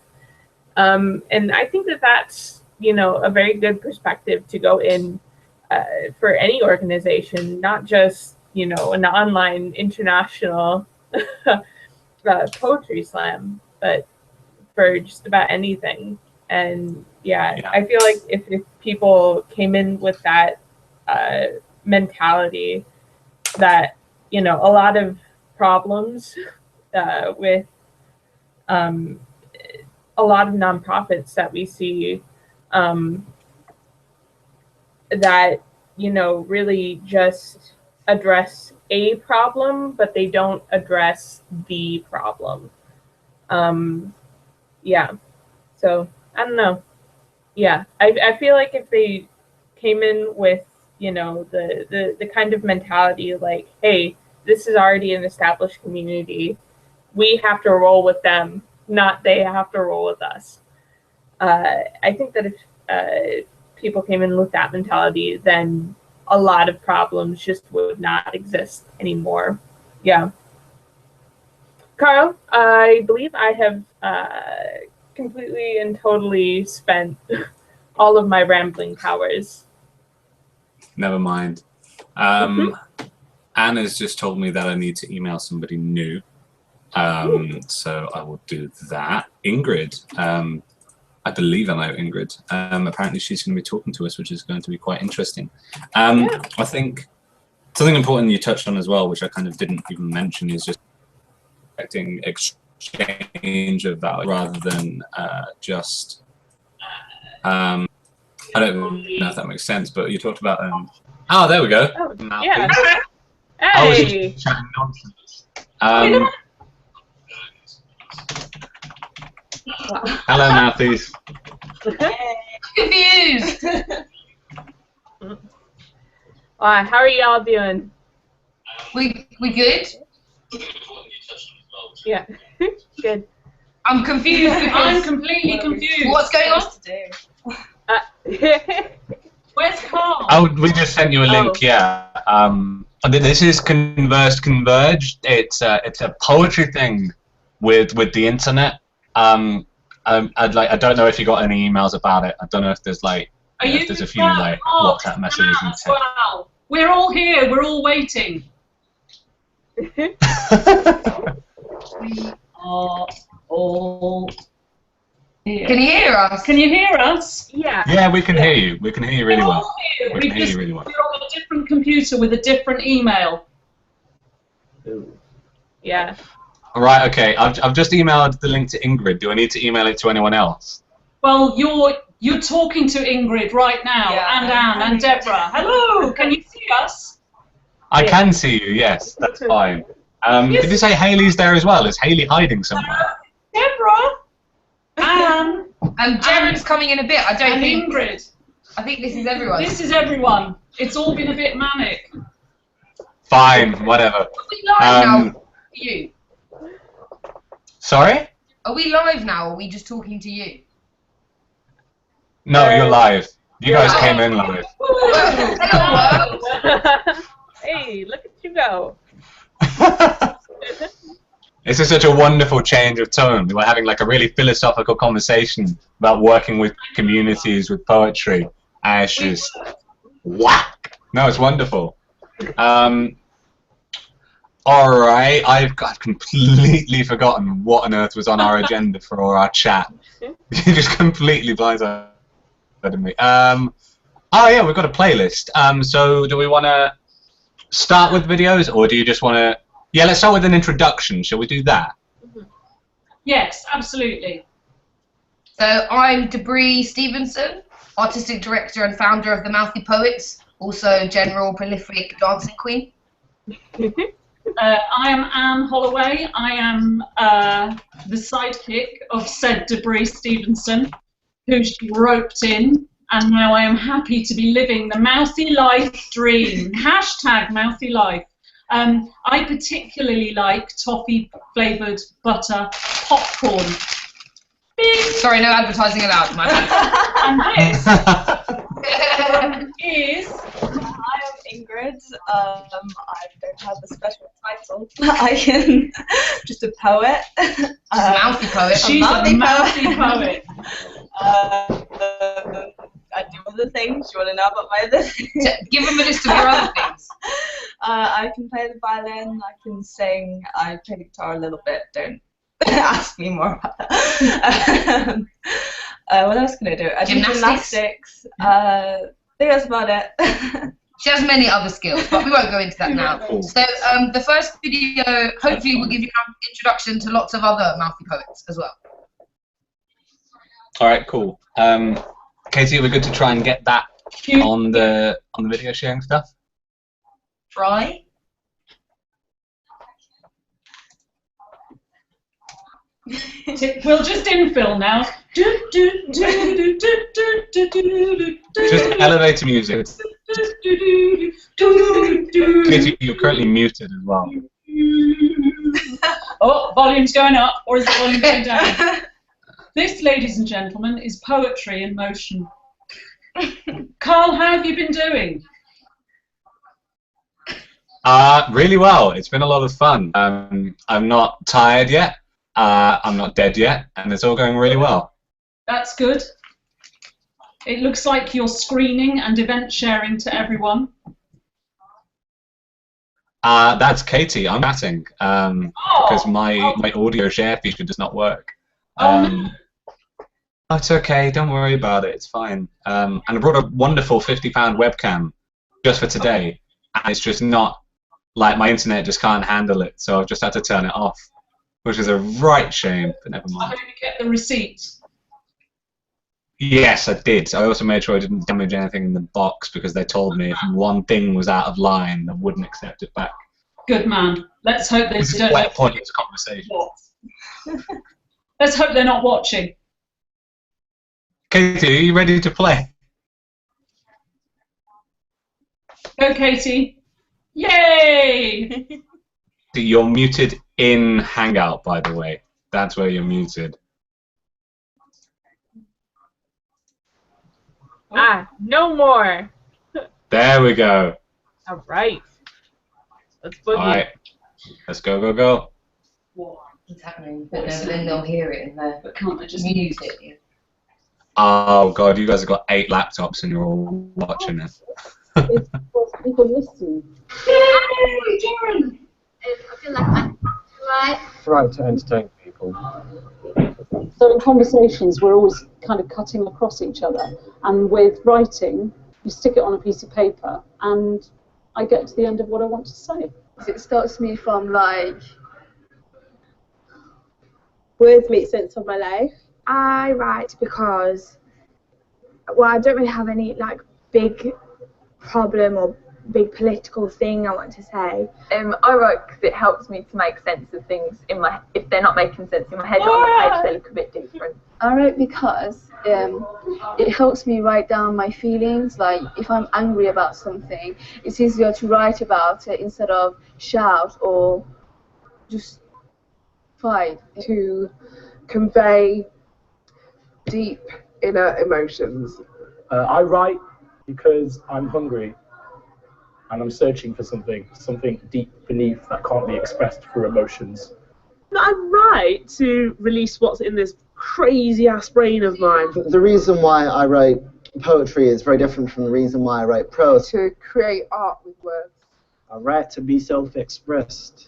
And I think that that's, you know, a very good perspective to go in for any organization, not just, you know, an online international poetry slam, but for just about anything. And yeah, I feel like if people came in with that mentality, that, you know, a lot of problems with a lot of nonprofits that we see that, you know, really just address a problem, but they don't address the problem. Yeah, so I don't know. Yeah, I feel like if they came in with, you know, the kind of mentality like, hey, this is already an established community, we have to roll with them, not they have to roll with us. I think that if people came in with that mentality, then a lot of problems just would not exist anymore. Yeah. Carl, I believe I have completely and totally spent all of my rambling powers. Never mind. Anna's just told me that I need to email somebody new. So I will do that. Ingrid, I believe I know Ingrid. Apparently she's going to be talking to us, which is going to be quite interesting. I think something important you touched on as well, which I kind of didn't even mention, is just expecting exchange of value rather than just I don't know if that makes sense, but you talked about oh, there we go. Oh, yeah. Hey. I was just chatting nonsense. Hello, Mouthies. Confused. How are y'all doing? We good? Yeah. Good. I'm confused. I'm completely confused. What's going on? Where's Carl? Oh, we just sent you a link. Yeah. This is Converse Converge. It's a poetry thing with the internet. I don't know if you got any emails about it. I don't know if there's like if there's a few like WhatsApp messages and text. Wow. We're all here. We're all waiting. We are all here. Can you hear us? Can you hear us? Yeah. Yeah, we can hear you. We can hear you really We're well. all here. We can hear you really well. We're on a different computer with a different email. Yeah. All right. Okay. I've just emailed the link to Ingrid. Do I need to email it to anyone else? Well, you're talking to Ingrid right now, and Anne and Deborah. Hello. Can you see us? I can see you. Yes, that's fine. Did you say Hayley's there as well? Is Hayley hiding somewhere? Deborah. Anne. And Jared's coming in a bit. I don't think. Ingrid. I think this is everyone. This is everyone. It's all been a bit manic. Fine. Whatever. Are we live now? You. Sorry? Are we live now, or are we just talking to you? No, you're live. You guys came in live. Hey, look at you go. This is such a wonderful change of tone. We were having like a really philosophical conversation about working with communities with poetry. And it's just whack. No, it's wonderful. All right, I've completely forgotten what on earth was on our agenda for our chat. You just completely blindsided me. Oh yeah, we've got a playlist. So do we want to start with videos, or do you just want to? Yeah, let's start with an introduction. Shall we do that? Yes, absolutely. So I'm Debris Stevenson, artistic director and founder of the Mouthy Poets, also general prolific dancing queen. I am Anne Holloway. I am the sidekick of said Debris Stevenson, who she roped in, and now I am happy to be living the mouthy life dream. Hashtag mouthy life. I particularly like toffee-flavoured butter popcorn. Bing. Sorry, no advertising allowed. My bad. And this is... I am Ingrid. I don't have a special title. I am just a poet. She's a mouthy poet. She's a mouthy poet. I do other things. You want to know about my other things? Give them a list of your other things. I can play the violin. I can sing. I play the guitar a little bit. Don't ask me more about that. What else can I do? I do gymnastics. I think that's about it. She has many other skills, but we won't go into that now. So the first video hopefully will give you an introduction to lots of other mouthy poets as well. All right, cool. Katie, we're good to try and get that on the video sharing stuff. Try. We'll just infill now. Just elevator music. Katie, you're currently muted as well. Oh, volume's going up, or is the volume going down? This, ladies and gentlemen, is poetry in motion. Carl, how have you been doing? Really well. It's been a lot of fun. I'm not tired yet. I'm not dead yet, and it's all going really well. That's good. It looks like you're screening and event sharing to everyone. That's Katie. I'm chatting because my audio share feature does not work. It's okay. Don't worry about it. It's fine. And I brought a wonderful £50 webcam just for today, and it's just not like my internet just can't handle it, so I've just had to turn it off, which is a right shame. But never mind. I hope you get the receipt. Yes, I did. I also made sure I didn't damage anything in the box because they told me if one thing was out of line, they wouldn't accept it back. Good man. Let's hope they This is don't. quite a pointless conversation. Let's hope they're not watching. Katie, are you ready to play? Go, Katie. Yay! You're muted in Hangout, by the way. That's where you're muted. No more. There we go. All right. Let's boogie. All right. Let's go, go, go. What's happening? But no, then they'll hear it in there. But can't they just mute it? Yeah. Oh God, you guys have got 8 laptops and you're all watching it. It's because people listen. Yay, Darren! I feel like I'm right. Right to entertain people. So in conversations, we're always kind of cutting across each other. And with writing, you stick it on a piece of paper, and I get to the end of what I want to say. It stops me from like... Words make sense of my life. I write because, well, I don't really have any like big problem or big political thing I want to say. I write because it helps me to make sense of things in my. If they're not making sense in my head or on the page, they look a bit different. I write because it helps me write down my feelings. Like if I'm angry about something, it's easier to write about it instead of shout or just fight. To convey deep inner emotions. I write because I'm hungry and I'm searching for something deep beneath that can't be expressed through emotions. I write to release what's in this crazy ass brain of mine. The reason why I write poetry is very different from the reason why I write prose. To create art with words. I write to be self-expressed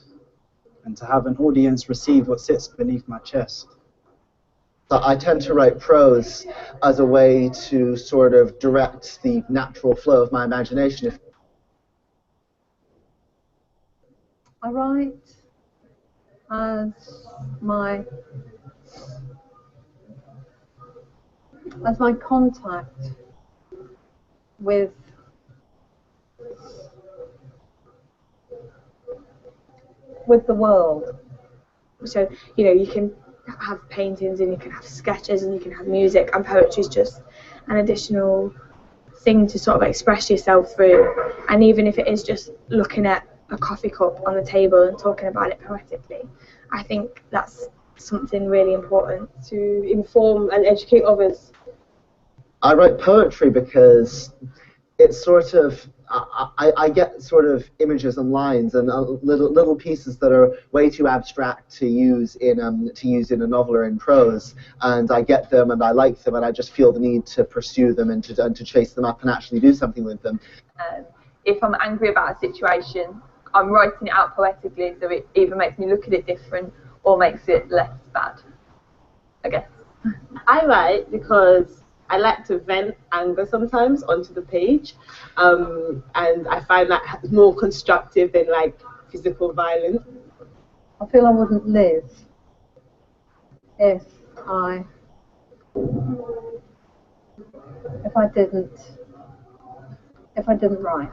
and to have an audience receive what sits beneath my chest. I tend to write prose as a way to sort of direct the natural flow of my imagination. I write as my contact with the world. So, you know, you can have paintings and you can have sketches and you can have music, and poetry is just an additional thing to sort of express yourself through. And even if it is just looking at a coffee cup on the table and talking about it poetically, I think that's something really important to inform and educate others. I write poetry because it's sort of, I get sort of images and lines and little pieces that are way too abstract to use in a novel or in prose, and I get them and I like them and I just feel the need to pursue them and to chase them up and actually do something with them. If I'm angry about a situation, I'm writing it out poetically, so it either makes me look at it different or makes it less bad, I guess. I write because I like to vent anger sometimes onto the page, and I find that more constructive than like physical violence. I feel I wouldn't live if I didn't write.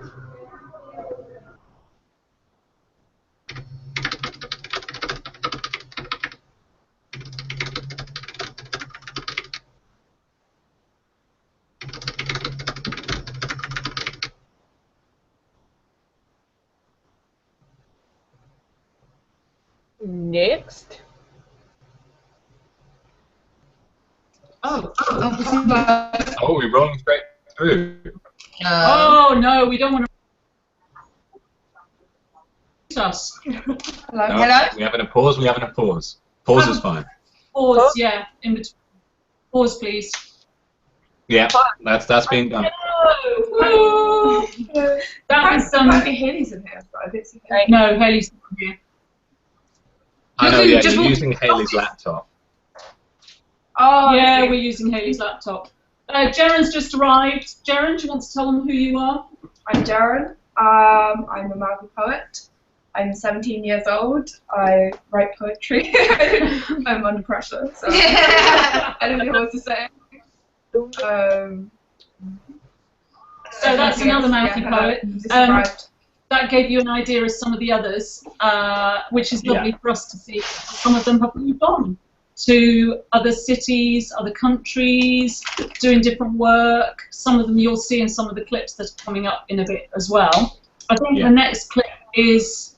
Next. Oh, we're rolling straight through. Oh no, we don't want to. Us. Hello. No, Hello. we having a pause. We having a pause. Pause is fine. Pause, yeah, in between. Pause, please. Yeah, that's been done. Woo! That was done. Might be Haley's in here, but I didn't see Haley. No, Haley's not here. I know, yeah, Just you're walk- using Haley's laptop. Oh, yeah, we're using Haley's laptop. Jaren's just arrived. Jaren, do you want to tell them who you are? I'm Jaren. I'm a Maori poet. I'm 17 years old. I write poetry. I'm under pressure, so I don't know what to say. So that's another Maori poet. That gave you an idea of some of the others, which is lovely for us to see. Some of them have moved on to other cities, other countries, doing different work. Some of them you'll see in some of the clips that are coming up in a bit as well. I think the next clip is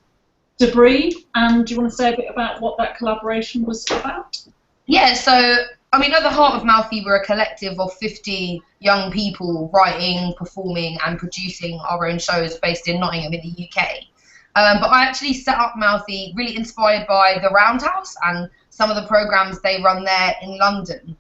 Debris, and do you want to say a bit about what that collaboration was about? Yeah, so I mean, at the heart of Mouthy, we're a collective of 50 young people writing, performing, and producing our own shows based in Nottingham in the UK. But I actually set up Mouthy really inspired by the Roundhouse and some of the programmes they run there in London.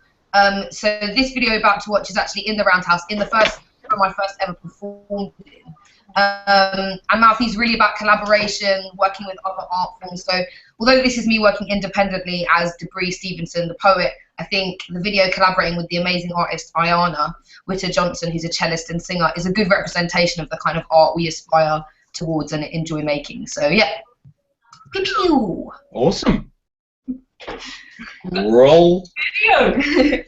So this video you're about to watch is actually in the Roundhouse, in the first one I first ever performed in. And Mouthy's really about collaboration, working with other art forms. So although this is me working independently as Debris Stevenson, the poet, I think the video collaborating with the amazing artist Ayana Witter-Johnson, who's a cellist and singer, is a good representation of the kind of art we aspire towards and enjoy making. So yeah. Pew pew. Awesome. Roll Video.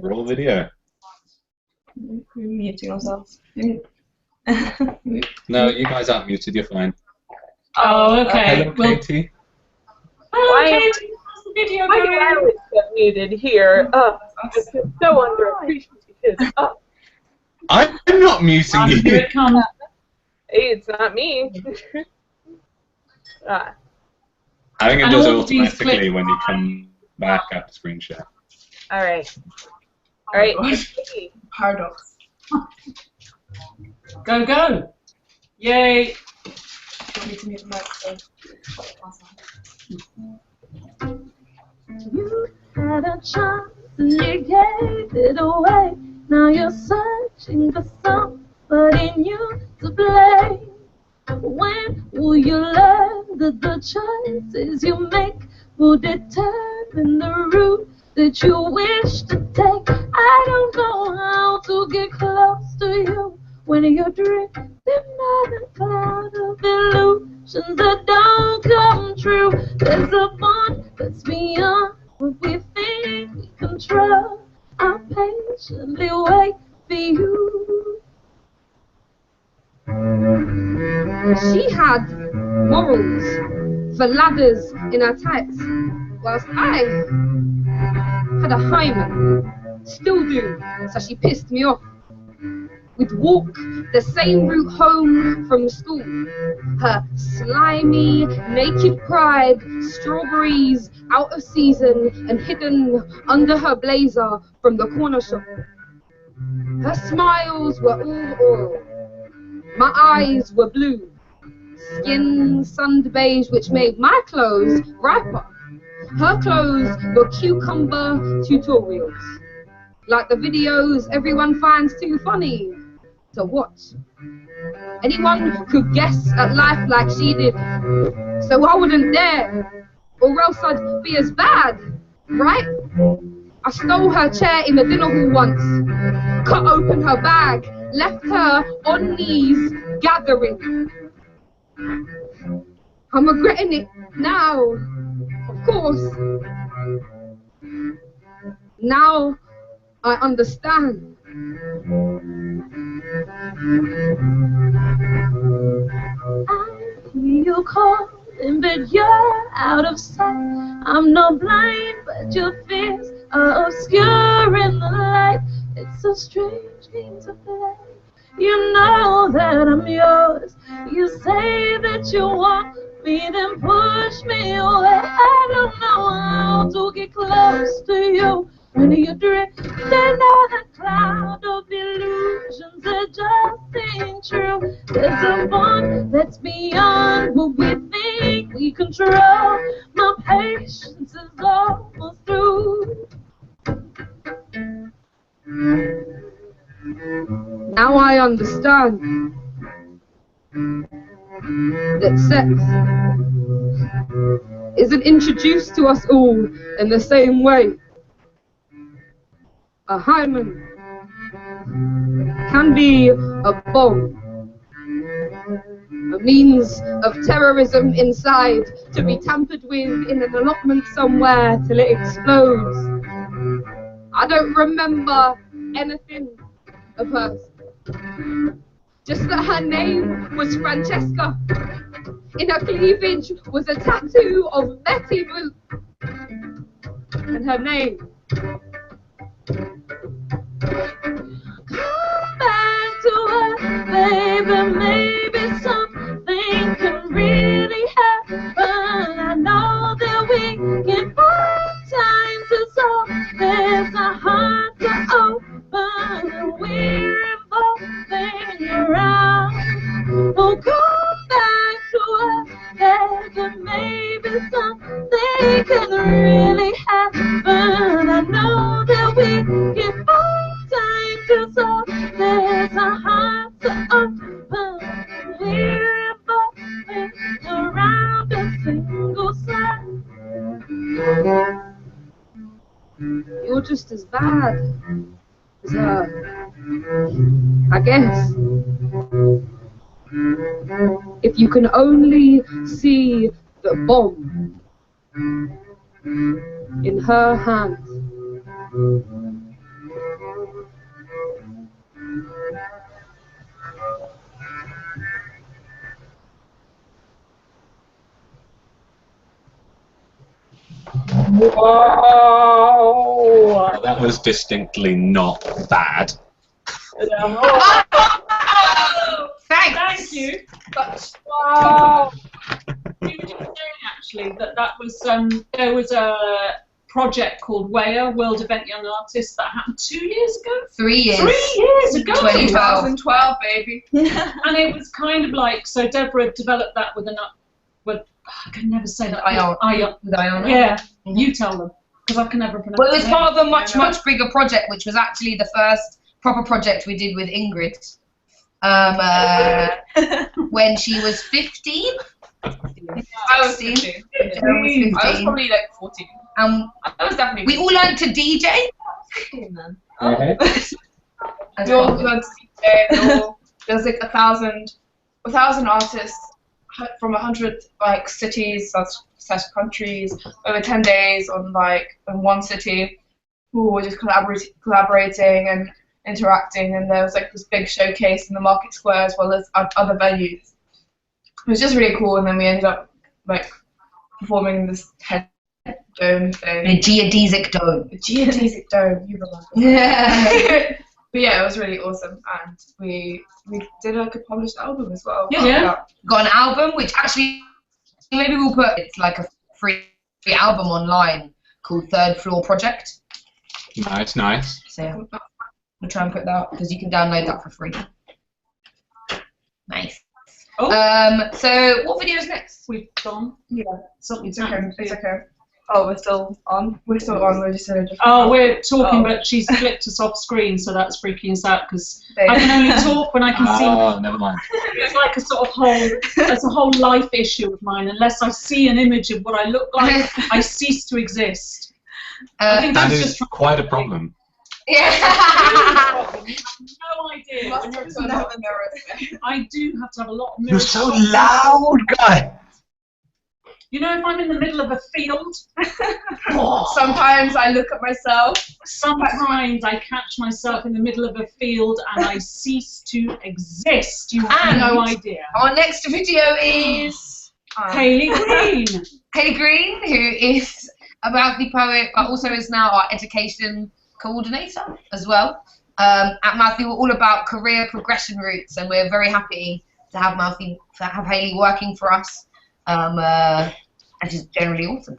roll video. We're muting ourselves. No, you guys aren't muted, you're fine. Oh, okay. Hello, Katie. Hello, Why am- Katie. How's the video Why do I going? always get muted here? I feel so underappreciated. I'm not muting Here you. it comes. It's not me. I think it And does all these automatically clips- when you come back after screen share. All right. All right. Paradox. Go, go. Yay. You want me to mute the microphone? You had a chance and you gave it away. Now you're searching for somebody new to blame. When will you learn that the choices you make will determine the route that you wish to take? I don't know how to get close to you when you're drifting on a cloud of illusions that don't come true. There's a bond that's beyond what we think we control. I'll patiently wait for you. She had morals for ladders in her tights, whilst I had a hymen, still do, so she pissed me off. We'd walk the same route home from school. Her slimy, naked pride, strawberries out of season and hidden under her blazer from the corner shop. Her smiles were all oil. My eyes were blue. Skin sunned beige, which made my clothes riper. Her clothes were cucumber tutorials. Like the videos everyone finds too funny to watch. Anyone could guess at life like she did, so I wouldn't dare, or else I'd be as bad, right? I stole her chair in the dinner hall once, cut open her bag, left her on knees, gathering. I'm regretting it now, of course. Now I understand. I hear you calling, but you're out of sight. I'm not blind, but your fears are obscuring the light. It's a strange game to play. You know that I'm yours. You say that you want me, then push me away. I don't know how to get close to you when you're drifting on a cloud of illusions that just ain't true. There's a bond that's beyond what we think we control. My patience is almost through. Now I understand that sex isn't introduced to us all in the same way. A hymen can be a bomb, a means of terrorism inside, to be tampered with in an allotment somewhere till it explodes. I don't remember anything of hers, just that her name was Francesca. In her cleavage was a tattoo of Betty Blue, and her name. Come back to us, baby, maybe something can really happen. I know that we can find time to You're just as bad as her, I guess. If you can only see the bomb in her hands. Whoa! That was distinctly not bad. Thanks. Thank you. Wow! We were just saying actually that was there was a project called WEA, World Event Young Artists, that happened 2 years ago. 3 years. 3 years ago. 2012, baby. And it was kind of like, so Deborah developed that with I can never say that. Iona. Yeah, you tell them, because I can never pronounce it. Well, it was part of a much bigger project, which was actually the first proper project we did with Ingrid. When she was 15. I was 15. I was probably like 14. I was definitely. We all learned to DJ. We all learned to DJ. There's like 1,000 artists from 100 like cities, / countries, over 10 days in one city, who were just collaborating and interacting, and there was like this big showcase in the market square as well as other venues. It was just really cool, and then we ended up like performing in this head dome thing. A geodesic dome. A geodesic dome, you remember? Yeah. But yeah, it was really awesome, and we did like a published album as well. Yeah. Got an album, which actually maybe we'll put, it's like a free album online called Third Floor Project. Nice, nice. So yeah, we'll try and put that because you can download that for free. Nice. Oh. So what video is next? We've gone. Yeah. Something's It's okay. happened. It's okay. Oh, we're still on. We're still on. We're just in a different. Oh, we're talking, but she's flipped us off screen, so that's freaking us out because I can only talk when I can see. Oh, never mind. It's like a sort of it's a whole life issue of mine. Unless I see an image of what I look like, I cease to exist. I think That that's is just quite a problem. Yeah. No idea. I do have to have a lot of You're mirrors. so loud, guy. You know, if I'm in the middle of a field, sometimes I look at myself. Sometimes I catch myself in the middle of a field and I cease to exist. You have no idea. Our next video is Hayley Green. Hayley Green, who is a mouthy poet, but also is now our education coordinator as well. At Mouthy, we're all about career progression routes, and we're very happy to have Hayley working for us. And she's generally awesome.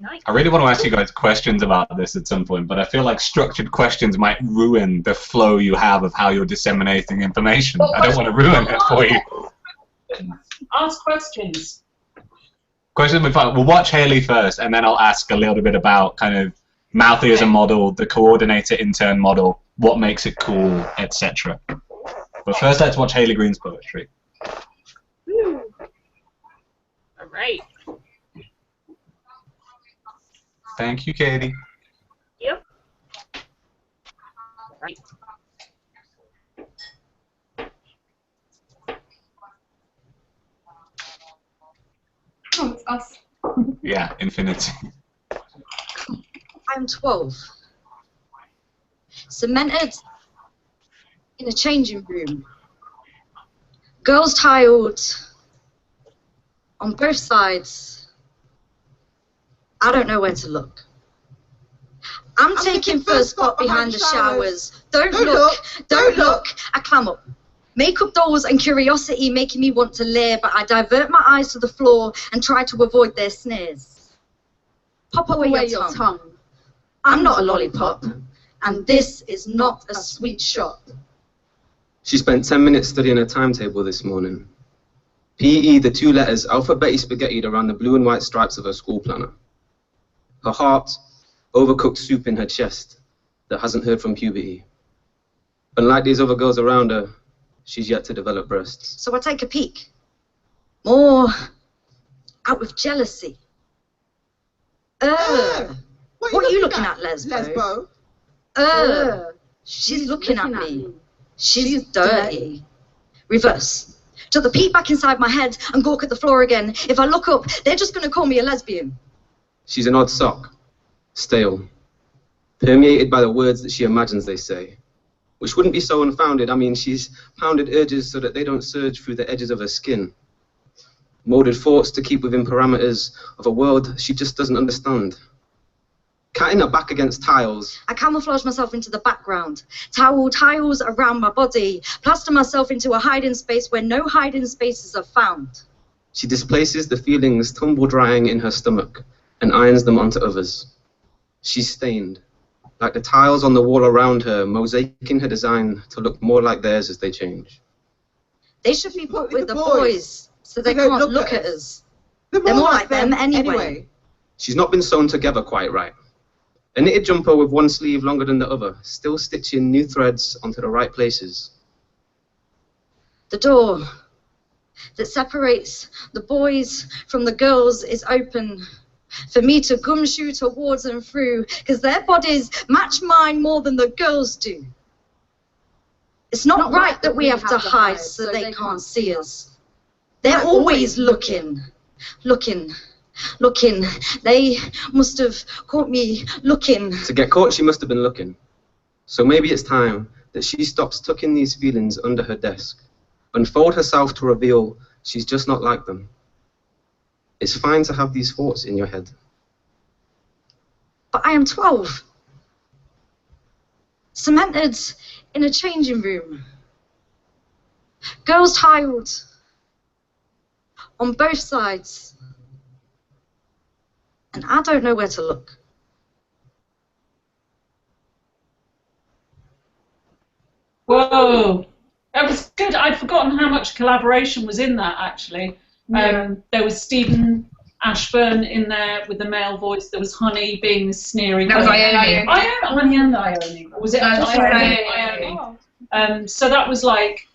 Nice. I really want to ask you guys questions about this at some point, but I feel like structured questions might ruin the flow you have of how you're disseminating information. I don't want to ruin it for you. Ask questions. Questions will be fun. We'll watch Hayley first, and then I'll ask a little bit about kind of Mouthy as a model, the coordinator intern model, what makes it cool, etc. But first, let's watch Hayley Green's poetry. All right. Thank you, Katie. Yep. Right. Oh, it's us. Yeah, infinity. I'm 12. Cemented in a changing room. Girls tiled on both sides. I don't know where to look. I'm taking first spot behind the showers. Don't look, don't look. I climb up. Makeup dolls and curiosity making me want to leer, but I divert my eyes to the floor and try to avoid their sneers. Pop away your tongue. I'm not a lollipop, and this is not a sweet shop. She spent 10 minutes studying her timetable this morning. PE, the 2 letters, alphabetically spaghettied around the blue and white stripes of her school planner. Her heart, overcooked soup in her chest that hasn't heard from puberty. Unlike these other girls around her, she's yet to develop breasts. So I take a peek. More out with jealousy. What are you looking looking at Lesbo. She's looking at me. She's dirty. Reverse. Till the peek back inside my head and gawk at the floor again. If I look up, they're just going to call me a lesbian. She's an odd sock, stale, permeated by the words that she imagines they say, which wouldn't be so unfounded. I mean, she's pounded urges so that they don't surge through the edges of her skin, molded thoughts to keep within parameters of a world she just doesn't understand. Catting her back against tiles. I camouflage myself into the background, tiles around my body, plaster myself into a hiding space where no hiding spaces are found. She displaces the feelings tumble drying in her stomach and irons them onto others. She's stained, like the tiles on the wall around her, mosaicing her design to look more like theirs as they change. They should be put with the boys, so they can't look at us. They're more like them anyway. She's not been sewn together quite right. A knitted jumper with one sleeve longer than the other, still stitching new threads onto the right places. The door that separates the boys from the girls is open for me to gumshoe towards and through, because their bodies match mine more than the girls do. It's not right that we have to hide so they can't see us. They're always looking. They must have caught me looking. To get caught, she must have been looking. So maybe it's time that she stops tucking these feelings under her desk, unfold herself to reveal she's just not like them. It's fine to have these thoughts in your head. But I am 12. Cemented in a changing room. Girls tiled on both sides. And I don't know where to look. Whoa, that was good. I'd forgotten how much collaboration was in that, actually. Yeah. There was Stephen Ashburn in there with the male voice. There was Honey being the sneering. That was Ione. Honey and Ione. Or was it Ione? So that was like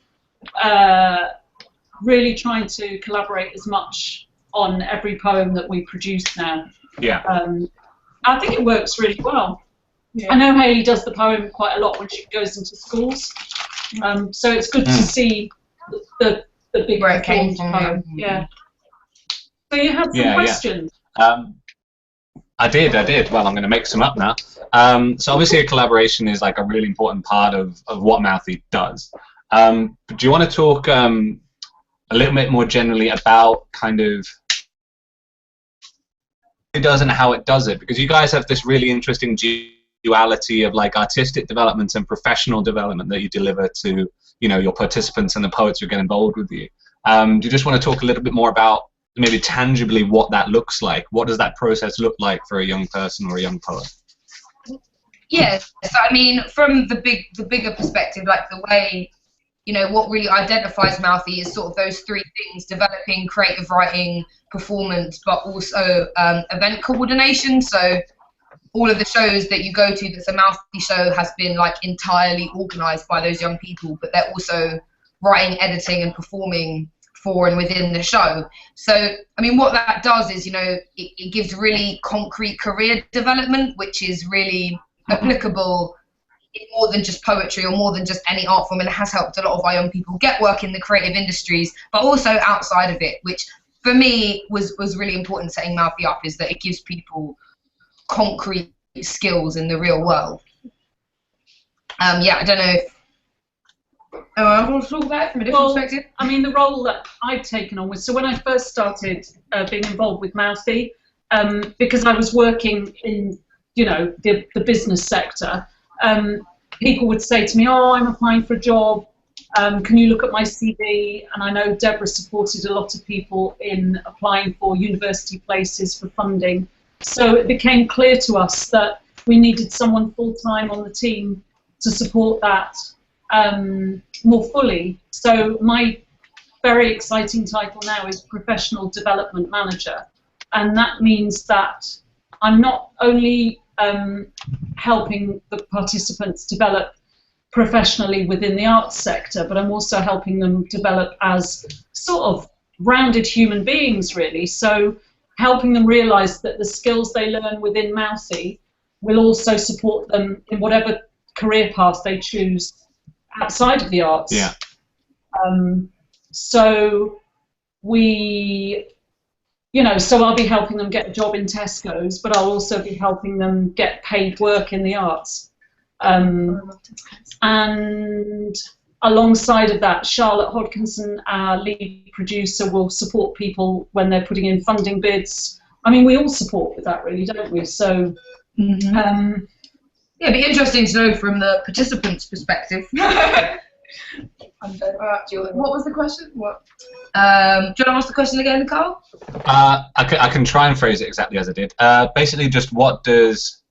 really trying to collaborate as much on every poem that we produce now. Yeah. I think it works really well. Yeah. I know Hayley does the poem quite a lot when she goes into schools, so it's good to see the big performed poem. Yeah. So you had some questions. Yeah. I did. Well, I'm going to make some up now. So obviously a collaboration is like a really important part of what Mouthy does. Do you want to talk a little bit more generally about kind of it does and how it does it, because you guys have this really interesting duality of like artistic development and professional development that you deliver to, you know, your participants and the poets who get involved with you. Do you just want to talk a little bit more about maybe tangibly what that looks like? What does that process look like for a young person or a young poet? Yes, so I mean, from the bigger perspective, like the way, you know, what really identifies Mouthy is sort of those three things: developing, creative writing, performance, but also event coordination. So all of the shows that you go to that's a Mouthy show has been like entirely organised by those young people, but they're also writing, editing and performing for and within the show. So, I mean, what that does is, you know, it gives really concrete career development, which is really applicable in more than just poetry or more than just any art form, and it has helped a lot of our young people get work in the creative industries, but also outside of it, which for me was really important setting Mouthy up, is that it gives people concrete skills in the real world. Yeah, I don't know if I want to talk about it from a different perspective. I mean, the role that I've taken on was, so when I first started being involved with Mouthy, because I was working in, you know, the business sector, people would say to me, oh, I'm applying for a job, can you look at my CV? And I know Deborah supported a lot of people in applying for university places for funding. So it became clear to us that we needed someone full-time on the team to support that more fully. So my very exciting title now is Professional Development Manager. And that means that I'm not only helping the participants develop professionally within the arts sector, but I'm also helping them develop as sort of rounded human beings, really. So helping them realise that the skills they learn within Mouthy we'll also support them in whatever career path they choose outside of the arts. Yeah. So so I'll be helping them get a job in Tesco's, but I'll also be helping them get paid work in the arts. And alongside of that, Charlotte Hodkinson, our lead producer, will support people when they're putting in funding bids. I mean, we all support with that, really, don't we? So, yeah, it'd be interesting to know from the participants' perspective. What was the question? What? Do you want to ask the question again, Carl? I can try and phrase it exactly as I did. Basically, just what does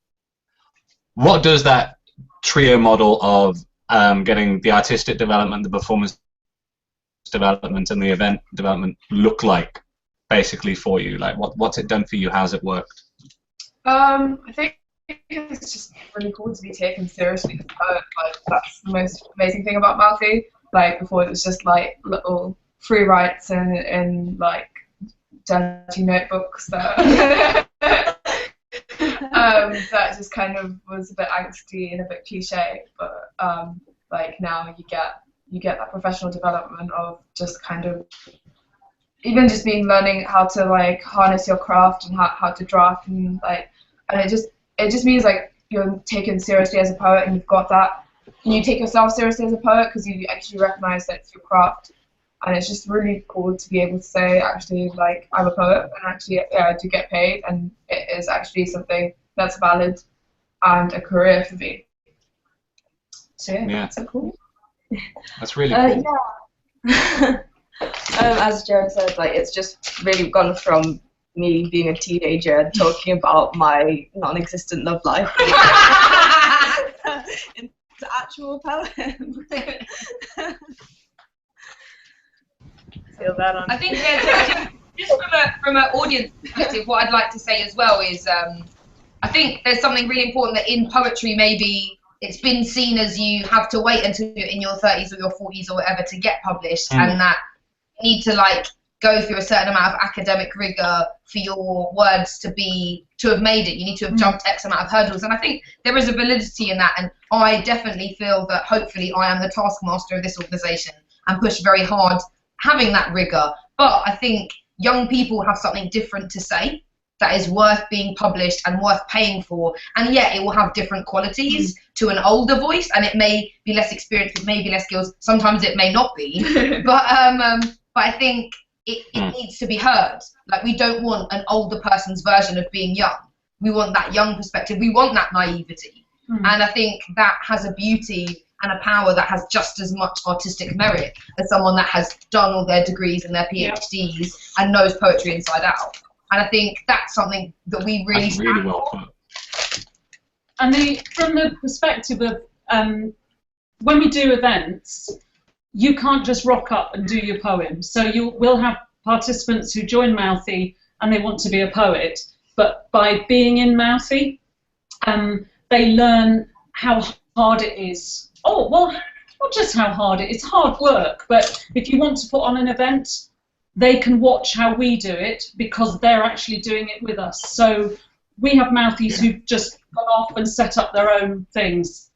that trio model of getting the artistic development, the performance development, and the event development look like, basically, for you? Like, what's it done for you? How's it worked? I think it's just really cool to be taken seriously as a poet. Like, that's the most amazing thing about Mouthy. Like, before it was just like little free writes and like dirty notebooks that that just kind of was a bit angsty and a bit cliche. But like now you get that professional development of just kind of even just learning how to like harness your craft and how to draft and like, and it just means like you're taken seriously as a poet, and you've got that, and you take yourself seriously as a poet because you actually recognize that it's your craft. And it's just really cool to be able to say, actually, like, I'm a poet, and actually, yeah, I do get paid, and it is actually something that's valid and a career for me. So yeah, that's so cool. That's really cool. Yeah. As Jared said, like, it's just really gone from me being a teenager and talking about my non-existent love life into actual poems. Feel that on. I think just from an audience perspective, what I'd like to say as well is I think there's something really important that in poetry maybe it's been seen as you have to wait until you're in your 30s or your 40s or whatever to get published, and that you need to like go through a certain amount of academic rigor for your words to have made it. You need to have jumped X amount of hurdles, and I think there is a validity in that, and I definitely feel that hopefully I am the taskmaster of this organisation and push very hard having that rigor. But I think young people have something different to say that is worth being published and worth paying for, and yet it will have different qualities to an older voice, and it may be less experienced, it may be less skills, sometimes it may not be, but I think it needs to be heard. Like, we don't want an older person's version of being young. We want that young perspective, we want that naivety, and I think that has a beauty and a power that has just as much artistic merit as someone that has done all their degrees and their PhDs and knows poetry inside out. And I think that's something that we really well put. And from the perspective of when we do events, you can't just rock up and do your poem. So you will have participants who join Mouthy and they want to be a poet, but by being in Mouthy, they learn how hard it is. Oh, well, not just how hard it is, hard work, but if you want to put on an event, they can watch how we do it because they're actually doing it with us. So we have Mouthies who've just gone off and set up their own things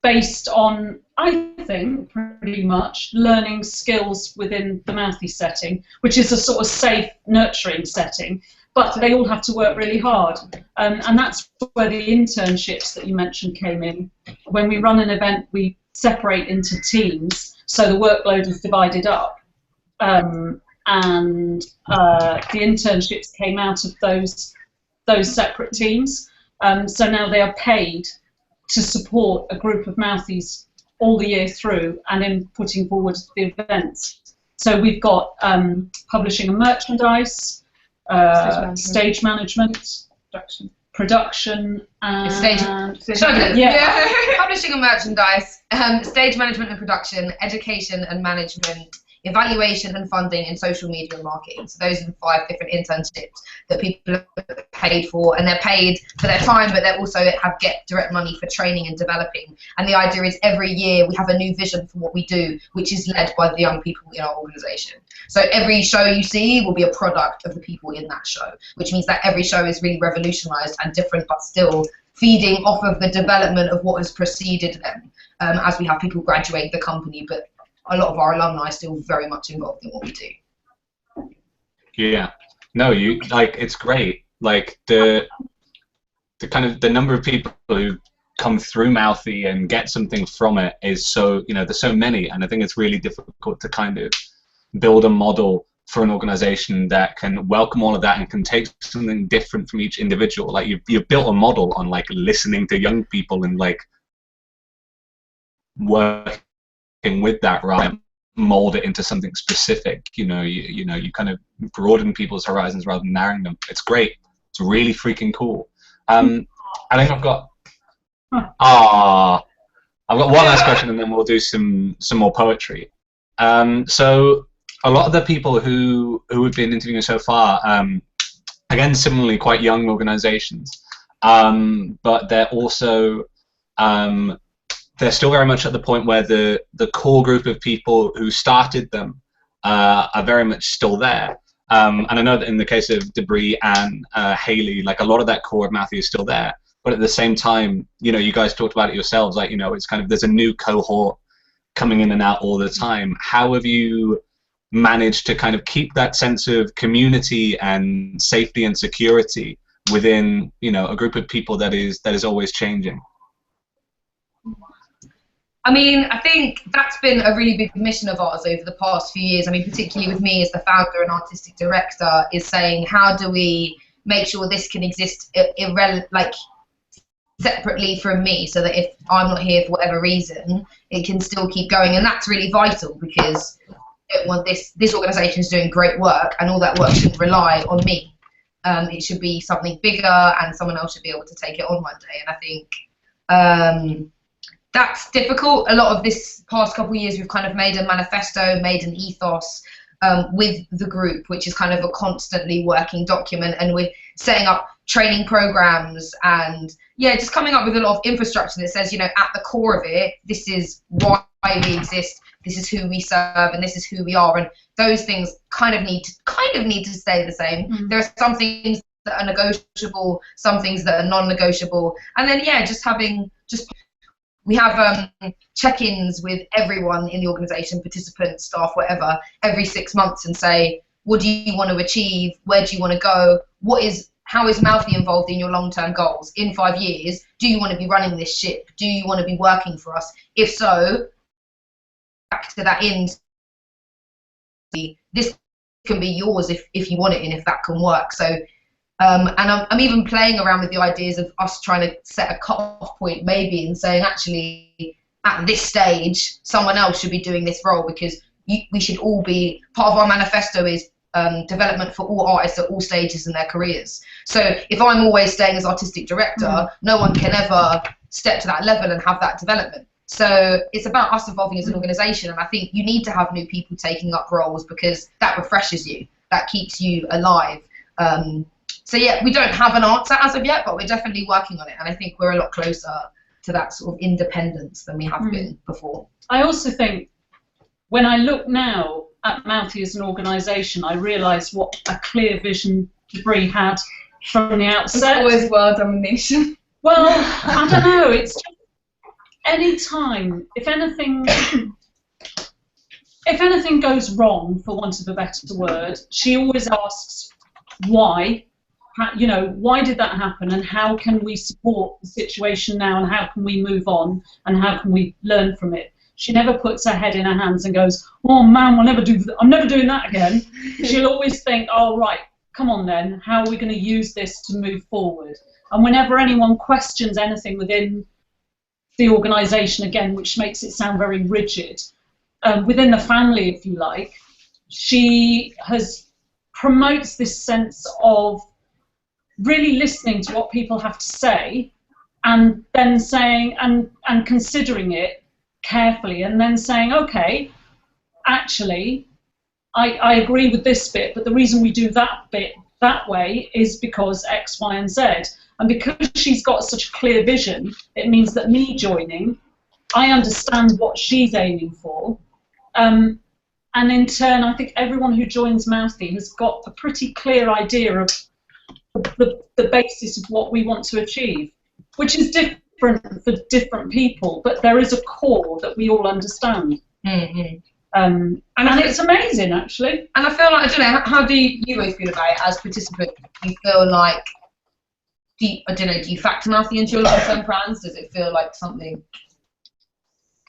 based on, I think, pretty much learning skills within the Mouthy setting, which is a sort of safe, nurturing setting, but they all have to work really hard. And that's where the internships that you mentioned came in. When we run an event, we separate into teams, so the workload is divided up. And the internships came out of those separate teams. So now they are paid to support a group of Mouthies all the year through and in putting forward the events. So we've got publishing and merchandise, stage management, production and publishing and merchandise, stage management and production, education and management, evaluation and funding, and social media and marketing. So those are the 5 different internships that people are paid for, and they're paid for their time, but they also get direct money for training and developing. And the idea is every year we have a new vision for what we do, which is led by the young people in our organisation. So every show you see will be a product of the people in that show, which means that every show is really revolutionised and different, but still feeding off of the development of what has preceded them, as we have people graduate the company, but a lot of our alumni are still very much involved in what we do. Yeah, no, it's great. Like the number of people who come through Mouthy and get something from it is so, there's so many, and I think it's really difficult to kind of build a model for an organization that can welcome all of that and can take something different from each individual. Like you've built a model on like listening to young people and like working with that, right? Mold it into something specific. You kind of broaden people's horizons rather than narrowing them. It's great. It's really freaking cool. I think I've got one last question, and then we'll do some more poetry. So a lot of the people who have been interviewing so far, again, similarly quite young organizations, but they're also they're still very much at the point where the core group of people who started them are very much still there. And I know that in the case of Debris and Haley, like a lot of that core of Mouthy is still there. But at the same time, you guys talked about it yourselves, like, it's kind of, there's a new cohort coming in and out all the time. How have you managed to kind of keep that sense of community and safety and security within, a group of people that is always changing? I mean, I think that's been a really big mission of ours over the past few years. I mean, particularly with me as the founder and artistic director, is saying, how do we make sure this can exist separately from me, so that if I'm not here for whatever reason, it can still keep going. And that's really vital, because this organisation is doing great work, and all that work shouldn't rely on me. It should be something bigger, and someone else should be able to take it on one day. And I think that's difficult. A lot of this past couple of years, we've kind of made a manifesto, made an ethos with the group, which is kind of a constantly working document, and we're setting up training programs and just coming up with a lot of infrastructure that says, at the core of it, this is why we exist, this is who we serve, and this is who we are. And those things kind of need to stay the same. Mm-hmm. There are some things that are negotiable, some things that are non-negotiable, and then we have check-ins with everyone in the organisation, participants, staff, whatever, every 6 months, and say, what do you want to achieve? Where do you want to go? How is Mouthy involved in your long-term goals? In 5 years, do you want to be running this ship? Do you want to be working for us? If so, back to that end, this can be yours if you want it, and if that can work. So, and I'm even playing around with the ideas of us trying to set a cut-off point, maybe, and saying, actually, at this stage, someone else should be doing this role, because we should all be, part of our manifesto is development for all artists at all stages in their careers. So if I'm always staying as artistic director, no one can ever step to that level and have that development. So it's about us evolving as an organisation, and I think you need to have new people taking up roles, because that refreshes you, that keeps you alive. So yeah, we don't have an answer as of yet, but we're definitely working on it, and I think we're a lot closer to that sort of independence than we have been before. I also think when I look now at Mouthy as an organisation, I realise what a clear vision Debris had from the outset. It's always world domination. Well, I don't know. It's just any time, if anything goes wrong, for want of a better word, she always asks why. Why did that happen, and how can we support the situation now, and how can we move on, and how can we learn from it? She never puts her head in her hands and goes, oh man, I'm never doing that again. She'll always think, oh right, come on then, how are we going to use this to move forward? And whenever anyone questions anything within the organisation, again, which makes it sound very rigid, within the family, if you like, she promotes this sense of really listening to what people have to say, and then saying and considering it carefully, and then saying, okay, actually, I agree with this bit, but the reason we do that bit that way is because X, Y, and Z. And because she's got such a clear vision, it means that me joining, I understand what she's aiming for. And in turn, I think everyone who joins Mouthy has got a pretty clear idea of the basis of what we want to achieve. which is different for different people, but there is a core that we all understand. Mm-hmm. And it's amazing, actually. And I feel like, I don't know, how do you both feel about it as participants? Do you feel like, I don't know, do you factor Mouthy into your long-term plans? Does it feel like something?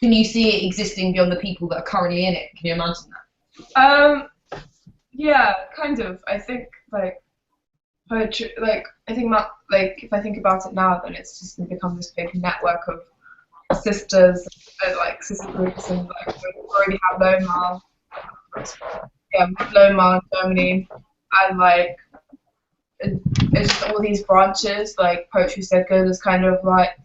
Can you see it existing beyond the people that are currently in it? Can you imagine that? Yeah, kind of. I think like poetry, like I think like if I think about it now, then it's just gonna become this big network of sisters, like sister groups, and like we already have Louwenmaul. Yeah, Louwenmaul in Germany, and like it's just all these branches. Like Poetry Said Good is kind of like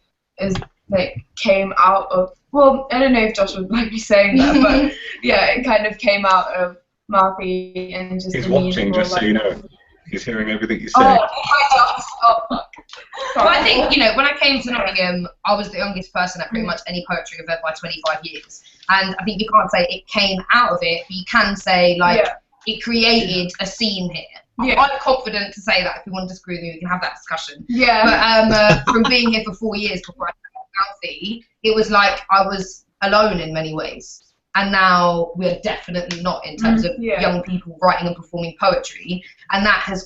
came out of. Well, I don't know if Josh would like me saying that, but yeah, it kind of came out of Mouthy and just. He's watching, just so you know. He's hearing everything you say. Well, I think, you know, when I came to Nottingham, I was the youngest person at pretty much any poetry event by 25 years. And I think you can't say it came out of it, but you can say, like, it created a scene here. Yeah. I'm confident to say that. If you want to disagree with me, we can have that discussion. Yeah. But from being here for 4 years before I got Mouthy, it was like I was alone in many ways. And now we're definitely not in terms of young people writing and performing poetry. And that has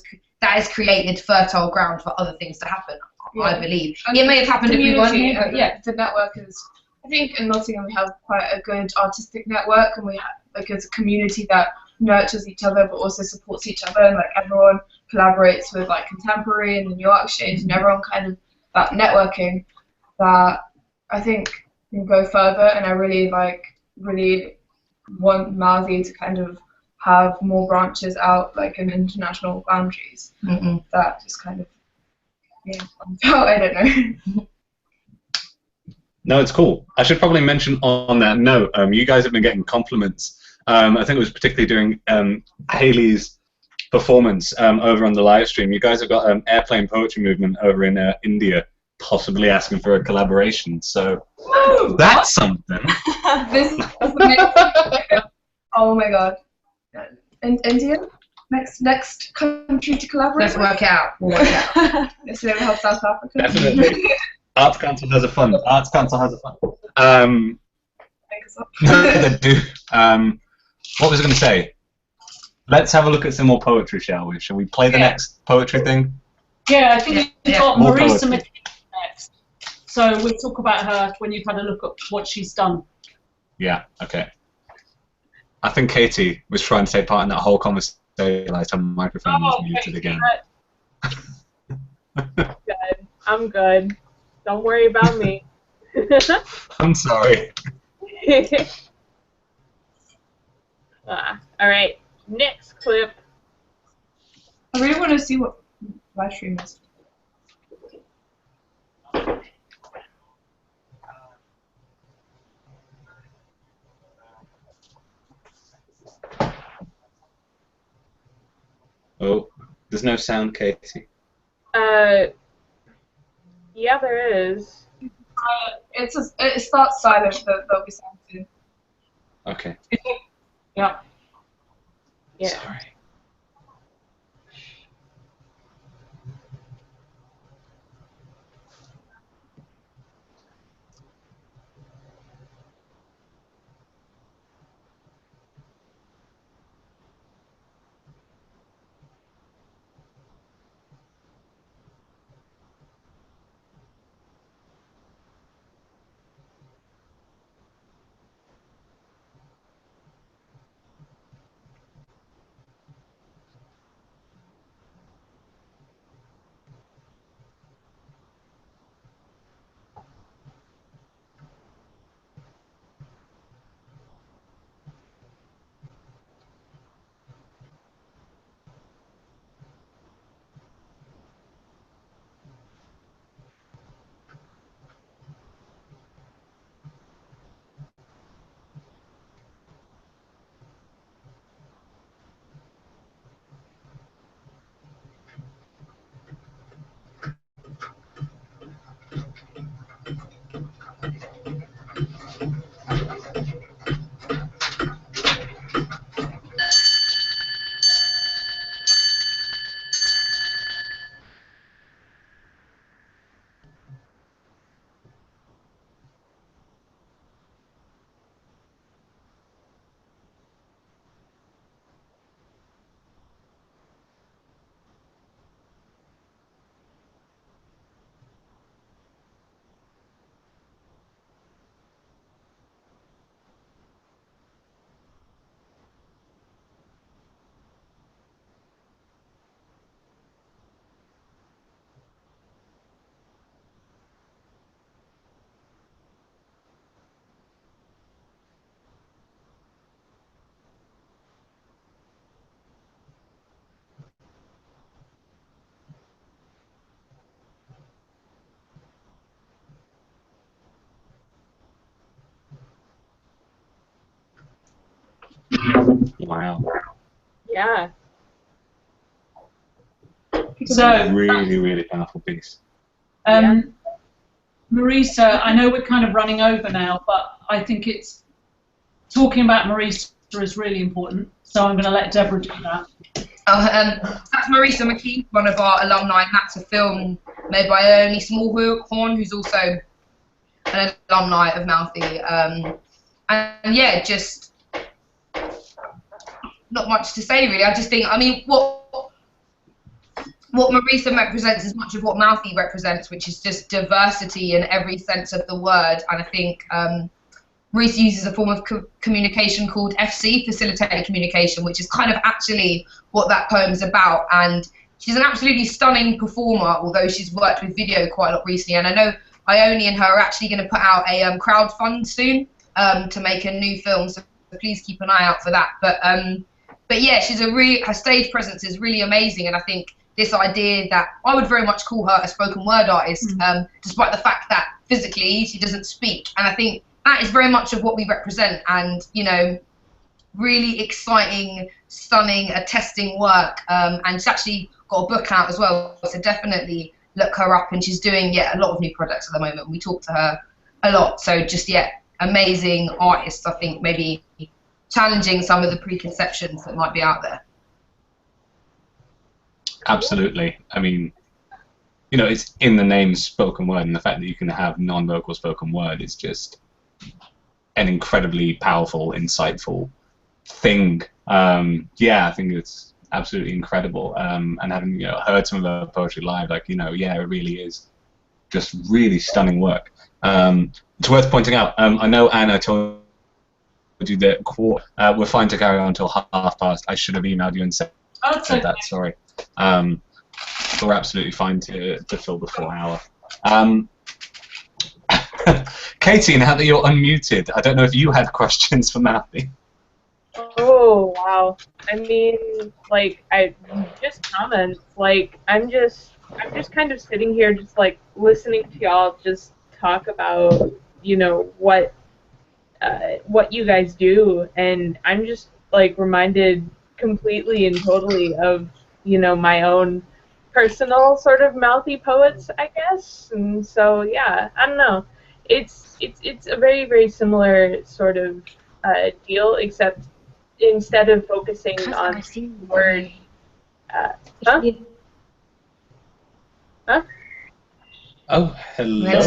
created fertile ground for other things to happen, I believe. And it may have happened if we weren't here. The network is, I think in Nottingham we have quite a good artistic network, and we have like it's a community that nurtures each other but also supports each other, and like everyone collaborates with like Contemporary and the New York Exchange, and everyone kind of that networking that I think can go further, and I really want Mouthy to kind of have more branches out, like in international boundaries. That just kind of, I don't know. No, it's cool. I should probably mention on that note, you guys have been getting compliments. I think it was particularly during Haley's performance over on the live stream. You guys have got Airplane Poetry Movement over in India, possibly asking for a collaboration. So that's something. This is amazing. Oh my god. And India? Next country to collaborate. Let's work out. We'll work out. Let's see how South Africa. Definitely. Arts Council has a fund. Arts Council has a fund. They do. What was I going to say? Let's have a look at some more poetry, shall we? Shall we play the next poetry thing? Yeah, I think we've got More Marisa poetry. McKee next. So we'll talk about her when you've had a look at what she's done. Yeah, okay. I think Katie was trying to take part in that whole conversation. Realised her microphone was muted again. Good. I'm good. Don't worry about me. I'm sorry. All right. Next clip. I really want to see what live stream is. Oh, there's no sound, Katie. Yeah, there is. It starts silent, but there'll be sound soon. Okay. Yeah. Yeah. Sorry. Wow. Yeah. So Really powerful piece. Marisa, I know we're kind of running over now, but I think it's talking about Marisa is really important. So I'm going to let Deborah do that. That's Marisa McKee, one of our alumni, and that's a film made by Ernie Smallhorn, who's also an alumni of Mouthy. And yeah, just not much to say really. I just think, I mean, what Marisa represents is much of what Mouthy represents, which is just diversity in every sense of the word. And I think Marisa uses a form of communication called FC, facilitated communication, which is kind of actually what that poem's about. And she's an absolutely stunning performer, although she's worked with video quite a lot recently. And I know Ione and her are actually going to put out a crowdfund soon to make a new film, so please keep an eye out for that. But yeah, her stage presence is really amazing, and I think this idea that I would very much call her a spoken word artist, despite the fact that physically she doesn't speak, and I think that is very much of what we represent, and you know, really exciting, stunning, attesting work, and she's actually got a book out as well, so definitely look her up, and she's doing a lot of new projects at the moment. We talk to her a lot, so just amazing artist. I think maybe challenging some of the preconceptions that might be out there. Absolutely. I mean, you know, it's in the name spoken word, and the fact that you can have non-vocal spoken word is just an incredibly powerful, insightful thing. Yeah, I think it's absolutely incredible. And having heard some of her poetry live, like it really is just really stunning work. It's worth pointing out. I know Anna told you that we're fine to carry on until past. I should have emailed you and said that. Sorry. We're absolutely fine to fill the 4 hour. Katie, now that you're unmuted, I don't know if you had questions for Mouthy. Oh wow! I mean, like, I just comments. Like, I'm just kind of sitting here, just like listening to y'all just talk about, what you guys do, and I'm just like reminded completely and totally of my own personal sort of mouthy poets, I guess. And so yeah, I don't know. It's a very, very similar sort of deal, except instead of focusing on the word, huh? Oh, hello.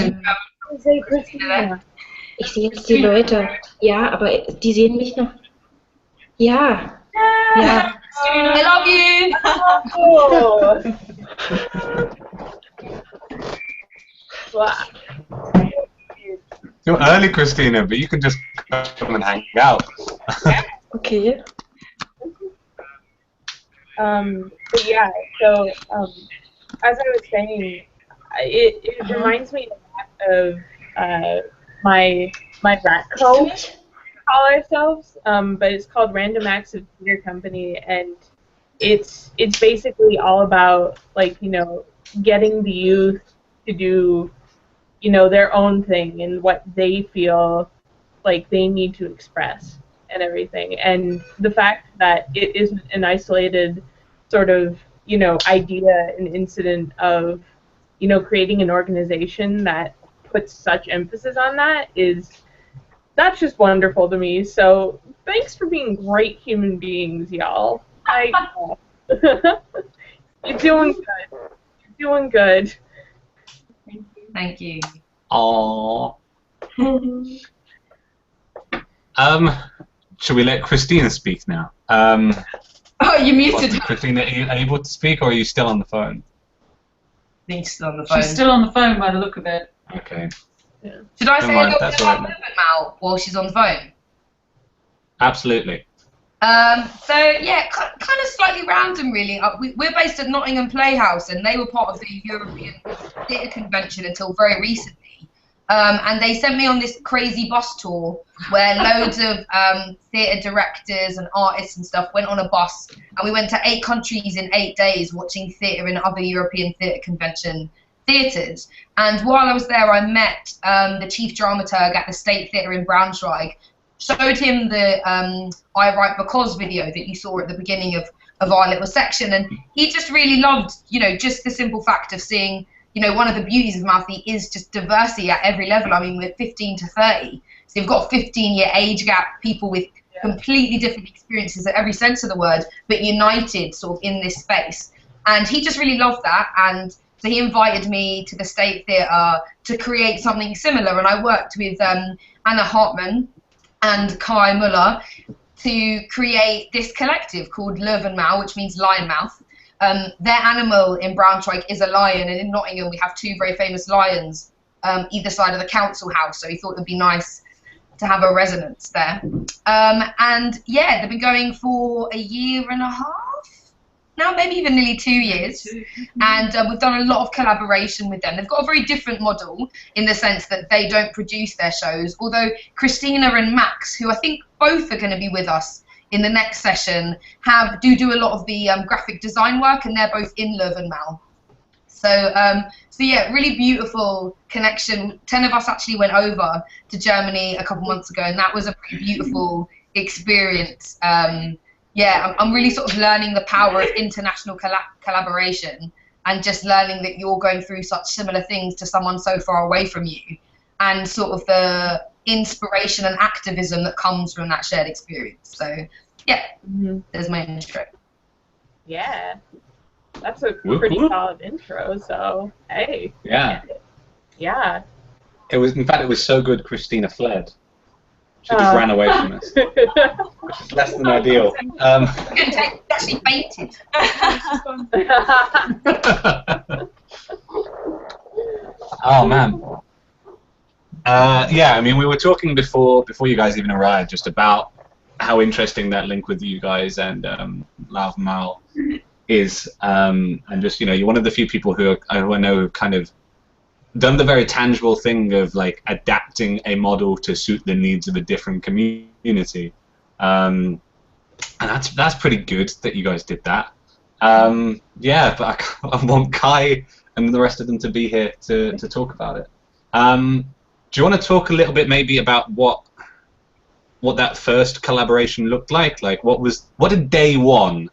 Ich sehe jetzt die Leute. Ja, aber die sehen mich noch. Ja. Ja. I love you. Wow. You're early, Christina, but you can just come and hang out. Okay. But yeah, so as I was saying, it reminds me a lot of my rat co call ourselves, but it's called Random Acts of Theater Company, and it's basically all about getting the youth to do their own thing and what they feel like they need to express and everything, and the fact that it isn't an isolated sort of idea, an incident of creating an organization that puts such emphasis on that's just wonderful to me. So thanks for being great human beings, y'all. You're doing good. You're doing good. Thank you. Aww. Should we let Christina speak now? Oh, you muted her. Christina, are you able to speak, or are you still on the phone? I think she's still on the phone. She's still on the phone by the look of it. Okay. Yeah. Should I say a little bit about Louwenmaul while she's on the phone? Absolutely. So yeah, kind of slightly random really. We're based at Nottingham Playhouse, and they were part of the European Theatre Convention until very recently. And they sent me on this crazy bus tour where loads of theatre directors and artists and stuff went on a bus, and we went to 8 countries in 8 days watching theatre in other European Theatre Convention theatres. And while I was there, I met the chief dramaturg at the State Theatre in Braunschweig, showed him the I Write Because video that you saw at the beginning of our little section, and he just really loved, you know, just the simple fact of seeing, you know, one of the beauties of Mouthy is just diversity at every level. I mean, we're 15 to 30, so you've got a 15-year age gap, people with completely different experiences at every sense of the word, but united sort of in this space. And he just really loved that, and so he invited me to the State Theatre to create something similar, and I worked with Anna Hartmann and Kai Muller to create this collective called Louwenmaul, which means lion mouth. Their animal in Braunschweig is a lion, and in Nottingham we have two very famous lions either side of the council house, so he thought it would be nice to have a resonance there. And yeah, they've been going for a year and a half now, maybe even nearly 2 years, and we've done a lot of collaboration with them. They've got a very different model in the sense that they don't produce their shows, although Christina and Max, who I think both are going to be with us in the next session, do a lot of the graphic design work, and they're both in Louwenmaul. So yeah, really beautiful connection. 10 of us actually went over to Germany a couple months ago, and that was a pretty beautiful experience. Yeah, I'm really sort of learning the power of international collaboration, and just learning that you're going through such similar things to someone so far away from you, and sort of the inspiration and activism that comes from that shared experience. So yeah, there's my intro. Yeah, that's a pretty solid intro. So hey. Yeah. Yeah. It was, in fact, it was so good, Christina fled. She just ran away from us, which is less than ideal. Actually fainted. Oh man. Yeah, I mean, we were talking before you guys even arrived, just about how interesting that link with you guys and Louwenmaul is, and just, you know, you're one of the few people who I know have kind of done the very tangible thing of like adapting a model to suit the needs of a different community, and that's pretty good that you guys did that. Yeah, but I want Kai and the rest of them to be here to talk about it. Do you want to talk a little bit maybe about what that first collaboration looked like? Like what did day one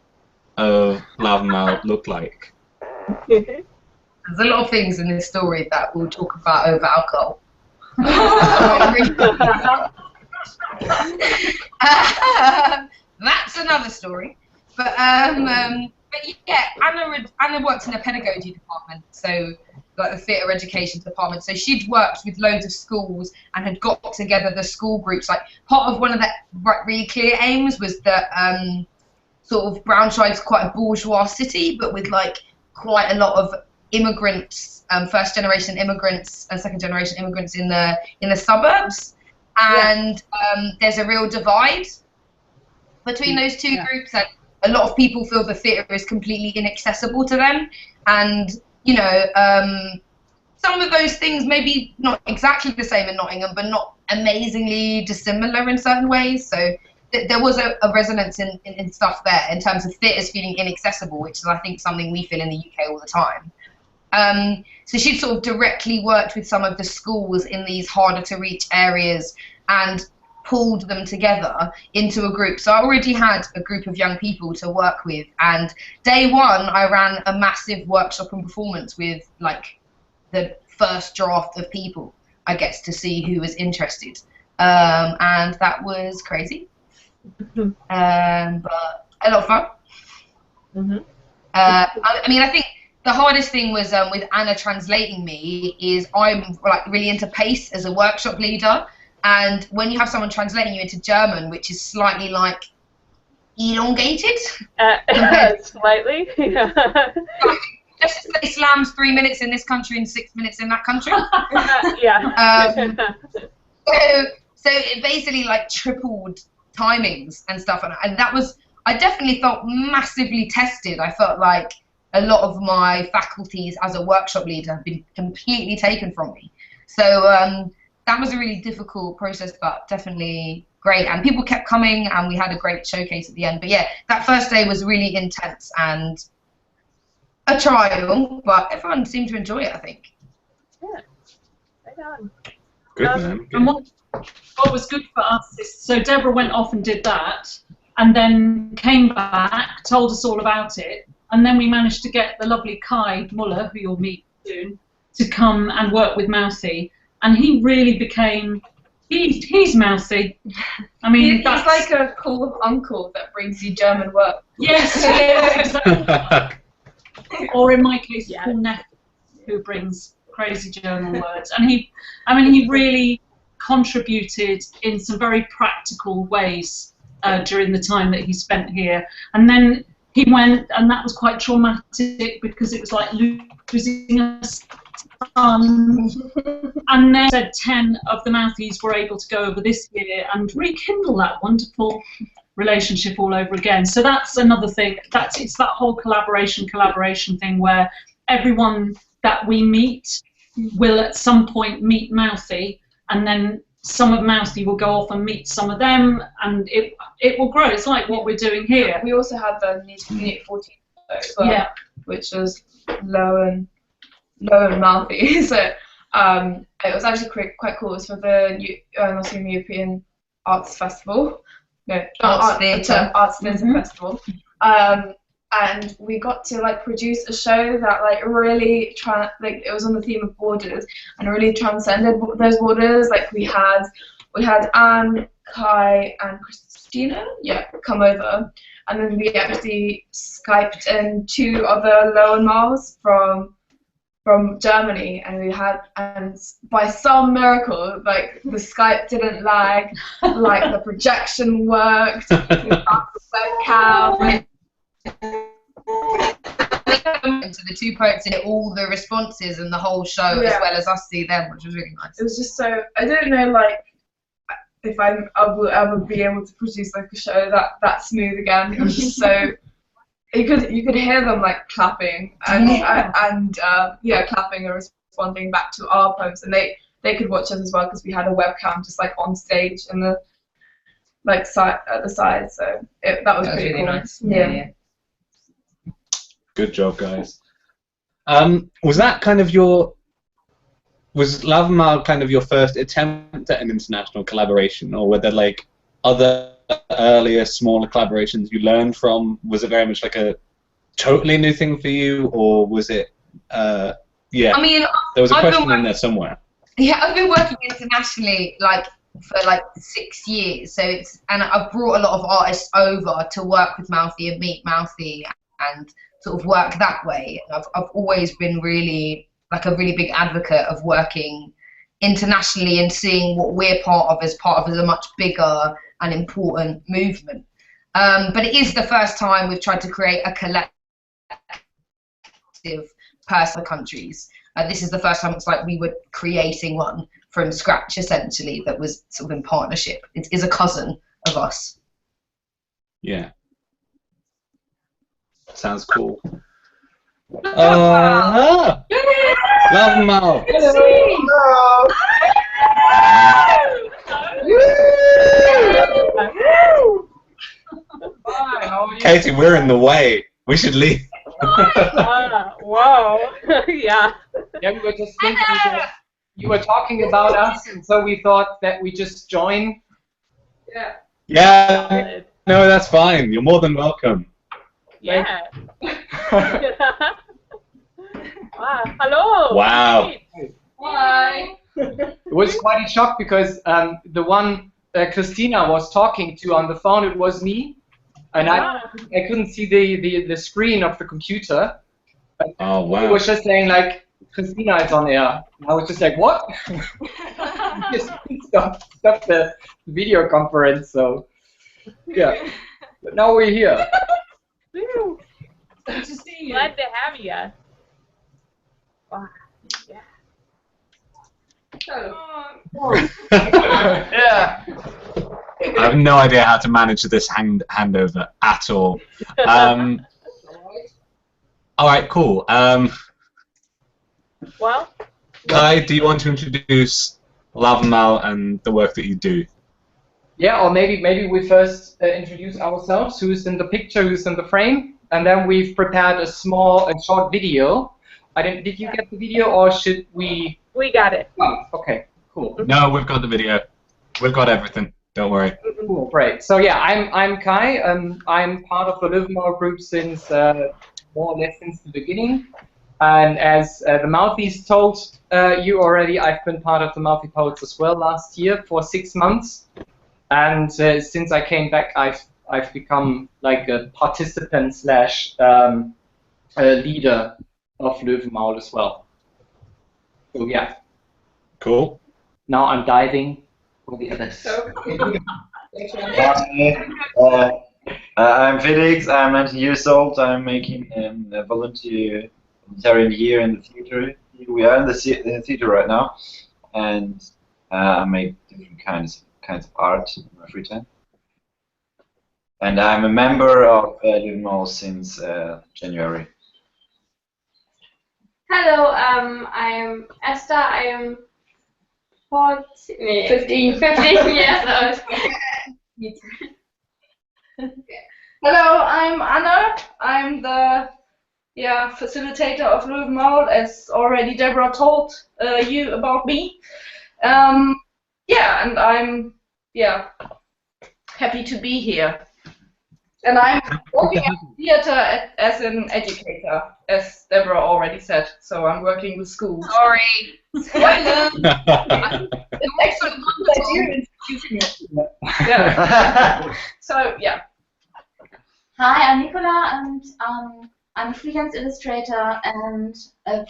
of Louwenmaul look like? There's a lot of things in this story that we'll talk about over alcohol. That's another story. But yeah, Anna worked in a pedagogy department, so like the theatre education department. So she'd worked with loads of schools and had got together the school groups. Like part of one of the really clear aims was that sort of Braunschweig's quite a bourgeois city, but with like quite a lot of immigrants, first generation immigrants and second generation immigrants in the suburbs, and there's a real divide between those two groups, and a lot of people feel the theatre is completely inaccessible to them, and you know, some of those things maybe not exactly the same in Nottingham, but not amazingly dissimilar in certain ways. So there was a resonance in stuff there in terms of theatres feeling inaccessible, which is I think something we feel in the UK all the time. So she'd sort of directly worked with some of the schools in these harder to reach areas and pulled them together into a group. So I already had a group of young people to work with, and day one I ran a massive workshop and performance with like the first draft of people, I guess, to see who was interested, and that was crazy, but a lot of fun. I mean, I think the hardest thing was with Anna translating me is I'm like really into pace as a workshop leader, and when you have someone translating you into German, which is slightly like elongated, slightly, just say Islam's 3 minutes in this country and 6 minutes in that country. So it basically like tripled timings and stuff, and that was, I definitely felt massively tested. I felt like a lot of my faculties as a workshop leader have been completely taken from me. So that was a really difficult process, but definitely great. And people kept coming, and we had a great showcase at the end. But yeah, that first day was really intense and a trial, but everyone seemed to enjoy it, I think. Yeah, right on. Good, man. Good. And what was good for us is, so Deborah went off and did that, and then came back, told us all about it, and then we managed to get the lovely Kai Muller, who you'll meet soon, to come and work with Mousy, and he really became, he's Mousy. I mean, he's like a cool uncle that brings you German work. Yes, exactly. Or in my case, cool nephew who brings crazy German words, and he really contributed in some very practical ways during the time that he spent here. And then he went, and that was quite traumatic because it was like losing a son. And then said 10 of the Mouthies were able to go over this year and rekindle that wonderful relationship all over again. So that's another thing. It's that whole collaboration thing where everyone that we meet will at some point meet Mouthy, and then some of Mouthy will go off and meet some of them, and it will grow. It's like what we're doing here. We also had the Neat 14 as well, which was Louwenmaul. So it was actually quite cool. It was for the European Arts Festival. No, Arts Theatre Festival. And we got to like produce a show that like really it was on the theme of borders and really transcended those borders. Like we had Anne, Kai, and Christina, come over, and then we actually Skyped in 2 other Louwenmauls from Germany, and by some miracle, like the Skype didn't lag, like the projection worked, the webcam. To the 2 poets in all the responses and the whole show, as well as us see them, which was really nice. It was just so, I don't know, like if I will ever be able to produce like a show that smooth again. It was just so you could hear them like clapping and clapping and responding back to our poems, and they could watch us as well because we had a webcam just like on stage and the like side at the side. So that was pretty really cool. Nice. Yeah. Good job, guys. Was Louwenmaul kind of your first attempt at an international collaboration, or were there like other earlier, smaller collaborations you learned from? Was it very much like a totally new thing for you, or was it? I mean, there was a question in there somewhere. Yeah, I've been working internationally for 6 years, and I've brought a lot of artists over to work with Mouthy and meet Mouthy and sort of work that way. I've always been really a really big advocate of working internationally and seeing what we're part of as a much bigger and important movement. But it is the first time we've tried to create a collective person countries. This is the first time it's like we were creating one from scratch, essentially, that was sort of in partnership. It is a cousin of us. Yeah. Sounds cool. Louwenmaul. Katie, we're in the way. We should leave. Whoa. Yeah. Yeah, we were just thinking that you were talking about us, and so we thought that we just join. Yeah. Yeah. No, that's fine. You're more than welcome. Yeah. Hello. Wow. Hi. It was quite a shock because the one Christina was talking to on the phone, it was me, and I couldn't see the screen of the computer. Oh wow! It was just saying like Christina is on air. And I was just like, what? Just stop the video conference. So yeah, but now we're here. Good to see you. Glad to have you. Wow. Yeah. Yeah. I have no idea how to manage this handover at all. All right, cool. Well, Kai, do you want to introduce Louwenmaul and the work that you do? Yeah, or maybe we first introduce ourselves, who's in the picture, who's in the frame, and then we've prepared a short video. Did you get the video, or should we? We got it. Oh, okay, Cool. No, we've got the video. We've got everything. Don't worry. Cool, great. So yeah, I'm Kai. I'm part of the Louwenmaul group since more or less since the beginning. And as the Mouthies told you already, I've been part of the Mouthy Poets as well last year for 6 months. And since I came back, I've become like a participant slash leader of Louwenmaul as well. So yeah. Cool. Now I'm diving for the others. I'm Felix. I'm 19 years old. I'm making a volunteering year in the theater. We are in the theater right now, and I make different kinds of art in my free time. And I'm a member of Louwenmaul since January. Hello, I'm Esther. I am 15 years old. Hello, I'm Anna. I'm the facilitator of Louwenmaul, as already Deborah told you about me. And I'm happy to be here. And I'm working at theater as an educator, as Deborah already said. So I'm working with schools. Sorry. Spoiler. It's actually good that you're introducing me. Yeah. So yeah. Hi, I'm Nicola, and I'm a freelance illustrator and a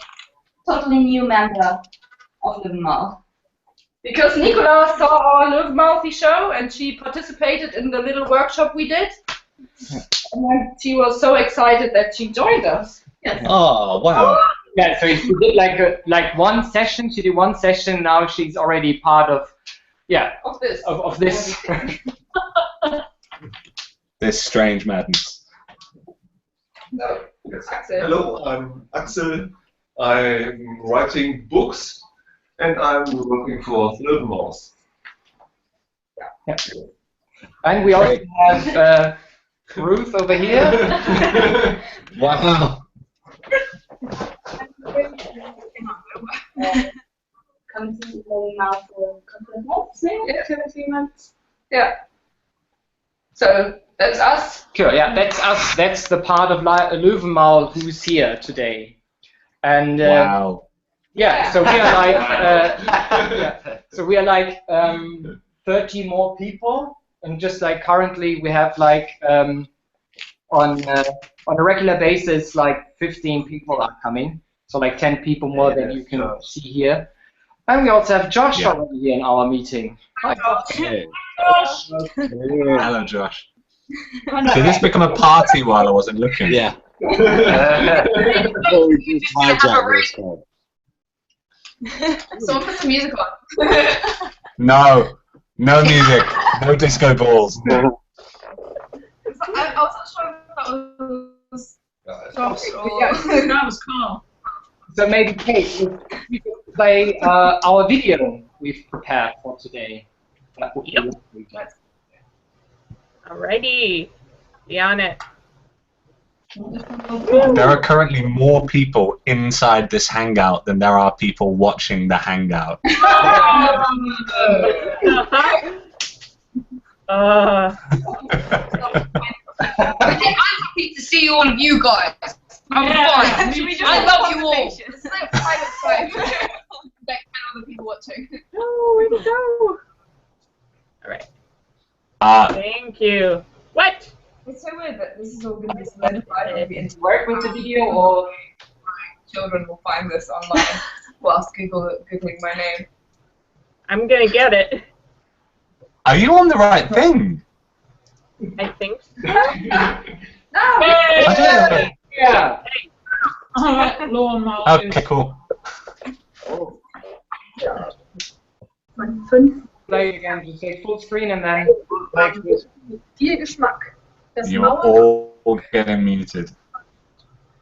totally new member of Louwenmaul. Because Nicola saw our Louwenmaul show and she participated in the little workshop we did. And then she was so excited that she joined us. Yes. Oh, wow. Yeah, so she did like one session. She did one session. Now she's already part of this. Of this. This strange madness. No, Hello, I'm Axel. I'm writing books and I'm working for Louwenmaul. Yeah. And we also have Ruth over here. Wow. Come to Louwenmaul for a couple of months, maybe? 2 or 3 months. Yeah. So that's us. Sure, yeah, that's us. That's the part of Louwenmaul who's here today. And wow. Yeah, so we are like 30 more people, and just like currently we have like on a regular basis like 15 people are coming, so like 10 people more than you can see here. And we also have Josh over here in our meeting. Hi, Josh. Hey. Josh. Hello, Josh. Did this become a party while I wasn't looking? Yeah. Someone put some music on. No music, no disco balls. I was not sure if that was Josh or... That was Carl. So maybe Kate, you could play our video we've prepared for today. That would be lovely. Alrighty, be on it. There are currently more people inside this hangout than there are people watching the hangout. I'm happy to see all of you guys. I'm fine. I love you all. It's like private time. Like 10 other people watching. Oh, way to go! Alright. Thank you. What? It's so weird that this is all going to be solidified when we interact with the video, or children will find this online whilst Googling my name. I'm gonna get it. Are you on the right thing? I think so. No! Yeah. Alright, Louwenmaul. Okay, cool. Play again, just say full screen and then like this. Viel Geschmack. You're all getting muted.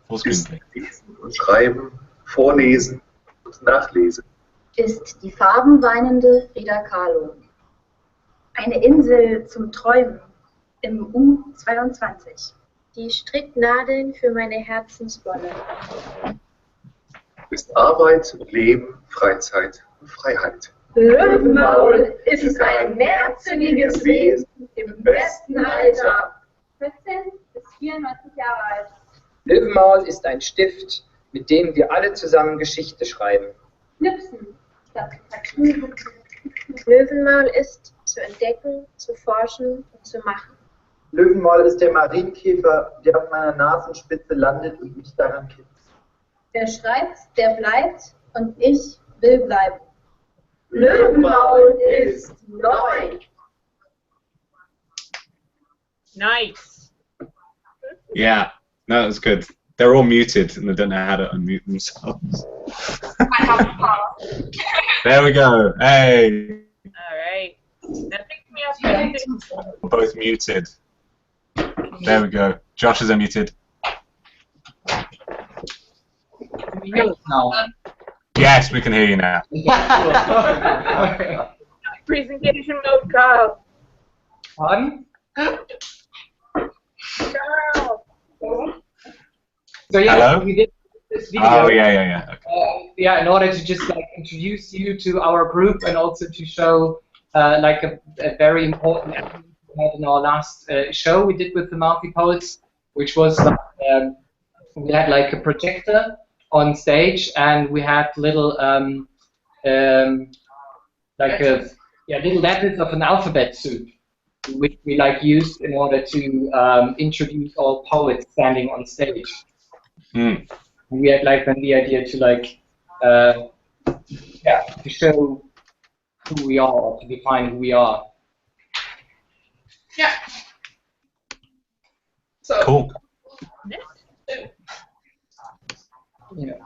Full screen, please. Schreiben, vorlesen und nachlesen. Ist die farbenweinende Frida Kahlo. Eine Insel zum Träumen im U22. Die Stricknadeln für meine Herzenswolle. Ist Arbeit, Leben, Freizeit und Freiheit. Louwenmaul ist ein merkwürdiges Wesen im besten Alter. 14 bis 94 Jahre alt. Louwenmaul ist ein Stift, mit dem wir alle zusammen Geschichte schreiben. Knipsen statt Verknüpfen. Louwenmaul ist zu entdecken, zu forschen und zu machen. Louwenmaul ist der Marienkäfer, der auf meiner Nasenspitze landet und mich daran kitzt. Wer schreibt, der bleibt und ich will bleiben. Louwenmaul ist neu. Nice. Yeah, no, that was good. They're all muted and they don't know how to unmute themselves. I have a pass. There we go. Hey. All right. Now pick me up. We're both muted. There we go. Josh is unmuted. Yes, we can hear you now. Presentation mode, Kyle. Pardon? Kyle. So yeah, Hello? we did this video. Oh yeah. Okay. Yeah, in order to just like introduce you to our group and also to show like a very important element we had in our last show we did with the Mouthy Poets, which was like, we had like a projector on stage and we had little like little letters of an alphabet soup, which we like used in order to introduce all poets standing on stage. Mm. We had like then the idea to like to show who we are, or to define who we are. Yeah. So cool. Yeah.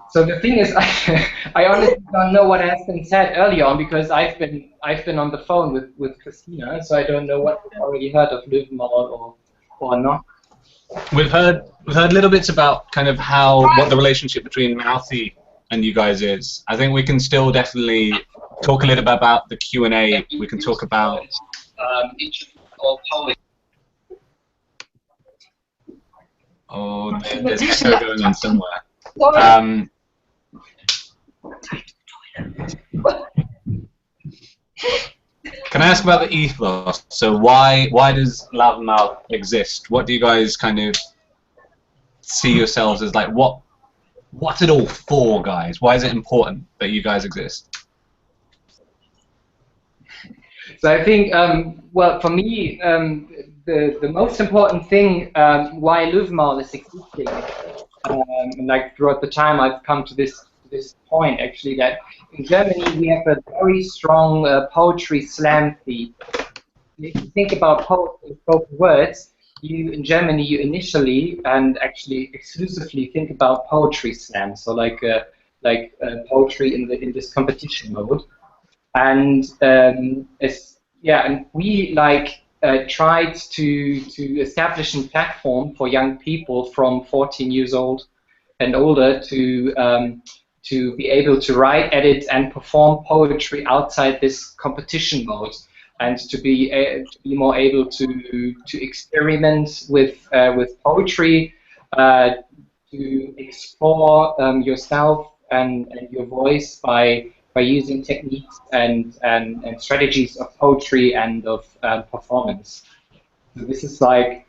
So the thing is, I honestly don't know what has been said early on because I've been on the phone with Christina, so I don't know what you've already heard of Louwenmaul or not. We've heard little bits about kind of what the relationship between Mouthy and you guys is. I think we can still definitely talk a little bit about the Q&A. We can talk about there's echo going on somewhere. Can I ask about the ethos? So why does Louwenmaul exist? What do you guys kind of see yourselves as, like, what's it all for, guys? Why is it important that you guys exist? So I think, well, for me, the most important thing why Louwenmaul is existing, and like throughout the time I've come to this point actually, that in Germany we have a very strong poetry slam theme. If you think about poetry, spoken words, in Germany you initially and actually exclusively think about poetry slam, so like poetry in this competition mode, and and we like tried to establish a platform for young people from 14 years old and older to be able to write, edit, and perform poetry outside this competition mode, and to be more able to experiment with poetry, to explore yourself and your voice by using techniques and strategies of poetry and of performance. So this is like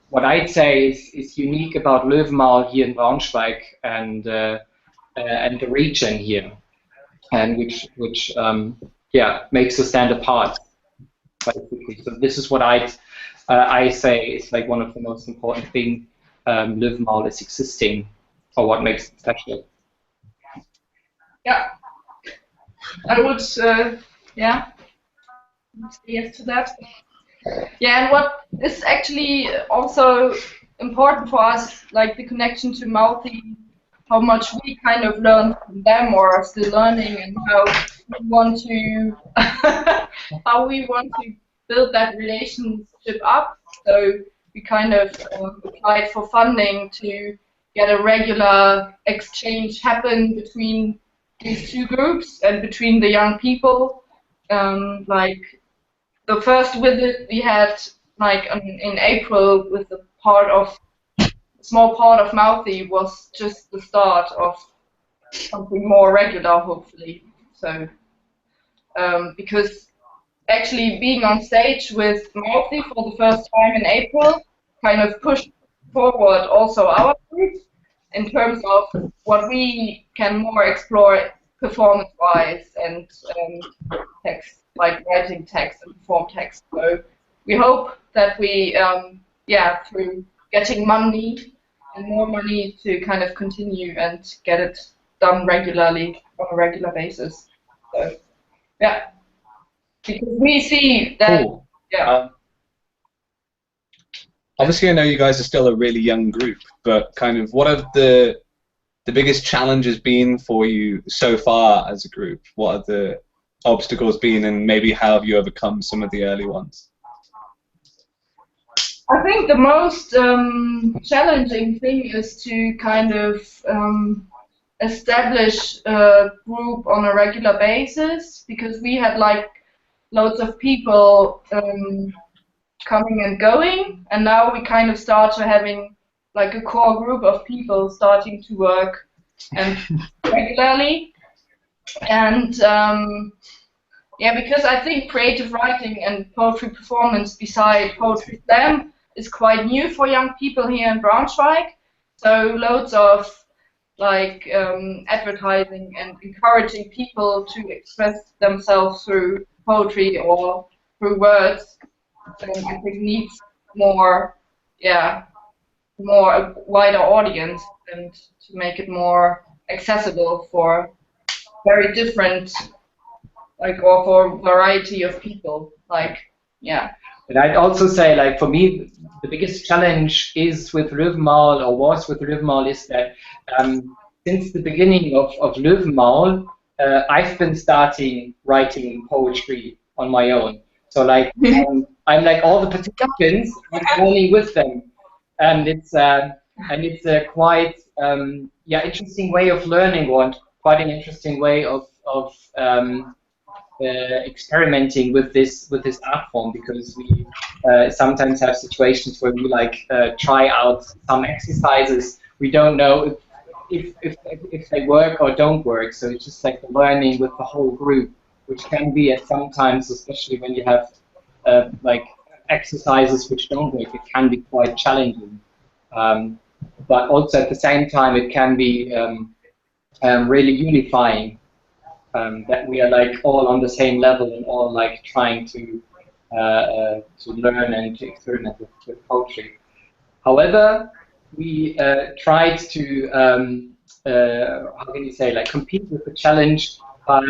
what I'd say is unique about Louwenmaul here in Braunschweig and the region here, and which makes us stand apart. Basically. So this is what I say is like one of the most important things Louwenmaul is existing, or what makes it special. Yeah. I would, yes to that. Yeah, and what is actually also important for us, like the connection to Mouthy, how much we kind of learn from them or are still learning, and how we want to build that relationship up. So we kind of applied for funding to get a regular exchange happen between these two groups and between the young people. Like the first visit we had like in April with the small part of Mouthy was just the start of something more regular, hopefully. So because actually being on stage with Mouthy for the first time in April kind of pushed forward also our group in terms of what we can more explore performance-wise and text, like writing text and perform text. So we hope that we, through getting money and more money to kind of continue and get it done regularly on a regular basis. So, yeah. Because we see that, cool. yeah. Obviously, I know you guys are still a really young group, but kind of what have the biggest challenges been for you so far as a group? What have the obstacles been, and maybe how have you overcome some of the early ones? I think the most challenging thing is to kind of establish a group on a regular basis, because we had like loads of people coming and going, and now we kind of start to having like a core group of people starting to work and regularly. And because I think creative writing and poetry performance beside poetry slam is quite new for young people here in Braunschweig. So loads of like advertising and encouraging people to express themselves through poetry or through words, I think needs more, more a wider audience, and to make it more accessible for very different, like, or for a variety of people, like, yeah. And I'd also say, like, for me, the biggest challenge is with Louwenmaul, or was with Louwenmaul, is that since the beginning of Louwenmaul, I've been starting writing poetry on my own. So, like, I'm like all the participants, I'm only with them, and it's a quite interesting way of learning, or quite an interesting way of experimenting with this art form, because we sometimes have situations where we like try out some exercises. We don't know if they work or don't work, so it's just like learning with the whole group, which can be at sometimes, especially when you have like exercises which don't work, it can be quite challenging. But also at the same time, it can be really unifying. That we are like all on the same level and all like trying to learn and to experiment with poetry. However, we tried to how can you say, like, compete with the challenge by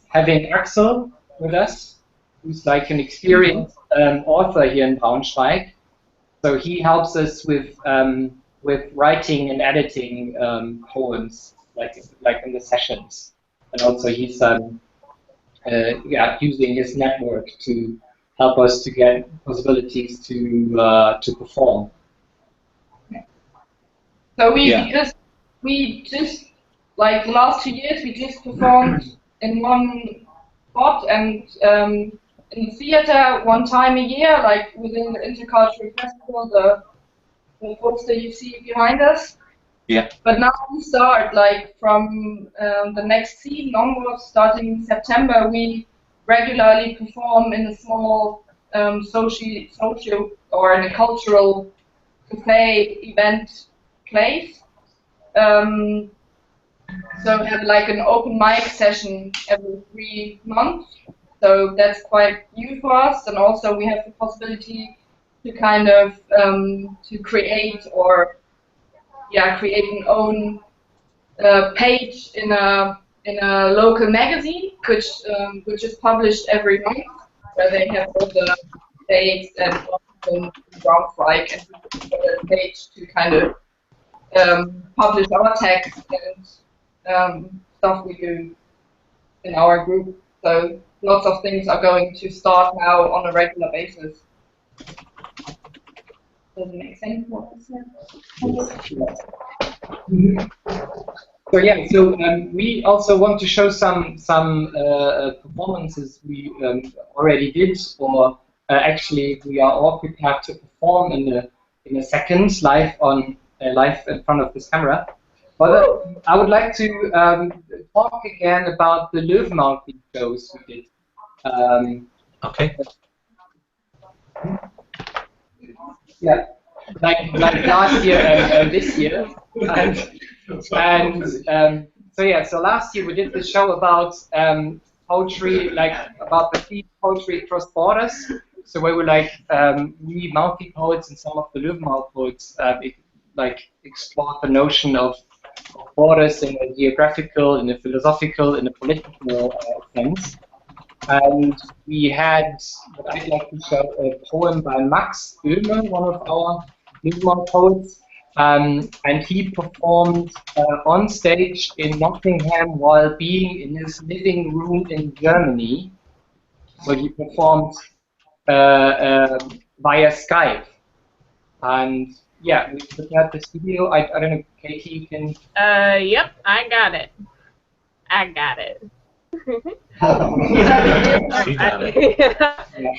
having Axel with us, who's like an experienced author here in Braunschweig. So he helps us with writing and editing poems, like in the sessions. And also he's using his network to help us to get possibilities to perform. So because we just, like, the last 2 years, we just performed in one spot and in the theater one time a year, like within the Intercultural Festival, the poster you see behind us. Yeah. But now we start, like, from the next season onwards, starting in September, we regularly perform in a small social or in a cultural cafe event place. So we have like an open mic session every 3 months. So that's quite new for us, and also we have the possibility to kind of to create or create an own page in a local magazine, which is published every month, where they have all the dates and Braunschweig, and we have a page to kind of publish our text and stuff we do in our group. So lots of things are going to start now on a regular basis. Does it make sense what I said? So yeah, so we also want to show some performances we already did, or actually we are all prepared to perform in a second live in front of this camera. Well, I would like to talk again about the Louwenmaul shows we did. Okay. Yeah, like last year and this year, so last year we did this show about poetry, like about the free poetry across borders. So we were like we Mouthy poets and some of the Louwenmaul poets explored the notion of borders in a geographical, in a philosophical, in a political sense. And we had what I'd like to show a poem by Max Oehme, one of our Louwenmaul poets, and he performed on stage in Nottingham while being in his living room in Germany. So he performed via Skype, and yeah, we prepared this video. I don't know, Katie, you can. Yep, I got it. I got it.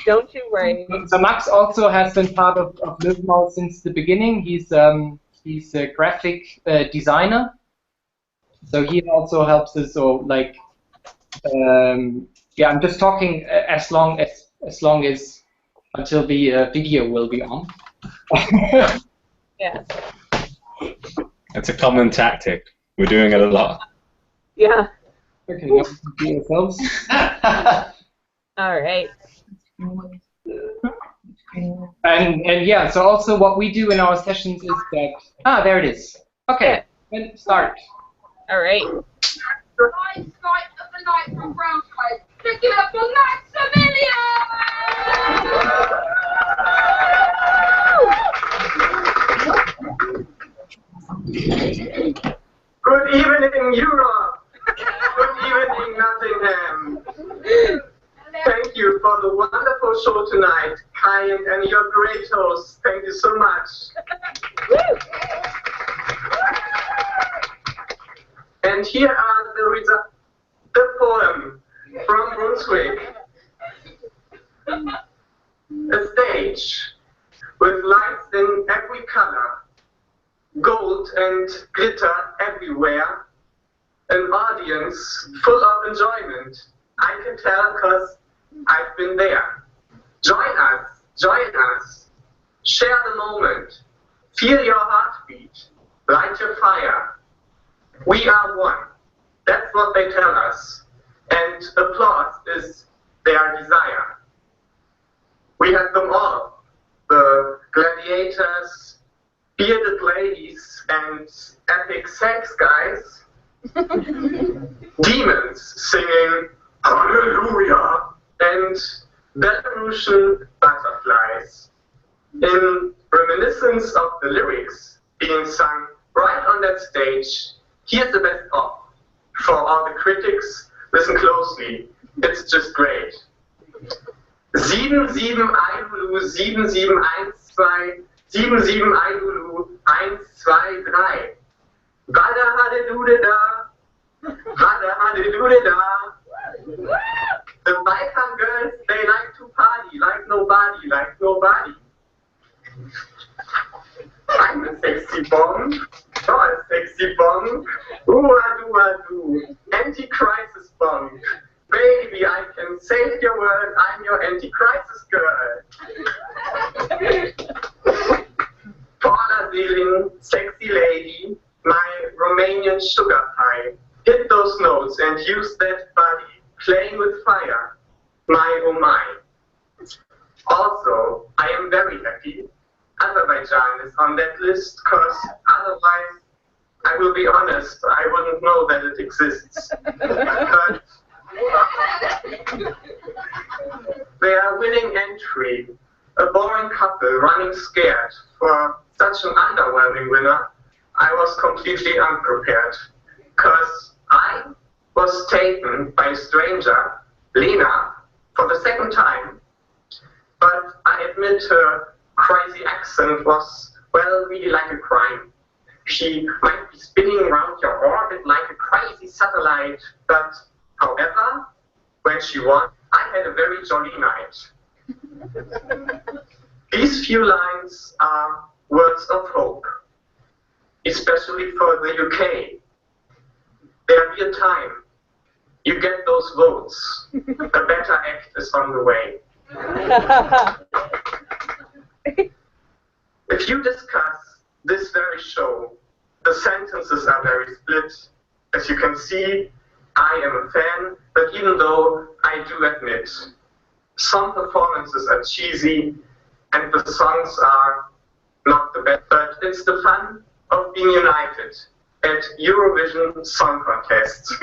Don't you worry. So Max also has been part of Louwenmaul since the beginning. He's a graphic designer, so he also helps us. So like, yeah, I'm just talking as long as until the video will be on. Yeah. It's a common tactic. We're doing it a lot. Yeah. Okay, now we can see ourselves. All right. And yeah, so also what we do in our sessions is that there it is. Okay, then start. All right. Live Skype of the night from Brownside. Let's give it up for Maximilian! Good evening, Europe. Good evening, Nottingham. Thank you for the wonderful show tonight, Kai, and your great host. Thank you so much. And here are the results. The poem from Brunswick. A stage with lights in every color, gold and glitter everywhere, an audience full of enjoyment. I can tell because I've been there. Join us, share the moment, feel your heartbeat, light your fire. We are one. That's what they tell us. And applause is their desire. We have them all. The gladiators, bearded ladies, and epic sex guys. Demons singing Hallelujah and Belarusian butterflies. In reminiscence of the lyrics being sung right on that stage, here's the best of. For all the critics, listen closely. It's just great. 77 Eidulu, 7712, 77 Eidulu, 1, 2, 3. Wada Hadelude da, Wada Hadelude da. The Balkan girls, they like to party like nobody, like nobody. I'm a sexy bomb, you're a sexy bomb. Ooh-a-doo-a-doo, anti-crisis bomb. Baby, I can save your world, I'm your anti-crisis girl. Paula Seeling, sexy lady, my Romanian sugar pie. Hit those notes and use that body, playing with fire. My oh my. Also, I am very happy Azerbaijan is on that list, because otherwise, I will be honest, I wouldn't know that it exists. But they are winning entry, a boring couple running scared. For such an underwhelming winner, I was completely unprepared, because I was taken by a stranger, Lena, for the second time. But I admit her crazy accent was, well, really like a crime. She might be spinning around your orbit like a crazy satellite, but however, when she won, I had a very jolly night. These few lines are words of hope. especially for the UK. There'll be a time. You get those votes. A better act is on the way. If you discuss this very show, the sentences are very split. As you can see, I am a fan, but even though I do admit, some performances are cheesy and the songs are not the best, but it's the fun of being united at Eurovision Song Contest.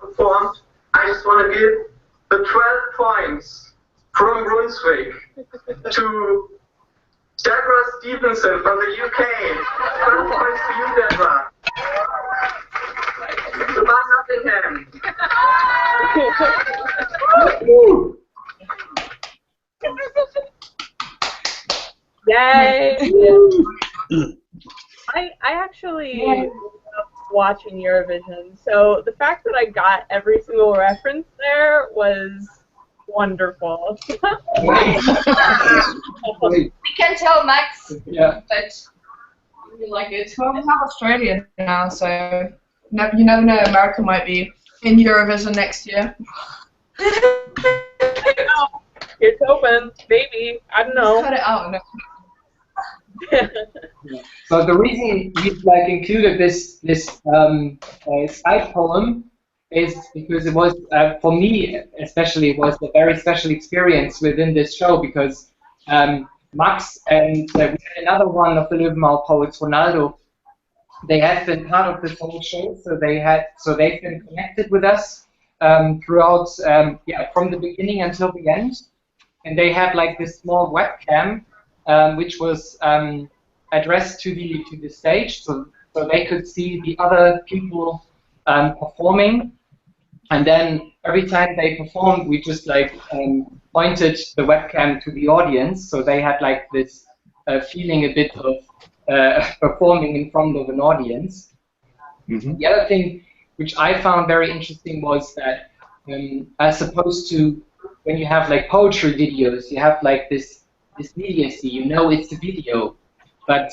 Performed, I just want to give the 12 points from Brunswick to Deborah Stevenson from the UK. 12 points to you, Deborah. Goodbye, Nottingham. Yay! I actually loved watching Eurovision, so the fact that I got every single reference there was wonderful. We can tell Max that We like it. Well, we have Australia now, so you never know. America might be in Eurovision next year. It's open, maybe. I don't know. Just cut it out. So the reason we've included this Skype poem is because it was for me especially was a very special experience within this show because Max and we had another one of the Louwenmaul poets, Ronaldo. They have been part of this whole show, so they've been connected with us throughout from the beginning until the end, and they had this small webcam. Which was addressed to the stage, so they could see the other people performing, and then every time they performed, we just pointed the webcam to the audience, so they had this feeling a bit of performing in front of an audience. Mm-hmm. The other thing which I found very interesting was that as opposed to when you have poetry videos, you have this immediacy, it's a video, but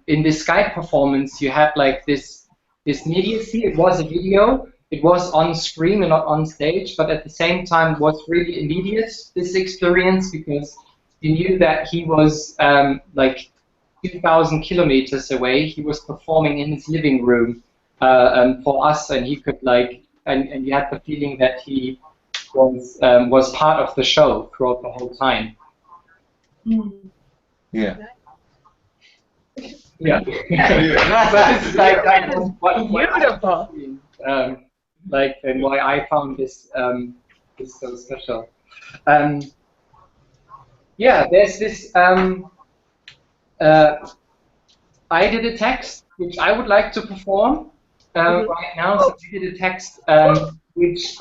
in this Skype performance you had this immediacy. It was a video, it was on screen and not on stage, but at the same time was really immediate, this experience, because you knew that he was 2,000 kilometers away. He was performing in his living room for us, and he could and you had the feeling that he was part of the show throughout the whole time. Yeah. Yeah. That's Beautiful. And why I found this so special. There's this. I did a text which I would like to perform right now. So I did a text which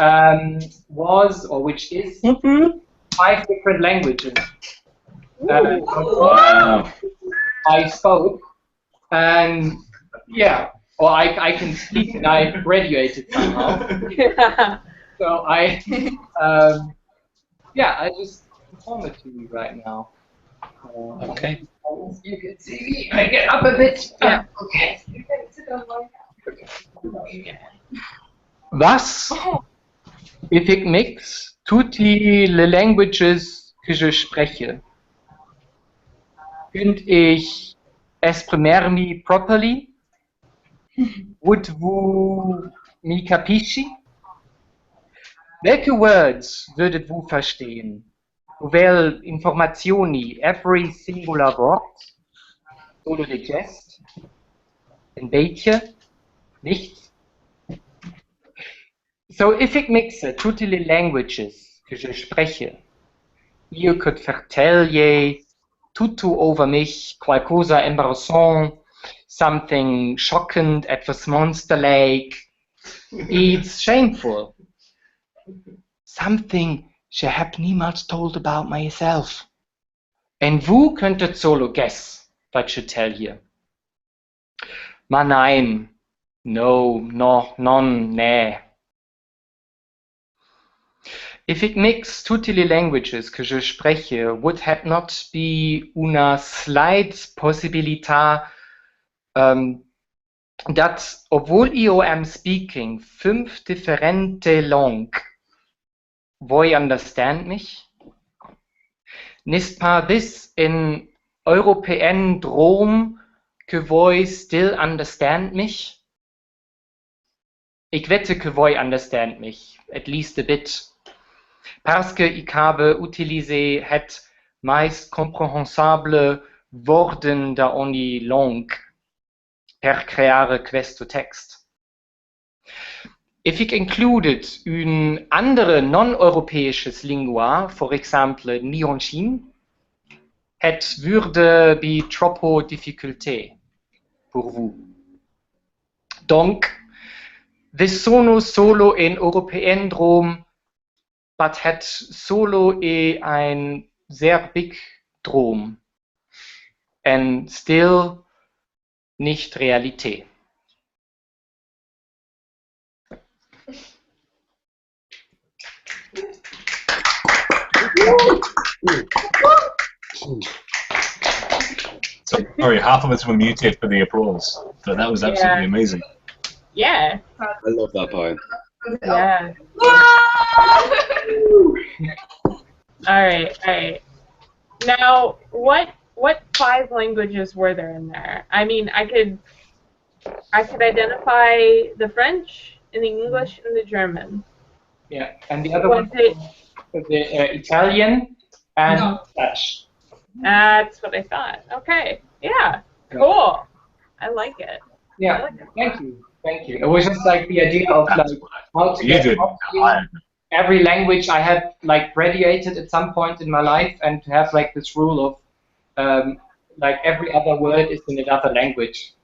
is 5 different languages. Wow. I spoke, and I can speak, and I graduated somehow. So I just perform it to you right now. Okay. You can see me. I get up a bit. Okay. Was, if ik mix tutti le languages que je spreche, kunt ich esprimermi properly? Would vous mi capisci? Welche words würdet vous verstehen? Hoeveel informazioni, every singular word? Solo de gest? Een beetje? Nichts? So if ik mixe tutti le languages que je spreche, io could vertelle tutto over mich, qualcosa embarrassant, something shockant, etwas monster-like. It's shameful. Something je heb niemals told about myself. En vous könntet solo guess what je tell you. Maar nein, no, non, nee. If it mix tutti le languages que je spreche, would have not be una slight possibilità that, obwohl io am speaking 5 differente langues, voi understand mich? N'est pas this in European Drome que voi still understand mich? Ik wette que voi understand mich, at least a bit. Parce que ik habe utilisé het meist comprehensable woorden da ogni langue per creare questo text. If ik included un andere non-europeisches lingua, for example Nihonshin, het würde be troppo difficulté pour vous. Donc, this sono solo in European Drome, but het solo ein sehr big Drome, and still nicht Realität. Sorry, half of us were muted for the applause, but that was absolutely amazing. Yeah. I love that poem. Yeah. All right. Now, what 5 languages were there in there? I mean, I could identify the French, and the English, and the German. Yeah, and the other one the Italian and Dutch. That's what I thought. Okay. Yeah. Cool. I like it. Yeah. I like it. Thank you. It was just like the idea of like how to get every language I had like radiated at some point in my life, and to have like this rule of like every other word is in another language.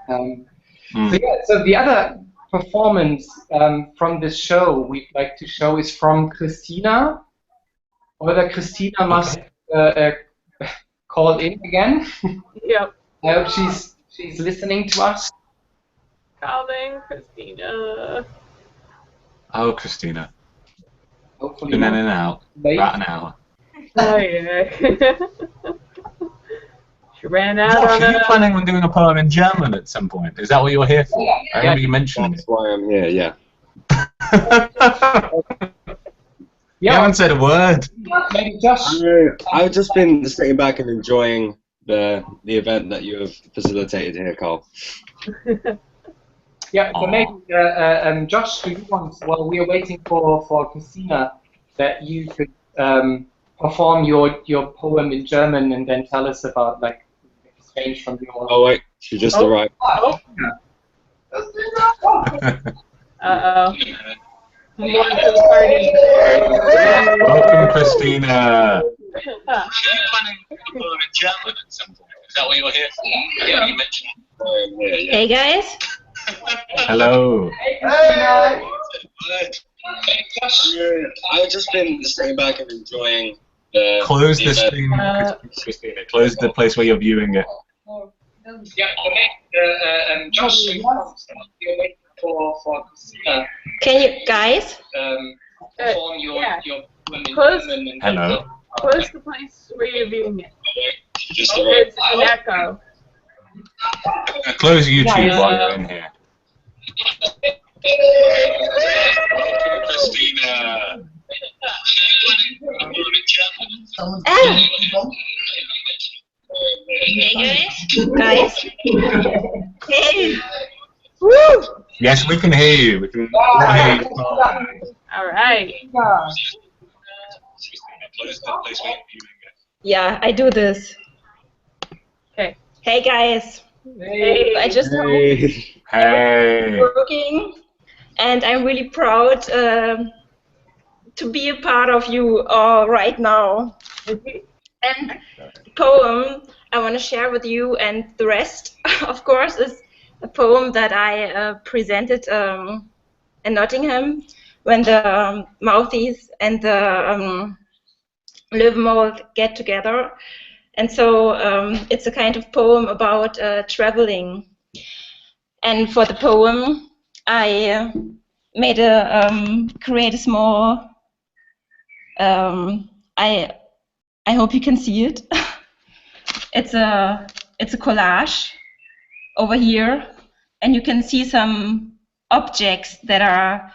So the other performance from this show we'd like to show is from Christina. Whether Christina must call in again. Yep. I hope she's listening to us. Calling Christina. Oh, Christina. Hopefully. Been in and out. About an hour. Oh yeah. She ran out Josh, on are you planning on doing a poem in German at some point? Is that what you're here for? I remember you mentioning That's why I'm here, yeah. You haven't said a word. I've just been sitting back and enjoying the event that you have facilitated here, Carl. Yeah, so maybe, Josh, do you want, while we are waiting for Christina, that you could perform your poem in German and then tell us about, like, the exchange from your... Oh, wait, she just arrived. Uh-oh. Welcome to the party. Welcome, Christina. Is that what you're here for? Yeah, you mentioned. Hey guys. Hello. Hey. I've just been sitting back and enjoying the... Close the stream, Christina. Close the place where you're viewing it. Yeah, Josh, do you want to wait for Christina? Can you guys? Perform your poem in Close. German and Hello. Close the place where you're viewing it. Just It's an echo. Close YouTube while you're in here. Welcome, Christina. Hey guys. Hey. Woo. Yes, we can hear you. We can hear you. All right. Close the place where you're viewing it. Yeah, I do this. Okay. Hey guys. Hey. I just Hey. working, and I'm really proud to be a part of you all right now. And the poem I want to share with you and the rest, of course, is a poem that I presented in Nottingham when the Mouthies and the Louwenmaul get together. And so it's a kind of poem about traveling. And for the poem, I create a small. I hope you can see it. It's a collage over here, and you can see some objects that are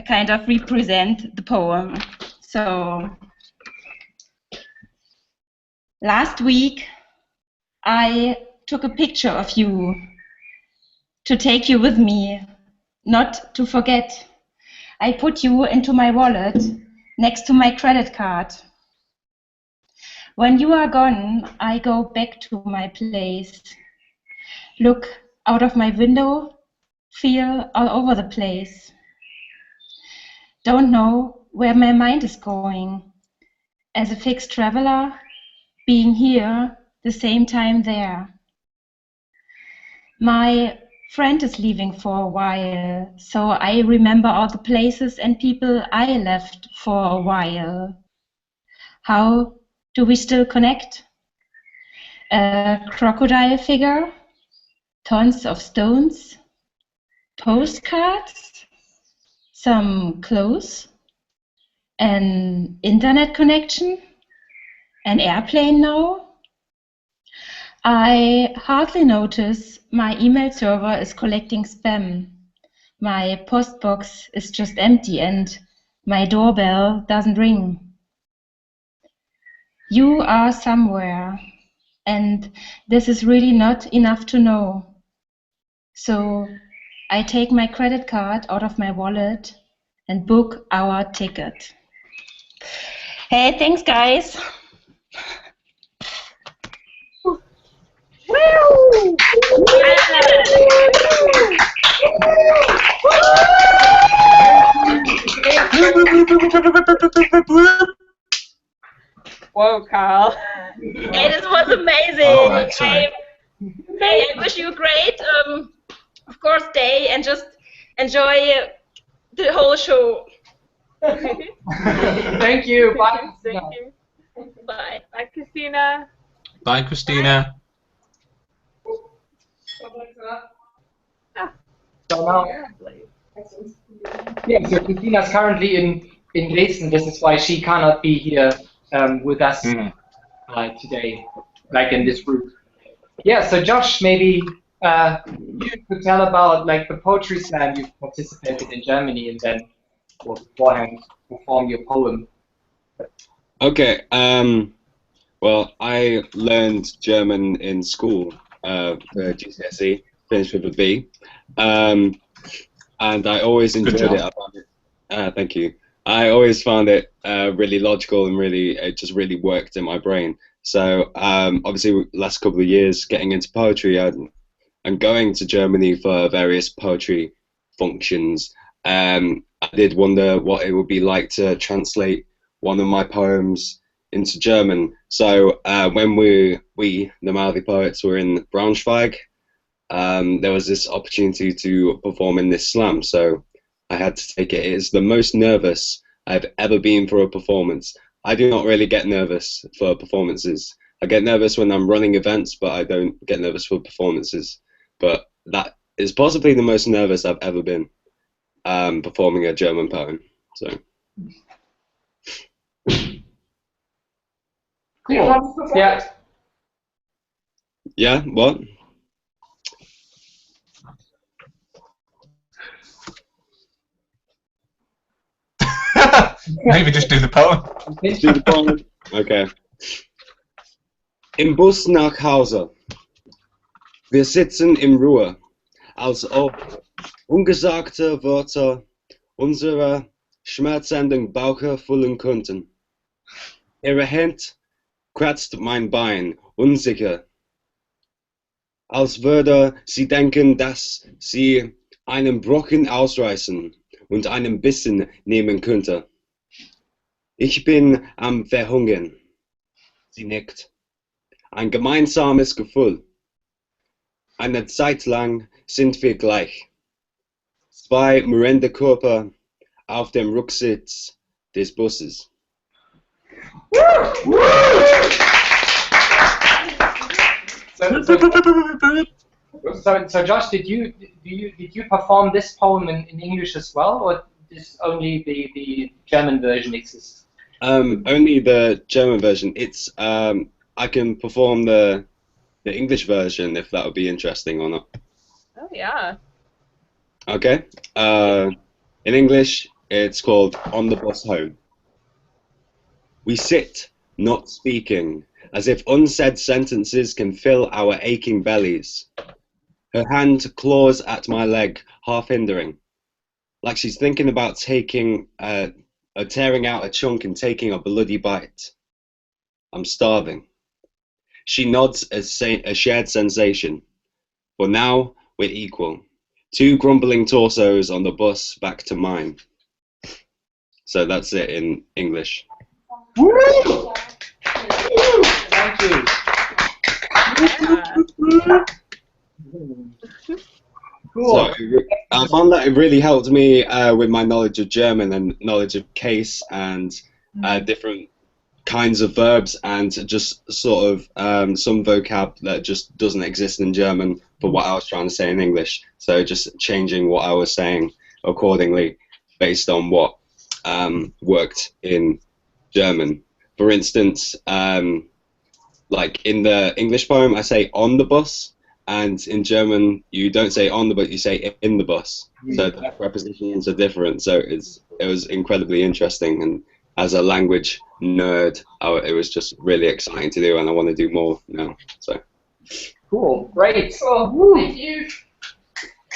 kind of represent the poem. So last week I took a picture of you to take you with me, not to forget. I put you into my wallet next to my credit card. When you are gone, I go back to my place. Look out of my window, feel all over the place. Don't know where my mind is going. As a fixed traveler, being here the same time there. My friend is leaving for a while, so I remember all the places and people I left for a while. How do we still connect? A crocodile figure, tons of stones, postcards, some clothes, an internet connection, an airplane now. I hardly notice my email server is collecting spam. My postbox is just empty and my doorbell doesn't ring. You are somewhere, and this is really not enough to know. So I take my credit card out of my wallet and book our ticket. Hey, thanks guys. Whoa, Carl. Hey, this was amazing. Oh, that's right. I wish you a great, of course, day, and just enjoy the whole show. Thank you. Bye. Thank you. Bye. Bye, Christina. Bye, Christina. So now, yeah, so Christina's currently in Dresden. This is why she cannot be here with us today, like in this group. Yeah, so Josh, maybe you could tell about like the poetry slam you've participated in Germany, and then beforehand perform your poem. Okay. Well, I learned German in school for GCSE, finished with a B, and I always enjoyed it. I found it. Thank you. I always found it really logical and it just really worked in my brain. So obviously, last couple of years getting into poetry and going to Germany for various poetry functions, I did wonder what it would be like to translate one of my poems into German. So when we the Mouthy Poets were in Braunschweig, there was this opportunity to perform in this slam, so I had to take it. It is the most nervous I've ever been for a performance. I do not really get nervous for performances. I get nervous when I'm running events, but I don't get nervous for performances. But that is possibly the most nervous I've ever been performing a German poem. So. Cool. Yeah. Yeah. What? Maybe just do the poem. Do the poem. Okay. Im Bus nach Hause. Wir sitzen in Ruhe, als ob ungesagte Wörter unsere schmerzenden Bauche füllen könnten. Ihre Hand kratzt mein Bein, unsicher, als würde sie denken, dass sie einen Brocken ausreißen und einen Bissen nehmen könnte. Ich bin am Verhungern. Sie nickt. Ein gemeinsames Gefühl. Eine Zeit lang sind wir gleich. Zwei murrende Körper auf dem Rücksitz des Busses. So Josh, did you perform this poem in English as well, or does only the German version exist? Only the German version. It's I can perform the English version if that would be interesting or not. Oh yeah. Okay. In English, it's called On the Bus Home. We sit, not speaking, as if unsaid sentences can fill our aching bellies. Her hand claws at my leg, half hindering, like she's thinking about tearing out a chunk and taking a bloody bite. I'm starving. She nods a shared sensation. For now, we're equal. Two grumbling torsos on the bus back to mine. So that's it in English. Woo! Thank you. Cool. So I found that it really helped me with my knowledge of German and knowledge of case and different kinds of verbs and just sort of some vocab that just doesn't exist in German for what I was trying to say in English. So just changing what I was saying accordingly based on what worked in German. For instance, like in the English poem, I say on the bus, and in German, you don't say on the bus, you say in the bus. So the prepositions are different. So it was incredibly interesting, and as a language nerd, it was just really exciting to do, and I want to do more now. So cool, great. Cool. Thank you.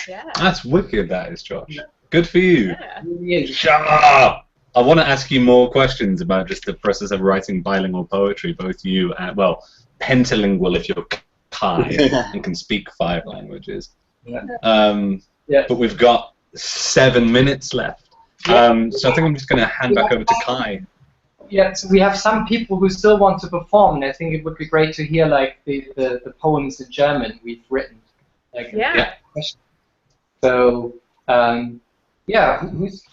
Yeah. That's wicked, that is, Josh. Good for you. Yeah. Shut up! I want to ask you more questions about just the process of writing bilingual poetry, both you and, well, pentalingual if you're Kai and can speak 5 languages. Yeah. But we've got 7 minutes left. So I think I'm just going to hand back over to Kai. Yeah, so we have some people who still want to perform, and I think it would be great to hear like the poems in German we've written. Like, yeah. So who's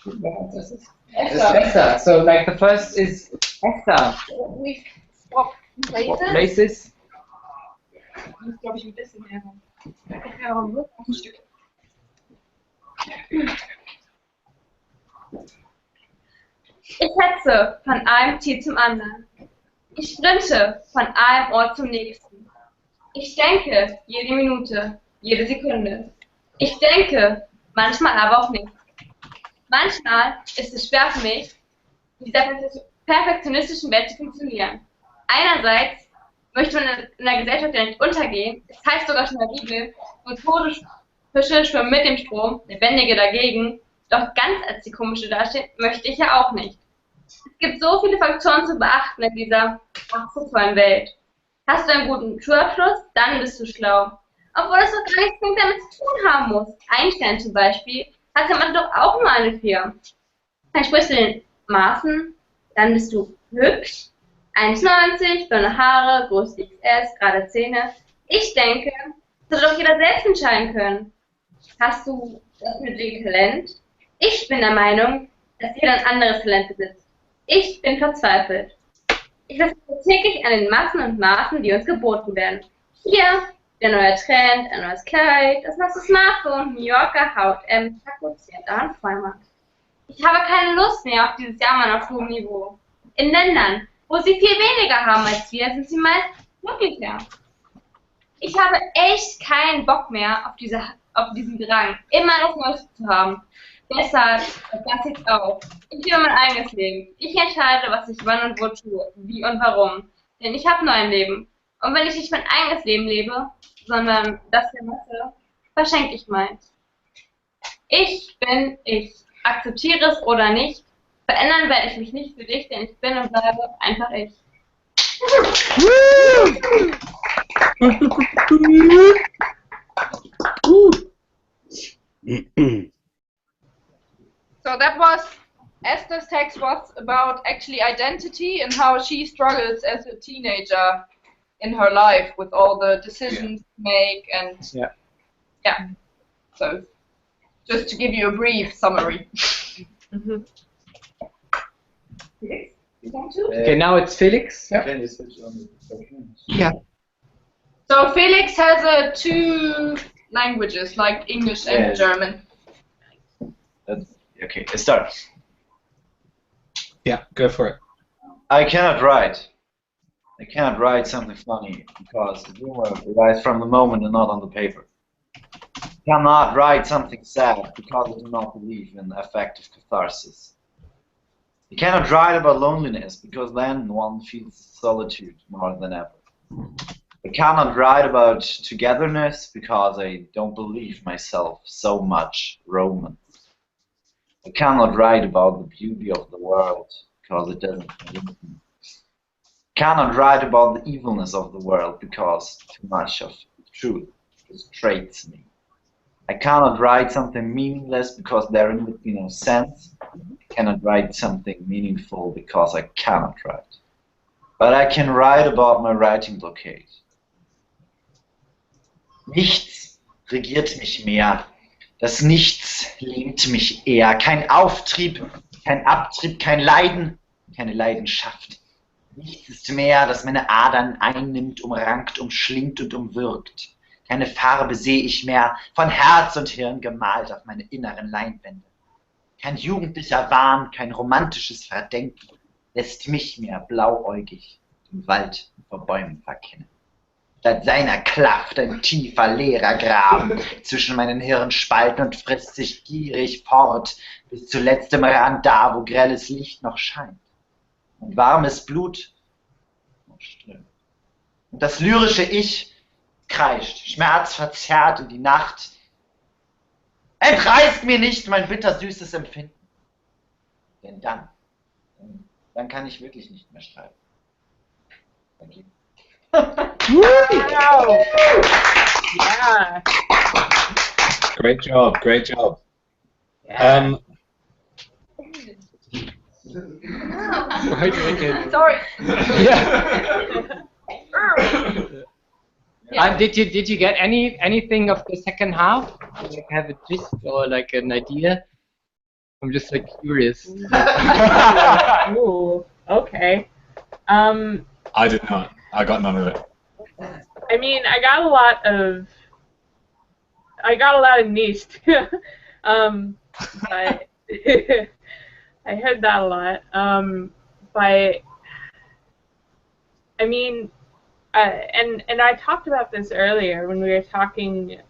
Esther. So like the first is Esther. We swap places. Places. Ich muss, glaube ich, ein bisschen mehr rum. Noch ein Stück. Ich hetze von einem Ziel zum anderen. Ich sprinte von einem Ort zum nächsten. Ich denke jede Minute, jede Sekunde. Ich denke, manchmal aber auch nicht. Manchmal ist es schwer für mich, in dieser perfektionistischen Welt zu funktionieren. Einerseits möchte man in einer Gesellschaft ja nicht untergehen. Es heißt sogar schon in der Bibel, und Fische schwimmen mit dem Strom, Lebendige dagegen. Doch ganz als die komische dastehen, möchte ich ja auch nicht. Es gibt so viele Faktoren zu beachten in dieser ach so tollen Welt. Hast du einen guten Schulabschluss, dann bist du schlau. Obwohl es doch gar nichts damit zu tun haben muss. Einstein zum Beispiel hatte man doch auch nur eine 4. Dann sprichst du den Maßen, dann bist du hübsch, 1,90, blonde Haare, groß XS, gerade Zähne. Ich denke, das soll doch jeder selbst entscheiden können. Hast du das nötige Talent? Ich bin der Meinung, dass jeder ein anderes Talent besitzt. Ich bin verzweifelt. Ich lasse täglich an den Massen und Maßen, die uns geboten werden. Hier, der neue Trend, ein neues Kleid, das neueste Smartphone, New Yorker, H&M, Taco, und Vollmarkt. Ich habe keine Lust mehr auf dieses Jammern auf hohem Niveau. In Ländern, wo sie viel weniger haben als wir, sind sie meist glücklicher. Ich habe echt keinen Bock mehr auf diesen Drang, immer das Neueste zu haben. Deshalb, das jetzt auch. Ich lebe mein eigenes Leben. Ich entscheide, was ich wann und wo tue, wie und warum. Denn ich habe nur ein Leben. Und wenn ich nicht mein eigenes Leben lebe, sondern das der Masse, verschenke ich meins. Ich bin ich. Akzeptiere es oder nicht. Verändern werde ich mich nicht für dich, denn ich bin und bleibe einfach ich. So that was Esther's text was about actually identity and how she struggles as a teenager in her life with all the decisions to make and yeah. So just to give you a brief summary. Okay, now it's Felix. Yeah. So Felix has a languages like English and German. Okay, let's start. Yeah, go for it. I cannot write. I cannot write something funny because the humor arises from the moment and not on the paper. I cannot write something sad because I do not believe in affective catharsis. I cannot write about loneliness because then one feels solitude more than ever. I cannot write about togetherness because I don't believe myself so much romance. I cannot write about the beauty of the world because it doesn't convince me. I cannot write about the evilness of the world because too much of the truth frustrates me. I cannot write something meaningless because therein would be no sense. I cannot write something meaningful because I cannot write. But I can write about my writing blockade. Nichts regiert mich mehr. Das Nichts lähmt mich eher. Kein Auftrieb, kein Abtrieb, kein Leiden, keine Leidenschaft. Nichts ist mehr, das meine Adern einnimmt, umrankt, umschlingt und umwirkt. Keine Farbe sehe ich mehr, von Herz und Hirn gemalt auf meine inneren Leinwände. Kein jugendlicher Wahn, kein romantisches Verdenken lässt mich mehr blauäugig im Wald vor Bäumen verkennen. Statt seiner klafft ein tiefer, leerer Graben zwischen meinen Hirnspalten und frisst sich gierig fort, bis zuletzt im Rand da, wo grelles Licht noch scheint. Und warmes Blut strömt. Und das lyrische Ich kreischt, schmerzverzerrt in die Nacht. Entreißt mir nicht mein bittersüßes Empfinden. Denn dann kann ich wirklich nicht mehr schreiben. Danke. Wow! Yeah. Great job, great job. Yeah. Sorry. Yeah. Did you get anything of the second half? Like have a gist or like an idea? I'm just like curious. Ooh, okay. I did not. I got none of it. I mean, I got a lot of Nist. But I heard that a lot. But I mean, and I talked about this earlier when we were talking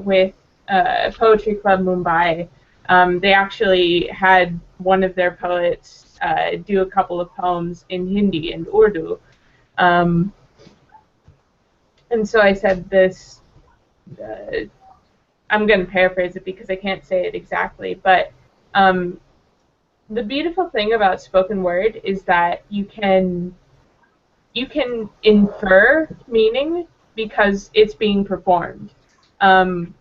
with Poetry Club Mumbai. They actually had one of their poets do a couple of poems in Hindi and Urdu. And so I said this, I'm going to paraphrase it because I can't say it exactly, but the beautiful thing about spoken word is that you can infer meaning because it's being performed. And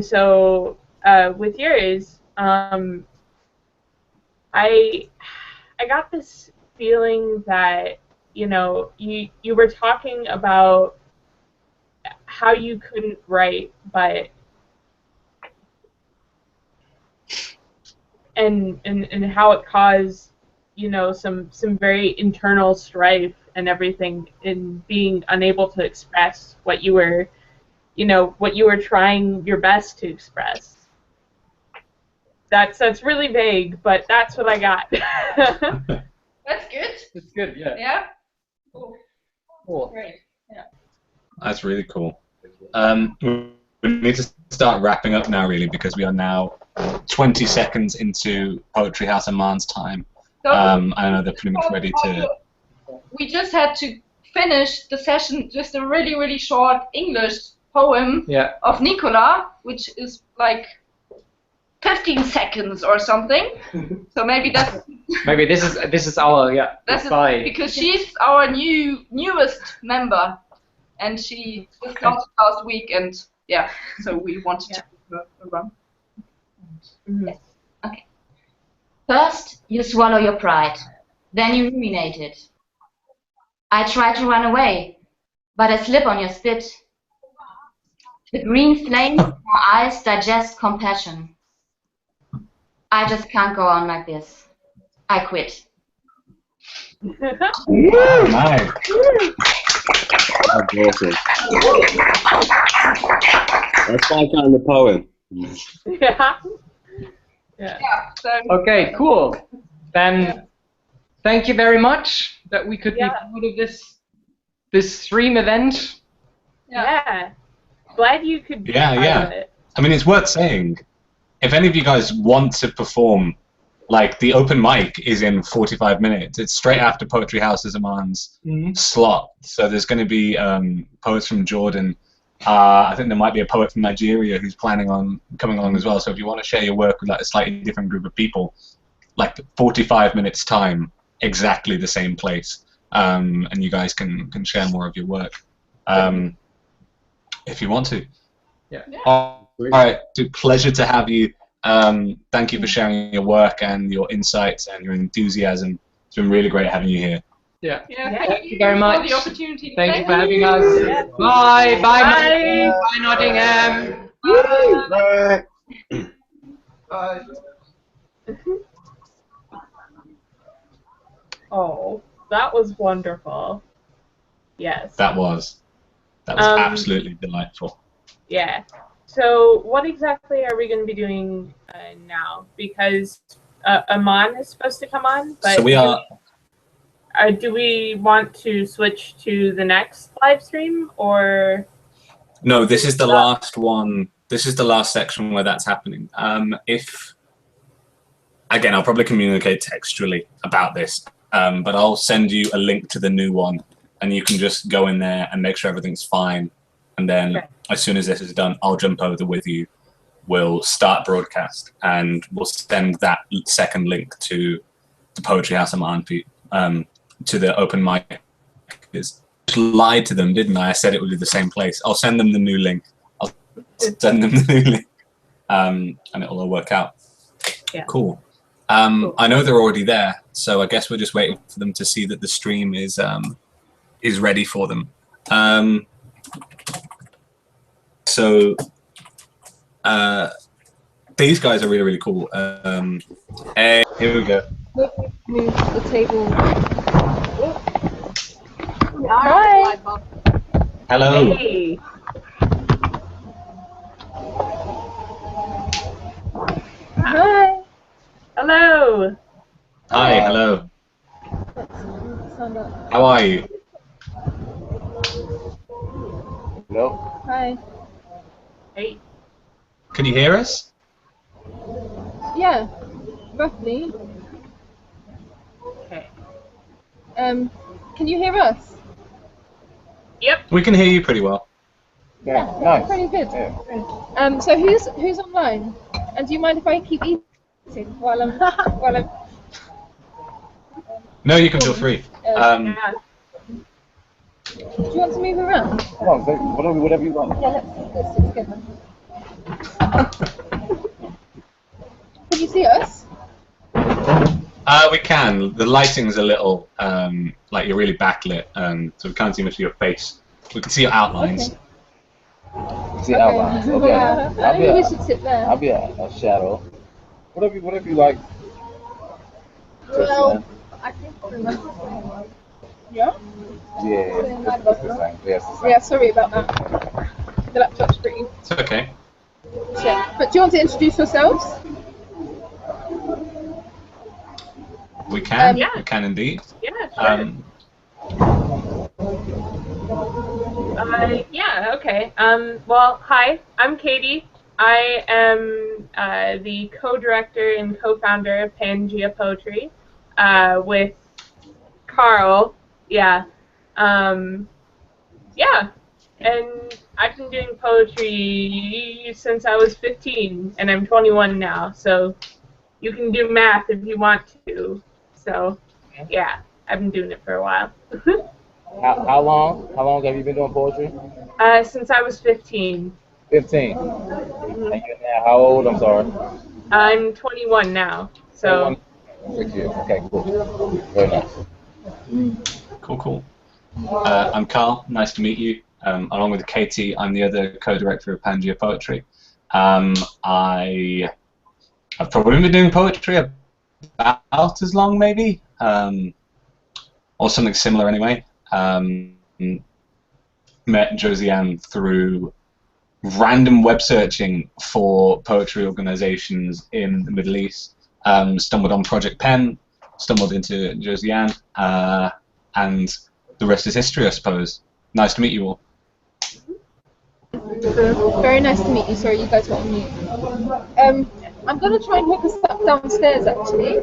so with yours, I got this feeling that, you know, you were talking about how you couldn't write, but and how it caused, you know, some very internal strife and everything in being unable to express what you were, you know, what you were trying your best to express. That's really vague, but that's what I got. That's good. It's good, yeah. Yeah. Cool. Great. Yeah. That's really cool. We need to start wrapping up now, really, because we are now 20 seconds into Poetry House Amman's time. I know they're pretty much ready to... We just had to finish the session, just a really, really short English poem of Nicola, which is like 15 seconds or something. So maybe that's... Maybe this is our, That's because she's our newest member, and she just started last week, and so we wanted to give her a run. Yes. Okay. First, you swallow your pride. Then you ruminate it. I try to run away, but I slip on your spit. The green flames in my eyes digest compassion. I just can't go on like this. I quit. Nice. That's my kind of poem. Yeah. Yeah. Okay, cool. Then thank you very much that we could be part of this stream event. Yeah. Glad you could be Yeah, part yeah. of it. I mean, it's worth saying, if any of you guys want to perform, like, the open mic is in 45 minutes. It's straight after Poetry House is Aman's slot. So there's going to be poets from Jordan. I think there might be a poet from Nigeria who's planning on coming along as well. So if you want to share your work with like a slightly different group of people, like 45 minutes time, exactly the same place, and you guys can share more of your work if you want to. Yeah. All right. It's a pleasure to have you. Thank you for sharing your work and your insights and your enthusiasm. It's been really great having you here. Yeah. Thank you very much. for the opportunity. Thank you for having us. Yeah. Bye. Bye. Bye. Bye, Nottingham. Bye. Bye. Oh, that was wonderful. Yes. That was absolutely delightful. Yeah. So what exactly are we going to be doing now? Because Aman is supposed to come on, but So we are. Do we want to switch to the next live stream, or? No, this is the last one. This is the last section where that's happening. Again, I'll probably communicate textually about this, but I'll send you a link to the new one, and you can just go in there and make sure everything's fine. And then as soon as this is done, I'll jump over with you. We'll start broadcast, and we'll send that second link to the Poetry House Aman, to the open mic. Just lied to them, didn't I? I said it would be the same place. I'll send them the new link. I'll send them the new link, and it'll all work out. Yeah. Cool. I know they're already there, so I guess we're just waiting for them to see that the stream is ready for them. So these guys are really, really cool. Hey, here we go. Move the table. Hi. Hello. Hey. Hi. Hello. Hi, hello. Stand up. How are you? Hello. Hi. Hey. Can you hear us? Yeah, roughly. Okay. Can you hear us? Yep. We can hear you pretty well. Yeah, nice. Pretty good. Yeah. So who's online? And do you mind if I keep eating while I'm No, you can feel free. Do you want to move around? Come on, whatever you want. Yeah, let's sit together. Can you see us? We can. The lighting's a little like you're really backlit, so we can't see much of your face. We can see your outlines. Okay. See outlines. Okay. Yeah. Maybe we should sit there. I'll be a shadow. Whatever you like. Well, I think yeah. Yeah, sorry about that. The laptop's pretty. It's okay. Yeah. But do you want to introduce yourselves? We can. Yeah. We can indeed. Yeah, sure. Yeah, okay. Well, hi, I'm Katie. I am the co-director and co-founder of Pangaea Poetry with Carl. Yeah. Yeah. And I've been doing poetry since I was 15, and I'm 21 now, so you can do math if you want to. So, yeah, I've been doing it for a while. How long? How long have you been doing poetry? Since I was 15. 15. Mm-hmm. And you're now how old? I'm sorry. I'm 21 now. So. 6 years. Okay, cool. Very nice. Cool. I'm Carl. Nice to meet you. Along with Katie, I'm the other co-director of Pangaea Poetry. I've probably been doing poetry about as long, maybe, or something similar anyway. Met Josiane through random web searching for poetry organizations in the Middle East. Stumbled on Project Pen, stumbled into Josie Ann, and the rest is history, I suppose. Nice to meet you all. Very nice to meet you. Sorry, you guys were on mute. I'm going to try and hook us up downstairs, actually.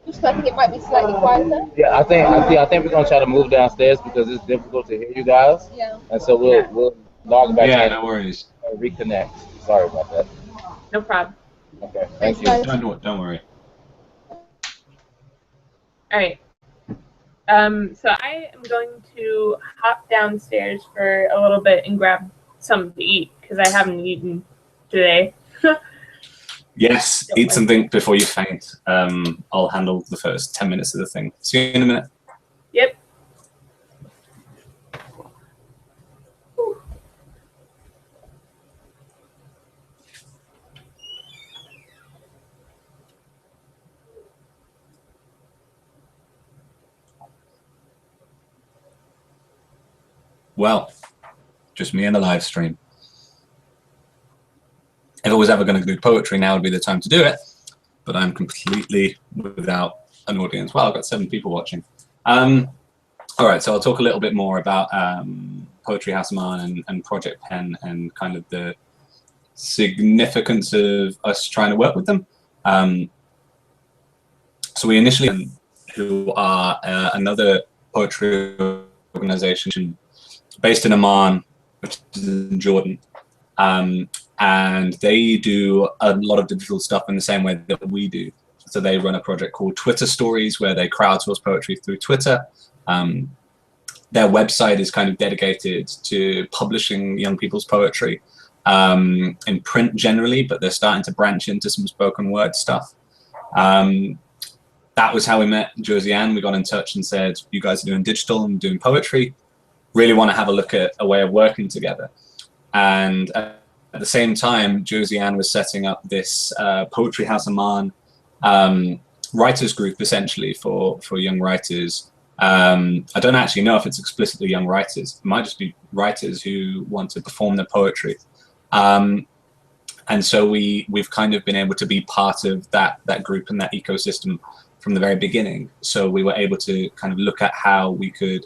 Just I think it might be slightly quieter. Yeah, I think we're gonna try to move downstairs because it's difficult to hear you guys. Yeah. And so we'll log back in. Yeah, no worries. Reconnect. Sorry about that. No problem. Okay. Thank you. Don't worry. All right. So I am going to hop downstairs for a little bit and grab something to eat because I haven't eaten today. Yes, eat something before you faint. I'll handle the first 10 minutes of the thing. See you in a minute. Yep. Well, just me and the live stream. If I was ever going to do poetry, now would be the time to do it. But I'm completely without an audience. Well, I've got 7 people watching. All right, so I'll talk a little bit more about Poetry House Amman and Project Pen and kind of the significance of us trying to work with them. So we initially, who are another poetry organization based in Amman, which is in Jordan. And they do a lot of digital stuff in the same way that we do. So they run a project called Twitter Stories, where they crowdsource poetry through Twitter. Their website is kind of dedicated to publishing young people's poetry in print generally, but they're starting to branch into some spoken word stuff. That was how we met Josie Ann. We got in touch and said, you guys are doing digital and doing poetry. Really want to have a look at a way of working together. And at the same time, Josie Ann was setting up this Poetry House Amman writers group, essentially, for young writers. I don't actually know if it's explicitly young writers. It might just be writers who want to perform their poetry. And so we've kind of been able to be part of that group and that ecosystem from the very beginning. So we were able to kind of look at how we could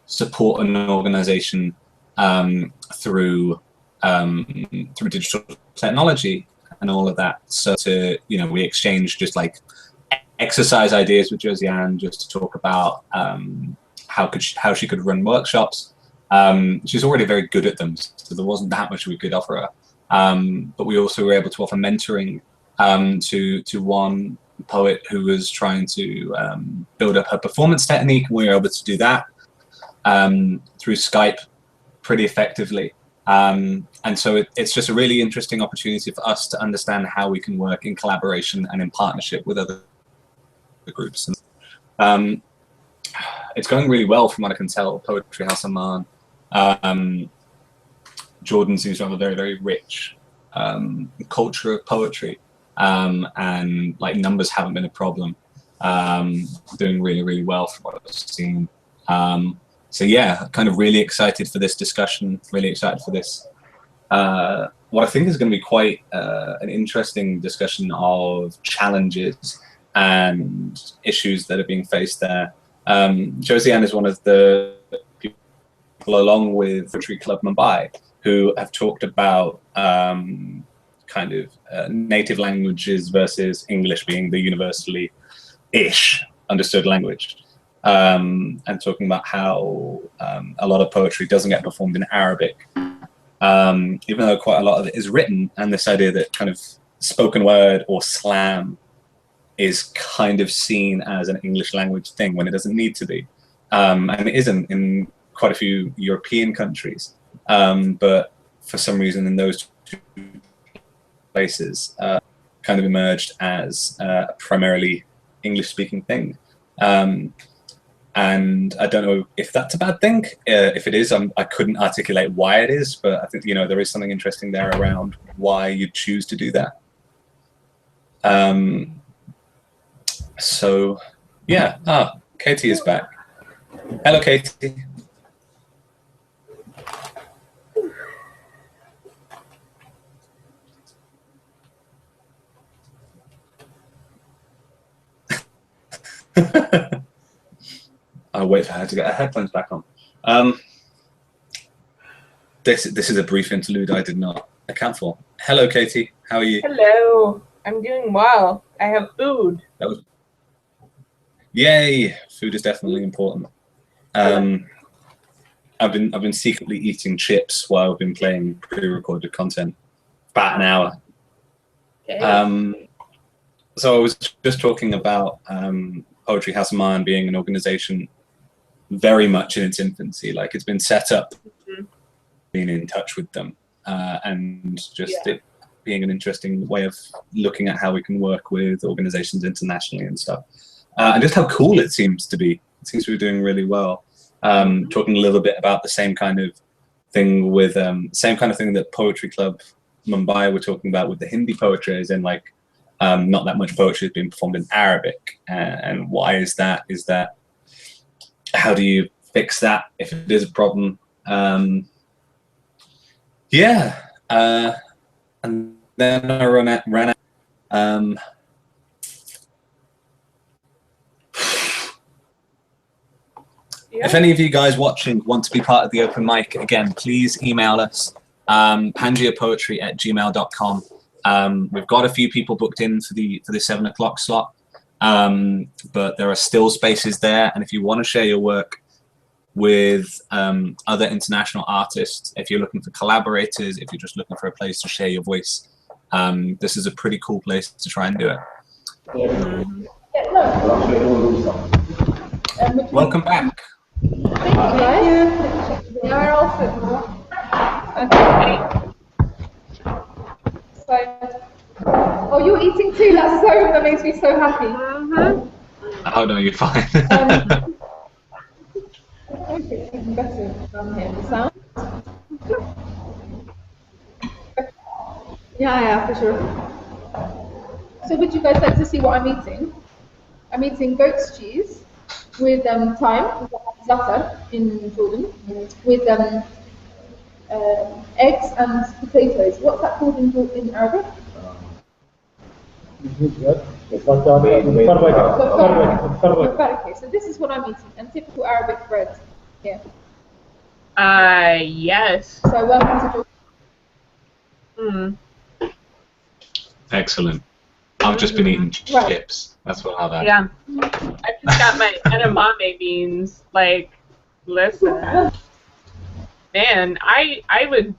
support an organization through digital technology and all of that. So we exchanged just like exercise ideas with Josie Ann just to talk about how she could run workshops. She's already very good at them, so there wasn't that much we could offer her. But we also were able to offer mentoring to one poet who was trying to build up her performance technique. We were able to do that through Skype pretty effectively. And so it's just a really interesting opportunity for us to understand how we can work in collaboration and in partnership with other groups. And, it's going really well from what I can tell. Poetry House Amman. Jordan seems to have a very, very rich culture of poetry, and like numbers haven't been a problem. Doing really, really well from what I've seen. So yeah, kind of really excited for this discussion, really excited for this, what I think is going to be quite an interesting discussion of challenges and issues that are being faced there. Josie Ann is one of the people, along with Poetry Club Mumbai, who have talked about kind of native languages versus English being the universally-ish understood language. And talking about how a lot of poetry doesn't get performed in Arabic, even though quite a lot of it is written, and this idea that kind of spoken word or slam is kind of seen as an English language thing when it doesn't need to be. And it isn't in quite a few European countries. But for some reason in those two places, kind of emerged as a primarily English-speaking thing. And I don't know if that's a bad thing. If it is, I couldn't articulate why it is, but I think, there is something interesting there around why you choose to do that. So, yeah. Katie is back. Hello, Katie. wait for her to get her headphones back on. This is a brief interlude I did not account for. Hello, Katie. How are you? Hello. I'm doing well. I have food. Yay! Food is definitely important. I've been secretly eating chips while I've been playing pre-recorded content. About an hour. Okay. So I was just talking about Poetry House of Mine being an organization very much in its infancy. Like, it's been set up, being in touch with them, and just it being an interesting way of looking at how we can work with organizations internationally and stuff. And just how cool it seems to be. It seems to be doing really well. Talking a little bit about the same kind of thing with same kind of thing that Poetry Club Mumbai were talking about with the Hindi poetry, as in like not that much poetry is being performed in Arabic, and why is that? Is that, how do you fix that if it is a problem? And then I ran out. If any of you guys watching want to be part of the open mic, again, please email us, pangaeapoetry@gmail.com. We've got a few people booked in for the 7 o'clock slot, but there are still spaces there. And if you want to share your work with other international artists, if you're looking for collaborators, if you're just looking for a place to share your voice, this is a pretty cool place to try and do it. Welcome back. Thank you. You're also. Okay. So, oh, you're eating too. That makes me so happy. Oh no, you're fine. Okay, even better down here. The sound. Yeah, for sure. So, would you guys like to see what I'm eating? I'm eating goat's cheese with thyme, za'atar in Jordan, with eggs and potatoes. What's that called in Arabic? Okay, so this is what I'm eating, and typical Arabic bread here. Yes. So welcome to Jordan. Excellent. I've just been eating chips. That's what I've had. Yeah. I just got my edamame beans. Like, listen. Man, I would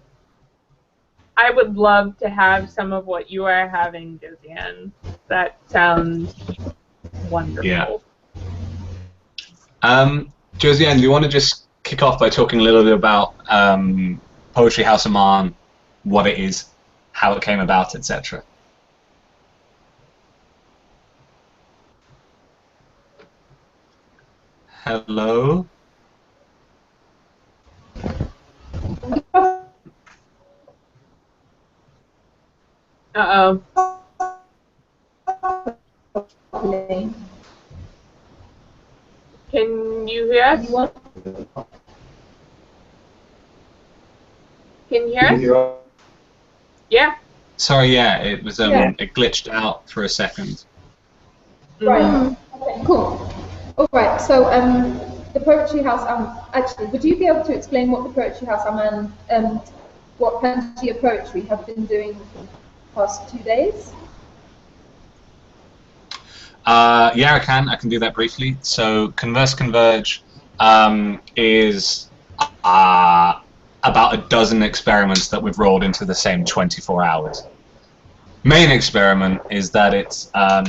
love to have some of what you are having, Josiane. That sounds wonderful. Yeah. Josiane, do you want to just kick off by talking a little bit about Poetry House of Mine, what it is, how it came about, etc.? Hello? Uh-oh. Can you hear us? Can you hear us? Yeah. Sorry, yeah, it was it glitched out for a second. Right. Okay, cool. All right. So the Poetry House. Actually, would you be able to explain what the Poetry House and what Pangaea Poetry have been doing for the past 2 days? Yeah, I can do that briefly. So Converse Converge is about a dozen experiments that we've rolled into the same 24 hours. Main experiment is that it's a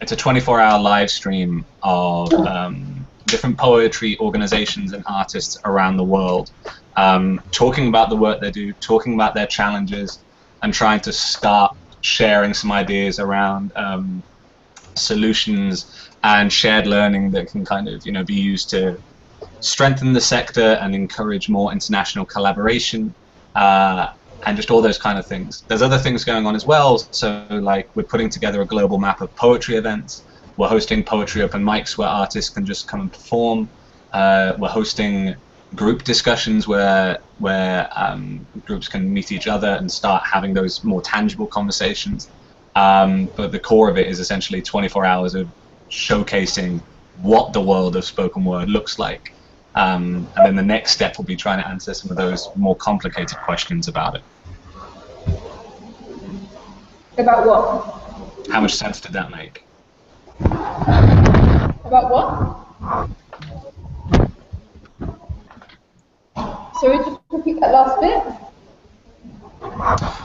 24-hour live stream of different poetry organizations and artists around the world, talking about the work they do, talking about their challenges, and trying to start sharing some ideas around solutions and shared learning that can kind of be used to strengthen the sector and encourage more international collaboration, and just all those kind of things. There's other things going on as well. So like we're putting together a global map of poetry events. We're hosting poetry open mics where artists can just come and perform. We're hosting group discussions where groups can meet each other and start having those more tangible conversations. But the core of it is essentially 24 hours of showcasing what the world of spoken word looks like. And then the next step will be trying to answer some of those more complicated questions about it. About what? How much sense did that make? About what? Sorry, just repeat that last bit.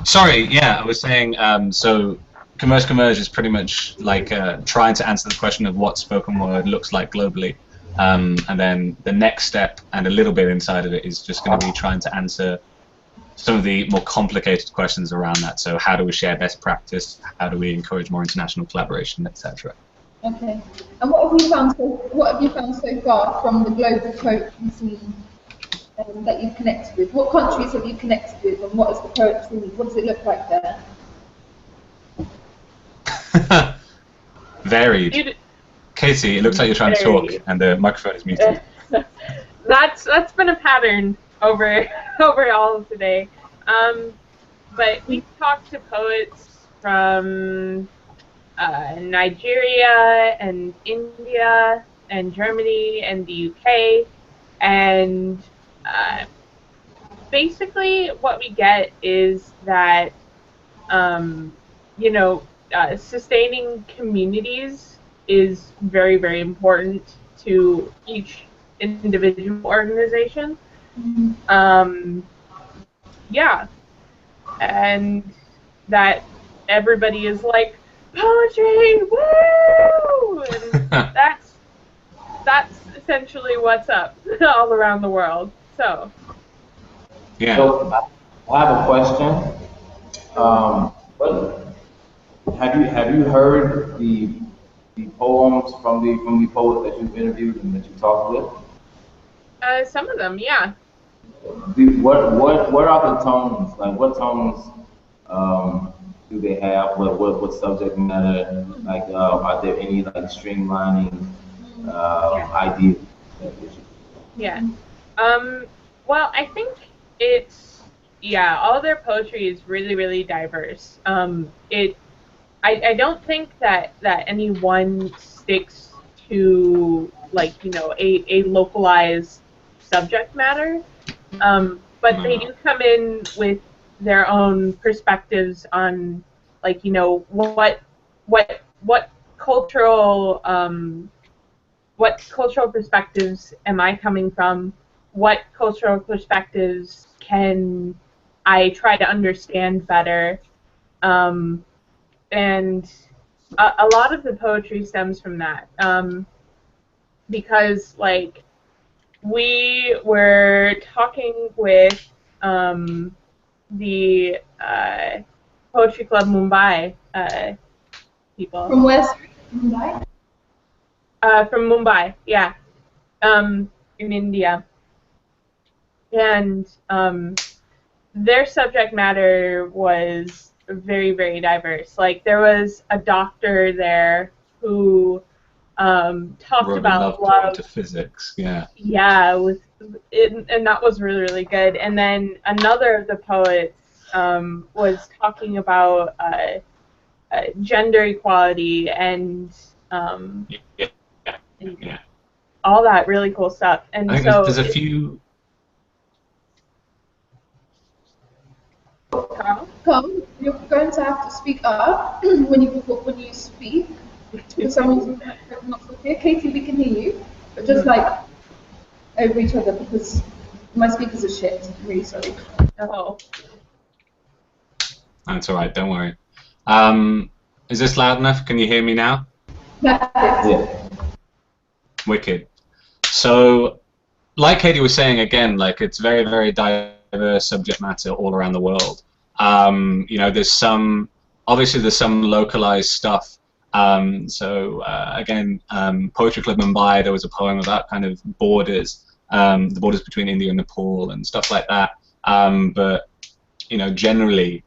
Sorry, yeah, I was saying, so Converse Converge is pretty much like trying to answer the question of what spoken word looks like globally. And then the next step, and a little bit inside of it, is just going to be trying to answer some of the more complicated questions around that. So how do we share best practice? How do we encourage more international collaboration, etc.? Okay. And what have you found so far from the global poetry scene that you've connected with? What countries have you connected with, and what is the poetry? What does it look like there? Varied. Katie, it looks like you're trying to talk, and the microphone is muted. That's been a pattern over all of today. But we've talked to poets from Nigeria and India and Germany and the UK, and basically what we get is that sustaining communities is very, very important to each individual organization. Yeah, and that everybody is like, poetry, woo! And that's essentially what's up all around the world. So. Yeah. So I have a question. Have you heard the poems from the poets that you've interviewed and that you talked with? Some of them, yeah. What are the tones? Like, what tones do they have? What subject matter? Like, are there any like streamlining ideas? Yeah. Well, I think it's all their poetry is really, really diverse. I don't think that any one sticks to a localized subject matter, but they do come in with their own perspectives on what cultural perspectives am I coming from, what cultural perspectives can I try to understand better, and a lot of the poetry stems from that, because we were talking with the Poetry Club Mumbai people. From where? Mumbai? From Mumbai, yeah, in India. And their subject matter was very, very diverse. Like, there was a doctor there who talked about a lot of physics, yeah. Yeah, and that was really, really good. And then another of the poets was talking about gender equality and all that really cool stuff. And I think so there's a few. Carl, you're going to have to speak up when you speak. For some reason, I'm not so clear. Katie, we can hear you, but just over each other because my speakers are shit. I'm really sorry. Oh. That's all right. Don't worry. Is this loud enough? Can you hear me now? Yeah. Wicked. So, like Katie was saying again, it's very, very diverse subject matter all around the world. There's some localized stuff. Again, Poetry Club Mumbai, there was a poem about kind of borders, the borders between India and Nepal and stuff like that. But generally,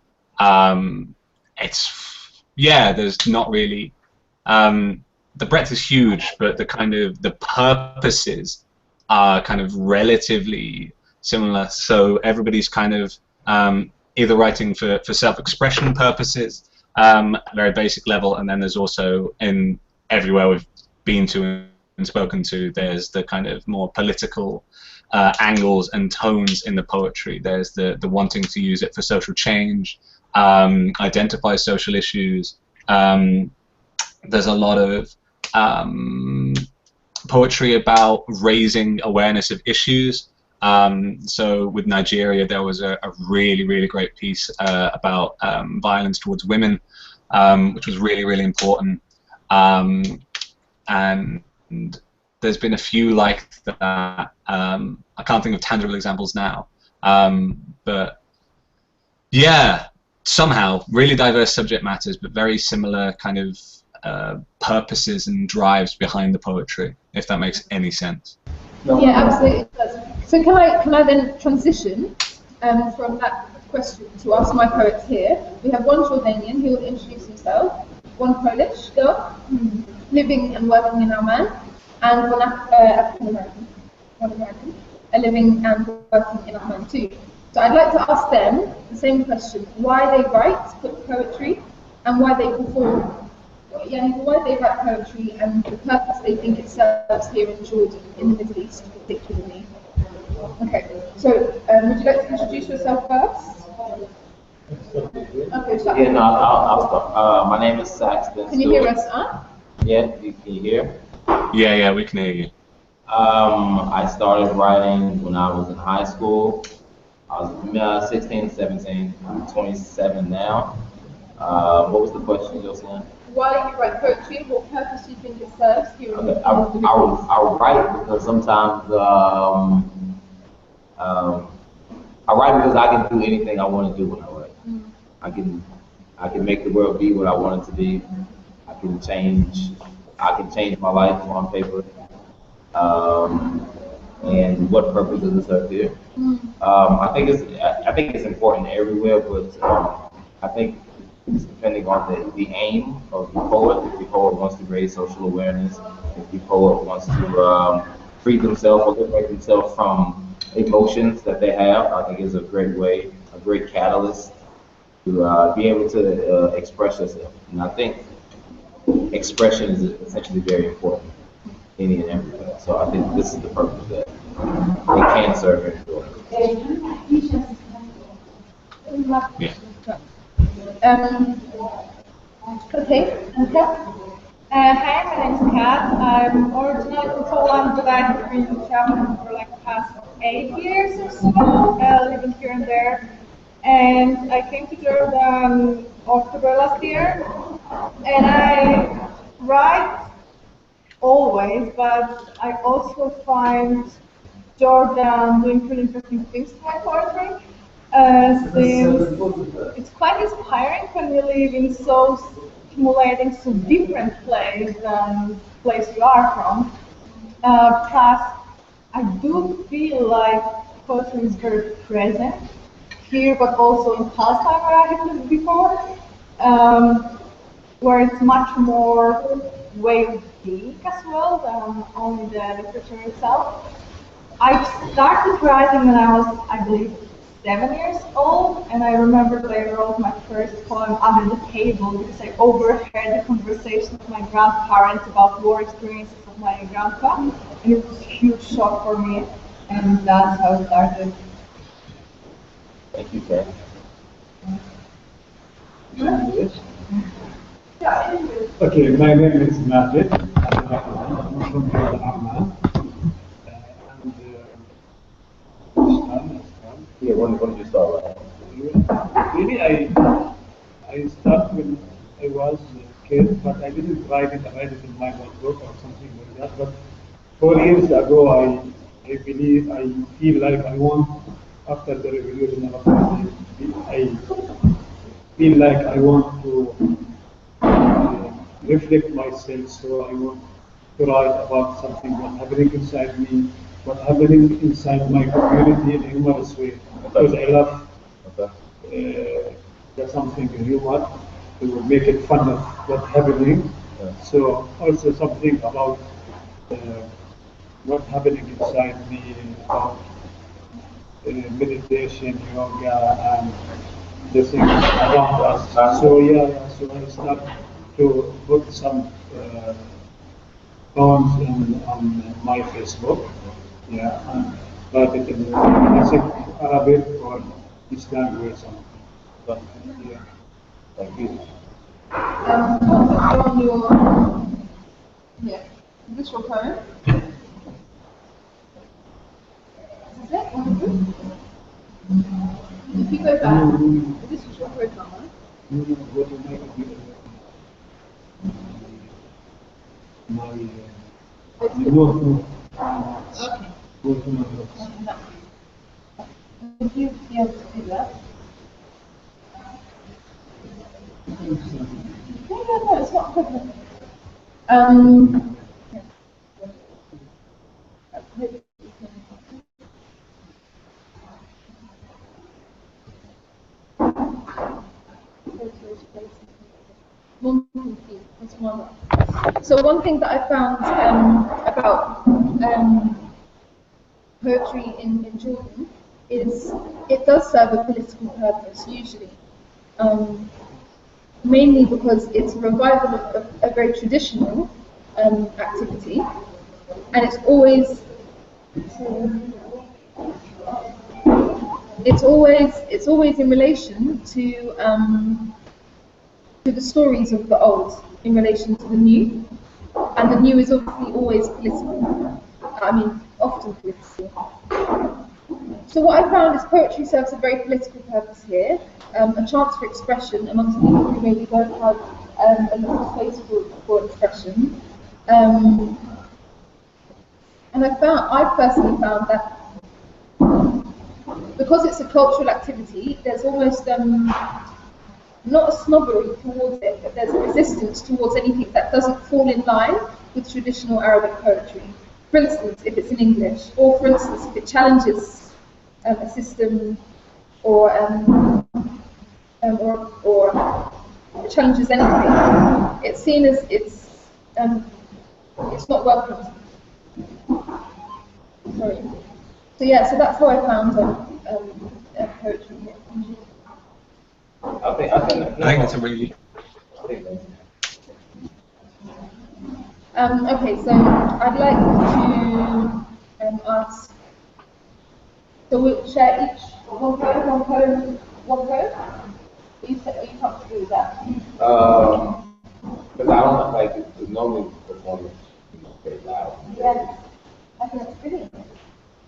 there's not really. The breadth is huge, but the purposes are kind of relatively similar. So everybody's kind of either writing for self-expression purposes, at a very basic level, and then there's also in everywhere we've been to spoken to. There's the kind of more political angles and tones in the poetry. There's the wanting to use it for social change, identify social issues. There's a lot of poetry about raising awareness of issues. So with Nigeria, there was a really great piece about violence towards women, which was really important. And there's been a few like that. I can't think of tangible examples now, but yeah, somehow really diverse subject matters, but very similar kind of purposes and drives behind the poetry, if that makes any sense. Yeah, absolutely it does. So can I then transition from that question to ask my poets here? We have one Jordanian who will introduce himself, one Polish girl living and working in Oman, and one African American, living and working in Oman too. So I'd like to ask them the same question: why they write poetry, and why they perform. Yeah, why they write poetry and the purpose they think it serves here in Jordan, in the Middle East particularly. Okay, so would you like to introduce yourself first? Okay, yeah, no, I'll start. My name is Saxton. Can you hear us, huh? Yeah, can you hear? Yeah, we can hear you. I started writing when I was in high school. I was 16, 17, I'm 27 now. What was the question, Josiane? Why you write poetry? What purpose do you think it serves here? Okay. I write because sometimes I write because I can do anything I want to do when I write. I can make the world be what I want it to be. I can change my life on paper. And what purpose does it serve here? I think it's important everywhere, but I think it's depending on the aim of the poet. If the poet wants to raise social awareness, if the poet wants to free themselves or liberate themselves from emotions that they have, I think is a great way, a great catalyst to be able to express yourself. And I think expression is essentially very important any and everywhere. So I think this is the purpose that it can serve everywhere. Yeah. Okay, and Kat? Hi, my name is Kat. I'm originally from Poland, but I've been traveling for like the past 8 years or so, living here and there. And I came to Jordan October last year, and I write always, but I also find Jordan doing really interesting things to my poetry. Since it's quite inspiring when you live in so stimulating, so different place than the place you are from. Plus, I do feel like poetry is very present here, but also in Palestine where I have lived before, where it's much more way of being as well than only the literature itself. I started writing when I was, I believe, 7 years old, and I remember that I wrote my first poem under the table because I overheard the conversation of my grandparents about war experiences of my grandpa, and it was a huge shock for me, and that's how it started. Thank you, Kat. Okay, my name is Majid. I'm from Amman. Yeah, when did you start writing? Really, I started when I was a kid, but I didn't write it. I write it in my notebook or something like that. But 4 years ago, I believe, I feel like I want, after the revolution, I feel like I want to reflect myself. So I want to write about something that's happening inside me, what's happening inside my community in a humorous way. Because I love that's something humor to make it fun of what's happening. So also something about what's happening inside me, about meditation, yoga, and the things around us. So yeah, so I start to put some poems on my Facebook. Yeah, and write it in basic Arabic or this language. But yeah, thank you. On your yeah, is this your poem? Is it on the group? If you go back, this is your profile, right? No, go to my notebook. Okay. Go to my notes. Would you be able to do that? No, it's not a problem. So one thing that I found about poetry in Jordan is it does serve a political purpose usually, mainly because it's a revival of a very traditional activity, and it's always in relation to the stories of the old in relation to the new, and the new is obviously always political. I mean, often political. So what I found is poetry serves a very political purpose here, a chance for expression amongst people who maybe don't have a lot of space for expression. And I personally found that because it's a cultural activity, there's almost not a snobbery towards it, but there's a resistance towards anything that doesn't fall in line with traditional Arabic poetry. For instance, if it's in English, or for instance, if it challenges a system, or it challenges anything, it's seen as it's not welcome. Sorry. So yeah, so that's how I found poetry here. I think it's a really. Okay, so I'd like to ask. So we'll share each one poem. Are you comfortable with that? Because I don't like it. Normally performance is very loud. Yes, I think that's brilliant.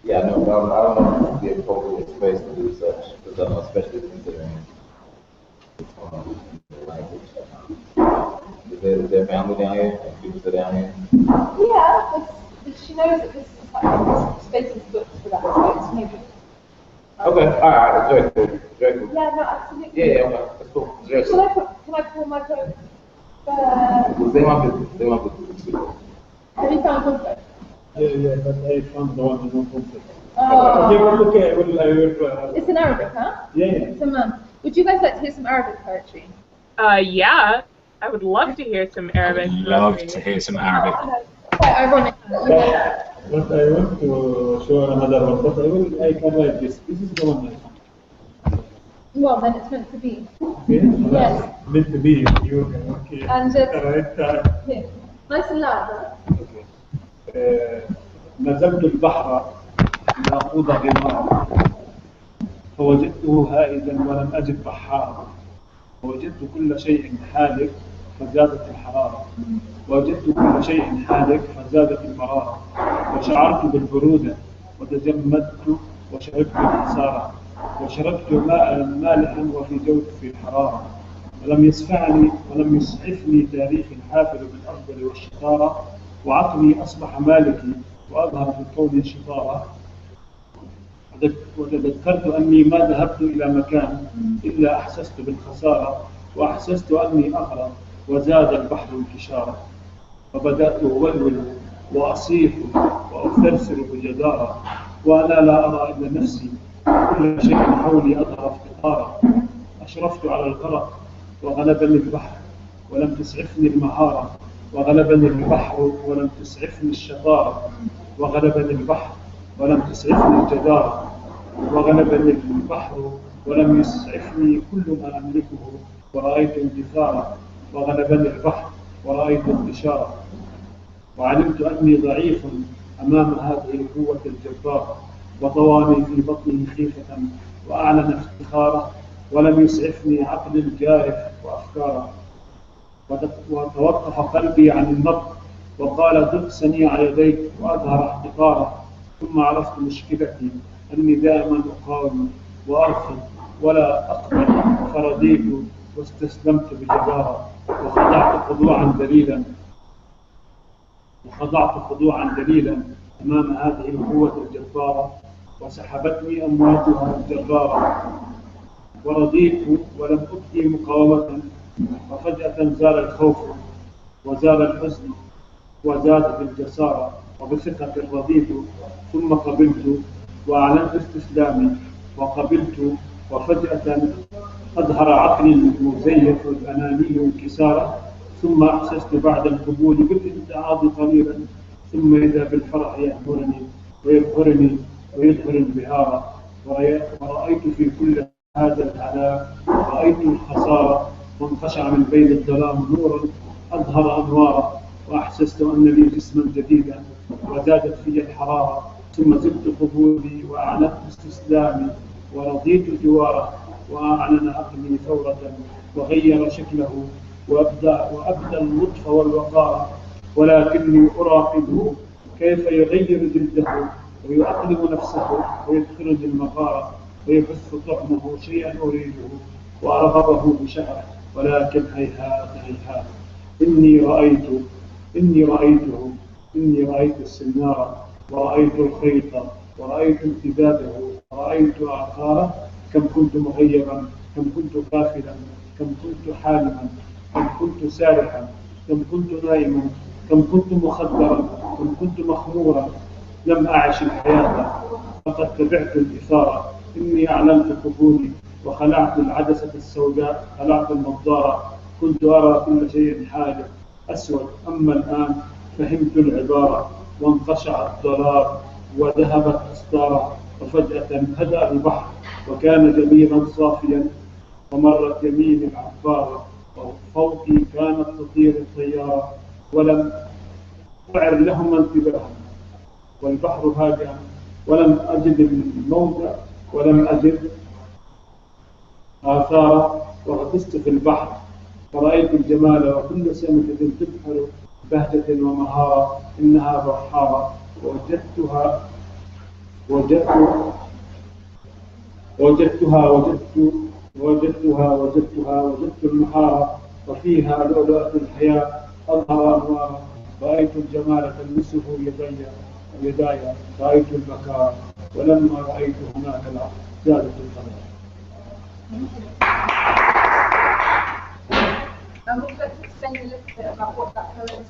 Yeah, no, but I don't know if it's the appropriate space to do such, because especially considering the language. Is there family down here? Like people sit down here? Yeah, she knows that this space is booked for that, so it's maybe. Okay, alright, it's very cool. Very cool. Yeah, no, absolutely. Yeah, okay, that's cool. It's very cool. Can I pull my poem? Say my business. Have you found conflict? Yeah, but I found the one in conflict. Oh. Okay, I will. It's in Arabic, huh? Yeah. Tamam. Would you guys like to hear some Arabic poetry? Yeah, I would love to hear some Arabic. Love to hear some Arabic. Quite ironic. But I want to show another one, but I can write this. This is the one I found. Well, then it's meant to be. Okay? Yes. Meant to be. You okay? And right. here. Nice and loud, huh? نزلت البحر لأخوض غمارا فوجدته هائدا ولم أجد بحارا ووجدت كل شيء حالك فزادت الحرارة ووجدت كل شيء حالك فزادت المرارة وشعرت بالبرودة وتجمدت وشربت الخسارة وشربت ماء مالحا وفي جوفي الحرارة ولم يسعفني تاريخ الحافل بالأفضل والشطارة وعقلي أصبح مالكي وأظهر في الكون شطارة وتذكرت أني ما ذهبت إلى مكان إلا أحسست بالخسارة وأحسست أني أغرق وزاد البحر انتشارا فبدأت أولول وأصيح وأفرسر بجدارة وأنا لا أرى إلا نفسي كل شيء حولي أظهر افتقارا أشرفت على الغرق وغلبني البحر ولم تسعفني المهارة وغلبني البحر ولم تسعفني الشطارة وغلبني البحر ولم تسعفني الجدارة وغلبني البحر ولم يسعفني كل ما أملكه ورأيت اندثارا وغلبني البحر ورأيت انتشارا وعلمت أني ضعيف أمام هذه القوة الجبارة، وطواني في بطني خيفة وأعلن افتخاره، ولم يسعفني عقل جارف وأفكاره، وتوقف قلبي عن النطق وقال دق صنيع يديك وأظهر احتقاره. ثم عرفت مشكلتي أني دائما أقاوم وأرفض ولا أقبل، فرضيت واستسلمت بجبارة، وخضعت خضوعا دليلا أمام هذه القوة الجبارة، وسحبتني أمواجها الجرارة، ورضيت ولم أبدي مقاومة، وفجأة زال الخوف وزال الحزن وزادت الجسارة، وبثقة رضيت ثم قبلت وأعلنت استسلامي وقبلت، وفجأة أظهر عقلي المزيف الأناني انكسارا، ثم أحسست بعد القبول بالامتعاض قليلا، ثم إذا بالفرح يأمرني ويبهرني ويظهر انبهارا، ورأيت في كل هذا العذاب رأيت الخسارة، وانقشع من بين الظلام نورا أظهر أنوارا، وأحسست أن لي جسما جديدا وزادت في الحرارة، ثم زدت قبولي وأعلنت استسلامي ورضيت جواره، وأعلن عقلي ثورة وغير شكله وأبدى اللطف والوقار، ولكني أراقبه كيف يغير جلده ويؤقلم نفسه ويدخلني المغارة ويبث طعمه شيئا أريده وأرغبه بشهر، ولكن هيهات هيهات إني رأيت السنارة ورأيت الخيط ورأيت امتداده ورأيت عقاره، كم كنت مغيبا، كم كنت غافلا، كم كنت حالما، كم كنت سارحا، كم كنت نائما، كم كنت مخدرا، كم كنت مخمورا، لم أعش الحياة فقد تبعت الإثارة، إني أعلنت قبولي وخلعت العدسة السوداء، خلعت النظارة، كنت أرى كل شيء حالي أسود، أما الآن فهمت العبارة وانقشع الضلال وذهبت أستاره، وفجأة هدأ البحر وكان جميلا صافيا، ومرت يميني العبارة وفوقي كانت تطير الطيارة، ولم أعر لهما انتباها، والبحر هادئا ولم أجد الموجة ولم أجد آثاره، وغطست في البحر فرأيت الجمال وكل سمكة تبحر بهجة ومهارة، إنها بحارة وجدت المحارة، وفيها لؤلؤة الحياة أظهر أنوارا، رأيت الجمال تلمسه يداي، رأيت المكان ولما رأيت هناك العقل زادت القدر. Would you like to explain a little bit about what that poem is?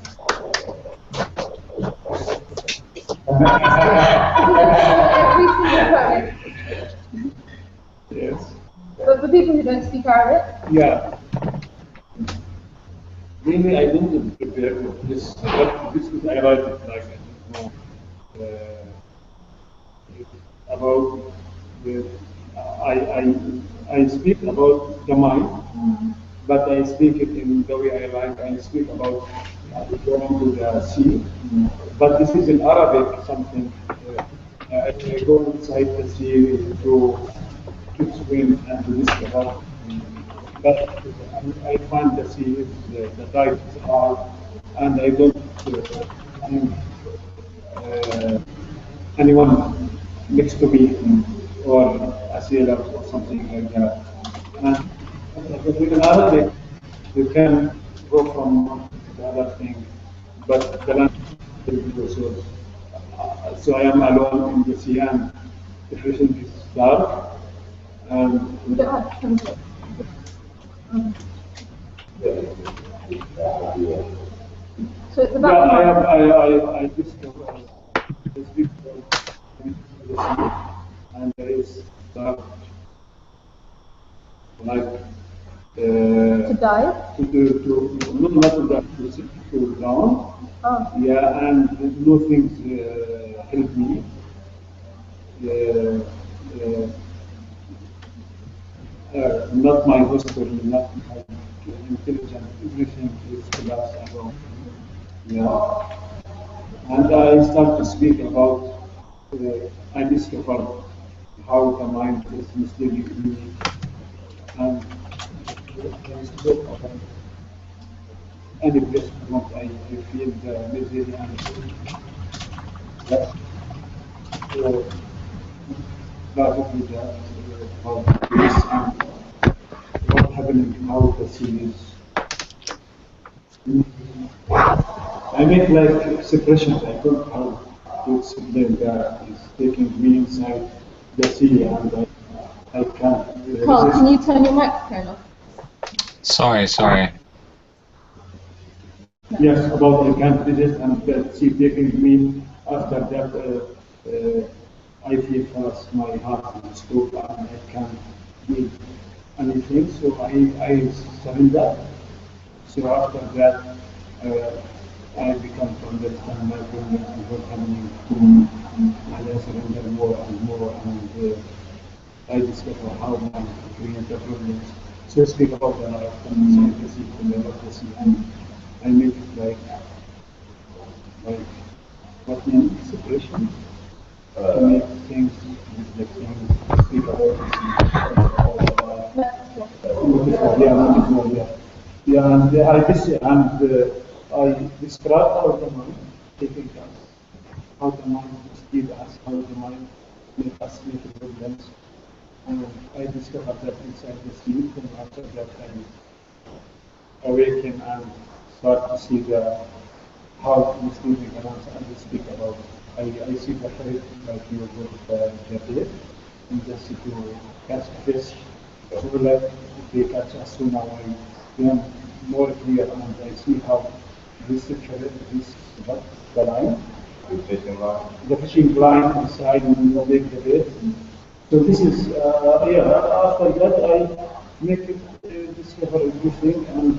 Every single poem. Yes. But for people who don't speak Arabic? Yeah. Really, I didn't prepare for this, but this is I write it like about the I speak about the mind, but I speak it in the way I like. I speak about going to the sea, but this is in Arabic something. I go inside the sea to swim and to discover. But I find the sea, the tide is hard, and I don't anyone next to me or a sailor or something like that. And with an Arabic, you can go from one to the other thing, but the language is difficult. So I am alone in the sea, and everything is dark. And so it's about I discovered this big and there is like to dive? Not to dive, to drown. Oh. Yeah, and no things help me. Not my history, not my intelligence, everything is collapsed around me. Yeah. And I start to speak about, I discovered how the mind is misleading me. And any place I feel the misery and that's basically how this and what happening, how the series. I make like suppression. I don't know how to explain that. It's taking me inside the sea and I can't. Carl, can you turn your microphone off? Sorry. Yes, about the can't resist and the sea taking me. After that, I feel fast my heart and stop and I can't do anything. So I surrender. So after that, I become to understand my problem and what's happening to me, and I surrender more and more, and I discover how I create the problems. So speak about the life and the sea, and I make it like what means separation to make things with the things, speak about the sea. Yeah, and I describe how the mind taking us, how the mind steals us, how the mind makes us make problems. And I discovered that inside the sleep, and after that I awaken and start to see how the sleeping around and speak about. I see the threat like you got the bait, and just to catch a fish. So like if they catch us, so now I am more clear and I see how this threat, this the line, the fishing line inside when you make the bait. So this is after that I make it discover everything and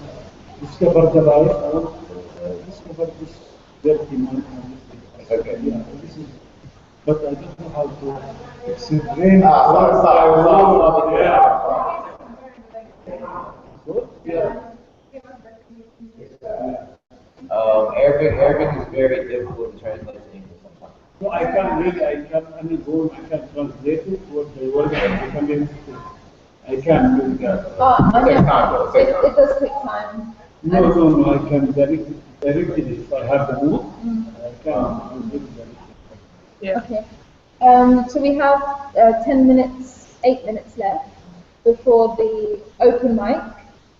discover the life and discover this dirty mind. Okay. Yeah, this is. But I don't know how to explain. Stop. Arabic is very difficult to translate to English sometimes. No, I can translate it what the word I can do that. It does take time. No, I can directly if I have the mood, I can do it directly. Yeah. Okay. So we have 8 minutes left before the open mic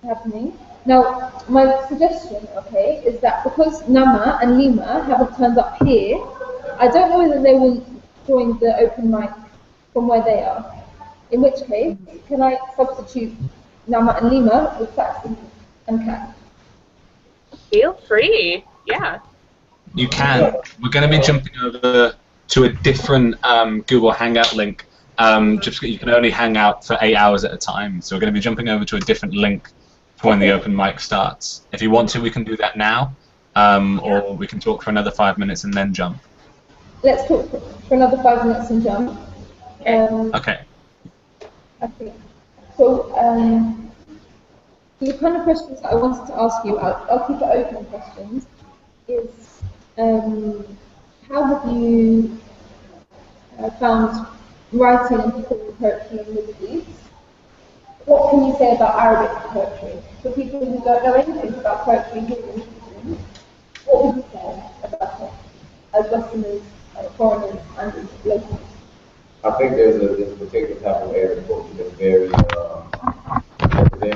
happening. Now, my suggestion, okay, is that because Nama and Lima haven't turned up here, I don't know whether they will join the open mic from where they are. In which case, can I substitute Nama and Lima with Saxon and Kat? Feel free, yeah. You can. We're going to be jumping over to a different Google Hangout link. Just you can only hang out for 8 hours at a time. So we're going to be jumping over to a different link for when the open mic starts. If you want to, we can do that now, or we can talk for another 5 minutes and then jump. Let's talk for another 5 minutes and jump. Okay. Okay. So the kind of questions that I wanted to ask you, I'll keep it open questions, is how have you found writing and performing poetry in the Middle East? What can you say about Arabic poetry? For people who don't know anything about poetry here in England, what would you say about it as Westerners, foreigners, and locals? I think there's a particular type of Arabic poetry that's very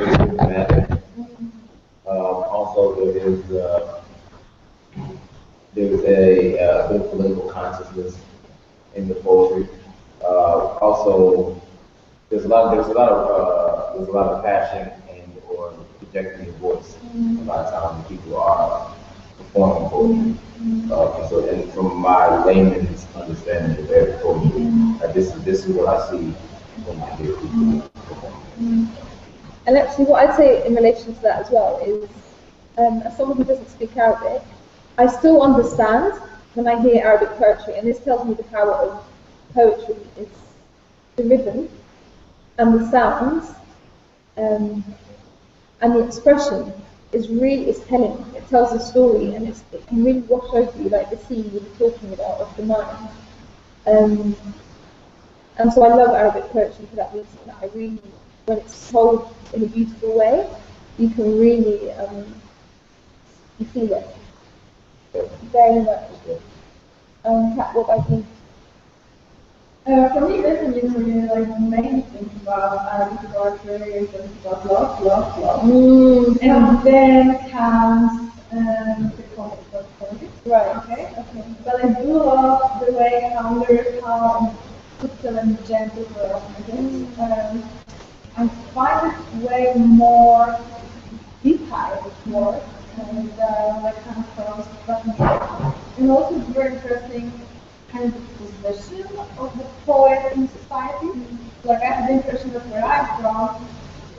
systematic. Also, there's a bit of political consciousness in the poetry. Also, there's a lot of passion and or projecting your voice a lot of times when people are performing poetry. So, and from my layman's understanding of Arabic poetry, this is what I see when I hear people perform. And actually, what I'd say in relation to that as well is, as someone who doesn't speak Arabic, I still understand when I hear Arabic poetry, and this tells me the power of poetry is the rhythm and the sounds and the expression is telling. It tells a story, and it can really wash over you, like the sea we were talking about of the mind. And so I love Arabic poetry for that reason. I really, when it's told in a beautiful way, you can really you feel it very much. Kat, what about you? For me, definitely, like the main thing about Arabic poetry is about love. And then comes the concept of politics. Right. Okay. But I do love the way how lyrical and subtle and gentle the is. I find it way more detailed work and like kind of prose, and also it's very interesting kind of the position of the poet in society. Like I have the impression that where I'm from,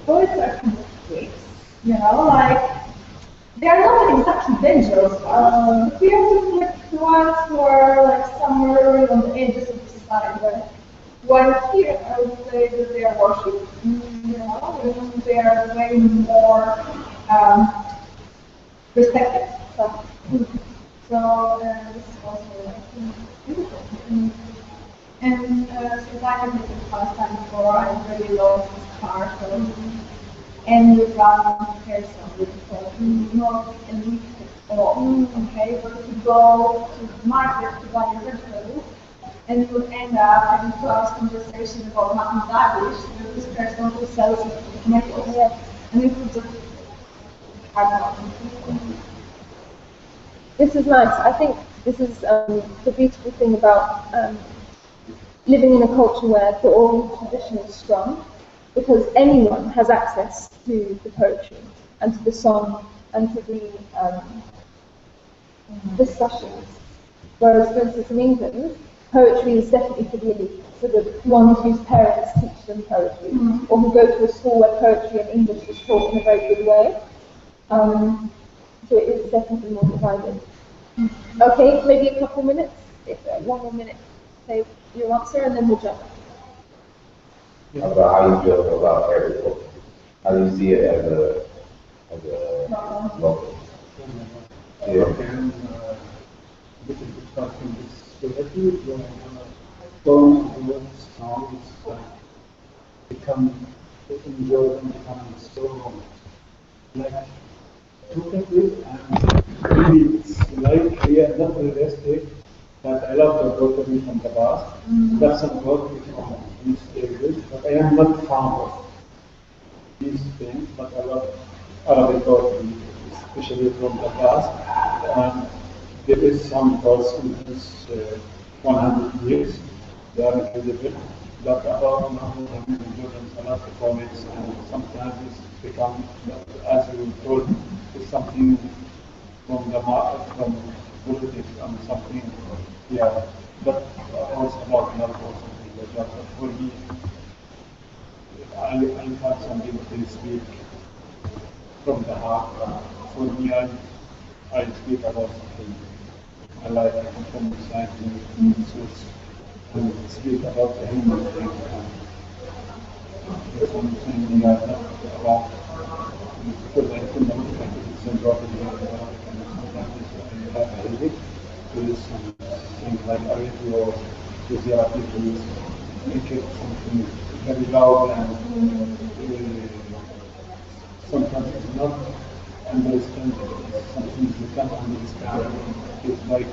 poets are kind of freaks, you know, like they are not exactly dangerous. We are just like the ones who are like somewhere on the edges of society. Right? While here, I would say that they are worshipped, you know, and they are way more respected. So this is also like beautiful. And since I have lived in Palestine before, I really love this car. So and you run comparison with not elite at all. Okay, but if you go to the market to buy your vegetables, and you will end up having a close conversation about Mahmoud Darwish with this person who sells tomatoes. And it was just This is nice. I think this is the beautiful thing about living in a culture where the oral tradition is strong, because anyone has access to the poetry and to the song and to the discussions. Whereas, for instance, in England, poetry is definitely for the elite, for the ones whose parents teach them poetry, or who go to a school where poetry and English is taught in a very good way. So it is definitely more divided. Okay, maybe a couple minutes, one more minute, say your answer, and then we'll jump. About how you feel about Arabic culture. How do you see it as a local? Little bit starting this directly, tone of the song is become enjoyed and becoming so like look at it and maybe it's like not realistic, but I love the poetry from the past. That's some poetry from these areas, but I am not fond of these things, but I love Arabic poetry, especially from the past. There is some thoughts in this 100 years, they are incredible, but about Muhammad and Jordan Salat poets, and sometimes it's become, as we were told, it's something from the market, from politics, and something, yeah, but also about love or something like that. But for me, I find something to speak from the heart. For me, I speak about something I like from the side to speak about the human thing. That's something I talk about because I think it's important and sometimes I have a headache with some things like I read or physiotherapy to make it something very loud and sometimes it's not understandable. Some things you can't understand. It's like,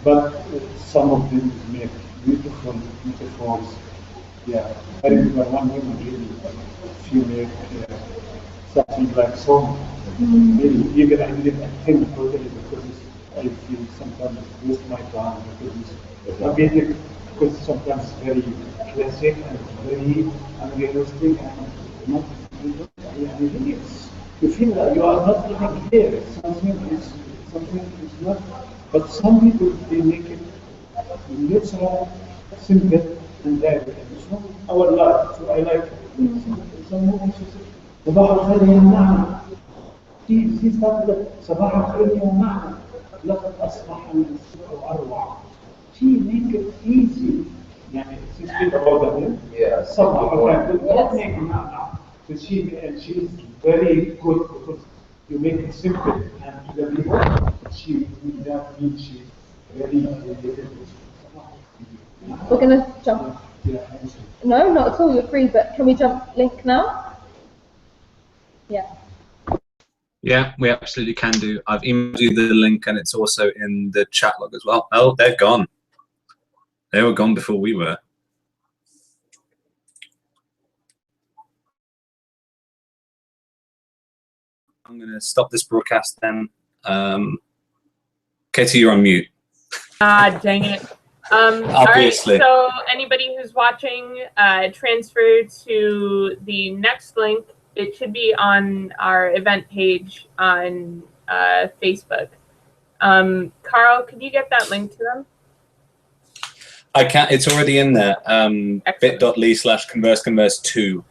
but some of them make beautiful metaphors. Yeah, I remember one woman really, she made something like song. Maybe even I didn't think totally because I feel sometimes waste my time because sometimes it's very classic and very unrealistic and not. You feel that you are not even here. Something is not. But some people they make it literal, simple, and direct. It's not our life. So I like some moments. صباح الخير يا معنا. في صدق صباح الخير يا معنا. لقد أصبح الصبح أروع. She make it easy. يعني speak about that. Yeah. صباح الخير. Don't make it now. So she's very good because you make it simple and to the people, she would that mean she's very related with someone. We're going to jump. No, not at all. You're free, but can we jump link now? Yeah. Yeah, we absolutely can do. I've emailed you the link and it's also in the chat log as well. Oh, they're gone. They were gone before we were. I'm going to stop this broadcast then. Katie, you're on mute. Ah, dang it. Obviously. All right, so anybody who's watching, transfer to the next link. It should be on our event page on Facebook. Carl, could you get that link to them? I can't. It's already in there. bit.ly/converse2.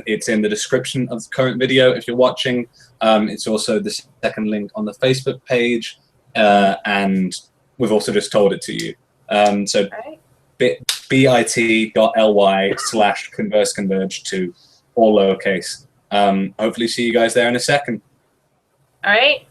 It's in the description of the current video if you're watching. It's also the second link on the Facebook page, and we've also just told it to you. So bit.ly/Converse Converge2, all lowercase. Hopefully see you guys there in a second. All right.